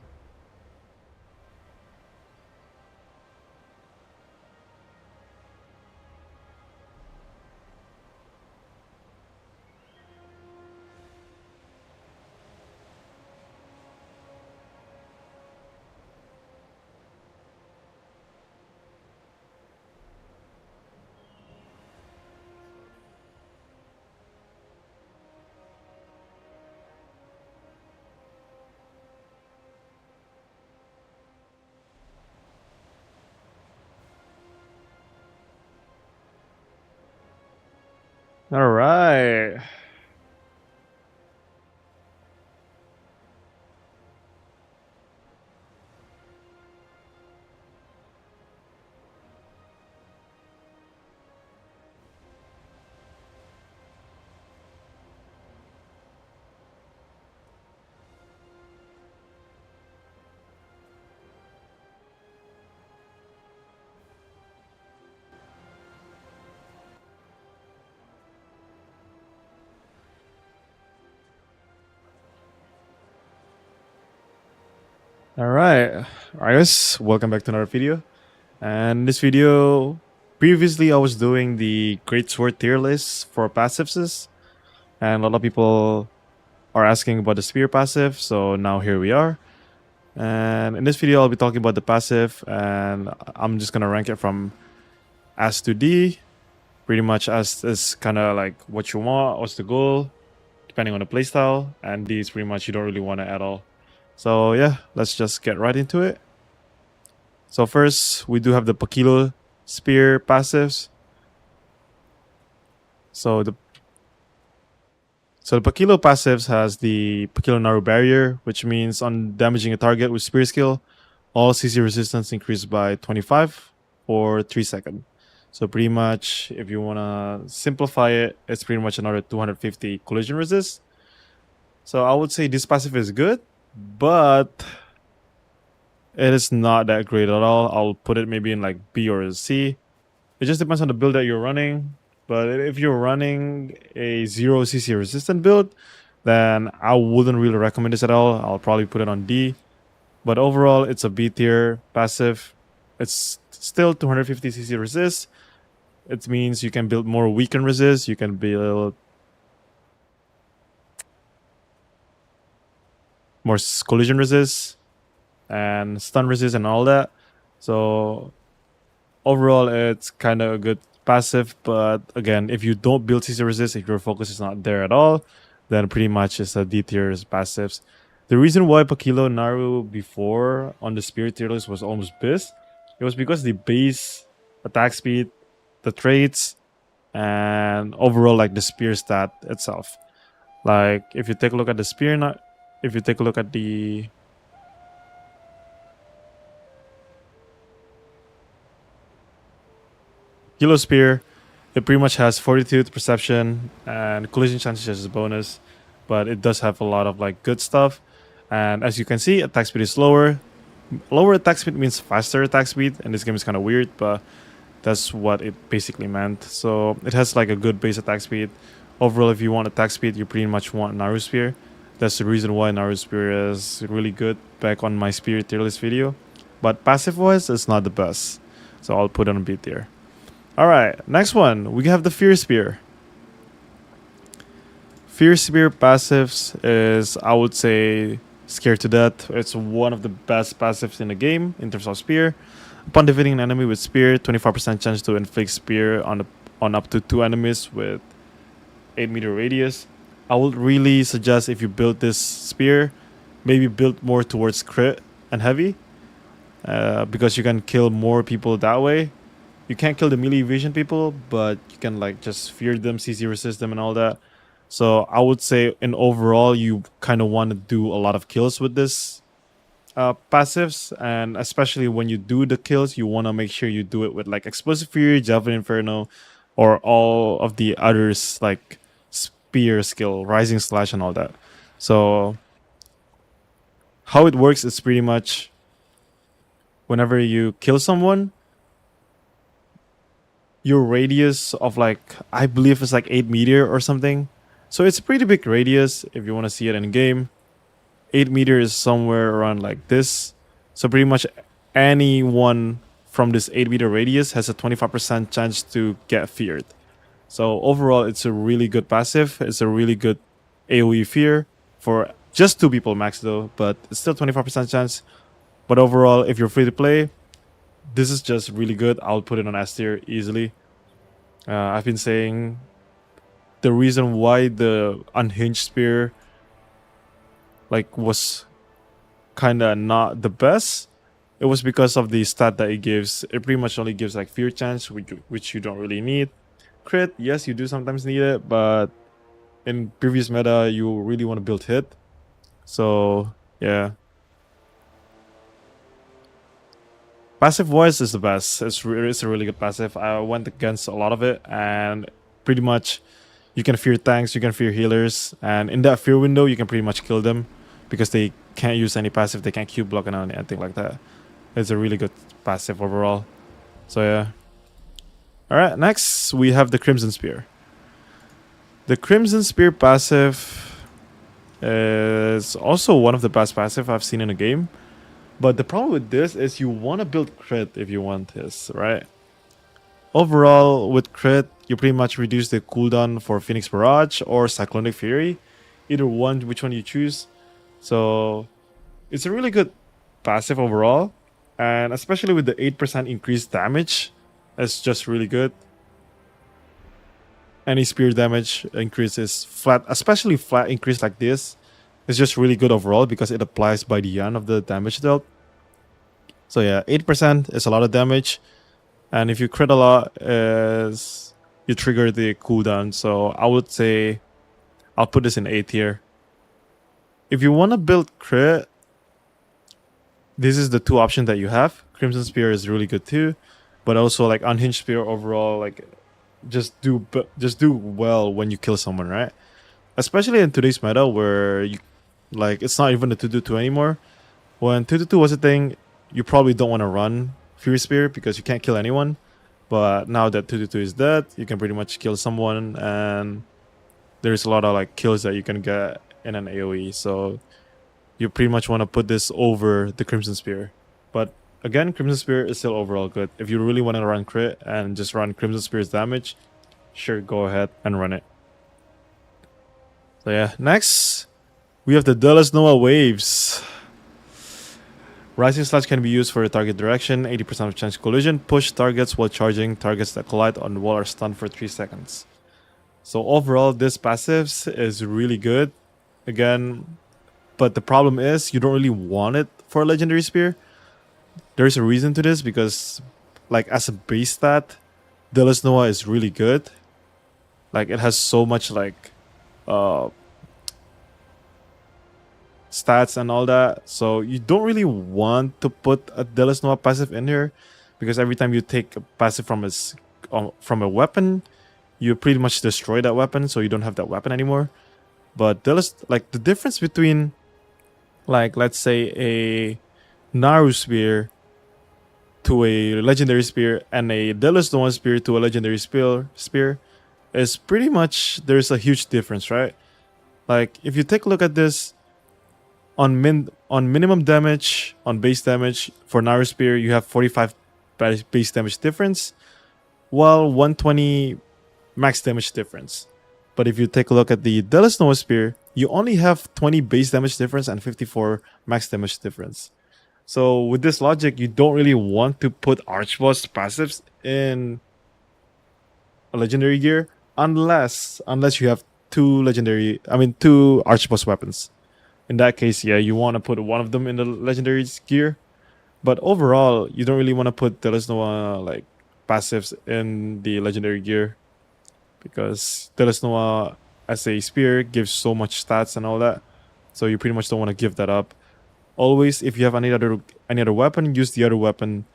All right. Alright, guys, welcome back to another video. And this video, previously I was doing the Great Sword tier list for passives, and a lot of people are asking about the spear passive, so now here we are. And in this video I'll be talking about the passive, and I'm just gonna rank it from S to D. Pretty much S is kinda like what you want, what's the goal, depending on the playstyle, and D is pretty much you don't really want it at all. So yeah, let's just get right into it. So first, we do have the Pakilo Spear passives. So the Pakilo passives has the Pakilo Naru barrier, which means on damaging a target with spear skill, all CC resistance increased by 25 for 3 seconds. So pretty much, if you wanna simplify it, it's pretty much another 250 collision resist. So I would say this passive is good, but it is not that great at all. I'll put it maybe in like B or C. It just depends on the build that you're running. But if you're running a 0 CC resistant build, then I wouldn't really recommend this at all. I'll probably put it on D. But overall, it's a B tier passive. It's still 250 CC resist. It means you can build more weaken resist. You can build more collision resist and stun resist and all that. So overall, it's kind of a good passive. But again, if you don't build CC resist, if your focus is not there at all, then pretty much it's a D tier passives. The reason why Pakilo Naru before on the Spirit tier list was almost pissed, it was because the base attack speed, the traits, and overall like the spear stat itself. Like if you take a look at the spear, if you take a look at the Kilo Spear, it pretty much has 42 perception and collision chances as a bonus, but it does have a lot of like good stuff. And as you can see, attack speed is lower. Lower attack speed means faster attack speed, and this game is kind of weird, but that's what it basically meant. So it has like a good base attack speed. Overall, if you want attack speed, you pretty much want Naru Spear. That's the reason why Naru Spear is really good back on my Spear tier list video. But passive wise, it's not the best. So I'll put it on B tier. Alright, next one. We have the Fear Spear. Fear Spear passives is, I would say, Scared to Death. It's one of the best passives in the game in terms of Spear. Upon defeating an enemy with Spear, 24% chance to inflict Spear on up to 2 enemies with 8-meter radius. I would really suggest if you build this Spear, maybe build more towards crit and heavy, because you can kill more people that way. You can't kill the melee evasion people, but you can like just fear them, CC resist them and all that. So I would say in overall, you kind of want to do a lot of kills with this passives, and especially when you do the kills, you want to make sure you do it with like Explosive Fury, Javelin Inferno, or all of the others like Spear skill, Rising Slash and all that. So how it works is pretty much whenever you kill someone, your radius of like, I believe it's like 8 meter or something. So it's a pretty big radius if you want to see it in game. 8 meter is somewhere around like this. So pretty much anyone from this 8 meter radius has a 25% chance to get feared. So overall, it's a really good passive. It's a really good AoE fear for just 2 people max though, but it's still 25% chance. But overall, if you're free to play, this is just really good. I'll put it on S tier easily. I've been saying the reason why the Unhinged Spear like was kind of not the best, it was because of the stat that it gives. It pretty much only gives like fear chance, which you don't really need. Crit, yes, you do sometimes need it, but in previous meta, you really want to build hit. So yeah. Passive wise is the best. It's a really good passive. I went against a lot of it, and pretty much you can fear tanks, you can fear healers, and in that fear window, you can pretty much kill them because they can't use any passive, they can't Q block and anything like that. It's a really good passive overall. So yeah. Alright, next we have the Crimson Spear. The Crimson Spear passive is also one of the best passive I've seen in a game. But the problem with this is you want to build crit if you want this, right? Overall, with crit, you pretty much reduce the cooldown for Phoenix Barrage or Cyclonic Fury. Either one, which one you choose. So it's a really good passive overall. And especially with the 8% increased damage, it's just really good. Any spear damage increases flat, especially flat increase like this. It's just really good overall because it applies by the end of the damage dealt. So yeah, 8% is a lot of damage. And if you crit a lot, is you trigger the cooldown. So I would say I'll put this in A tier. If you want to build crit, this is the two options that you have. Crimson Spear is really good too, but also like Unhinged Spear overall, like just do well when you kill someone, right? Especially in today's meta where you like it's not even a 2-2 anymore. When 2-2 was a thing, you probably don't want to run Fury Spear because you can't kill anyone. But now that 2-2 is dead, you can pretty much kill someone, and there's a lot of like kills that you can get in an AoE. So you pretty much want to put this over the Crimson Spear. But again, Crimson Spear is still overall good. If you really want to run crit and just run Crimson Spear's damage, sure, go ahead and run it. So yeah, next we have the Dullas Noah Waves. Rising Slash can be used for a target direction, 80% of chance collision, push targets while charging. Targets that collide on the wall are stunned for 3 seconds. So overall, this passive is really good. Again, but the problem is you don't really want it for a Legendary Spear. There's a reason to this because like as a base stat, Dullas Noah is really good. Like it has so much like stats and all that, so you don't really want to put a Dullas Noah passive in here because every time you take a passive from a weapon, you pretty much destroy that weapon, so you don't have that weapon anymore. But Dullas, like the difference between like let's say a Naru Spear to a Legendary Spear and a Dullas Noah Spear to a Legendary Spear is pretty much there's a huge difference, right? Like if you take a look at this, on minimum damage, on base damage for Naru Spear, you have 45 base damage difference, while 120 max damage difference. But if you take a look at the Dullas Noah Spear, you only have 20 base damage difference and 54 max damage difference. So with this logic, you don't really want to put Archboss passives in a legendary gear unless you have two Archboss weapons. In that case, yeah, you want to put one of them in the legendary gear. But overall, you don't really want to put Dullas Noah like passives in the legendary gear because Dullas Noah as a spear gives so much stats and all that. So you pretty much don't want to give that up. Always, if you have any other weapon, use the other weapon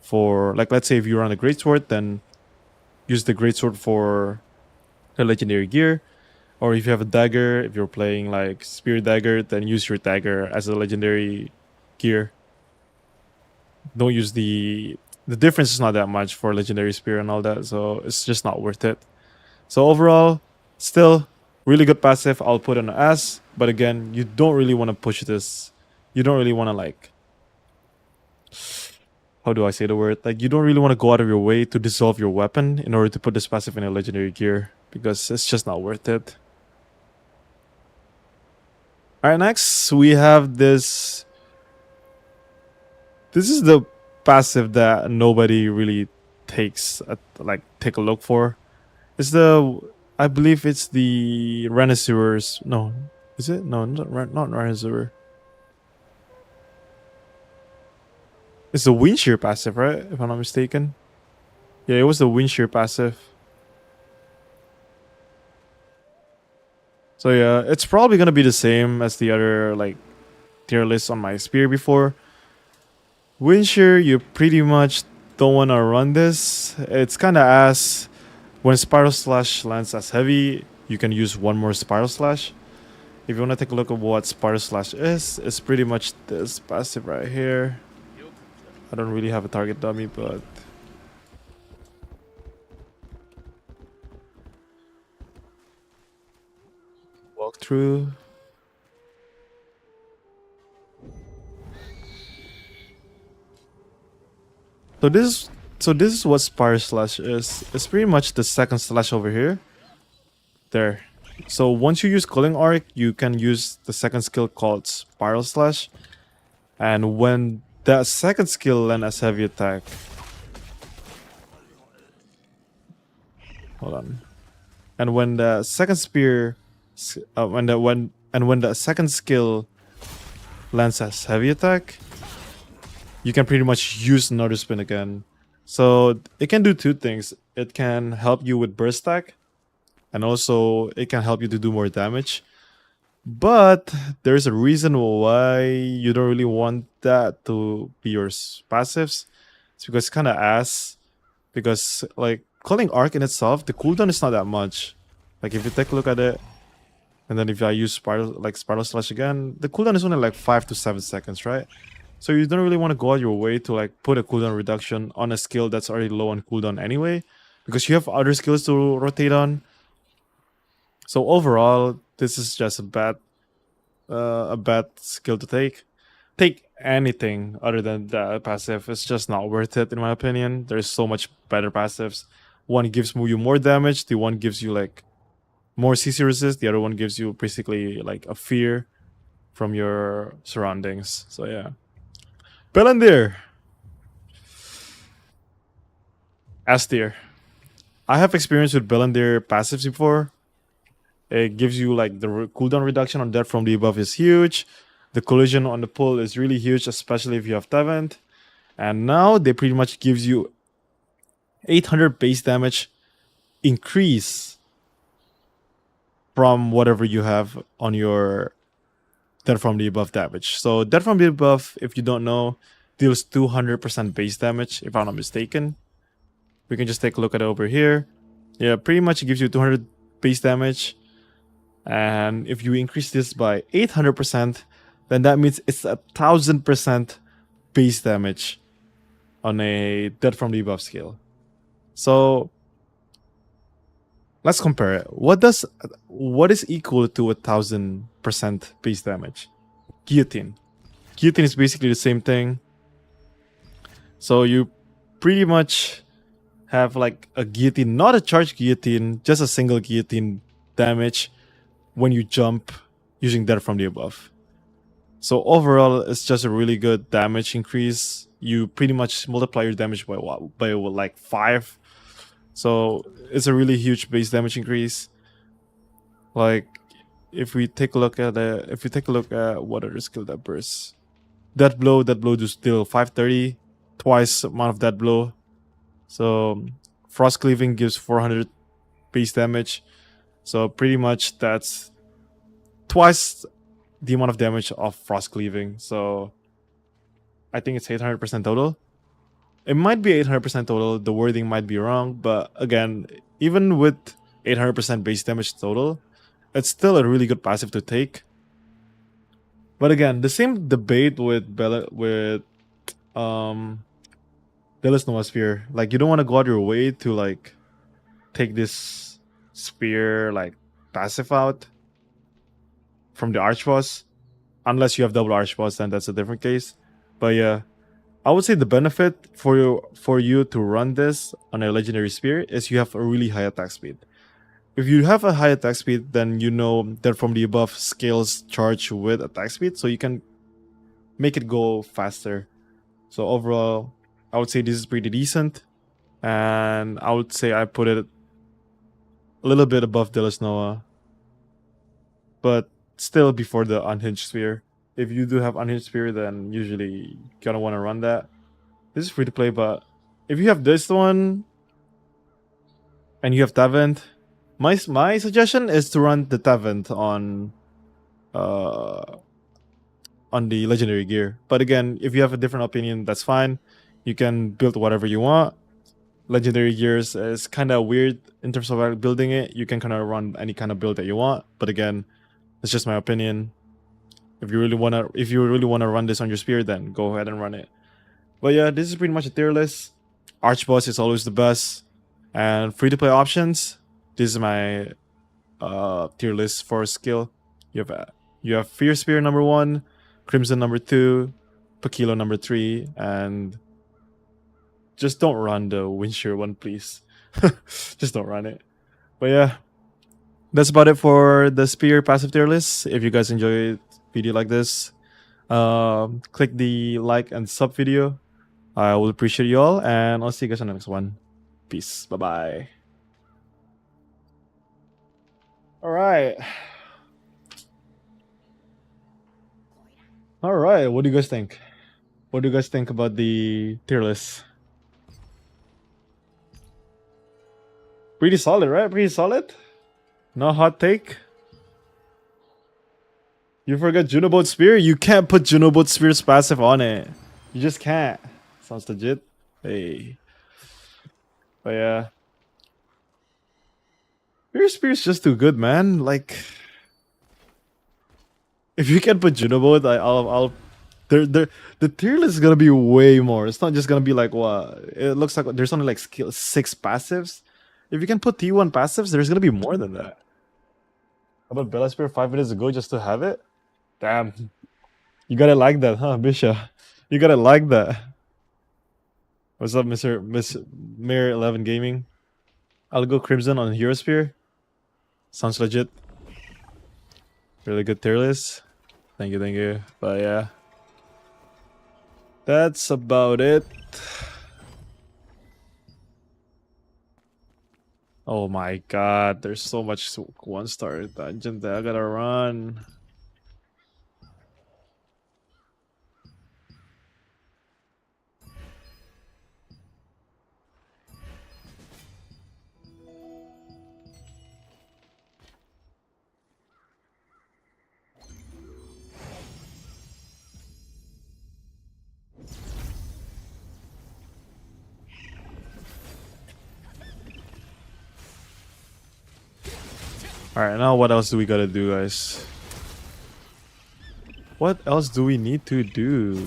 for like let's say if you run a greatsword, then use the greatsword for the legendary gear. Or if you have a dagger, if you're playing like spear dagger, then use your dagger as a legendary gear. Don't use the difference is not that much for legendary spear and all that, so it's just not worth it. So overall, still really good passive. I'll put an S, but again, you don't really want to push this. You don't really want to like, how do I say the word? Like you don't really want to go out of your way to dissolve your weapon in order to put this passive in a legendary gear because it's just not worth it. Alright, next we have this. This is the passive that nobody really take a look for. It's the, I believe it's the Renaissaur's. No, is it? No, not Renaisseur. It's the Windshear passive, right? If I'm not mistaken. Yeah, it was the Windshear passive. So yeah, it's probably gonna be the same as the other like tier lists on my spear before. Windshear, you pretty much don't want to run this. It's kind of ass. When Spiral Slash lands as heavy, you can use one more Spiral Slash. If you want to take a look at what Spiral Slash is, it's pretty much this passive right here. I don't really have a target dummy, but walkthrough. this is what Spire Slash is. It's pretty much the second slash over here. There. So once you use Culling Arc, you can use the second skill called Spiral Slash. And when that second skill lands as heavy attack, hold on. And when the second spear, when the second skill lands as heavy attack, you can pretty much use another spin again. So it can do two things. It can help you with burst stack, and also it can help you to do more damage. But there's a reason why you don't really want that to be your passives. It's because it's kind of ass. Because like Culling Arc in itself, the cooldown is not that much. Like if you take a look at it, and then if I use Spiral Slash again, the cooldown is only like 5 to 7 seconds, right? So you don't really want to go out your way to like put a cooldown reduction on a skill that's already low on cooldown anyway, because you have other skills to rotate on. So overall, this is just a bad skill to take. Take anything other than the passive. It's just not worth it in my opinion. There's so much better passives. One gives you more damage. The one gives you like more CC resist. The other one gives you basically like a fear from your surroundings. So yeah. Bellandir. S tier. I have experience with Bellandir passives before. It gives you like the cooldown reduction on that from the above is huge. The collision on the pull is really huge, especially if you have Tevent. And now they pretty much gives you 800 base damage increase from whatever you have on your Dead from the Above damage. So Dead from the Above, if you don't know, deals 200% base damage, if I'm not mistaken. We can just take a look at it over here. Yeah, pretty much it gives you 200 base damage. And if you increase this by 800%, then that means it's 1000% base damage on a Dead from the Above scale. So let's compare it. What is equal to 1000% base damage? Guillotine. Guillotine is basically the same thing. So you pretty much have like a guillotine, not a charged guillotine, just a single guillotine damage when you jump using Dead from the Above. So overall, it's just a really good damage increase. You pretty much multiply your damage by like 5. So it's a really huge base damage increase. Like if we take a look at what other skill that bursts. That blow does deal 530, twice amount of that blow. So frost cleaving gives 400 base damage. So pretty much that's twice the amount of damage of frost cleaving. So I think it's 800% total. It might be 800% total. The wording might be wrong, but again, even with 800% base damage total, it's still a really good passive to take. But again, the same debate with Dullas Noah Spear. Like you don't want to go out your way to like take this spear like passive out from the Archboss. Unless you have double Archboss, then that's a different case. But yeah, I would say the benefit for you to run this on a legendary spear is you have a really high attack speed. If you have a high attack speed, then you know that from the above scales charge with attack speed, so you can make it go faster. So overall, I would say this is pretty decent, and I would say I put it a little bit above Dullas Noah, but still before the Unhinged Spear. If you do have Unhinged Spear, then usually you kind of want to run that. This is free to play, but if you have this one and you have Tevent, my suggestion is to run the Tevent on the legendary gear. But again, if you have a different opinion, that's fine. You can build whatever you want. Legendary gears is kind of weird in terms of building it. You can kind of run any kind of build that you want. But again, it's just my opinion. If you really wanna run this on your spear, then go ahead and run it. But yeah, this is pretty much a tier list. Archboss is always the best, and free to play options. This is my tier list for skill. You have Fear Spear number 1, Crimson number 2, Pakilo number 3, and Just don't run the Windshear one, please. Just don't run it. But yeah, that's about it for the Spear passive tier list. If you guys enjoyed video like this, click the like and sub video. I will appreciate you all, and I'll see you guys on the next one. Peace. Bye bye. All right. All right. What do you guys think? What do you guys think about the tier list? Pretty solid, right? Pretty solid. No hot take. You forgot Junoboat Spear? You can't put Junoboat Spear's passive on it. You just can't. Sounds legit. Hey. But yeah. Your Spear's just too good, man. Like, if you can put Junoboat, I'll the tier list is gonna be way more. It's not just gonna be like what it looks like. There's only like 6 passives. If you can put T1 passives, there's gonna be more than that. How about Bella Spear 5 minutes ago just to have it? Damn. You got it like that, huh, Bisha? You got it like that. What's up, Miss Mayor 11 Gaming? I'll go Crimson on Hero Spear. Sounds legit. Really good tier list. Thank you, thank you. But yeah. That's about it. Oh my god, there's so much 1-star dungeon that I gotta run. Alright, now what else do we gotta do, guys? What else do we need to do?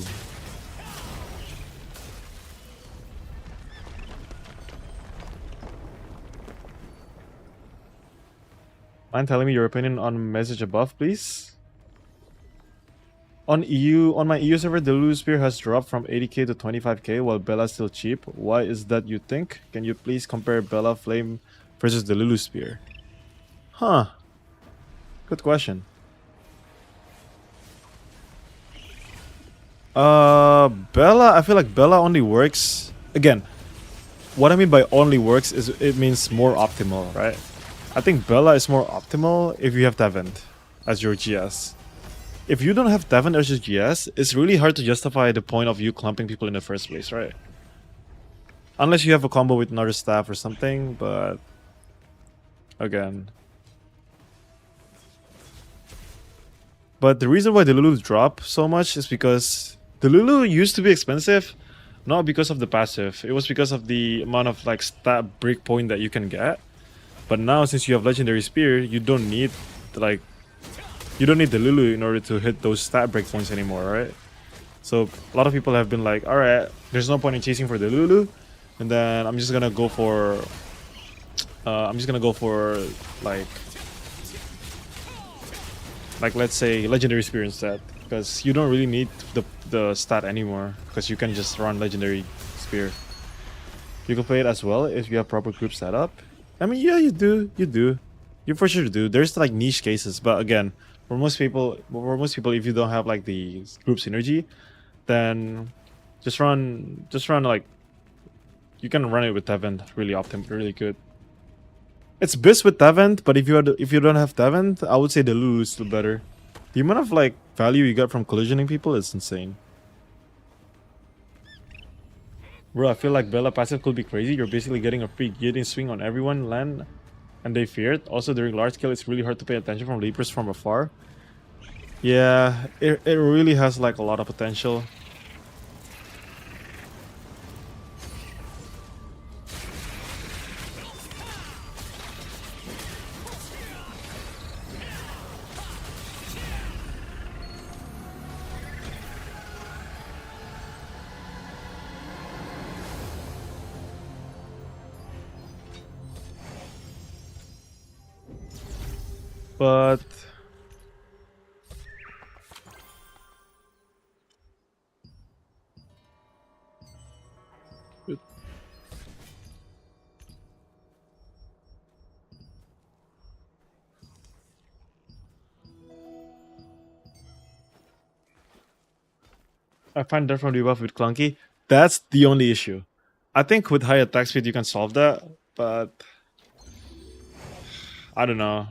Mind telling me your opinion on message above, please? On my EU server, the Lulu Spear has dropped from 80k to 25k while Bella's still cheap. Why is that, you think? Can you please compare Bella Flame versus the Lulu Spear? Huh. Good question. Bella, I feel like Bella only works... Again, what I mean by only works is it means more optimal, right? I think Bella is more optimal if you have Devent as your GS. If you don't have Devent as your GS, it's really hard to justify the point of you clumping people in the first place, right? Unless you have a combo with another staff or something, but... Again... But the reason why the Lulu drop so much is because the Lulu used to be expensive, not because of the passive. It was because of the amount of like stat break point that you can get. But now since you have Legendary Spear, you don't need the Lulu in order to hit those stat break points anymore, right? So a lot of people have been like, alright, there's no point in chasing for the Lulu, and then I'm just gonna go for like let's say Legendary Spear instead, because you don't really need the stat anymore, because you can just run Legendary Spear. You can play it as well if you have proper group setup. I mean, yeah, you do, you for sure do. There's like niche cases, but again, for most people, if you don't have like the group synergy, then just run like, you can run it with Devent really good. It's best with Devent, but if you don't have Devent, I would say the Lulu is still better. The amount of like value you get from collisioning people is insane. Bro, I feel like Bella passive could be crazy. You're basically getting a free guillotine swing on everyone land, and they fear it. Also, during large scale, it's really hard to pay attention from leapers from afar. Yeah, it really has like a lot of potential. But I find that from the above a bit clunky. That's the only issue. I think with high attack speed you can solve that, but I don't know.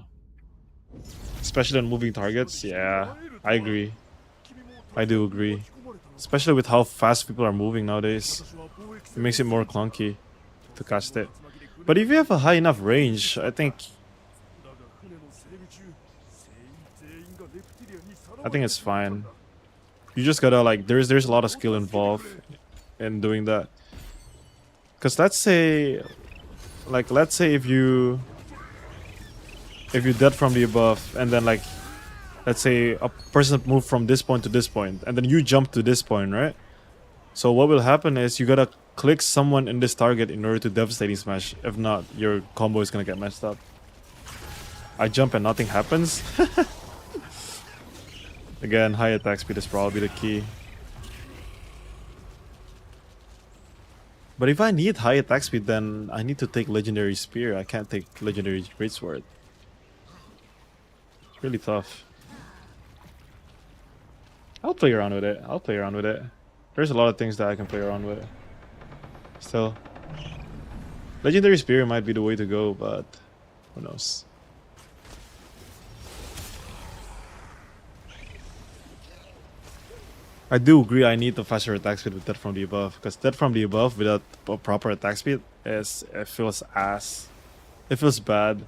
Especially on moving targets, yeah, I agree. I do agree. Especially with how fast people are moving nowadays. It makes it more clunky to cast it. But if you have a high enough range, I think it's fine. You just gotta like there's a lot of skill involved in doing that. Cause let's say if you dead from the above and then like let's say a person moved from this point to this point and then you jump to this point, right? So what will happen is you gotta click someone in this target in order to devastating smash. If not, your combo is gonna get messed up. I jump and nothing happens. Again, high attack speed is probably the key. But if I need high attack speed, then I need to take Legendary Spear. I can't take Legendary Greatsword. It's really tough. I'll play around with it. There's a lot of things that I can play around with. Still. Legendary Spear might be the way to go, but who knows. I do agree I need the faster attack speed with that from the above, because that from the above without a proper attack speed it feels ass. It feels bad.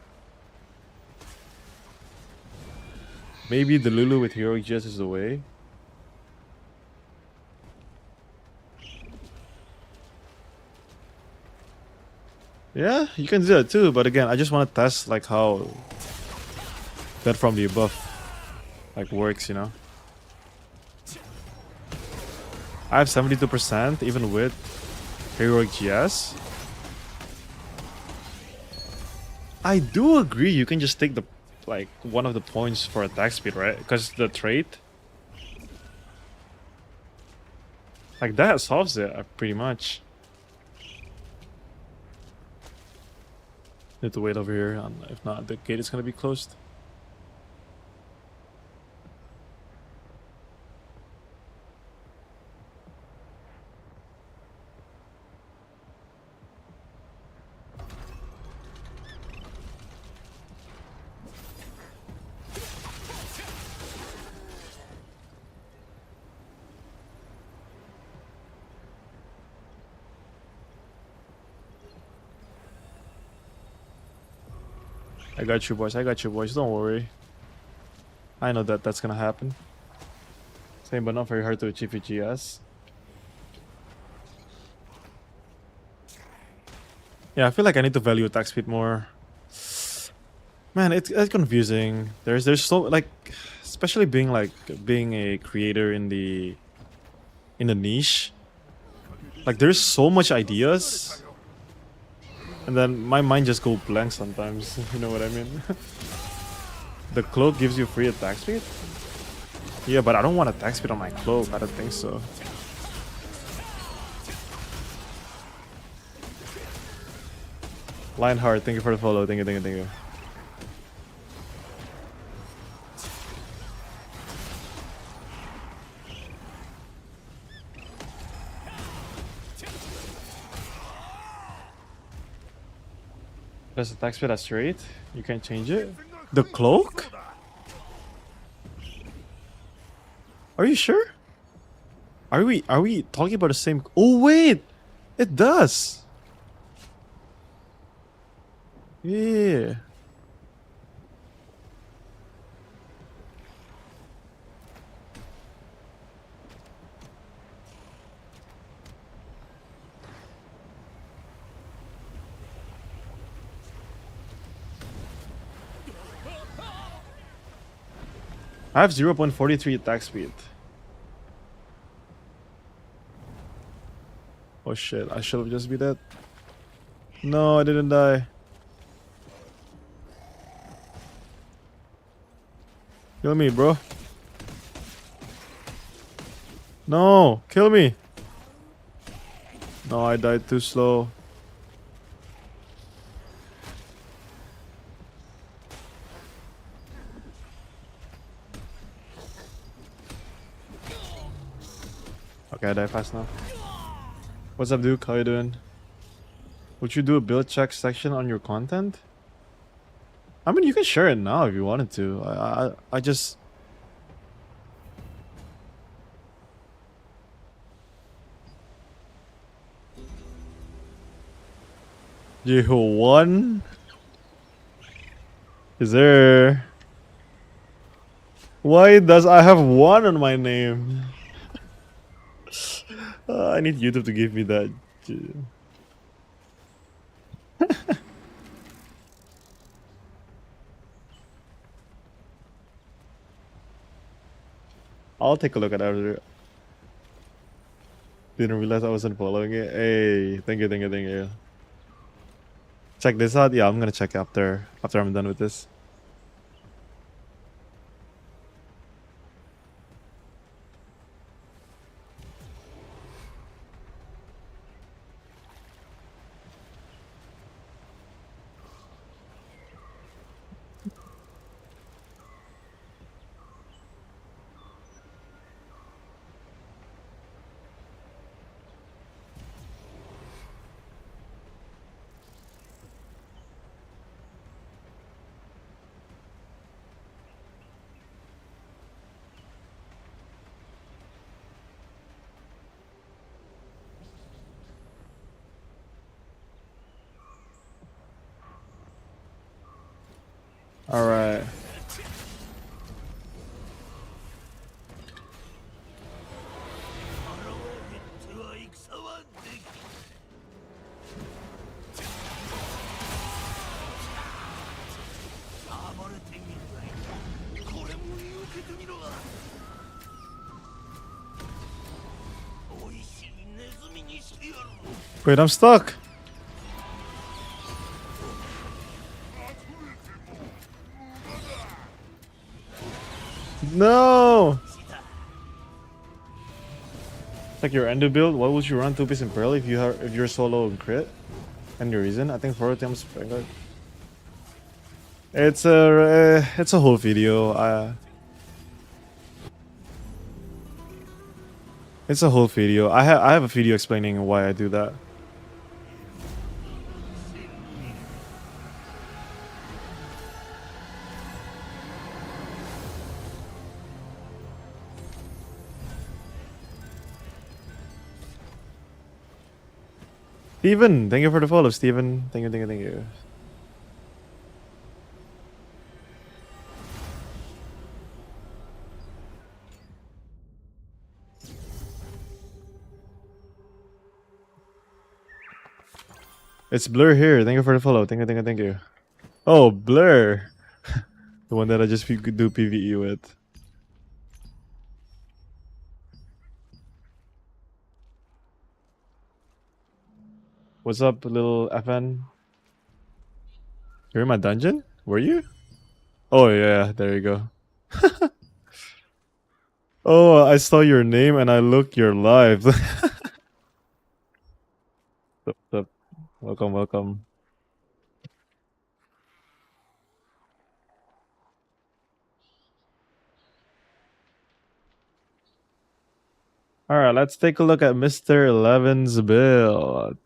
Maybe the Lulu with Heroic GS is the way. Yeah, you can do that too, but again, I just want to test like how that from the above like works, you know. I have 72% even with Heroic GS. I do agree you can just take the like one of the points for attack speed, right? Because the trait like that solves it pretty much. Need to wait over here, and if not, the gate is gonna be closed. I got you boys, don't worry. I know that that's gonna happen. Same, but not very hard to achieve with GS. Yeah, I feel like I need to value attack speed more. Man, it's confusing. There's so like, especially being a creator in the niche. Like there's so much ideas. And then my mind just goes blank sometimes, you know what I mean? The cloak gives you free attack speed? Yeah, but I don't want attack speed on my cloak, I don't think so. Lionheart, thank you for the follow, thank you. Does attack speed at straight? You can't change it? The cloak? Are you sure? Are we talking about the same? Oh wait! It does! Yeah. I have 0.43 attack speed. Oh shit, I should have just be dead. No, I didn't die. Kill me, bro. No, kill me. No, I died too slow. Okay, I die fast now. What's up, Duke? How you doing? Would you do a build check section on your content? I mean, you can share it now if you wanted to. I just... You won? Is there... Why does I have 1 on my name? I need YouTube to give me that. I'll take a look at it. Didn't realize I wasn't following it. Hey, thank you, thank you, thank you. Check this out. Yeah, I'm gonna check after I'm done with this. All right. Wait, I'm stuck. No. Like your ender build, what would you run 2-piece Imperial if you're solo and crit? And your reason? I think 4 times Vanguard. It's a whole video. It's a whole video. I have a video explaining why I do that. Steven, thank you for the follow, Steven. Thank you, thank you, thank you. It's Blur here. Thank you for the follow. Thank you, thank you, thank you. Oh, Blur. The one that I just do PvE with. What's up, little FN? You're in my dungeon? Were you? Oh, yeah. There you go. Oh, I saw your name and I looked your live. Sup, sup. Welcome, welcome. Alright, let's take a look at Mr. 11's build.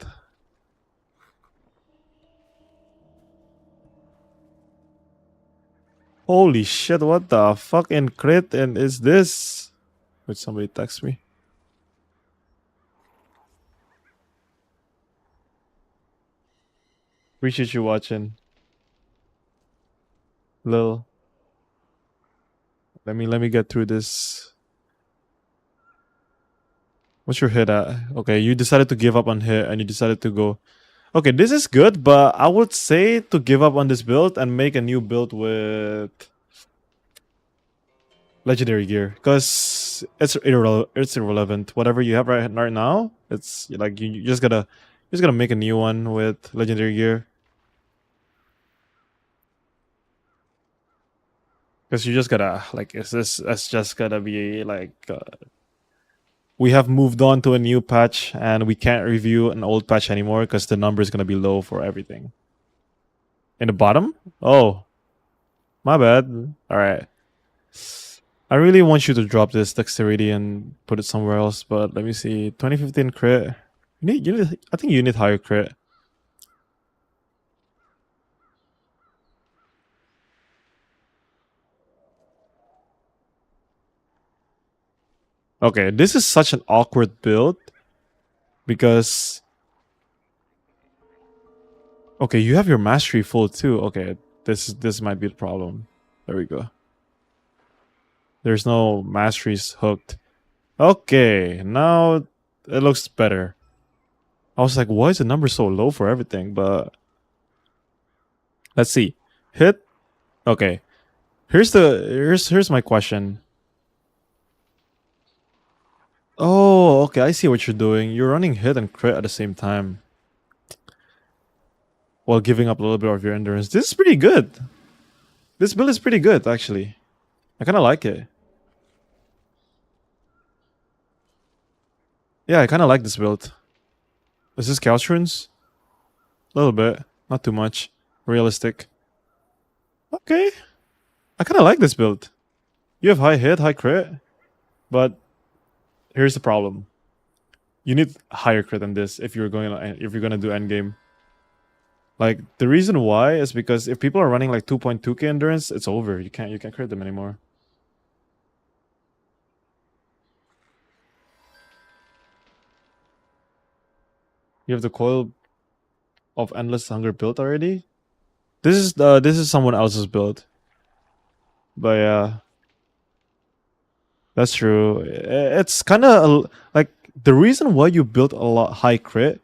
Holy shit, what the fuck in crit and is this? Wait, somebody text me. Appreciate you watching. Lil. Let me get through this. What's your hit at? Okay, you decided to give up on hit and you decided to go. Okay, this is good, but I would say to give up on this build and make a new build with legendary gear, because it's irrelevant. Whatever you have right now, it's like you just gotta make a new one with legendary gear, because you just gotta like it's just gotta be like we have moved on to a new patch and we can't review an old patch anymore because the number is gonna be low for everything. In the bottom? Oh, my bad. All right. I really want you to drop this dexterity and put it somewhere else, but let me see. 2015 crit. You need I think you need higher crit. Okay, this is such an awkward build because okay, you have your mastery full too. Okay, this might be the problem. There we go. There's no masteries hooked. Okay, now it looks better. I was like, why is the number so low for everything? But let's see. Hit. Okay. Here's my question. Oh, okay, I see what you're doing. You're running hit and crit at the same time, while giving up a little bit of your endurance. This is pretty good. This build is pretty good, actually. I kind of like it. Yeah, I kind of like this build. Is this Chaos Runes? A little bit. Not too much. Realistic. Okay. I kind of like this build. You have high hit, high crit. But here's the problem. You need higher crit than this if you're going to do endgame. Like, the reason why is because if people are running like 2.2k endurance, it's over. You can't crit them anymore. You have the coil of endless hunger built already. This is someone else's build. But yeah, that's true. It's kind of like the reason why you built a lot high crit.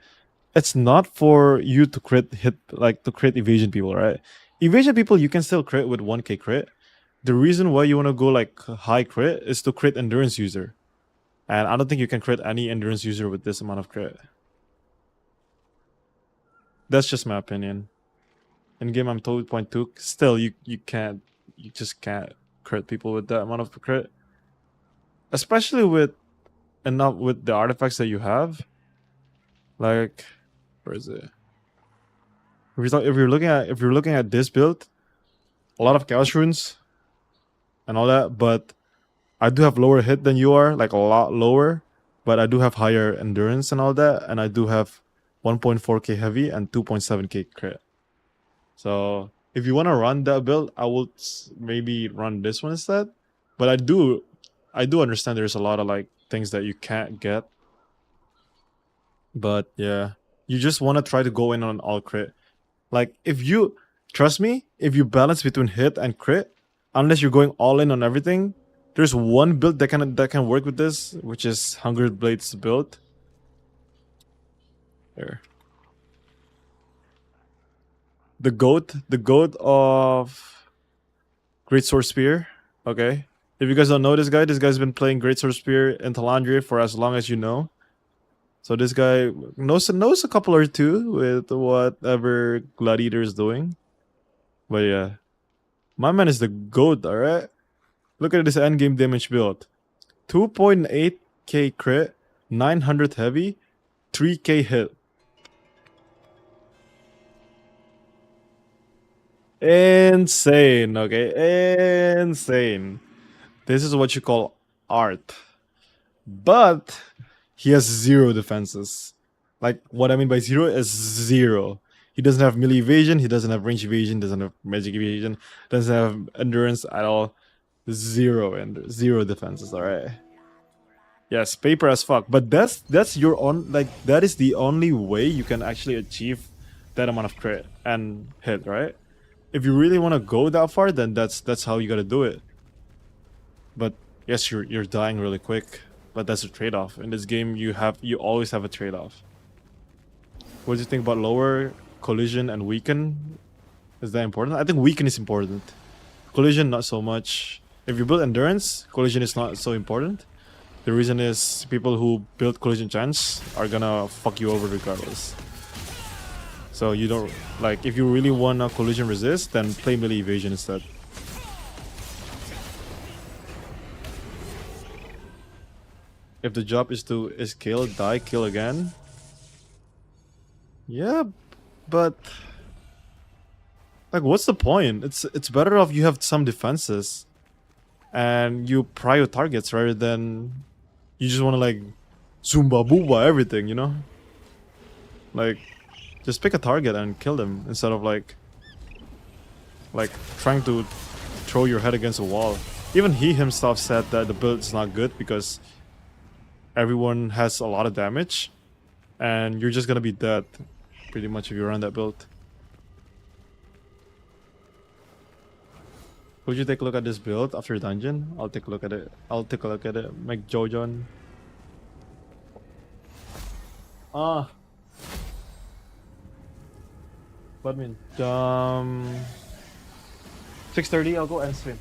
It's not for you to crit evasion people, right? Evasion people you can still crit with 1k crit. The reason why you want to go like high crit is to crit endurance user, and I don't think you can crit any endurance user with this amount of crit. That's just my opinion. In game I'm 2.2. Still, you just can't crit people with that amount of crit, especially with the artifacts that you have. Like, where is it? If you're looking at this build, a lot of Chaos Runes and all that, but I do have lower hit than you are, like a lot lower, but I do have higher endurance and all that, and I do have 1.4k heavy and 2.7k crit. So if you want to run that build, I will maybe run this one instead. But I do understand there's a lot of like things that you can't get. But yeah, you just want to try to go in on all crit. Like, if you trust me, if you balance between hit and crit, unless you're going all in on everything, there's one build that can work with this, which is Hunger Blades build. There. The goat of Great Sword Spear. Okay. If you guys don't know this guy's been playing Great Sword Spear in Bellandir for as long as you know. So this guy knows a couple or two with whatever Gladiator is doing. But yeah. My man is the goat, alright? Look at this endgame damage build. 2.8k crit, 900 heavy, 3k hit. Insane, okay? Insane. This is what you call art. But he has 0 defenses. Like, what I mean by 0 is 0. He doesn't have melee evasion, he doesn't have range evasion, doesn't have magic evasion, doesn't have endurance at all. 0 and 0 defenses, alright? Yes, paper as fuck. But that's your own, like, that is the only way you can actually achieve that amount of crit and hit, right? If you really want to go that far, then that's how you gotta do it. But yes, you're dying really quick. But that's a trade-off. In this game, you always have a trade-off. What do you think about lower collision and weaken? Is that important? I think weaken is important. Collision, not so much. If you build endurance, collision is not so important. The reason is people who build collision chance are gonna fuck you over regardless. So you don't, like, if you really wanna collision resist, then play melee evasion instead. If the job is to kill, die, kill again. Yeah, but like, what's the point? It's better off you have some defenses. and you prio targets rather than you just want to like Zumba Booba everything, you know? Like, just pick a target and kill them instead of like trying to throw your head against a wall. Even he himself said that the build is not good because everyone has a lot of damage and you're just gonna be dead pretty much if you run that build. Would you take a look at this build after dungeon? I'll take a look at it. I'll take a look at it. Make Jojon. Ah. Badmin. 6:30 I'll go end stream.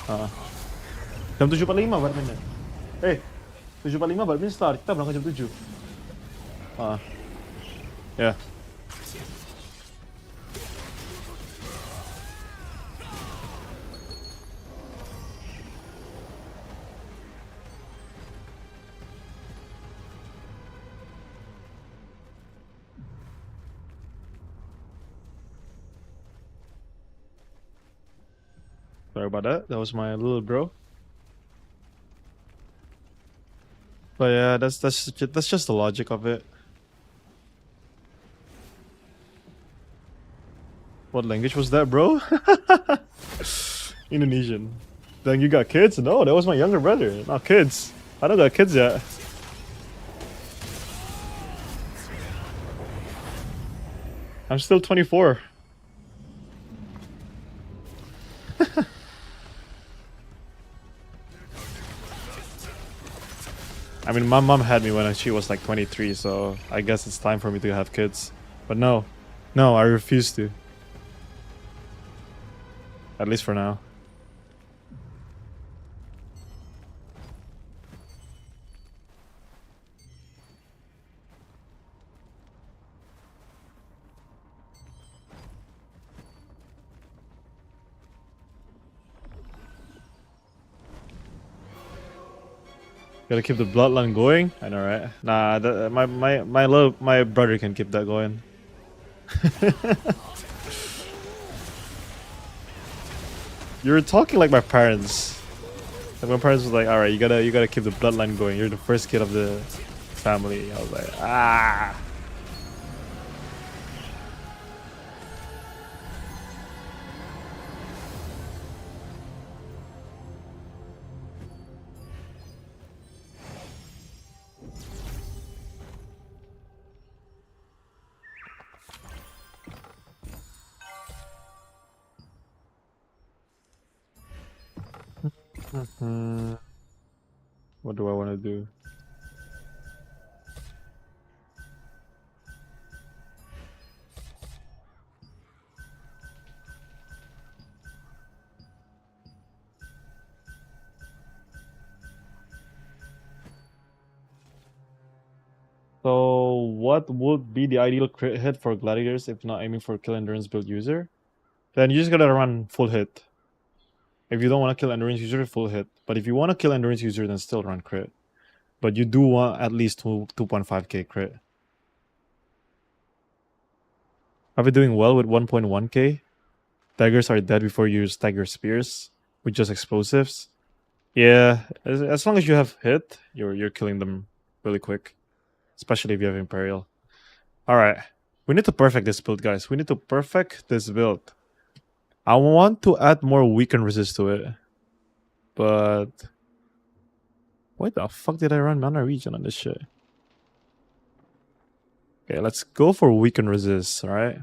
Jam 7.45 Badmin ya? 7.45 Badmin start. Kita berangkat jam 7. Ya. Sorry about that. That was my little bro. But yeah, that's just the logic of it. What language was that, bro? Indonesian. Then you got kids? No, that was my younger brother. Not kids. I don't got kids yet. I'm still 24. I mean, my mom had me when she was like 23, so I guess it's time for me to have kids. But no, I refuse to. At least for now. Gotta keep the bloodline going. I know, right? Nah, my brother can keep that going. You're talking like my parents. Like my parents was like, "All right, you gotta keep the bloodline going. You're the first kid of the family." I was like, "Ah." What do I want to do? So, what would be the ideal crit hit for gladiators if not aiming for kill endurance build user? Then you just gotta run full hit. If you don't want to kill endurance user, full hit. But if you want to kill endurance user, then still run crit. But you do want at least 2.5k crit. Are we doing well with 1.1k? Daggers are dead before you use dagger spears with just explosives. Yeah, as long as you have hit, you're killing them really quick. Especially if you have Imperial. Alright. We need to perfect this build, guys. We need to perfect this build. I want to add more weaken resist to it. But why the fuck did I run mana regen on this shit? Okay, let's go for weaken resist, alright?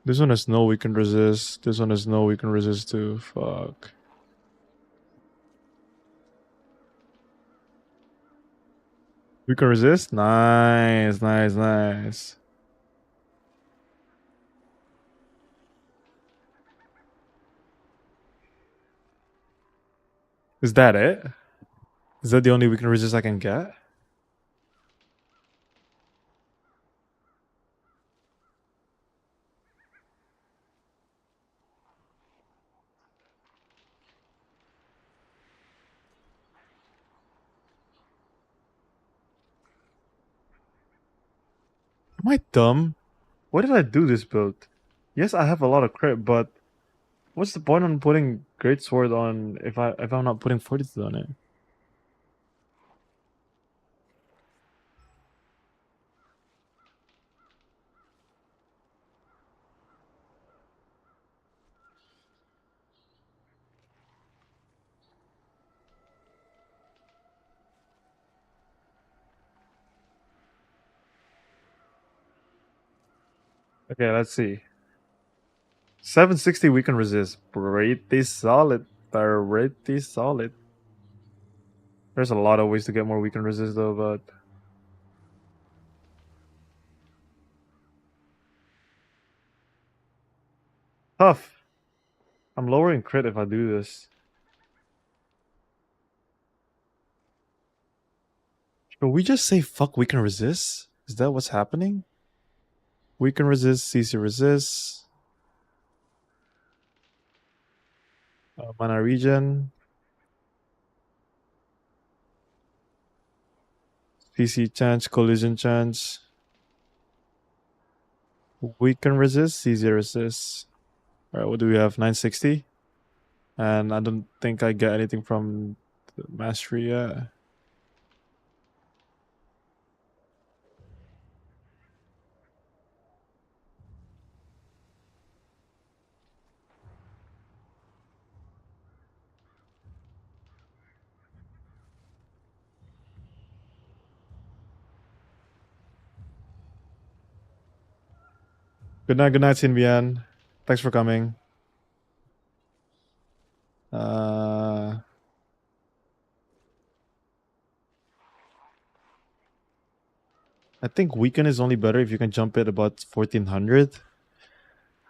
This one has no weaken resist. This one has no weaken resist too. Fuck. Weaken resist? Nice, nice, nice. Is that it? Is that the only weaken resist I can get? I dumb? Why did I do this build? Yes, I have a lot of crit, but what's the point on putting Greatsword on if I'm not putting Fortitude on it? Okay, let's see. 760 we can resist. Pretty solid. Pretty solid. There's a lot of ways to get more we can resist though, but tough. I'm lowering crit if I do this. Should we just say fuck we can resist? Is that what's happening? We can resist, CC resist. Mana regen. CC chance, collision chance. We can resist, CC resist. Alright, what do we have? 960? And I don't think I get anything from the mastery yet. Good night, Sinbian. Thanks for coming. I think weaken is only better if you can jump it about 1400.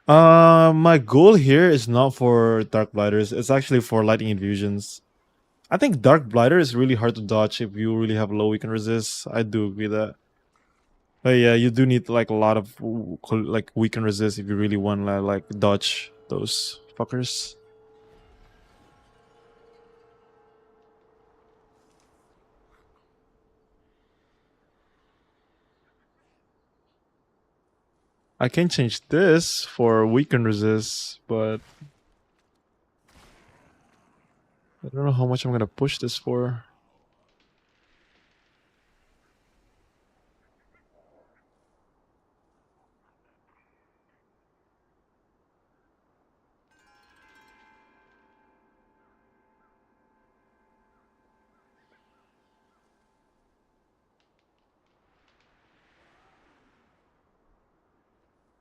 My goal here is not for Dark Blighters. It's actually for Lightning Infusions. I think Dark Blighter is really hard to dodge if you really have low weaken resist. I do agree that. But yeah, you do need like a lot of like weaken resist if you really want to like dodge those fuckers. I can change this for weaken resist, but I don't know how much I'm gonna push this for.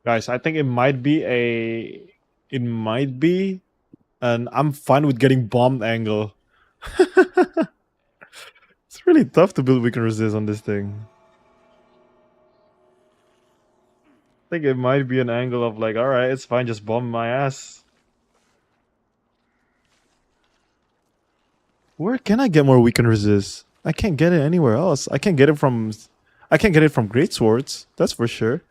Guys, I think it might be and I'm fine with getting bombed angle. It's really tough to build weaken resist on this thing. I think it might be an angle of like, alright, it's fine, just bomb my ass. Where can I get more weaken resist? I can't get it anywhere else. I can't get it from Great Swords, that's for sure.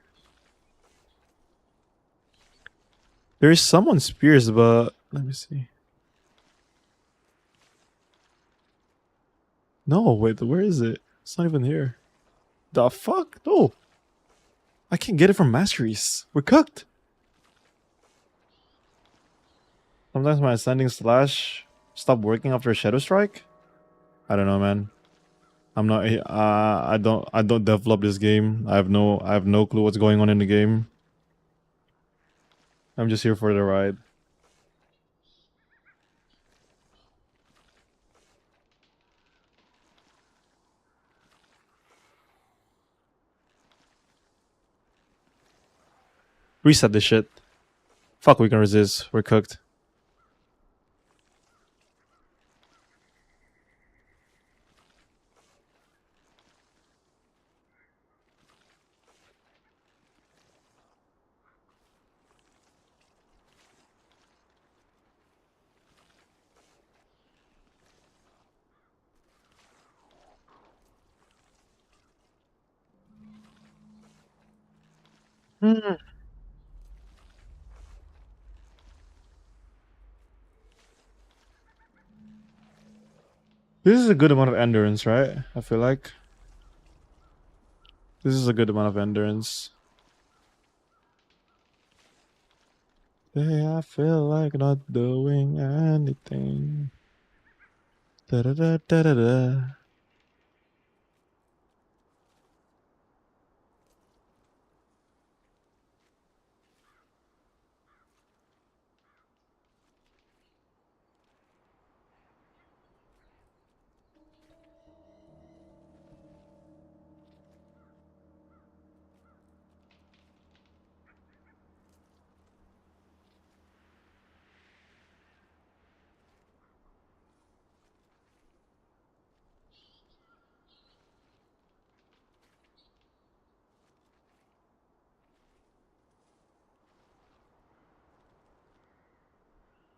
There is some on spears, but let me see. No, wait, where is it? It's not even here. The fuck? No. I can't get it from masteries. We're cooked. Sometimes my ascending slash stop working after a shadow strike. I don't know, man. I'm not. I don't develop this game. I have no clue what's going on in the game. I'm just here for the ride. Reset this shit. Fuck, we can resist. We're cooked. This is a good amount of endurance, right? I feel like. This is a good amount of endurance. Today I feel like not doing anything. Da da da da da da.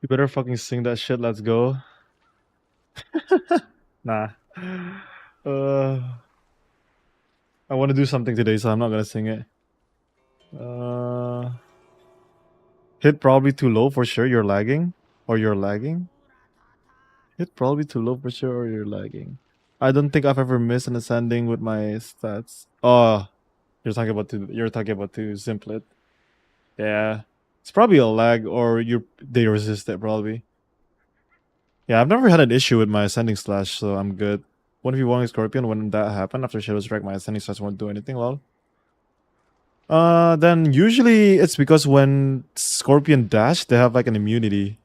You better fucking sing that shit. Let's go. Nah. I want to do something today, so I'm not gonna sing it. Hit probably too low for sure. You're lagging, or you're lagging. Hit probably too low for sure, or you're lagging. I don't think I've ever missed an ascending with my stats. Oh, you're talking about to simplet. Yeah, it's probably a lag, or they resist it probably. Yeah, I've never had an issue with my ascending slash, so I'm good. What if you want a scorpion when that happened after Shadow Strike? My ascending slash won't do anything. Lol. Then usually it's because when Scorpion dash, they have like an immunity.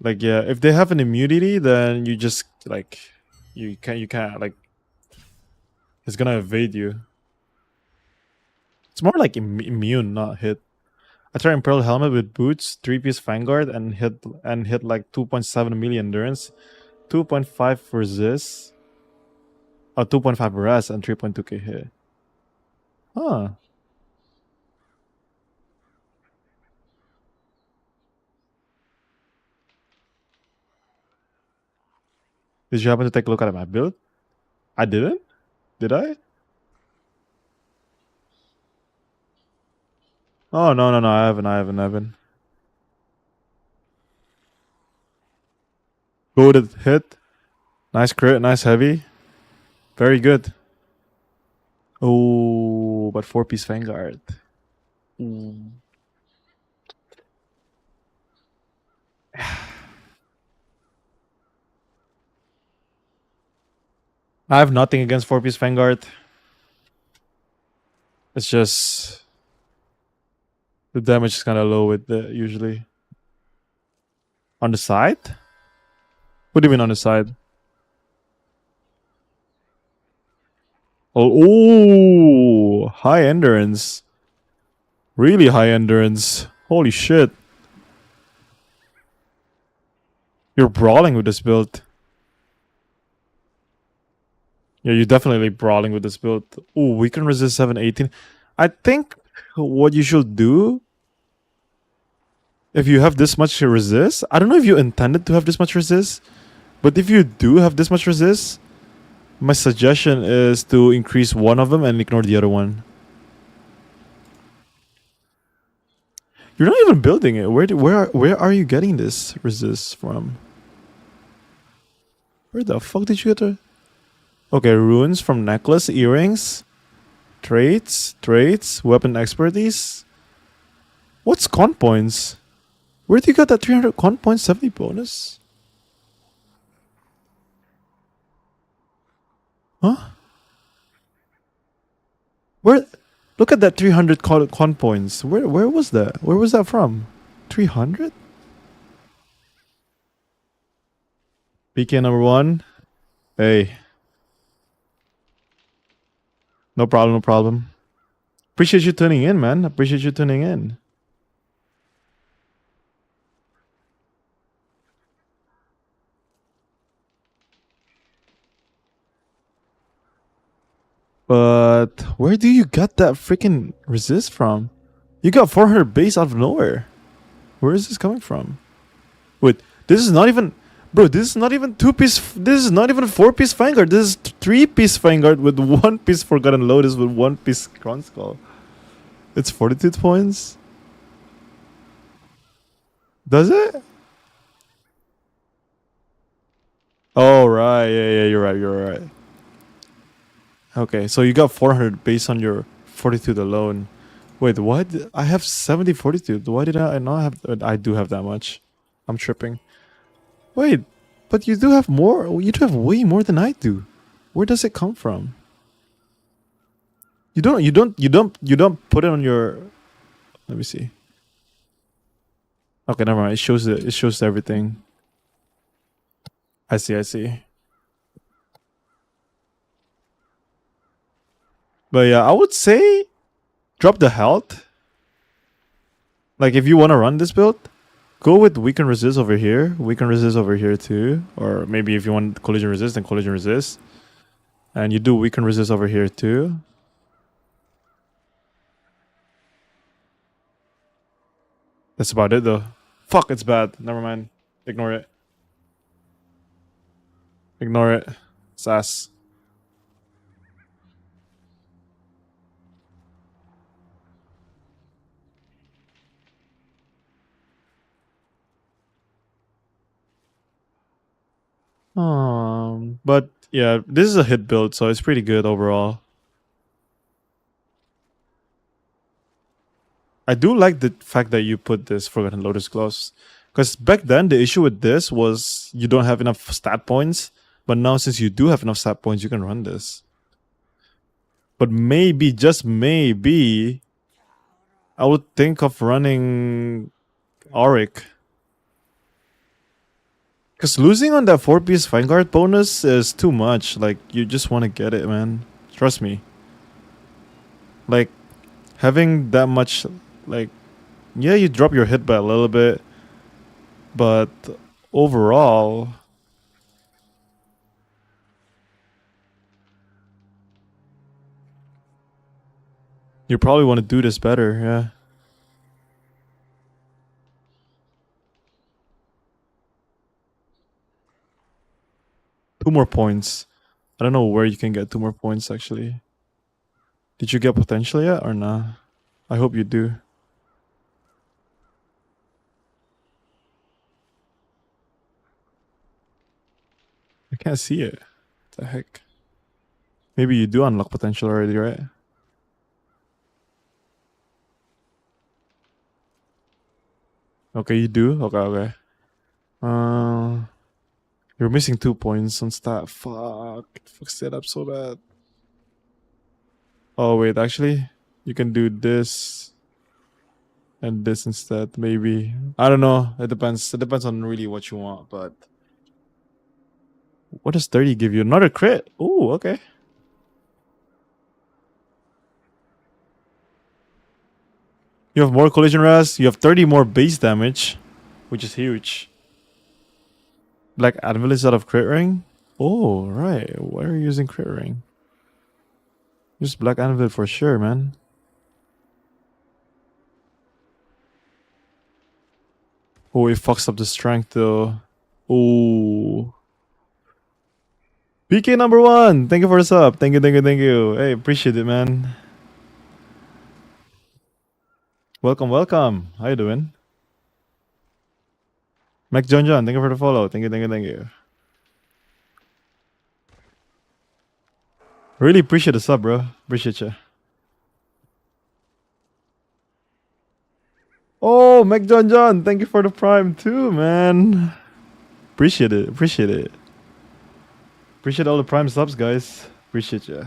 Like yeah, if they have an immunity, then you just like you can't like it's gonna evade you. It's more like immune, not hit. I tried Imperial Helmet with boots, 3-piece Vanguard, and hit like 2.7 million endurance, 2.5 resist, 2.5 rest, and 3.2k hit. Huh. Did you happen to take a look at my build? I didn't? Did I? Oh no, I haven't. Goaded hit. Nice crit, nice heavy. Very good. Oh, but 4-piece Vanguard. Ooh. I have nothing against 4-piece Vanguard. It's just the damage is kind of low with the usually. On the side? What do you mean on the side? Oh, high endurance. Really high endurance. Holy shit. You're brawling with this build. Yeah, you're definitely brawling with this build. Oh, we can resist 718. I think what you should do, if you have this much resist, I don't know if you intended to have this much resist, but if you do have this much resist, my suggestion is to increase one of them and ignore the other one. You're not even building it. Where are you getting this resist from? Where the fuck did you get the... Okay, runes from necklace, earrings, traits, weapon expertise. What's con points? Where do you get that 300 con points 70 bonus? Huh? Where? Look at that 300 con points. Where was that? Where was that from? 300? PK number 1. Hey. No problem. Appreciate you tuning in, man. Appreciate you tuning in. But where do you get that freaking resist from? You got 400 base out of nowhere. Where is this coming from? Wait, this is not even... Bro, this is not even 2-piece... This is not even a 4-piece Vanguard. This is 3-piece Vanguard with 1-piece Forgotten Lotus with 1-piece Crown Skull. It's 42 points? Does it? Oh, right. Yeah, you're right. Okay, so you got 400 based on your fortitude alone. Wait, what? I have 70 fortitude. Why did I not have? I do have that much. I'm tripping. Wait, but you do have more. You do have way more than I do. Where does it come from? You don't put it on your. Let me see. Okay, never mind. It shows it. It shows everything. I see. I see. But yeah, I would say drop the health. Like if you want to run this build, go with weaken resist over here. Weaken resist over here too. Or maybe if you want collision resist, then collision resist. And you do weaken resist over here too. That's about it though. Fuck, it's bad. Never mind. Ignore it. Ignore it. It's ass. But yeah, this is a hit build, so it's pretty good overall. I do like the fact that you put this Forgotten Lotus Gloves. Because back then, the issue with this was you don't have enough stat points. But now, since you do have enough stat points, you can run this. But maybe, just maybe, I would think of running Auric. Because losing on that 4-piece Vanguard bonus is too much. Like, you just want to get it, man. Trust me. Like, having that much, like, yeah, you drop your hit by a little bit. But overall, you probably want to do this better, yeah. Two more points. I don't know where you can get 2 more points, actually. Did you get potential yet or nah? I hope you do. I can't see it. What the heck? Maybe you do unlock potential already, right? Okay, you do? Okay, okay. You're missing 2 points on stat. Fuck. It fucks it up so bad. Oh, wait, actually, you can do this and this instead, maybe. I don't know. It depends. It depends on really what you want, but... What does 30 give you? Another crit. Ooh, okay. You have more collision res. You have 30 more base damage, which is huge. Black Anvil is out of crit ring? Oh, right. Why are you using crit ring? Use Black Anvil for sure, man. Oh, it fucks up the strength though. Oh. PK number 1. Thank you for the sub. Thank you, thank you, thank you. Hey, appreciate it, man. Welcome, welcome. How you doing? Mac John, thank you for the follow. Thank you, thank you, thank you. Really appreciate the sub, bro. Appreciate you. Oh, Mac John, thank you for the prime too, man. Appreciate it, appreciate it. Appreciate all the prime subs, guys. Appreciate you.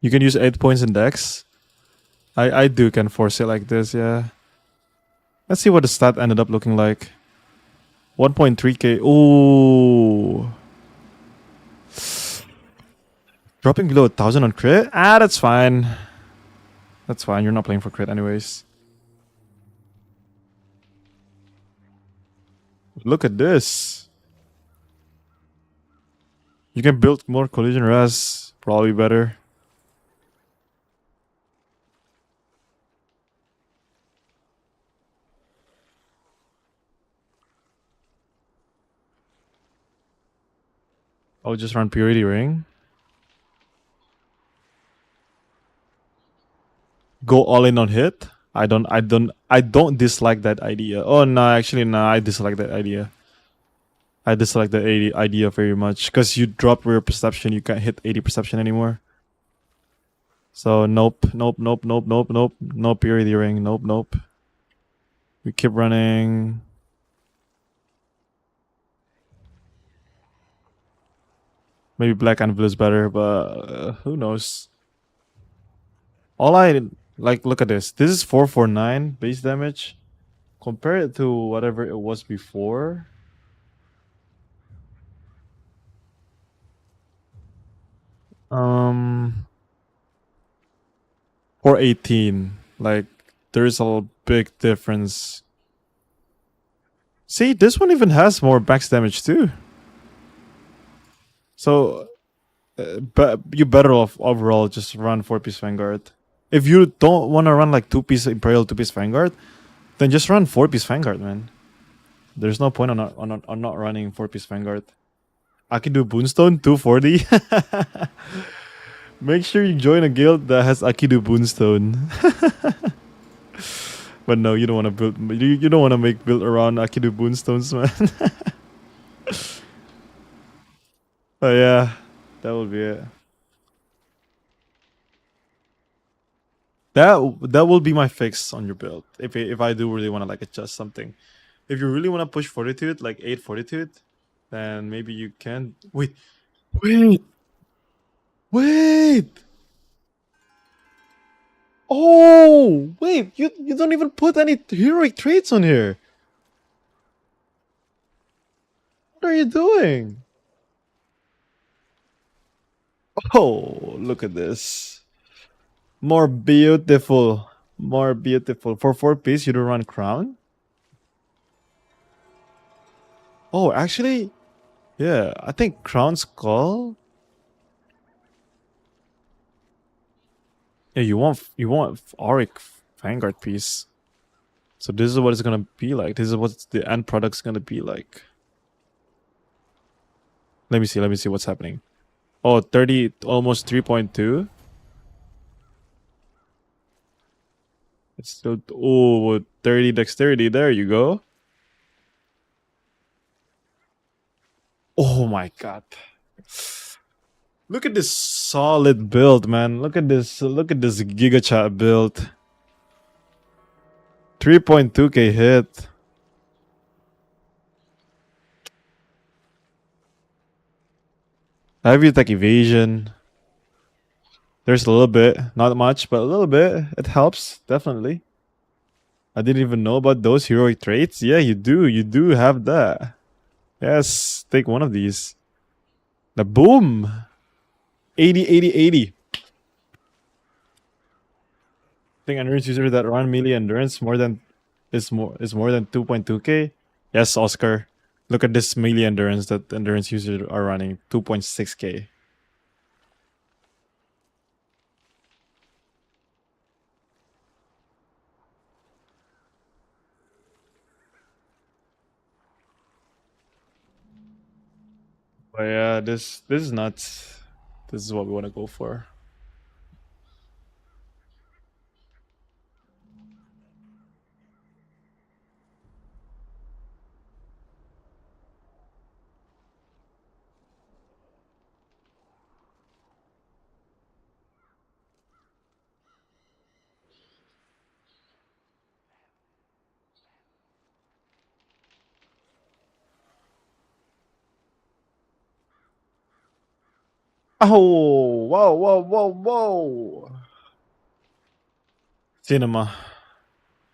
You can use 8 points in Dex. I do can force it like this, yeah. Let's see what the stat ended up looking like. 1.3k. Ooh. Dropping below 1,000 on crit? Ah, that's fine. That's fine. You're not playing for crit anyways. Look at this. You can build more collision res. Probably better. I'll just run Purity Ring. Go all in on hit. I don't dislike that idea. Oh no, actually no, I dislike that idea. I dislike the 80 idea very much because you drop rear perception, you can't hit 80 perception anymore. So nope, nope, nope, nope, nope, nope, no purity ring, nope, nope. We keep running. Maybe black and blue is better, but who knows? All I like, look at this. This is 449 base damage. Compare it to whatever it was before. 418. Like, there's a big difference. See, this one even has more max damage too. So, but you better off overall just run 4-piece Vanguard. If you don't want to run like 2-piece Imperial, 2-piece Vanguard, then just run 4-piece Vanguard, man. There's no point on not running 4-piece Vanguard. I can do Boonstone 240. Make sure you join a guild that has Akidu Boonstone. But no, you don't want to build. You don't want to make build around Akidu Boonstones, man. But yeah, that will be it. That will be my fix on your build. If I do really want to like adjust something, if you really want to push fortitude, like 8 fortitude, then maybe you can. Wait. Oh, wait, you don't even put any heroic traits on here. What are you doing? Oh, look at this. More beautiful. More beautiful. For 4-piece, you don't run crown? Oh, actually, yeah, I think crown skull. Yeah, you want auric Vanguard piece. So this is what it's gonna be like. This is what the end product's gonna be like. Let me see what's happening. Oh, 30, almost 3.2. It's still, oh, 30 dexterity. There you go. Oh my god. Look at this solid build, man. Look at this Giga Chat build. 3.2k hit. Heavy attack evasion. There's a little bit, not much, but a little bit. It helps, definitely. I didn't even know about those heroic traits. Yeah, you do. You do have that. Yes, take one of these. The boom. 80, 80, 80. I think endurance user that run melee endurance is more than 2.2k. Yes, Oscar. Look at this melee endurance that endurance users are running. 2.6k. But yeah, this is nuts. This is what we want to go for. Oh, whoa, whoa, whoa, whoa. Cinema.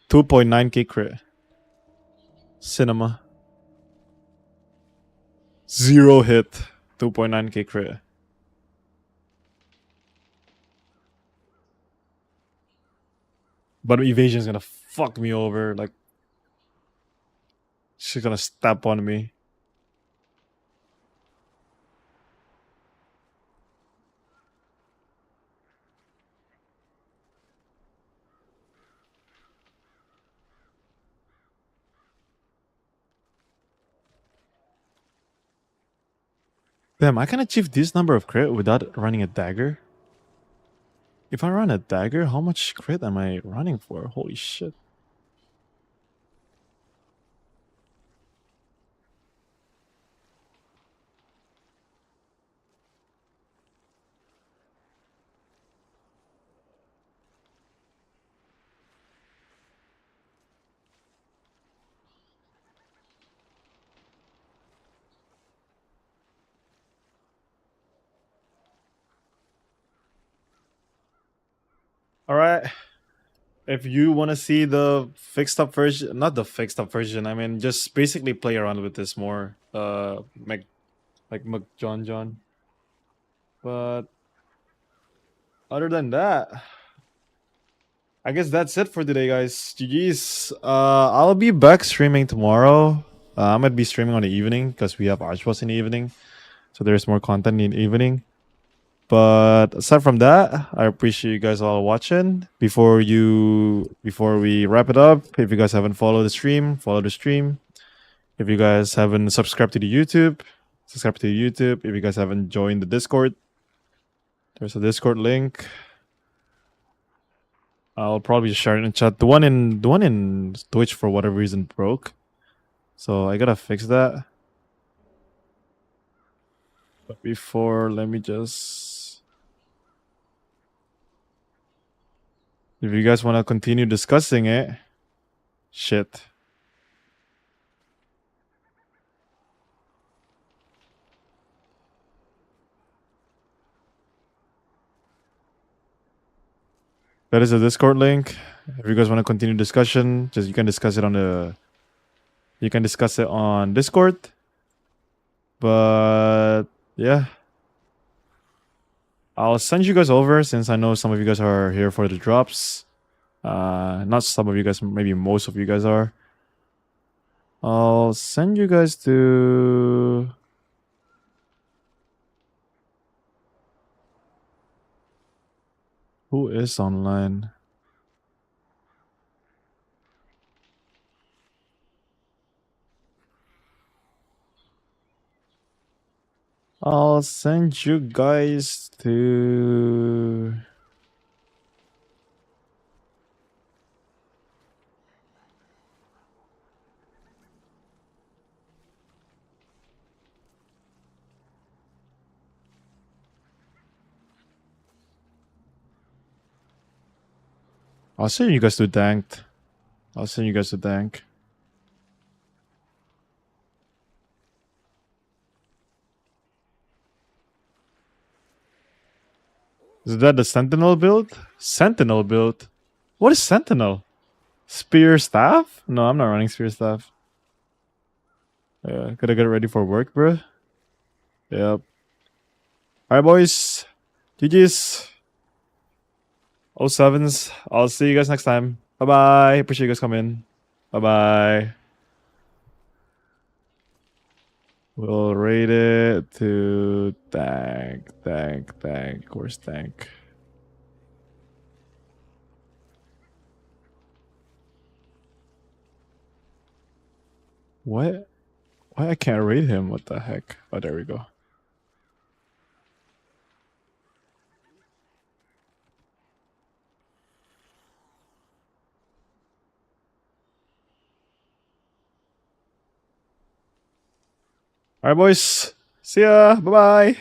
2.9k crit. Cinema. 0 hit. 2.9k crit. But evasion is gonna fuck me over. Like, she's gonna step on me. Damn, I can achieve this number of crit without running a dagger. If I run a dagger, how much crit am I running for? Holy shit. All right. If you want to see the fixed up version, not the fixed up version, I mean, just basically play around with this more. Mc John. But other than that, I guess that's it for today, guys. GG's. I'll be back streaming tomorrow. I might be streaming on the evening because we have Archboss in the evening, so there's more content in the evening. But aside from that, I appreciate you guys all watching. Before we wrap it up, if you guys haven't followed the stream, follow the stream. If you guys haven't subscribed to the YouTube, subscribe to the YouTube. If you guys haven't joined the Discord, there's a Discord link. I'll probably share it in chat. The one in Twitch for whatever reason broke, so I gotta fix that. But before, let me just. If you guys want to continue discussing it, shit. That is a Discord link. If you guys want to continue discussion, you can discuss it on Discord. But yeah, I'll send you guys over since I know some of you guys are here for the drops. Not some of you guys, maybe most of you guys are. I'll send you guys to. Who is online? I'll send you guys to. I'll send you guys to Danked. I'll send you guys to Dank. Is that the Sentinel build? Sentinel build? What is Sentinel? Spear Staff? No, I'm not running Spear Staff. Yeah, gotta get ready for work, bro. Yep. Alright, boys. GG's. 07s. I'll see you guys next time. Bye-bye. Appreciate you guys coming. Bye-bye. We'll rate it to tank. Where's tank? What? Why I can't rate him? What the heck? Oh, there we go. Alright, boys. See ya. Bye-bye.